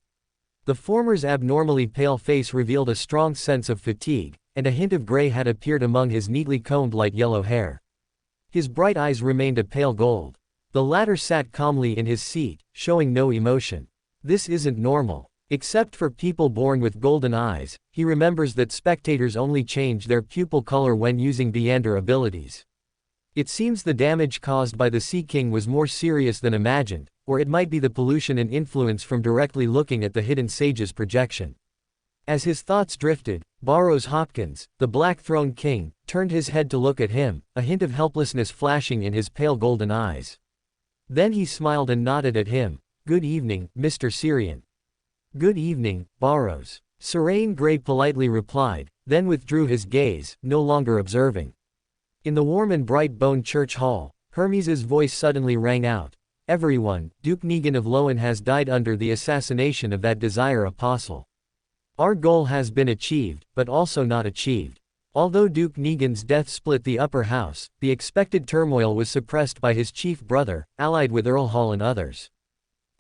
The former's abnormally pale face revealed a strong sense of fatigue, and a hint of gray had appeared among his neatly combed light yellow hair. His bright eyes remained a pale gold. The latter sat calmly in his seat, showing no emotion. This isn't normal. Except for people born with golden eyes, he remembers that spectators only change their pupil color when using Beyonder abilities. It seems the damage caused by the Sea King was more serious than imagined, or it might be the pollution and influence from directly looking at the hidden sage's projection. As his thoughts drifted, Burroughs Hopkins, the Black Throne King, turned his head to look at him, a hint of helplessness flashing in his pale golden eyes. Then he smiled and nodded at him. "Good evening, Mr. Syrian." "Good evening, Burroughs." Serene Gray politely replied, then withdrew his gaze, no longer observing. In the warm and bright Bone Church Hall, Hermes's voice suddenly rang out. "Everyone, Duke Negan of Lowen has died under the assassination of that Desire Apostle. Our goal has been achieved, but also not achieved. Although Duke Negan's death split the upper house, the expected turmoil was suppressed by his chief brother, allied with Earl Hall and others.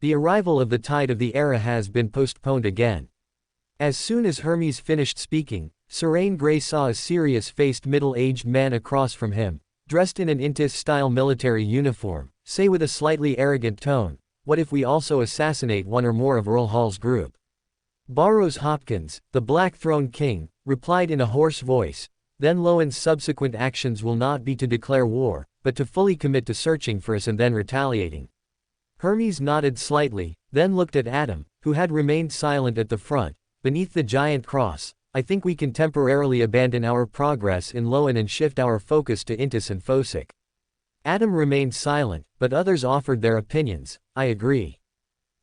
The arrival of the Tide of the Era has been postponed again." As soon as Hermes finished speaking, Serene Gray saw a serious-faced middle-aged man across from him, dressed in an Intis-style military uniform, say with a slightly arrogant tone, "What if we also assassinate one or more of Earl Hall's group?" Burroughs Hopkins, the Black Throne King, replied in a hoarse voice, "Then Lowen's subsequent actions will not be to declare war, but to fully commit to searching for us and then retaliating." Hermes nodded slightly, then looked at Adam, who had remained silent at the front, beneath the giant cross. "I think we can temporarily abandon our progress in Lowen and shift our focus to Intis and Fosik." Adam remained silent, but others offered their opinions. "I agree."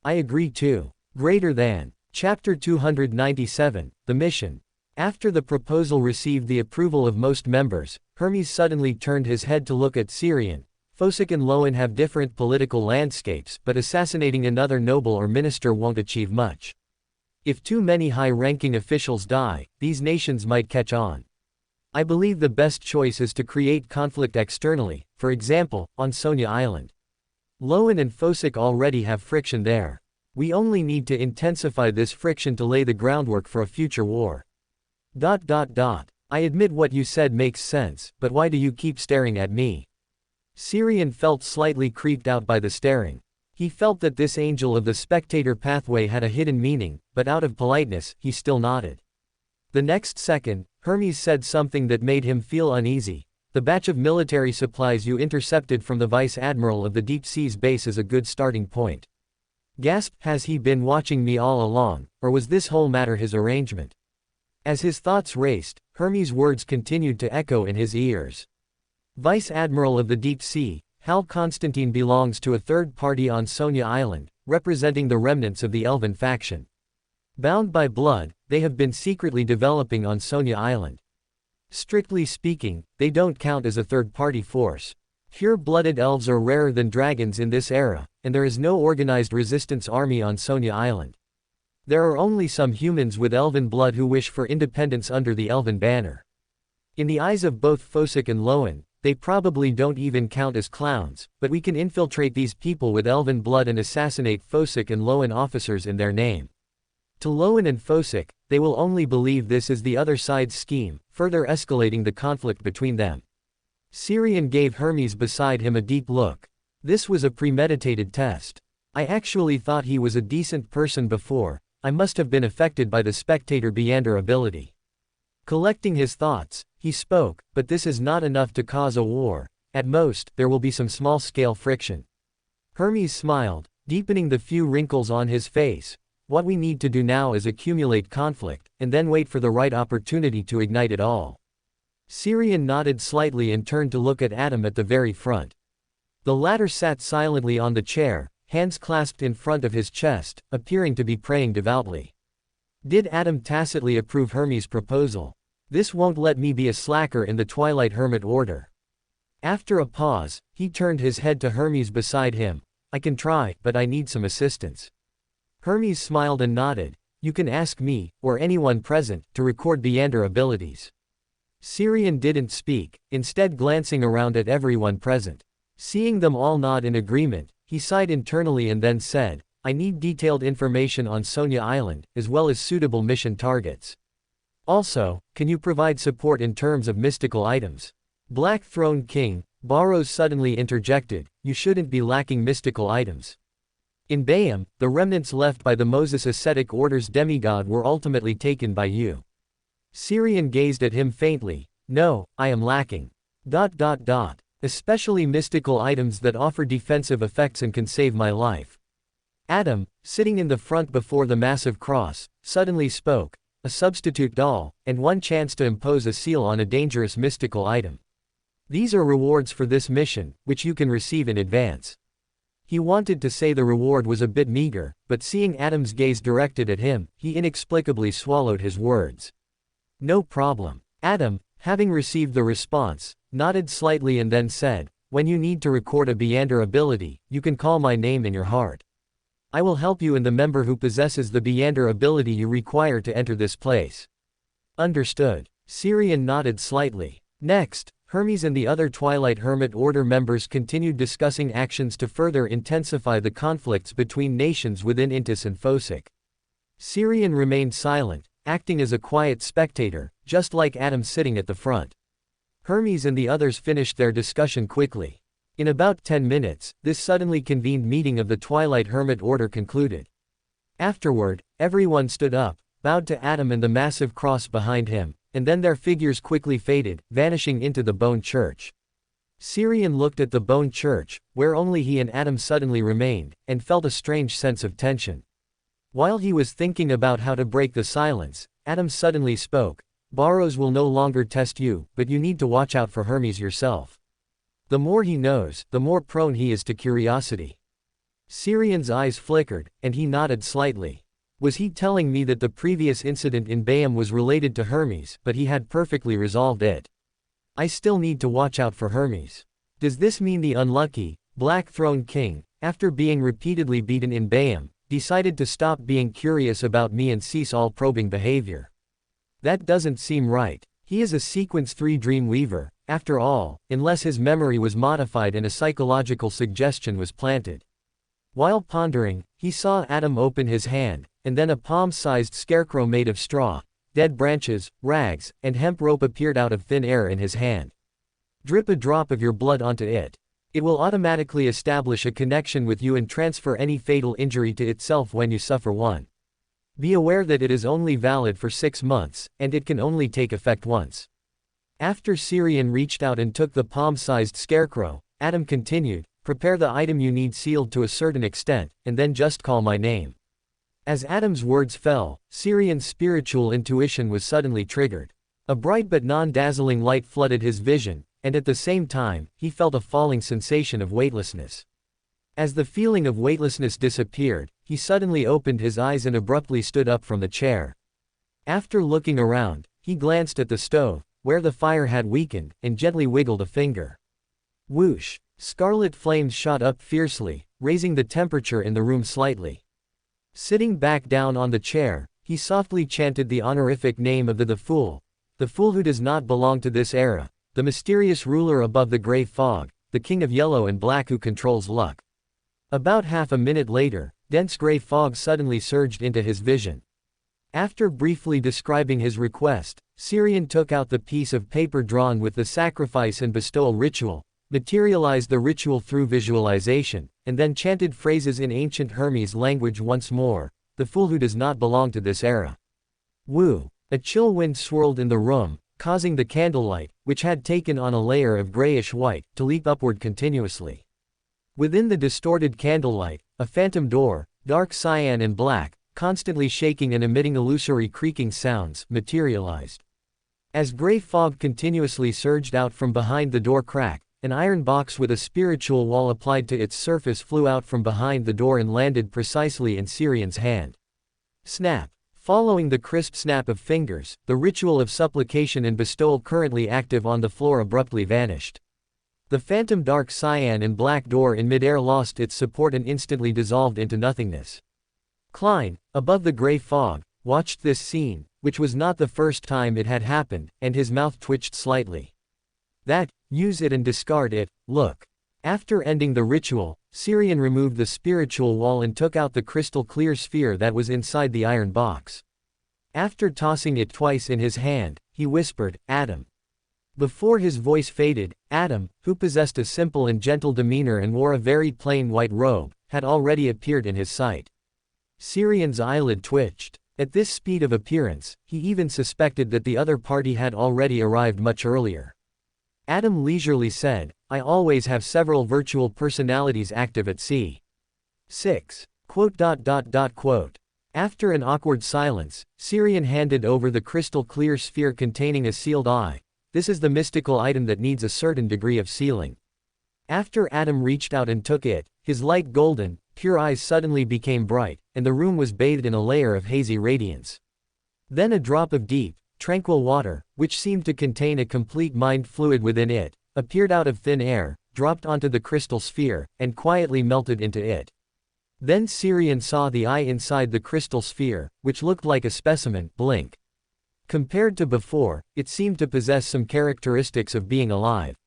"I agree too." Greater than. Chapter 297, The Mission. After the proposal received the approval of most members, Hermes suddenly turned his head to look at Syrian. "Fosik and Lowen have different political landscapes, but assassinating another noble or minister won't achieve much. If too many high-ranking officials die, these nations might catch on. I believe the best choice is to create conflict externally, for example, on Sonia Island. Lowen and Fosik already have friction there. We only need to intensify this friction to lay the groundwork for a future war. I admit what you said makes sense, but why do you keep staring at me?" Syrian felt slightly creeped out by the staring. He felt that this angel of the spectator pathway had a hidden meaning, but out of politeness, he still nodded. The next second, Hermes said something that made him feel uneasy. "The batch of military supplies you intercepted from the Vice Admiral of the Deep Seas base is a good starting point." Gasped, "Has he been watching me all along, or was this whole matter his arrangement?" As his thoughts raced, Hermes' words continued to echo in his ears. "Vice Admiral of the Deep Sea, Hal Constantine belongs to a third party on Sonia Island, representing the remnants of the Elven faction. Bound by blood, they have been secretly developing on Sonia Island. Strictly speaking, they don't count as a third-party force. Pure-blooded elves are rarer than dragons in this era, and there is no organized resistance army on Sonia Island. There are only some humans with elven blood who wish for independence under the elven banner. In the eyes of both Fosik and Loan, they probably don't even count as clowns, but we can infiltrate these people with elven blood and assassinate Fosik and Loan officers in their name. To Loan and Fosik, they will only believe this is the other side's scheme, further escalating the conflict between them. Syrian gave Hermes beside him a deep look. This was a premeditated test. I actually thought he was a decent person before. I must have been affected by the spectator Beander ability. Collecting his thoughts, he spoke, but this is not enough to cause a war. At most, there will be some small-scale friction. Hermes smiled, deepening the few wrinkles on his face. What we need to do now is accumulate conflict, and then wait for the right opportunity to ignite it all. Syrian nodded slightly and turned to look at Adam at the very front. The latter sat silently on the chair, hands clasped in front of his chest, appearing to be praying devoutly. Did Adam tacitly approve Hermes' proposal? This won't let me be a slacker in the Twilight Hermit Order. After a pause, he turned his head to Hermes beside him. I can try, but I need some assistance. Hermes smiled and nodded. You can ask me, or anyone present, to record Beander abilities. Syrian didn't speak, instead glancing around at everyone present. Seeing them all nod in agreement, he sighed internally and then said, I need detailed information on Sonia Island, as well as suitable mission targets. Also, can you provide support in terms of mystical items? Black Throne King, Barrows suddenly interjected, you shouldn't be lacking mystical items. In Bayam, the remnants left by the Moses ascetic order's demigod were ultimately taken by you. Syrian gazed at him faintly. No, I am lacking. Especially mystical items that offer defensive effects and can save my life. Adam, sitting in the front before the massive cross, suddenly spoke, a substitute doll, and one chance to impose a seal on a dangerous mystical item. These are rewards for this mission, which you can receive in advance. He wanted to say the reward was a bit meager, but seeing Adam's gaze directed at him, he inexplicably swallowed his words. No problem. Adam, having received the response, nodded slightly and then said, when you need to record a Beander ability, you can call my name in your heart. I will help you and the member who possesses the Beander ability you require to enter this place. Understood. Syrian nodded slightly. Next, Hermes and the other Twilight Hermit Order members continued discussing actions to further intensify the conflicts between nations within Intis and Fosik. Syrian remained silent, acting as a quiet spectator, just like Adam sitting at the front. Hermes and the others finished their discussion quickly. In about 10 minutes, this suddenly convened meeting of the Twilight Hermit Order concluded. Afterward, everyone stood up, bowed to Adam and the massive cross behind him, and then their figures quickly faded, vanishing into the bone church. Syrian looked at the bone church, where only he and Adam suddenly remained, and felt a strange sense of tension. While he was thinking about how to break the silence, Adam suddenly spoke, Barrows will no longer test you, but you need to watch out for Hermes yourself. The more he knows, the more prone he is to curiosity. Syrian's eyes flickered, and he nodded slightly. Was he telling me that the previous incident in Bayam was related to Hermes, but he had perfectly resolved it? I still need to watch out for Hermes. Does this mean the unlucky, Black Throne King, after being repeatedly beaten in Bayam, decided to stop being curious about me and cease all probing behavior? That doesn't seem right. He is a Sequence 3 Dream Weaver, after all, unless his memory was modified and a psychological suggestion was planted. While pondering, he saw Adam open his hand, and then a palm-sized scarecrow made of straw, dead branches, rags, and hemp rope appeared out of thin air in his hand. Drip a drop of your blood onto it. It will automatically establish a connection with you and transfer any fatal injury to itself when you suffer one. Be aware that it is only valid for 6 months, and it can only take effect once. After Syrian reached out and took the palm-sized scarecrow, Adam continued, prepare the item you need sealed to a certain extent, and then just call my name. As Adam's words fell, Syrian's spiritual intuition was suddenly triggered. A bright but non-dazzling light flooded his vision, and at the same time, he felt a falling sensation of weightlessness. As the feeling of weightlessness disappeared, he suddenly opened his eyes and abruptly stood up from the chair. After looking around, he glanced at the stove, where the fire had weakened, and gently wiggled a finger. Whoosh! Scarlet flames shot up fiercely, raising the temperature in the room slightly. Sitting back down on the chair, he softly chanted the honorific name of the fool who does not belong to this era, the mysterious ruler above the gray fog, the king of yellow and black who controls luck. About half a minute later, dense gray fog suddenly surged into his vision. After briefly describing his request, Xiang took out the piece of paper drawn with the sacrifice and bestowal ritual, materialized the ritual through visualization, and then chanted phrases in ancient Hermes language once more, the fool who does not belong to this era. Woo! A chill wind swirled in the room, causing the candlelight, which had taken on a layer of grayish white, to leap upward continuously. Within the distorted candlelight, a phantom door, dark cyan and black, constantly shaking and emitting illusory creaking sounds, materialized. As gray fog continuously surged out from behind the door crack, an iron box with a spiritual wall applied to its surface flew out from behind the door and landed precisely in Xiang's hand. Snap! Following the crisp snap of fingers, the ritual of supplication and bestowal currently active on the floor abruptly vanished. The phantom dark cyan and black door in midair lost its support and instantly dissolved into nothingness. Klein, above the gray fog, watched this scene, which was not the first time it had happened, and his mouth twitched slightly. That, use it and discard it, look. After ending the ritual, Xiang removed the spiritual wall and took out the crystal clear sphere that was inside the iron box. After tossing it twice in his hand, he whispered, "Adam." Before his voice faded, Adam, who possessed a simple and gentle demeanor and wore a very plain white robe, had already appeared in his sight. Xiang's eyelid twitched. At this speed of appearance, he even suspected that the other party had already arrived much earlier. Adam leisurely said, "I always have several virtual personalities active at sea." 6. After an awkward silence, Xiang handed over the crystal clear sphere containing a sealed eye. This is the mystical item that needs a certain degree of sealing. After Adam reached out and took it, his light golden, pure eyes suddenly became bright, and the room was bathed in a layer of hazy radiance. Then a drop of deep, tranquil water, which seemed to contain a complete mind fluid within it, appeared out of thin air, dropped onto the crystal sphere, and quietly melted into it. Then Xiang saw the eye inside the crystal sphere, which looked like a specimen, blink. Compared to before, it seemed to possess some characteristics of being alive.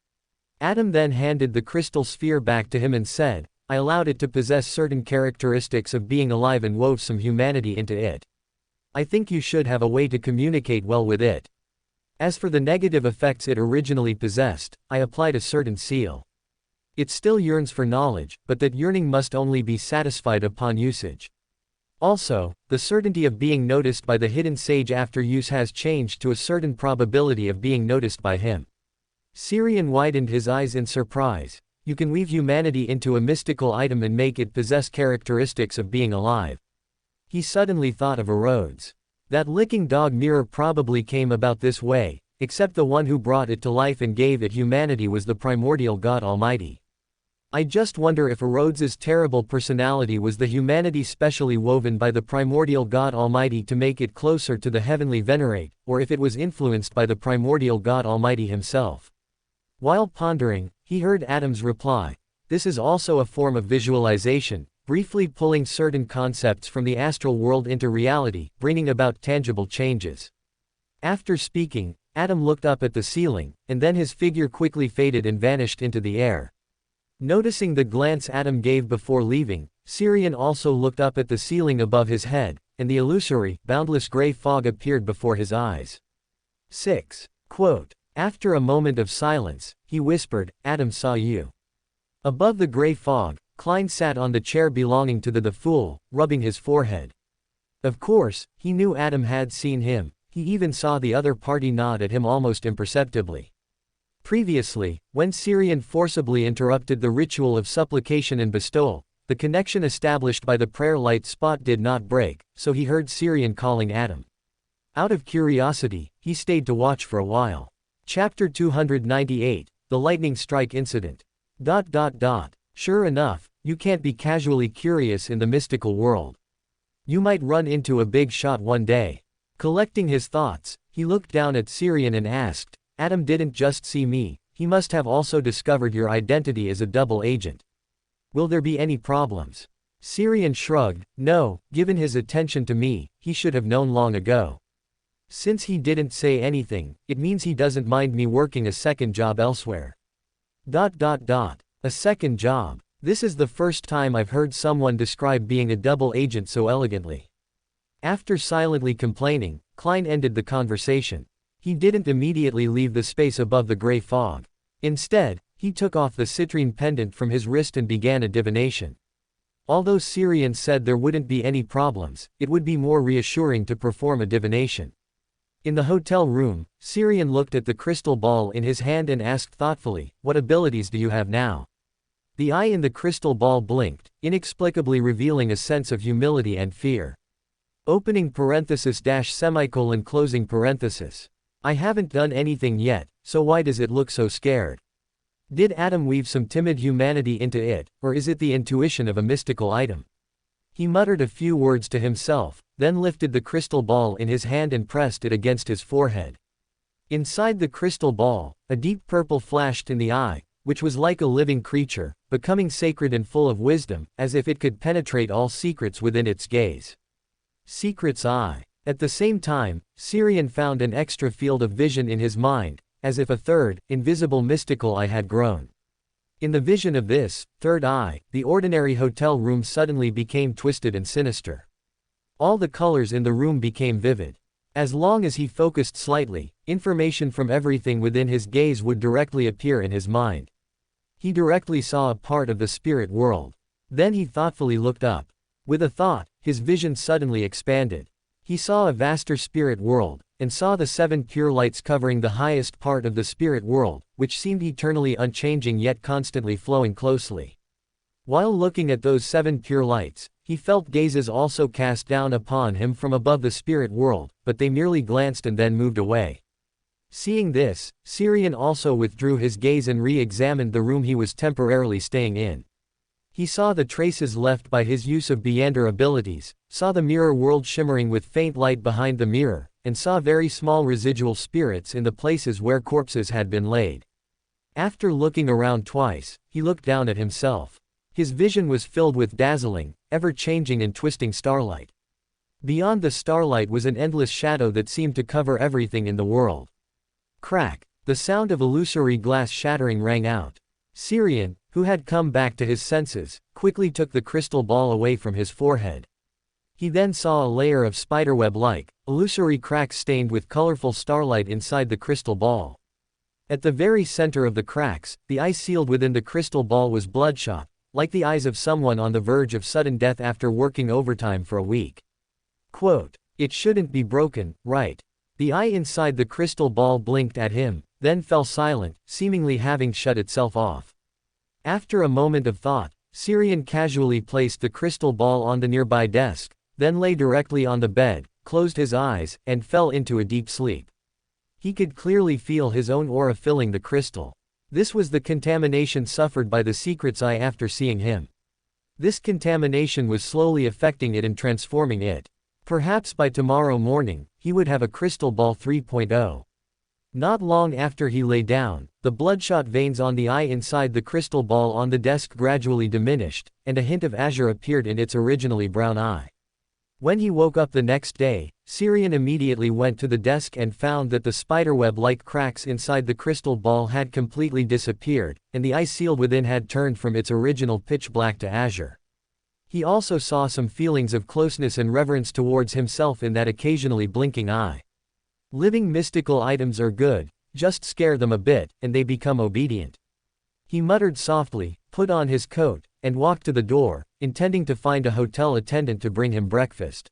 Adam then handed the crystal sphere back to him and said, "I allowed it to possess certain characteristics of being alive and wove some humanity into it. I think you should have a way to communicate well with it. As for the negative effects it originally possessed, I applied a certain seal. It still yearns for knowledge, but that yearning must only be satisfied upon usage. Also, the certainty of being noticed by the hidden sage after use has changed to a certain probability of being noticed by him." Xiang widened his eyes in surprise. You can weave humanity into a mystical item and make it possess characteristics of being alive. He suddenly thought of Rhodes. That licking dog mirror probably came about this way, except the one who brought it to life and gave it humanity was the primordial God Almighty. I just wonder if Rhodes's terrible personality was the humanity specially woven by the primordial God Almighty to make it closer to the heavenly venerate, or if it was influenced by the primordial God Almighty himself. While pondering, he heard Adam's reply, "This is also a form of visualization, briefly pulling certain concepts from the astral world into reality, bringing about tangible changes." After speaking, Adam looked up at the ceiling, and then his figure quickly faded and vanished into the air. Noticing the glance Adam gave before leaving, Xiang also looked up at the ceiling above his head, and the illusory, boundless gray fog appeared before his eyes. 6. After a moment of silence, he whispered, "Adam saw you." Above the gray fog, Klein sat on the chair belonging to the fool, rubbing his forehead. Of course, he knew Adam had seen him, he even saw the other party nod at him almost imperceptibly. Previously, when Xiang forcibly interrupted the ritual of supplication and bestowal, the connection established by the prayer light spot did not break, so he heard Xiang calling Adam. Out of curiosity, he stayed to watch for a while. Chapter 298, The Lightning Strike Incident. Sure enough, you can't be casually curious in the mystical world. You might run into a big shot one day. Collecting his thoughts, he looked down at Xiang and asked, "Adam didn't just see me, he must have also discovered your identity as a double agent. Will there be any problems? Syrian shrugged. No, given his attention to me, he should have known long ago. Since he didn't say anything, it means he doesn't mind me working a second job elsewhere. A second job. This is the first time I've heard someone describe being a double agent so elegantly. After silently complaining, Klein ended the conversation. He didn't immediately leave the space above the gray fog. Instead, he took off the citrine pendant from his wrist and began a divination. Although Syrian said there wouldn't be any problems, it would be more reassuring to perform a divination. In the hotel room, Syrian looked at the crystal ball in his hand and asked thoughtfully, "What abilities do you have now?" The eye in the crystal ball blinked, inexplicably revealing a sense of humility and fear. Opening parenthesis dash semicolon closing parenthesis. I haven't done anything yet, so why does it look so scared? Did Adam weave some timid humanity into it, or is it the intuition of a mystical item? He muttered a few words to himself, then lifted the crystal ball in his hand and pressed it against his forehead. Inside the crystal ball, a deep purple flashed in the eye, which was like a living creature, becoming sacred and full of wisdom, as if it could penetrate all secrets within its gaze. Secret's eye. At the same time, Syrian found an extra field of vision in his mind, as if a third, invisible mystical eye had grown. In the vision of this third eye, the ordinary hotel room suddenly became twisted and sinister. All the colors in the room became vivid. As long as he focused slightly, information from everything within his gaze would directly appear in his mind. He directly saw a part of the spirit world. Then he thoughtfully looked up. With a thought, his vision suddenly expanded. He saw a vaster spirit world, and saw the 7 pure lights covering the highest part of the spirit world, which seemed eternally unchanging yet constantly flowing closely. While looking at those 7 pure lights, he felt gazes also cast down upon him from above the spirit world, but they merely glanced and then moved away. Seeing this, Syrian also withdrew his gaze and re-examined the room he was temporarily staying in. He saw the traces left by his use of Beyonder abilities, saw the mirror world shimmering with faint light behind the mirror, and saw very small residual spirits in the places where corpses had been laid. After looking around twice, he looked down at himself. His vision was filled with dazzling, ever-changing and twisting starlight. Beyond the starlight was an endless shadow that seemed to cover everything in the world. Crack! The sound of illusory glass shattering rang out. Syrian, who had come back to his senses, quickly took the crystal ball away from his forehead. He then saw a layer of spiderweb-like, illusory cracks stained with colorful starlight inside the crystal ball. At the very center of the cracks, the eye sealed within the crystal ball was bloodshot, like the eyes of someone on the verge of sudden death after working overtime for a week. Quote, "It shouldn't be broken, right?" The eye inside the crystal ball blinked at him, then fell silent, seemingly having shut itself off. After a moment of thought, Syrian casually placed the crystal ball on the nearby desk, then lay directly on the bed, closed his eyes, and fell into a deep sleep. He could clearly feel his own aura filling the crystal. This was the contamination suffered by the secret's eye after seeing him. This contamination was slowly affecting it and transforming it. Perhaps by tomorrow morning, he would have a crystal ball 3.0. Not long after he lay down, the bloodshot veins on the eye inside the crystal ball on the desk gradually diminished, and a hint of azure appeared in its originally brown eye. When he woke up the next day, Syrian immediately went to the desk and found that the spiderweb-like cracks inside the crystal ball had completely disappeared, and the eye sealed within had turned from its original pitch black to azure. He also saw some feelings of closeness and reverence towards himself in that occasionally blinking eye. Living mystical items are good, just scare them a bit, and they become obedient. He muttered softly, put on his coat, and walked to the door, intending to find a hotel attendant to bring him breakfast.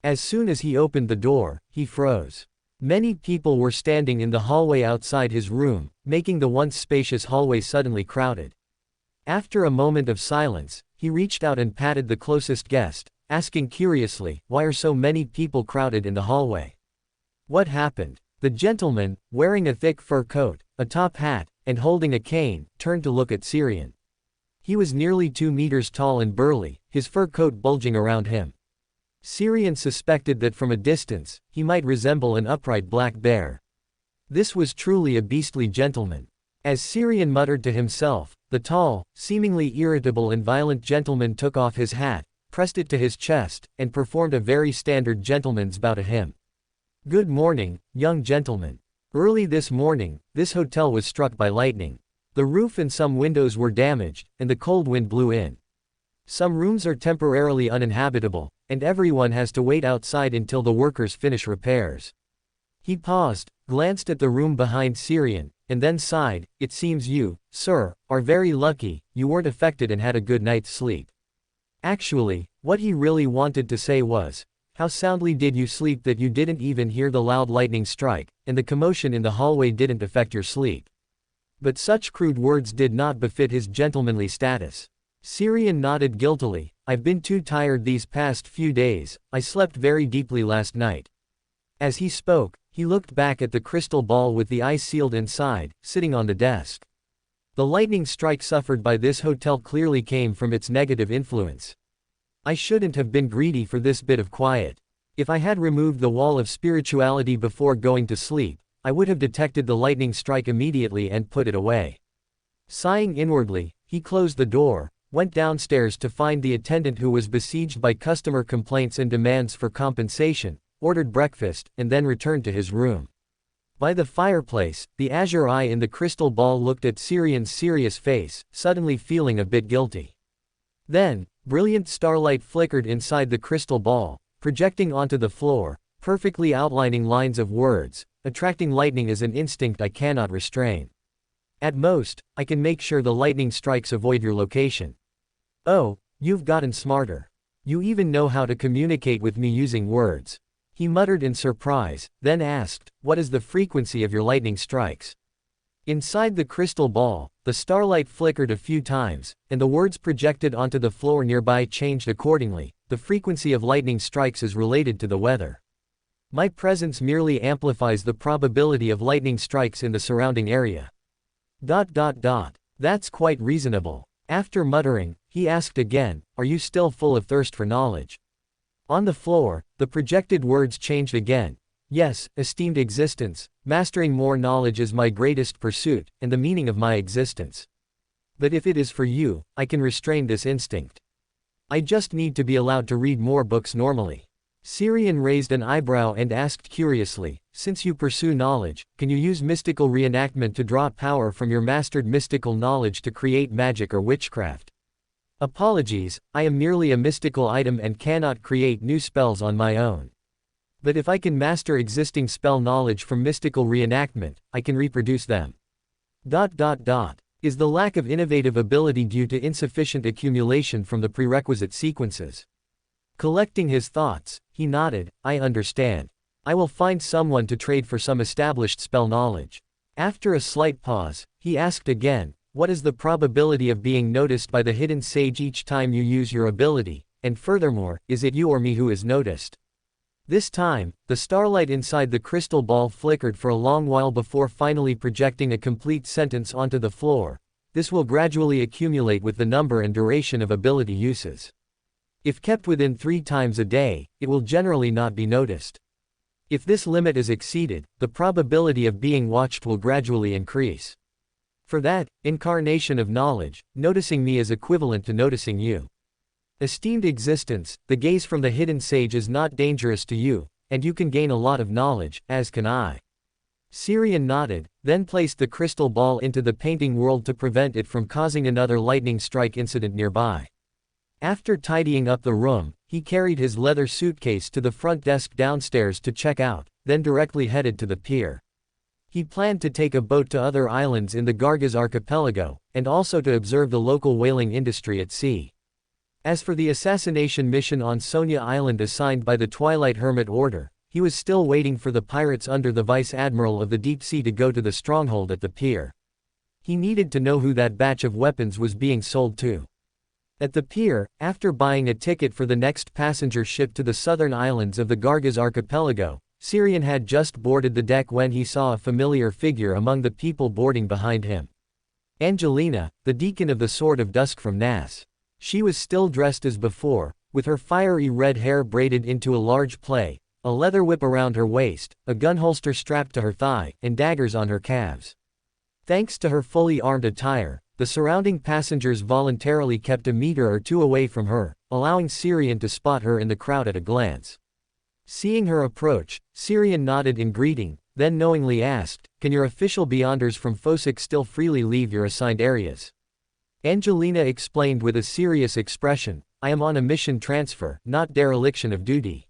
As soon as he opened the door, he froze. Many people were standing in the hallway outside his room, making the once spacious hallway suddenly crowded. After a moment of silence, he reached out and patted the closest guest, asking curiously, why are so many people crowded in the hallway? What happened? The gentleman, wearing a thick fur coat, a top hat, and holding a cane, turned to look at Syrian. He was nearly 2 meters tall and burly, his fur coat bulging around him. Syrian suspected that from a distance, he might resemble an upright black bear. This was truly a beastly gentleman. As Syrian muttered to himself, the tall, seemingly irritable and violent gentleman took off his hat, pressed it to his chest, and performed a very standard gentleman's bow to him. "Good morning, young gentleman. Early this morning, this hotel was struck by lightning. The roof and some windows were damaged, and the cold wind blew in. Some rooms are temporarily uninhabitable, and everyone has to wait outside until the workers finish repairs." He paused, glanced at the room behind Syrian, and then sighed. "It seems you, sir, are very lucky, you weren't affected and had a good night's sleep." Actually, what he really wanted to say was, how soundly did you sleep that you didn't even hear the loud lightning strike, and the commotion in the hallway didn't affect your sleep. But such crude words did not befit his gentlemanly status. Syrian nodded guiltily. "I've been too tired these past few days, I slept very deeply last night." As he spoke, he looked back at the crystal ball with the eye sealed inside, sitting on the desk. The lightning strike suffered by this hotel clearly came from its negative influence. I shouldn't have been greedy for this bit of quiet. If I had removed the wall of spirituality before going to sleep, I would have detected the lightning strike immediately and put it away. Sighing inwardly, he closed the door, went downstairs to find the attendant who was besieged by customer complaints and demands for compensation, ordered breakfast, and then returned to his room. By the fireplace, the azure eye in the crystal ball looked at Syrian's serious face, suddenly feeling a bit guilty. Then, brilliant starlight flickered inside the crystal ball, projecting onto the floor, perfectly outlining lines of words. "Attracting lightning is an instinct I cannot restrain. At most, I can make sure the lightning strikes avoid your location." "Oh, you've gotten smarter. You even know how to communicate with me using words." He muttered in surprise, then asked, "What is the frequency of your lightning strikes?" Inside the crystal ball, the starlight flickered a few times, and the words projected onto the floor nearby changed accordingly. "The frequency of lightning strikes is related to the weather. My presence merely amplifies the probability of lightning strikes in the surrounding area." That's quite reasonable. After muttering, he asked again, "Are you still full of thirst for knowledge?" On the floor, the projected words changed again. "Yes, esteemed existence, mastering more knowledge is my greatest pursuit, and the meaning of my existence. But if it is for you, I can restrain this instinct. I just need to be allowed to read more books normally." Syrian raised an eyebrow and asked curiously, "Since you pursue knowledge, can you use mystical reenactment to draw power from your mastered mystical knowledge to create magic or witchcraft?" "Apologies, I am merely a mystical item and cannot create new spells on my own. But if I can master existing spell knowledge from mystical reenactment, I can reproduce them." Is the lack of innovative ability due to insufficient accumulation from the prerequisite sequences? Collecting his thoughts, he nodded. "I understand. I will find someone to trade for some established spell knowledge." After a slight pause, he asked again, "What is the probability of being noticed by the hidden sage each time you use your ability, and furthermore, is it you or me who is noticed?" This time, the starlight inside the crystal ball flickered for a long while before finally projecting a complete sentence onto the floor. "This will gradually accumulate with the number and duration of ability uses. If kept within 3 times a day, it will generally not be noticed. If this limit is exceeded, the probability of being watched will gradually increase. For that incarnation of knowledge, noticing me is equivalent to noticing you. Esteemed existence, the gaze from the hidden sage is not dangerous to you, and you can gain a lot of knowledge, as can I." Syrian nodded, then placed the crystal ball into the painting world to prevent it from causing another lightning strike incident nearby. After tidying up the room, he carried his leather suitcase to the front desk downstairs to check out, then directly headed to the pier. He planned to take a boat to other islands in the Gargaz archipelago, and also to observe the local whaling industry at sea. As for the assassination mission on Sonia Island assigned by the Twilight Hermit Order, he was still waiting for the pirates under the Vice Admiral of the Deep Sea to go to the stronghold at the pier. He needed to know who that batch of weapons was being sold to. At the pier, after buying a ticket for the next passenger ship to the southern islands of the Gargaz archipelago, Syrian had just boarded the deck when he saw a familiar figure among the people boarding behind him. Angelina, the deacon of the Sword of Dusk from Nas. She was still dressed as before, with her fiery red hair braided into a large plait, a leather whip around her waist, a gun holster strapped to her thigh, and daggers on her calves. Thanks to her fully armed attire, the surrounding passengers voluntarily kept a meter or two away from her, allowing Syrian to spot her in the crowd at a glance. Seeing her approach, Syrian nodded in greeting, then knowingly asked, "Can your official beyonders from Fosik still freely leave your assigned areas?" Angelina explained with a serious expression, "I am on a mission transfer, not dereliction of duty."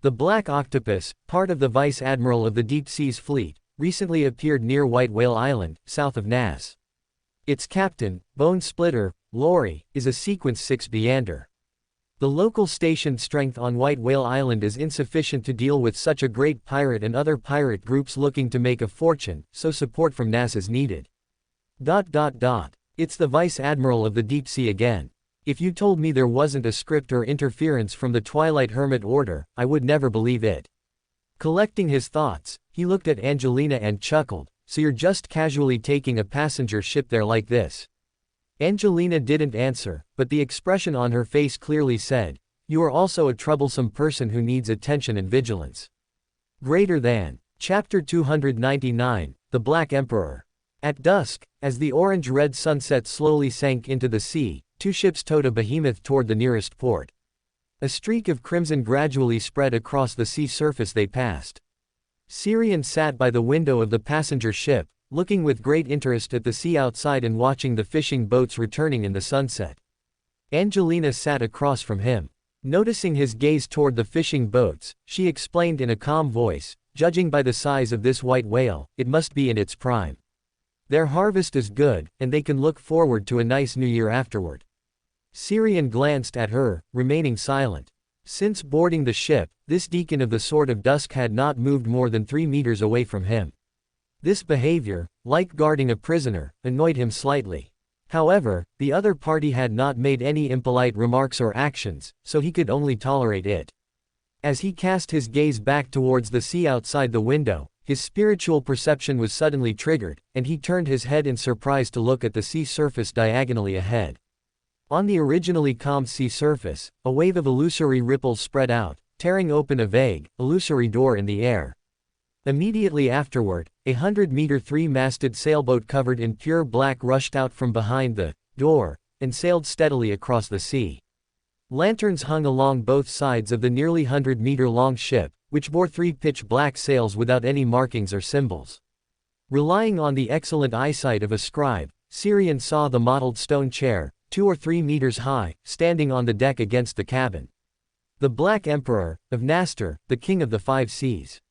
The Black Octopus, part of the Vice Admiral of the Deep Seas Fleet, recently appeared near White Whale Island, south of Nas. Its captain, Bone Splitter, Lori, is a Sequence 6 Beyander. The local stationed strength on White Whale Island is insufficient to deal with such a great pirate and other pirate groups looking to make a fortune, so support from Nas is needed. It's the Vice Admiral of the Deep Sea again. If you told me there wasn't a script or interference from the Twilight Hermit Order, I would never believe it. Collecting his thoughts, he looked at Angelina and chuckled, "So you're just casually taking a passenger ship there like this?" Angelina didn't answer, but the expression on her face clearly said, "You are also a troublesome person who needs attention and vigilance." Chapter 299, The Black Emperor. At dusk, as the orange-red sunset slowly sank into the sea, two ships towed a behemoth toward the nearest port. A streak of crimson gradually spread across the sea surface they passed. Syrian sat by the window of the passenger ship, looking with great interest at the sea outside and watching the fishing boats returning in the sunset. Angelina sat across from him. Noticing his gaze toward the fishing boats, she explained in a calm voice, "Judging by the size of this white whale, it must be in its prime. Their harvest is good, and they can look forward to a nice new year afterward." Syrian glanced at her, remaining silent. Since boarding the ship, this deacon of the Sword of Dusk had not moved more than 3 meters away from him. This behavior, like guarding a prisoner, annoyed him slightly. However, the other party had not made any impolite remarks or actions, so he could only tolerate it. As he cast his gaze back towards the sea outside the window, his spiritual perception was suddenly triggered, and he turned his head in surprise to look at the sea surface diagonally ahead. On the originally calm sea surface, a wave of illusory ripples spread out, tearing open a vague, illusory door in the air. Immediately afterward, a 100-meter 3-masted sailboat covered in pure black rushed out from behind the door, and sailed steadily across the sea. Lanterns hung along both sides of the nearly 100-meter-long ship, which bore 3 pitch-black sails without any markings or symbols. Relying on the excellent eyesight of a scribe, Syrian saw the mottled stone chair, 2 or 3 meters high, standing on the deck against the cabin. The Black Emperor, of Nastor, the King of the 5 Seas.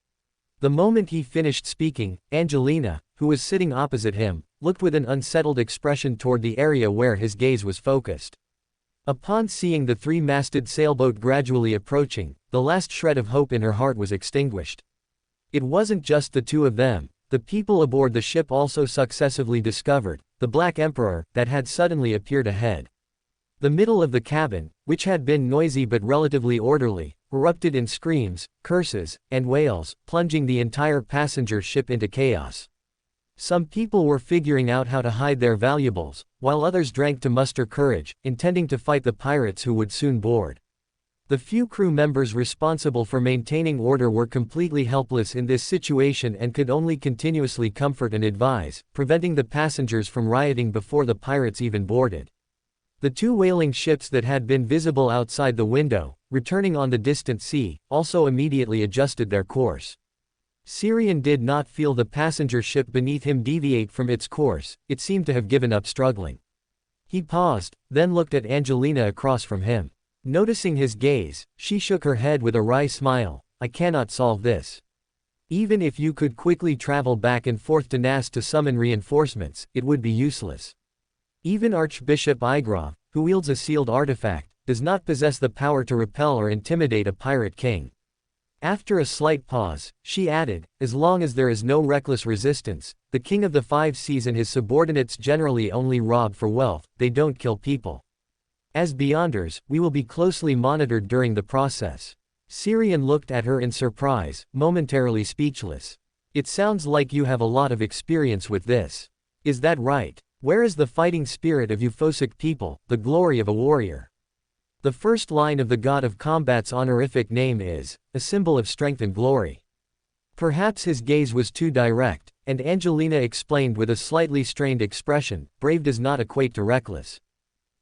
The moment he finished speaking, Angelina, who was sitting opposite him, looked with an unsettled expression toward the area where his gaze was focused. Upon seeing the 3-masted sailboat gradually approaching, the last shred of hope in her heart was extinguished. It wasn't just the two of them. The people aboard the ship also successively discovered the Black Emperor that had suddenly appeared ahead. The middle of the cabin, which had been noisy but relatively orderly, erupted in screams, curses, and wails, plunging the entire passenger ship into chaos. Some people were figuring out how to hide their valuables, while others drank to muster courage, intending to fight the pirates who would soon board. The few crew members responsible for maintaining order were completely helpless in this situation and could only continuously comfort and advise, preventing the passengers from rioting before the pirates even boarded. The 2 whaling ships that had been visible outside the window, returning on the distant sea, also immediately adjusted their course. Syrian did not feel the passenger ship beneath him deviate from its course, it seemed to have given up struggling. He paused, then looked at Angelina across from him. Noticing his gaze, she shook her head with a wry smile. "I cannot solve this. Even if you could quickly travel back and forth to Nas to summon reinforcements, it would be useless. Even Archbishop Igrov, who wields a sealed artifact, does not possess the power to repel or intimidate a pirate king." After a slight pause, she added, "As long as there is no reckless resistance, the King of the 5 Seas and his subordinates generally only rob for wealth, they don't kill people. As Beyonders, we will be closely monitored during the process." Syrian looked at her in surprise, momentarily speechless. "It sounds like you have a lot of experience with this. Is that right? Where is the fighting spirit of you Fosik people, the glory of a warrior?" The first line of the god of combat's honorific name is a symbol of strength and glory. Perhaps his gaze was too direct, And Angelina explained with a slightly strained expression, brave does not equate to reckless.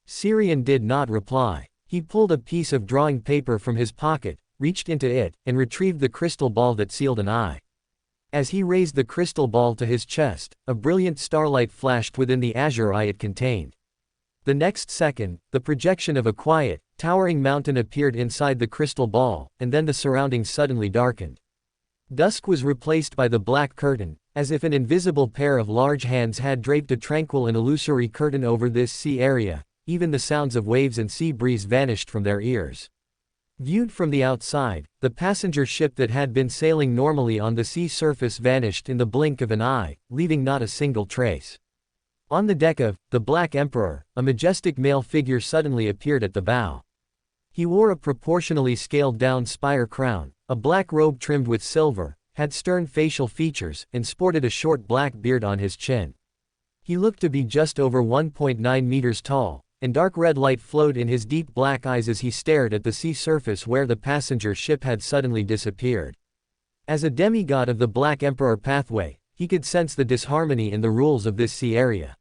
Syrian did not reply. He pulled a piece of drawing paper from his pocket, reached into it, and retrieved the crystal ball that sealed an eye. As he raised the crystal ball to his chest, a brilliant starlight flashed within the azure eye it contained. The next second, the projection of a quiet, towering mountain appeared inside the crystal ball, and then the surroundings suddenly darkened. Dusk was replaced by the black curtain, as if an invisible pair of large hands had draped a tranquil and illusory curtain over this sea area. Even the sounds of waves and sea breeze vanished from their ears. Viewed from the outside, the passenger ship that had been sailing normally on the sea surface vanished in the blink of an eye, leaving not a single trace. On the deck of the Black Emperor, a majestic male figure suddenly appeared at the bow. He wore a proportionally scaled-down spire crown, a black robe trimmed with silver, had stern facial features, and sported a short black beard on his chin. He looked to be just over 1.9 meters tall, and dark red light flowed in his deep black eyes as he stared at the sea surface where the passenger ship had suddenly disappeared. As a demigod of the Black Emperor pathway, he could sense the disharmony in the rules of this sea area.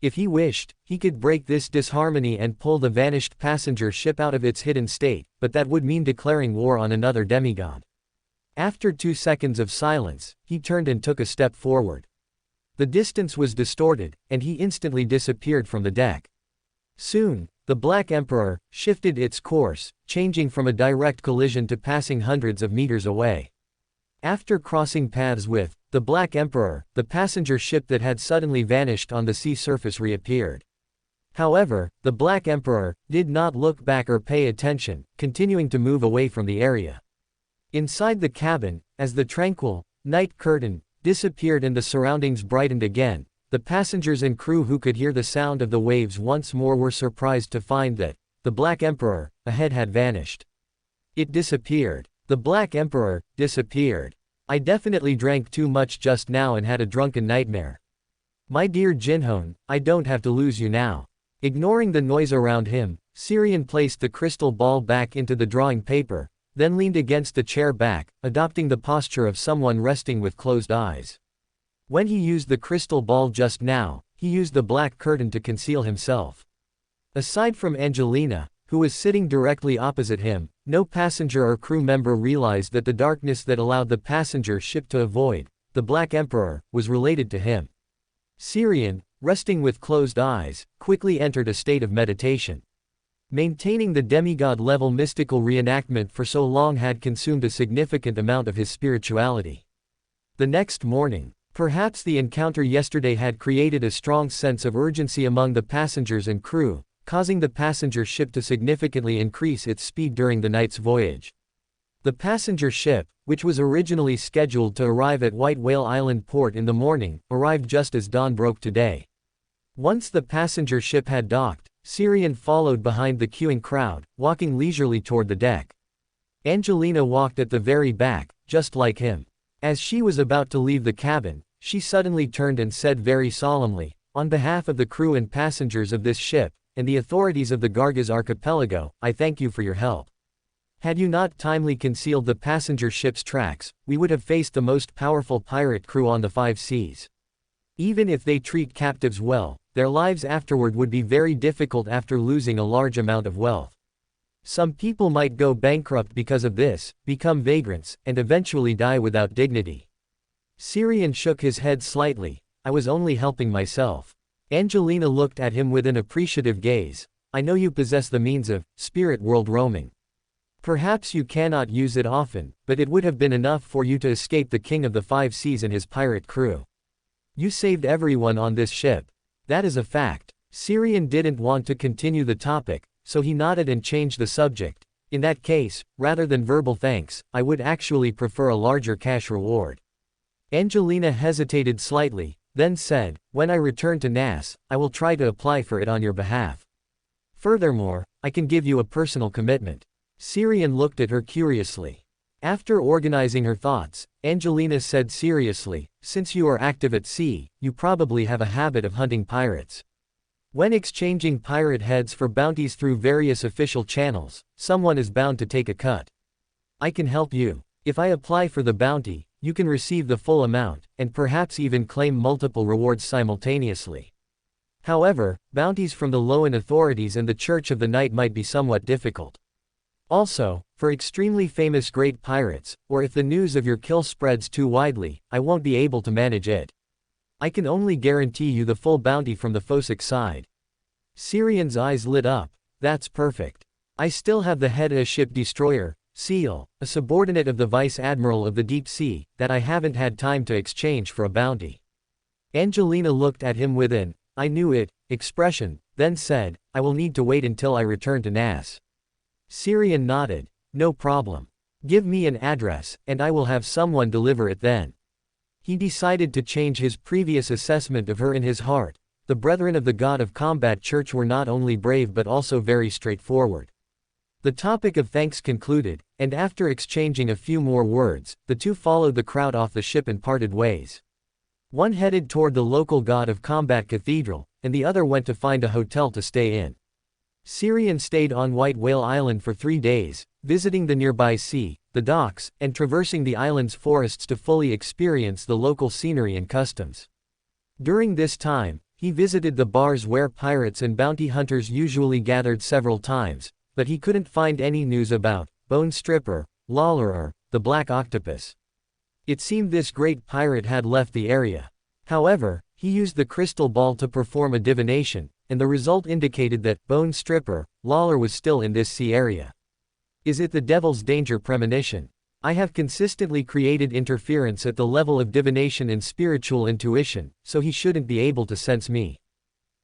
If he wished, he could break this disharmony and pull the vanished passenger ship out of its hidden state, but that would mean declaring war on another demigod. After 2 seconds of silence, he turned and took a step forward. The distance was distorted, and he instantly disappeared from the deck. Soon, the Black Emperor shifted its course, changing from a direct collision to passing hundreds of meters away. After crossing paths with the Black Emperor, the passenger ship that had suddenly vanished on the sea surface reappeared. However, the Black Emperor did not look back or pay attention, continuing to move away from the area. Inside the cabin, as the tranquil night curtain disappeared and the surroundings brightened again, the passengers and crew who could hear the sound of the waves once more were surprised to find that the Black Emperor ahead had vanished. It disappeared. The Black Emperor disappeared. I definitely drank too much just now and had a drunken nightmare. My dear Jinhone, I don't have to lose you now. Ignoring the noise around him, Syrian placed the crystal ball back into the drawing paper, then leaned against the chair back, adopting the posture of someone resting with closed eyes. When he used the crystal ball just now, he used the black curtain to conceal himself. Aside from Angelina, who was sitting directly opposite him, no passenger or crew member realized that the darkness that allowed the passenger ship to avoid the Black Emperor was related to him. Syrian, resting with closed eyes, quickly entered a state of meditation. Maintaining the demigod-level mystical reenactment for so long had consumed a significant amount of his spirituality. The next morning, perhaps the encounter yesterday had created a strong sense of urgency among the passengers and crew, causing the passenger ship to significantly increase its speed during the night's voyage. The passenger ship, which was originally scheduled to arrive at White Whale Island port in the morning, arrived just as dawn broke today. Once the passenger ship had docked, Syrian followed behind the queuing crowd, walking leisurely toward the deck. Angelina walked at the very back, just like him. As she was about to leave the cabin, she suddenly turned and said very solemnly, "On behalf of the crew and passengers of this ship, and the authorities of the Gargaz archipelago, I thank you for your help. Had you not timely concealed the passenger ship's tracks, we would have faced the most powerful pirate crew on the 5 seas. Even if they treat captives well, their lives afterward would be very difficult after losing a large amount of wealth. Some people might go bankrupt because of this, become vagrants, and eventually die without dignity." Syrian shook his head slightly. "I was only helping myself." Angelina looked at him with an appreciative gaze. "I know you possess the means of spirit world roaming. Perhaps you cannot use it often, but it would have been enough for you to escape the King of the 5 Seas and his pirate crew. You saved everyone on this ship. That is a fact." Syrian didn't want to continue the topic, so he nodded and changed the subject. "In that case, rather than verbal thanks, I would actually prefer a larger cash reward." Angelina hesitated slightly, then said, "When I return to Nas, I will try to apply for it on your behalf. Furthermore, I can give you a personal commitment." Syrian looked at her curiously. After organizing her thoughts, Angelina said seriously, "Since you are active at sea, you probably have a habit of hunting pirates. When exchanging pirate heads for bounties through various official channels, someone is bound to take a cut. I can help you. If I apply for the bounty, you can receive the full amount, and perhaps even claim multiple rewards simultaneously. However, bounties from the Loan authorities and the Church of the Night might be somewhat difficult. Also, for extremely famous great pirates, or if the news of your kill spreads too widely, I won't be able to manage it. I can only guarantee you the full bounty from the Phosic side. Syrian's eyes lit up. That's perfect. I still have the head of a ship destroyer, Seal, a subordinate of the Vice Admiral of the Deep Sea, that I haven't had time to exchange for a bounty. Angelina looked at him with an, I knew it, expression, then said, I will need to wait until I return to Nas. Syrian nodded. No problem. Give me an address, and I will have someone deliver it then. He decided to change his previous assessment of her in his heart. The Brethren of the God of Combat Church were not only brave but also very straightforward. The topic of thanks concluded, and after exchanging a few more words, the two followed the crowd off the ship and parted ways. One headed toward the local God of Combat Cathedral, and the other went to find a hotel to stay in. Syrian stayed on White Whale Island for 3 days, visiting the nearby sea, the docks, and traversing the island's forests to fully experience the local scenery and customs. During this time, he visited the bars where pirates and bounty hunters usually gathered several times, but he couldn't find any news about Bone Stripper, Lawler or the Black Octopus. It seemed this great pirate had left the area. However, he used the crystal ball to perform a divination, and the result indicated that Bone Stripper, Lawler was still in this sea area. Is it the devil's danger premonition? I have consistently created interference at the level of divination and spiritual intuition, so he shouldn't be able to sense me.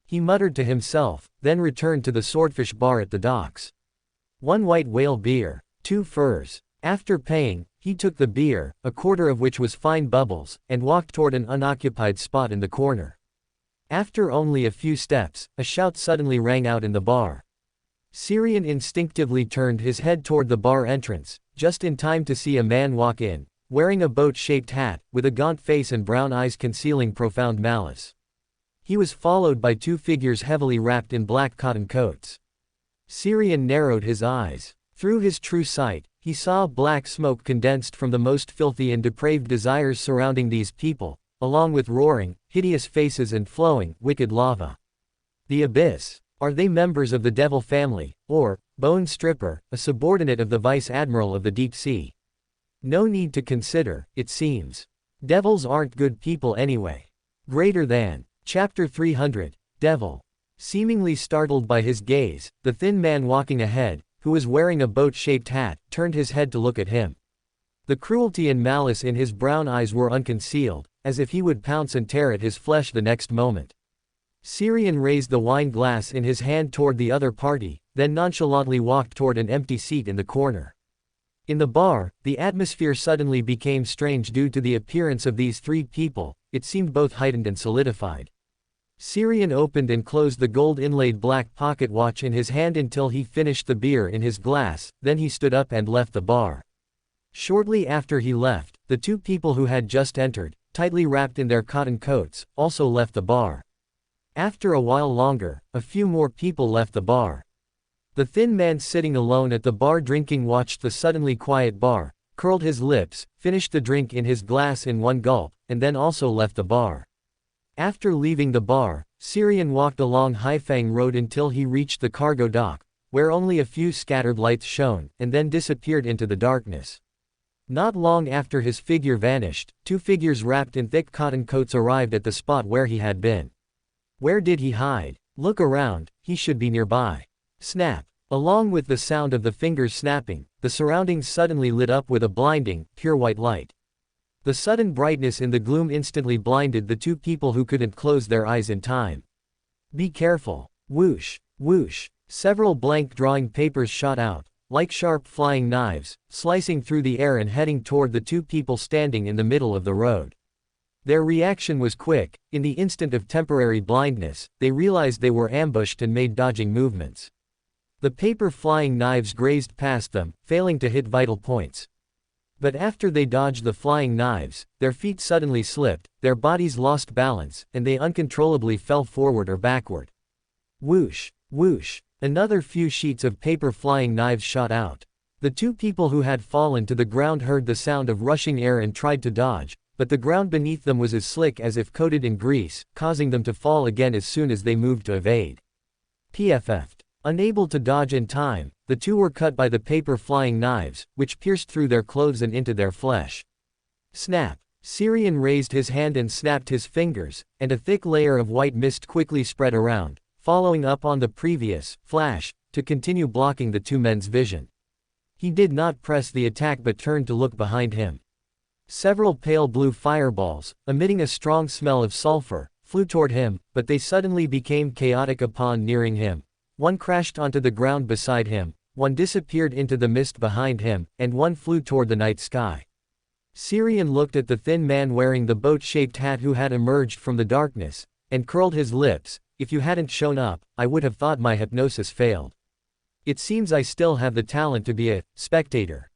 He muttered to himself, then returned to the swordfish bar at the docks. 1 white whale beer, 2 furs. After paying, he took the beer, a quarter of which was fine bubbles, and walked toward an unoccupied spot in the corner. After only a few steps, a shout suddenly rang out in the bar. Syrian instinctively turned his head toward the bar entrance, just in time to see a man walk in, wearing a boat-shaped hat, with a gaunt face and brown eyes concealing profound malice. He was followed by 2 figures heavily wrapped in black cotton coats. Syrian narrowed his eyes. Through his true sight, he saw black smoke condensed from the most filthy and depraved desires surrounding these people, along with roaring, hideous faces and flowing, wicked lava. The abyss. Are they members of the devil family, or Bone Stripper, a subordinate of the Vice Admiral of the Deep Sea? No need to consider, it seems. Devils aren't good people anyway. Greater than. Chapter 300, Devil. Seemingly startled by his gaze, the thin man walking ahead, who was wearing a boat-shaped hat, turned his head to look at him. The cruelty and malice in his brown eyes were unconcealed, as if he would pounce and tear at his flesh the next moment. Syrian raised the wine glass in his hand toward the other party, then nonchalantly walked toward an empty seat in the corner. In the bar, the atmosphere suddenly became strange due to the appearance of these 3 people. It seemed both heightened and solidified. Syrian opened and closed the gold-inlaid black pocket watch in his hand until he finished the beer in his glass, then he stood up and left the bar. Shortly after he left, the 2 people who had just entered, tightly wrapped in their cotton coats, also left the bar. After a while longer, a few more people left the bar. The thin man sitting alone at the bar drinking watched the suddenly quiet bar, curled his lips, finished the drink in his glass in one gulp, and then also left the bar. After leaving the bar, Syrian walked along Haifeng Road until he reached the cargo dock, where only a few scattered lights shone, and then disappeared into the darkness. Not long after his figure vanished, 2 figures wrapped in thick cotton coats arrived at the spot where he had been. Where did he hide? Look around, he should be nearby. Snap. Along with the sound of the fingers snapping, the surroundings suddenly lit up with a blinding, pure white light. The sudden brightness in the gloom instantly blinded the 2 people who couldn't close their eyes in time. Be careful. Whoosh, whoosh. Several blank drawing papers shot out, like sharp flying knives, slicing through the air and heading toward the 2 people standing in the middle of the road. Their reaction was quick. In the instant of temporary blindness, they realized they were ambushed and made dodging movements. The paper flying knives grazed past them, failing to hit vital points. But after they dodged the flying knives, their feet suddenly slipped, their bodies lost balance, and they uncontrollably fell forward or backward. Whoosh, whoosh. Another few sheets of paper flying knives shot out. The two people who had fallen to the ground heard the sound of rushing air and tried to dodge, but the ground beneath them was as slick as if coated in grease, causing them to fall again as soon as they moved to evade. PFF'd. Unable to dodge in time, the two were cut by the paper flying knives, which pierced through their clothes and into their flesh. Snap! Syrian raised his hand and snapped his fingers, and a thick layer of white mist quickly spread around, following up on the previous flash, to continue blocking the two men's vision. He did not press the attack but turned to look behind him. Several pale blue fireballs, emitting a strong smell of sulfur, flew toward him, but they suddenly became chaotic upon nearing him. One crashed onto the ground beside him, one disappeared into the mist behind him, and one flew toward the night sky. Syrian looked at the thin man wearing the boat-shaped hat who had emerged from the darkness, and curled his lips. If you hadn't shown up, I would have thought my hypnosis failed. It seems I still have the talent to be a spectator.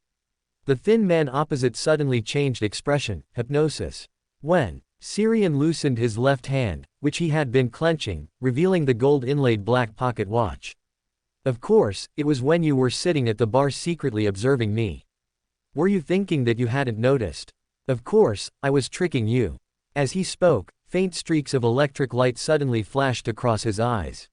The thin man opposite suddenly changed expression. Hypnosis. When Syrian loosened his left hand, which he had been clenching, revealing the gold-inlaid black pocket watch. Of course, it was when you were sitting at the bar secretly observing me. Were you thinking that you hadn't noticed? Of course, I was tricking you. As he spoke, faint streaks of electric light suddenly flashed across his eyes.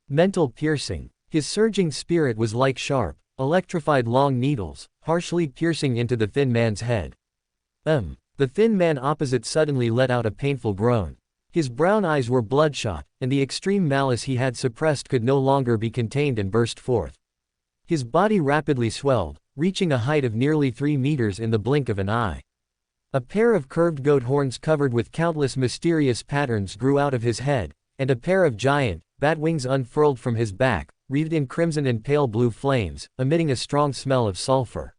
Mental piercing. His surging spirit was like sharp, electrified long needles, harshly piercing into the thin man's head. The thin man opposite suddenly let out a painful groan. His brown eyes were bloodshot, and the extreme malice he had suppressed could no longer be contained and burst forth. His body rapidly swelled, reaching a height of nearly 3 meters in the blink of an eye. A pair of curved goat horns covered with countless mysterious patterns grew out of his head, and a pair of giant, bat wings unfurled from his back, wreathed in crimson and pale blue flames, emitting a strong smell of sulfur.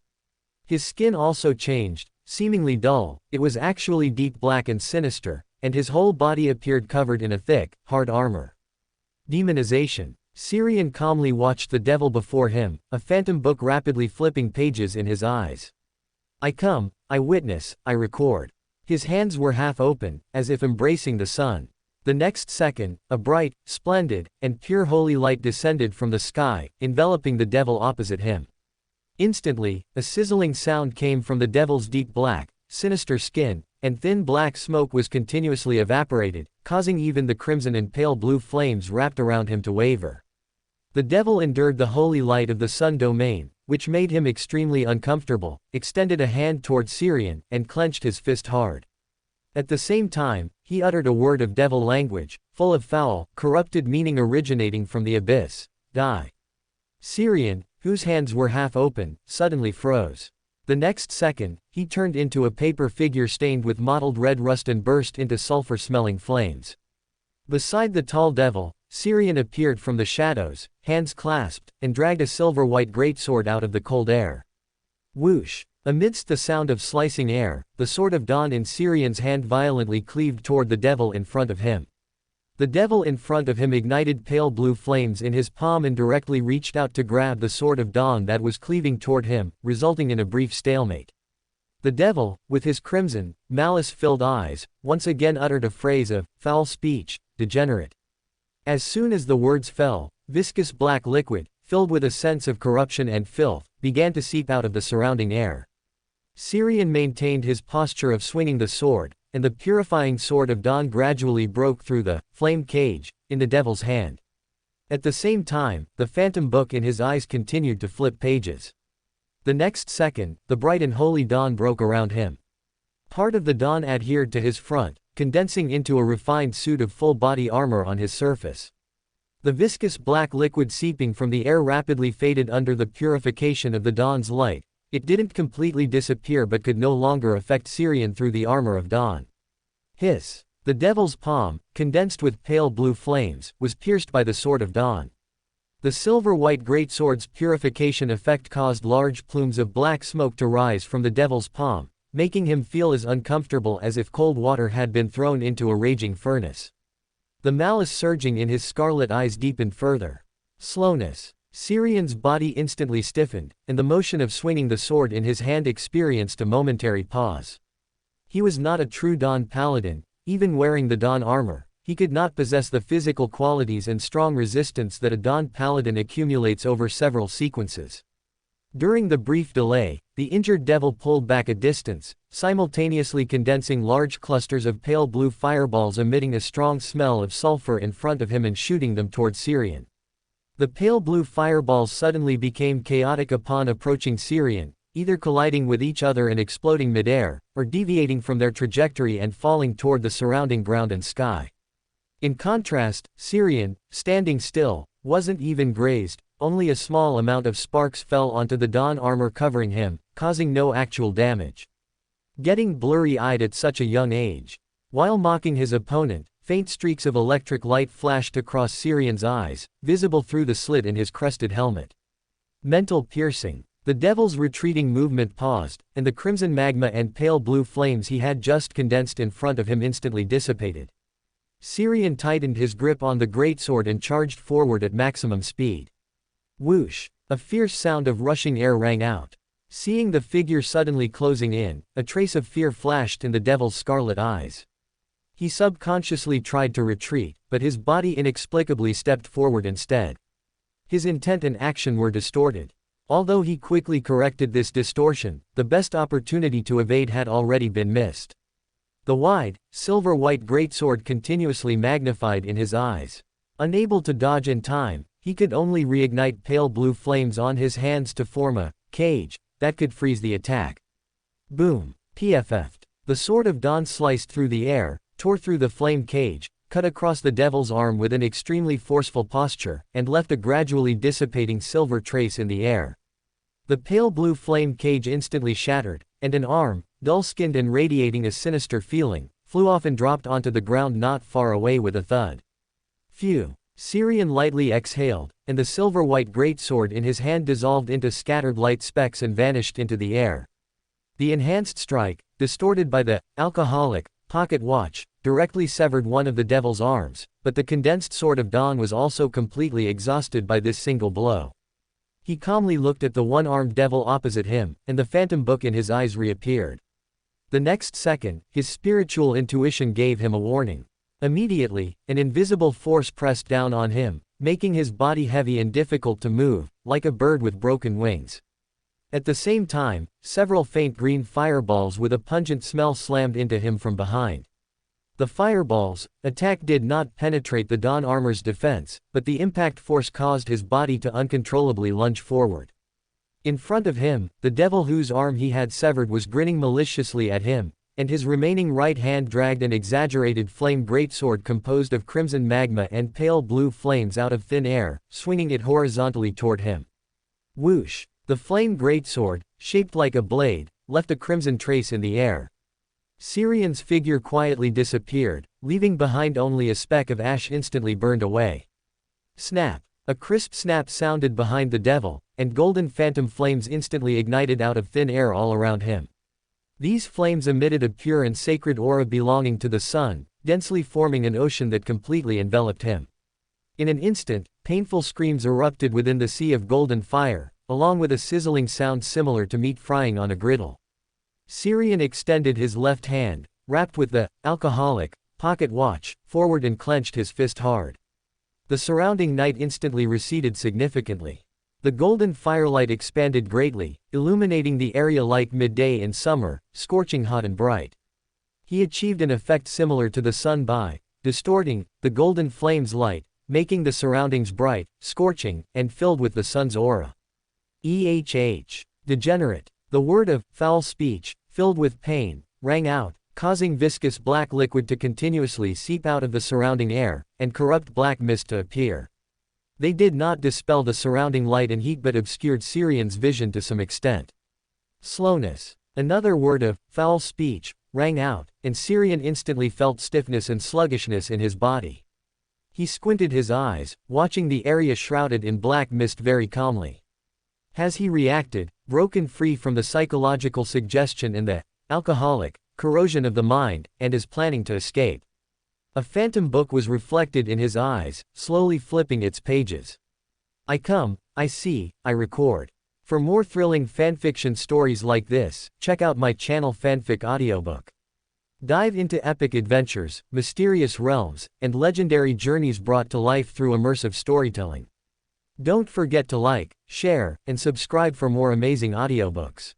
His skin also changed, seemingly dull. It was actually deep black and sinister, and his whole body appeared covered in a thick, hard armor. Demonization. Syrian calmly watched the devil before him, a phantom book rapidly flipping pages in his eyes. I come, I witness, I record. His hands were half open, as if embracing the sun. The next second, a bright, splendid, and pure holy light descended from the sky, enveloping the devil opposite him. Instantly, a sizzling sound came from the devil's deep black, sinister skin, and thin black smoke was continuously evaporated, causing even the crimson and pale blue flames wrapped around him to waver. The devil endured the holy light of the sun domain, which made him extremely uncomfortable, extended a hand toward Syrian, and clenched his fist hard. At the same time, he uttered a word of devil language, full of foul, corrupted meaning originating from the abyss. Die. Syrian, whose hands were half open, suddenly froze. The next second, he turned into a paper figure stained with mottled red rust and burst into sulfur-smelling flames. Beside the tall devil, Syrian appeared from the shadows, hands clasped, and dragged a silver-white greatsword out of the cold air. Whoosh! Amidst the sound of slicing air, the sword of dawn in Syrian's hand violently cleaved toward the devil in front of him. The devil in front of him ignited pale blue flames in his palm and directly reached out to grab the sword of dawn that was cleaving toward him, resulting in a brief stalemate. The devil, with his crimson, malice-filled eyes, once again uttered a phrase of foul speech, degenerate. As soon as the words fell, viscous black liquid, filled with a sense of corruption and filth, began to seep out of the surrounding air. Syrian maintained his posture of swinging the sword, and the purifying sword of dawn gradually broke through the flame cage in the devil's hand. At the same time, the phantom book in his eyes continued to flip pages. The next second, the bright and holy dawn broke around him. Part of the dawn adhered to his front, condensing into a refined suit of full-body armor on his surface. The viscous black liquid seeping from the air rapidly faded under the purification of the dawn's light. It didn't completely disappear but could no longer affect Syrian through the armor of dawn. Hiss! The devil's palm, condensed with pale blue flames, was pierced by the sword of dawn. The silver-white greatsword's purification effect caused large plumes of black smoke to rise from the devil's palm, making him feel as uncomfortable as if cold water had been thrown into a raging furnace. The malice surging in his scarlet eyes deepened further. Slowness. Syrian's body instantly stiffened, and the motion of swinging the sword in his hand experienced a momentary pause. He was not a true dawn paladin. Even wearing the dawn armor, he could not possess the physical qualities and strong resistance that a dawn paladin accumulates over several sequences. During the brief delay, the injured devil pulled back a distance, simultaneously condensing large clusters of pale blue fireballs emitting a strong smell of sulfur in front of him and shooting them toward Syrian. The pale blue fireballs suddenly became chaotic upon approaching Syrian, either colliding with each other and exploding midair, or deviating from their trajectory and falling toward the surrounding ground and sky. In contrast, Syrian, standing still, wasn't even grazed, only a small amount of sparks fell onto the dawn armor covering him, causing no actual damage. Getting blurry-eyed at such a young age. While mocking his opponent, faint streaks of electric light flashed across Syrian's eyes, visible through the slit in his crested helmet. Mental piercing. The devil's retreating movement paused, and the crimson magma and pale blue flames he had just condensed in front of him instantly dissipated. Syrian tightened his grip on the greatsword and charged forward at maximum speed. Whoosh! A fierce sound of rushing air rang out. Seeing the figure suddenly closing in, a trace of fear flashed in the devil's scarlet eyes. He subconsciously tried to retreat, but his body inexplicably stepped forward instead. His intent and action were distorted. Although he quickly corrected this distortion, the best opportunity to evade had already been missed. The wide, silver-white greatsword continuously magnified in his eyes. Unable to dodge in time, he could only reignite pale blue flames on his hands to form a cage that could freeze the attack. Boom! PFF'd. The sword of dawn sliced through the air, tore through the flame cage, cut across the devil's arm with an extremely forceful posture, and left a gradually dissipating silver trace in the air. The pale blue flame cage instantly shattered, and an arm, dull-skinned and radiating a sinister feeling, flew off and dropped onto the ground not far away with a thud. Phew! Syrian lightly exhaled, and the silver-white greatsword in his hand dissolved into scattered light specks and vanished into the air. The enhanced strike, distorted by the alcoholic pocket watch, directly severed one of the devil's arms, but the condensed sword of dawn was also completely exhausted by this single blow. He calmly looked at the one-armed devil opposite him, and the phantom book in his eyes reappeared. The next second, his spiritual intuition gave him a warning. Immediately, an invisible force pressed down on him, making his body heavy and difficult to move, like a bird with broken wings. At the same time, several faint green fireballs with a pungent smell slammed into him from behind. The fireballs' attack did not penetrate the dawn armor's defense, but the impact force caused his body to uncontrollably lunge forward. In front of him, the devil whose arm he had severed was grinning maliciously at him, and his remaining right hand dragged an exaggerated flame greatsword composed of crimson magma and pale blue flames out of thin air, swinging it horizontally toward him. Whoosh! The flame greatsword, shaped like a blade, left a crimson trace in the air. Syrian's figure quietly disappeared, leaving behind only a speck of ash instantly burned away. Snap! A crisp snap sounded behind the devil, and golden phantom flames instantly ignited out of thin air all around him. These flames emitted a pure and sacred aura belonging to the sun, densely forming an ocean that completely enveloped him. In an instant, painful screams erupted within the sea of golden fire, along with a sizzling sound similar to meat frying on a griddle. Syrian extended his left hand, wrapped with the alcoholic pocket watch, forward and clenched his fist hard. The surrounding night instantly receded significantly. The golden firelight expanded greatly, illuminating the area like midday in summer, scorching hot and bright. He achieved an effect similar to the sun by distorting the golden flame's light, making the surroundings bright, scorching, and filled with the sun's aura. Degenerate. The word of foul speech, filled with pain, rang out, causing viscous black liquid to continuously seep out of the surrounding air, and corrupt black mist to appear. They did not dispel the surrounding light and heat but obscured Syrian's vision to some extent. Slowness. Another word of foul speech rang out, and Syrian instantly felt stiffness and sluggishness in his body. He squinted his eyes, watching the area shrouded in black mist very calmly. As he reacted, broken free from the psychological suggestion and the alcoholic corrosion of the mind, and is planning to escape. A phantom book was reflected in his eyes, slowly flipping its pages. I come, I see, I record. For more thrilling fanfiction stories like this, check out my channel Fanfic Audiobook. Dive into epic adventures, mysterious realms, and legendary journeys brought to life through immersive storytelling. Don't forget to like, share, and subscribe for more amazing audiobooks.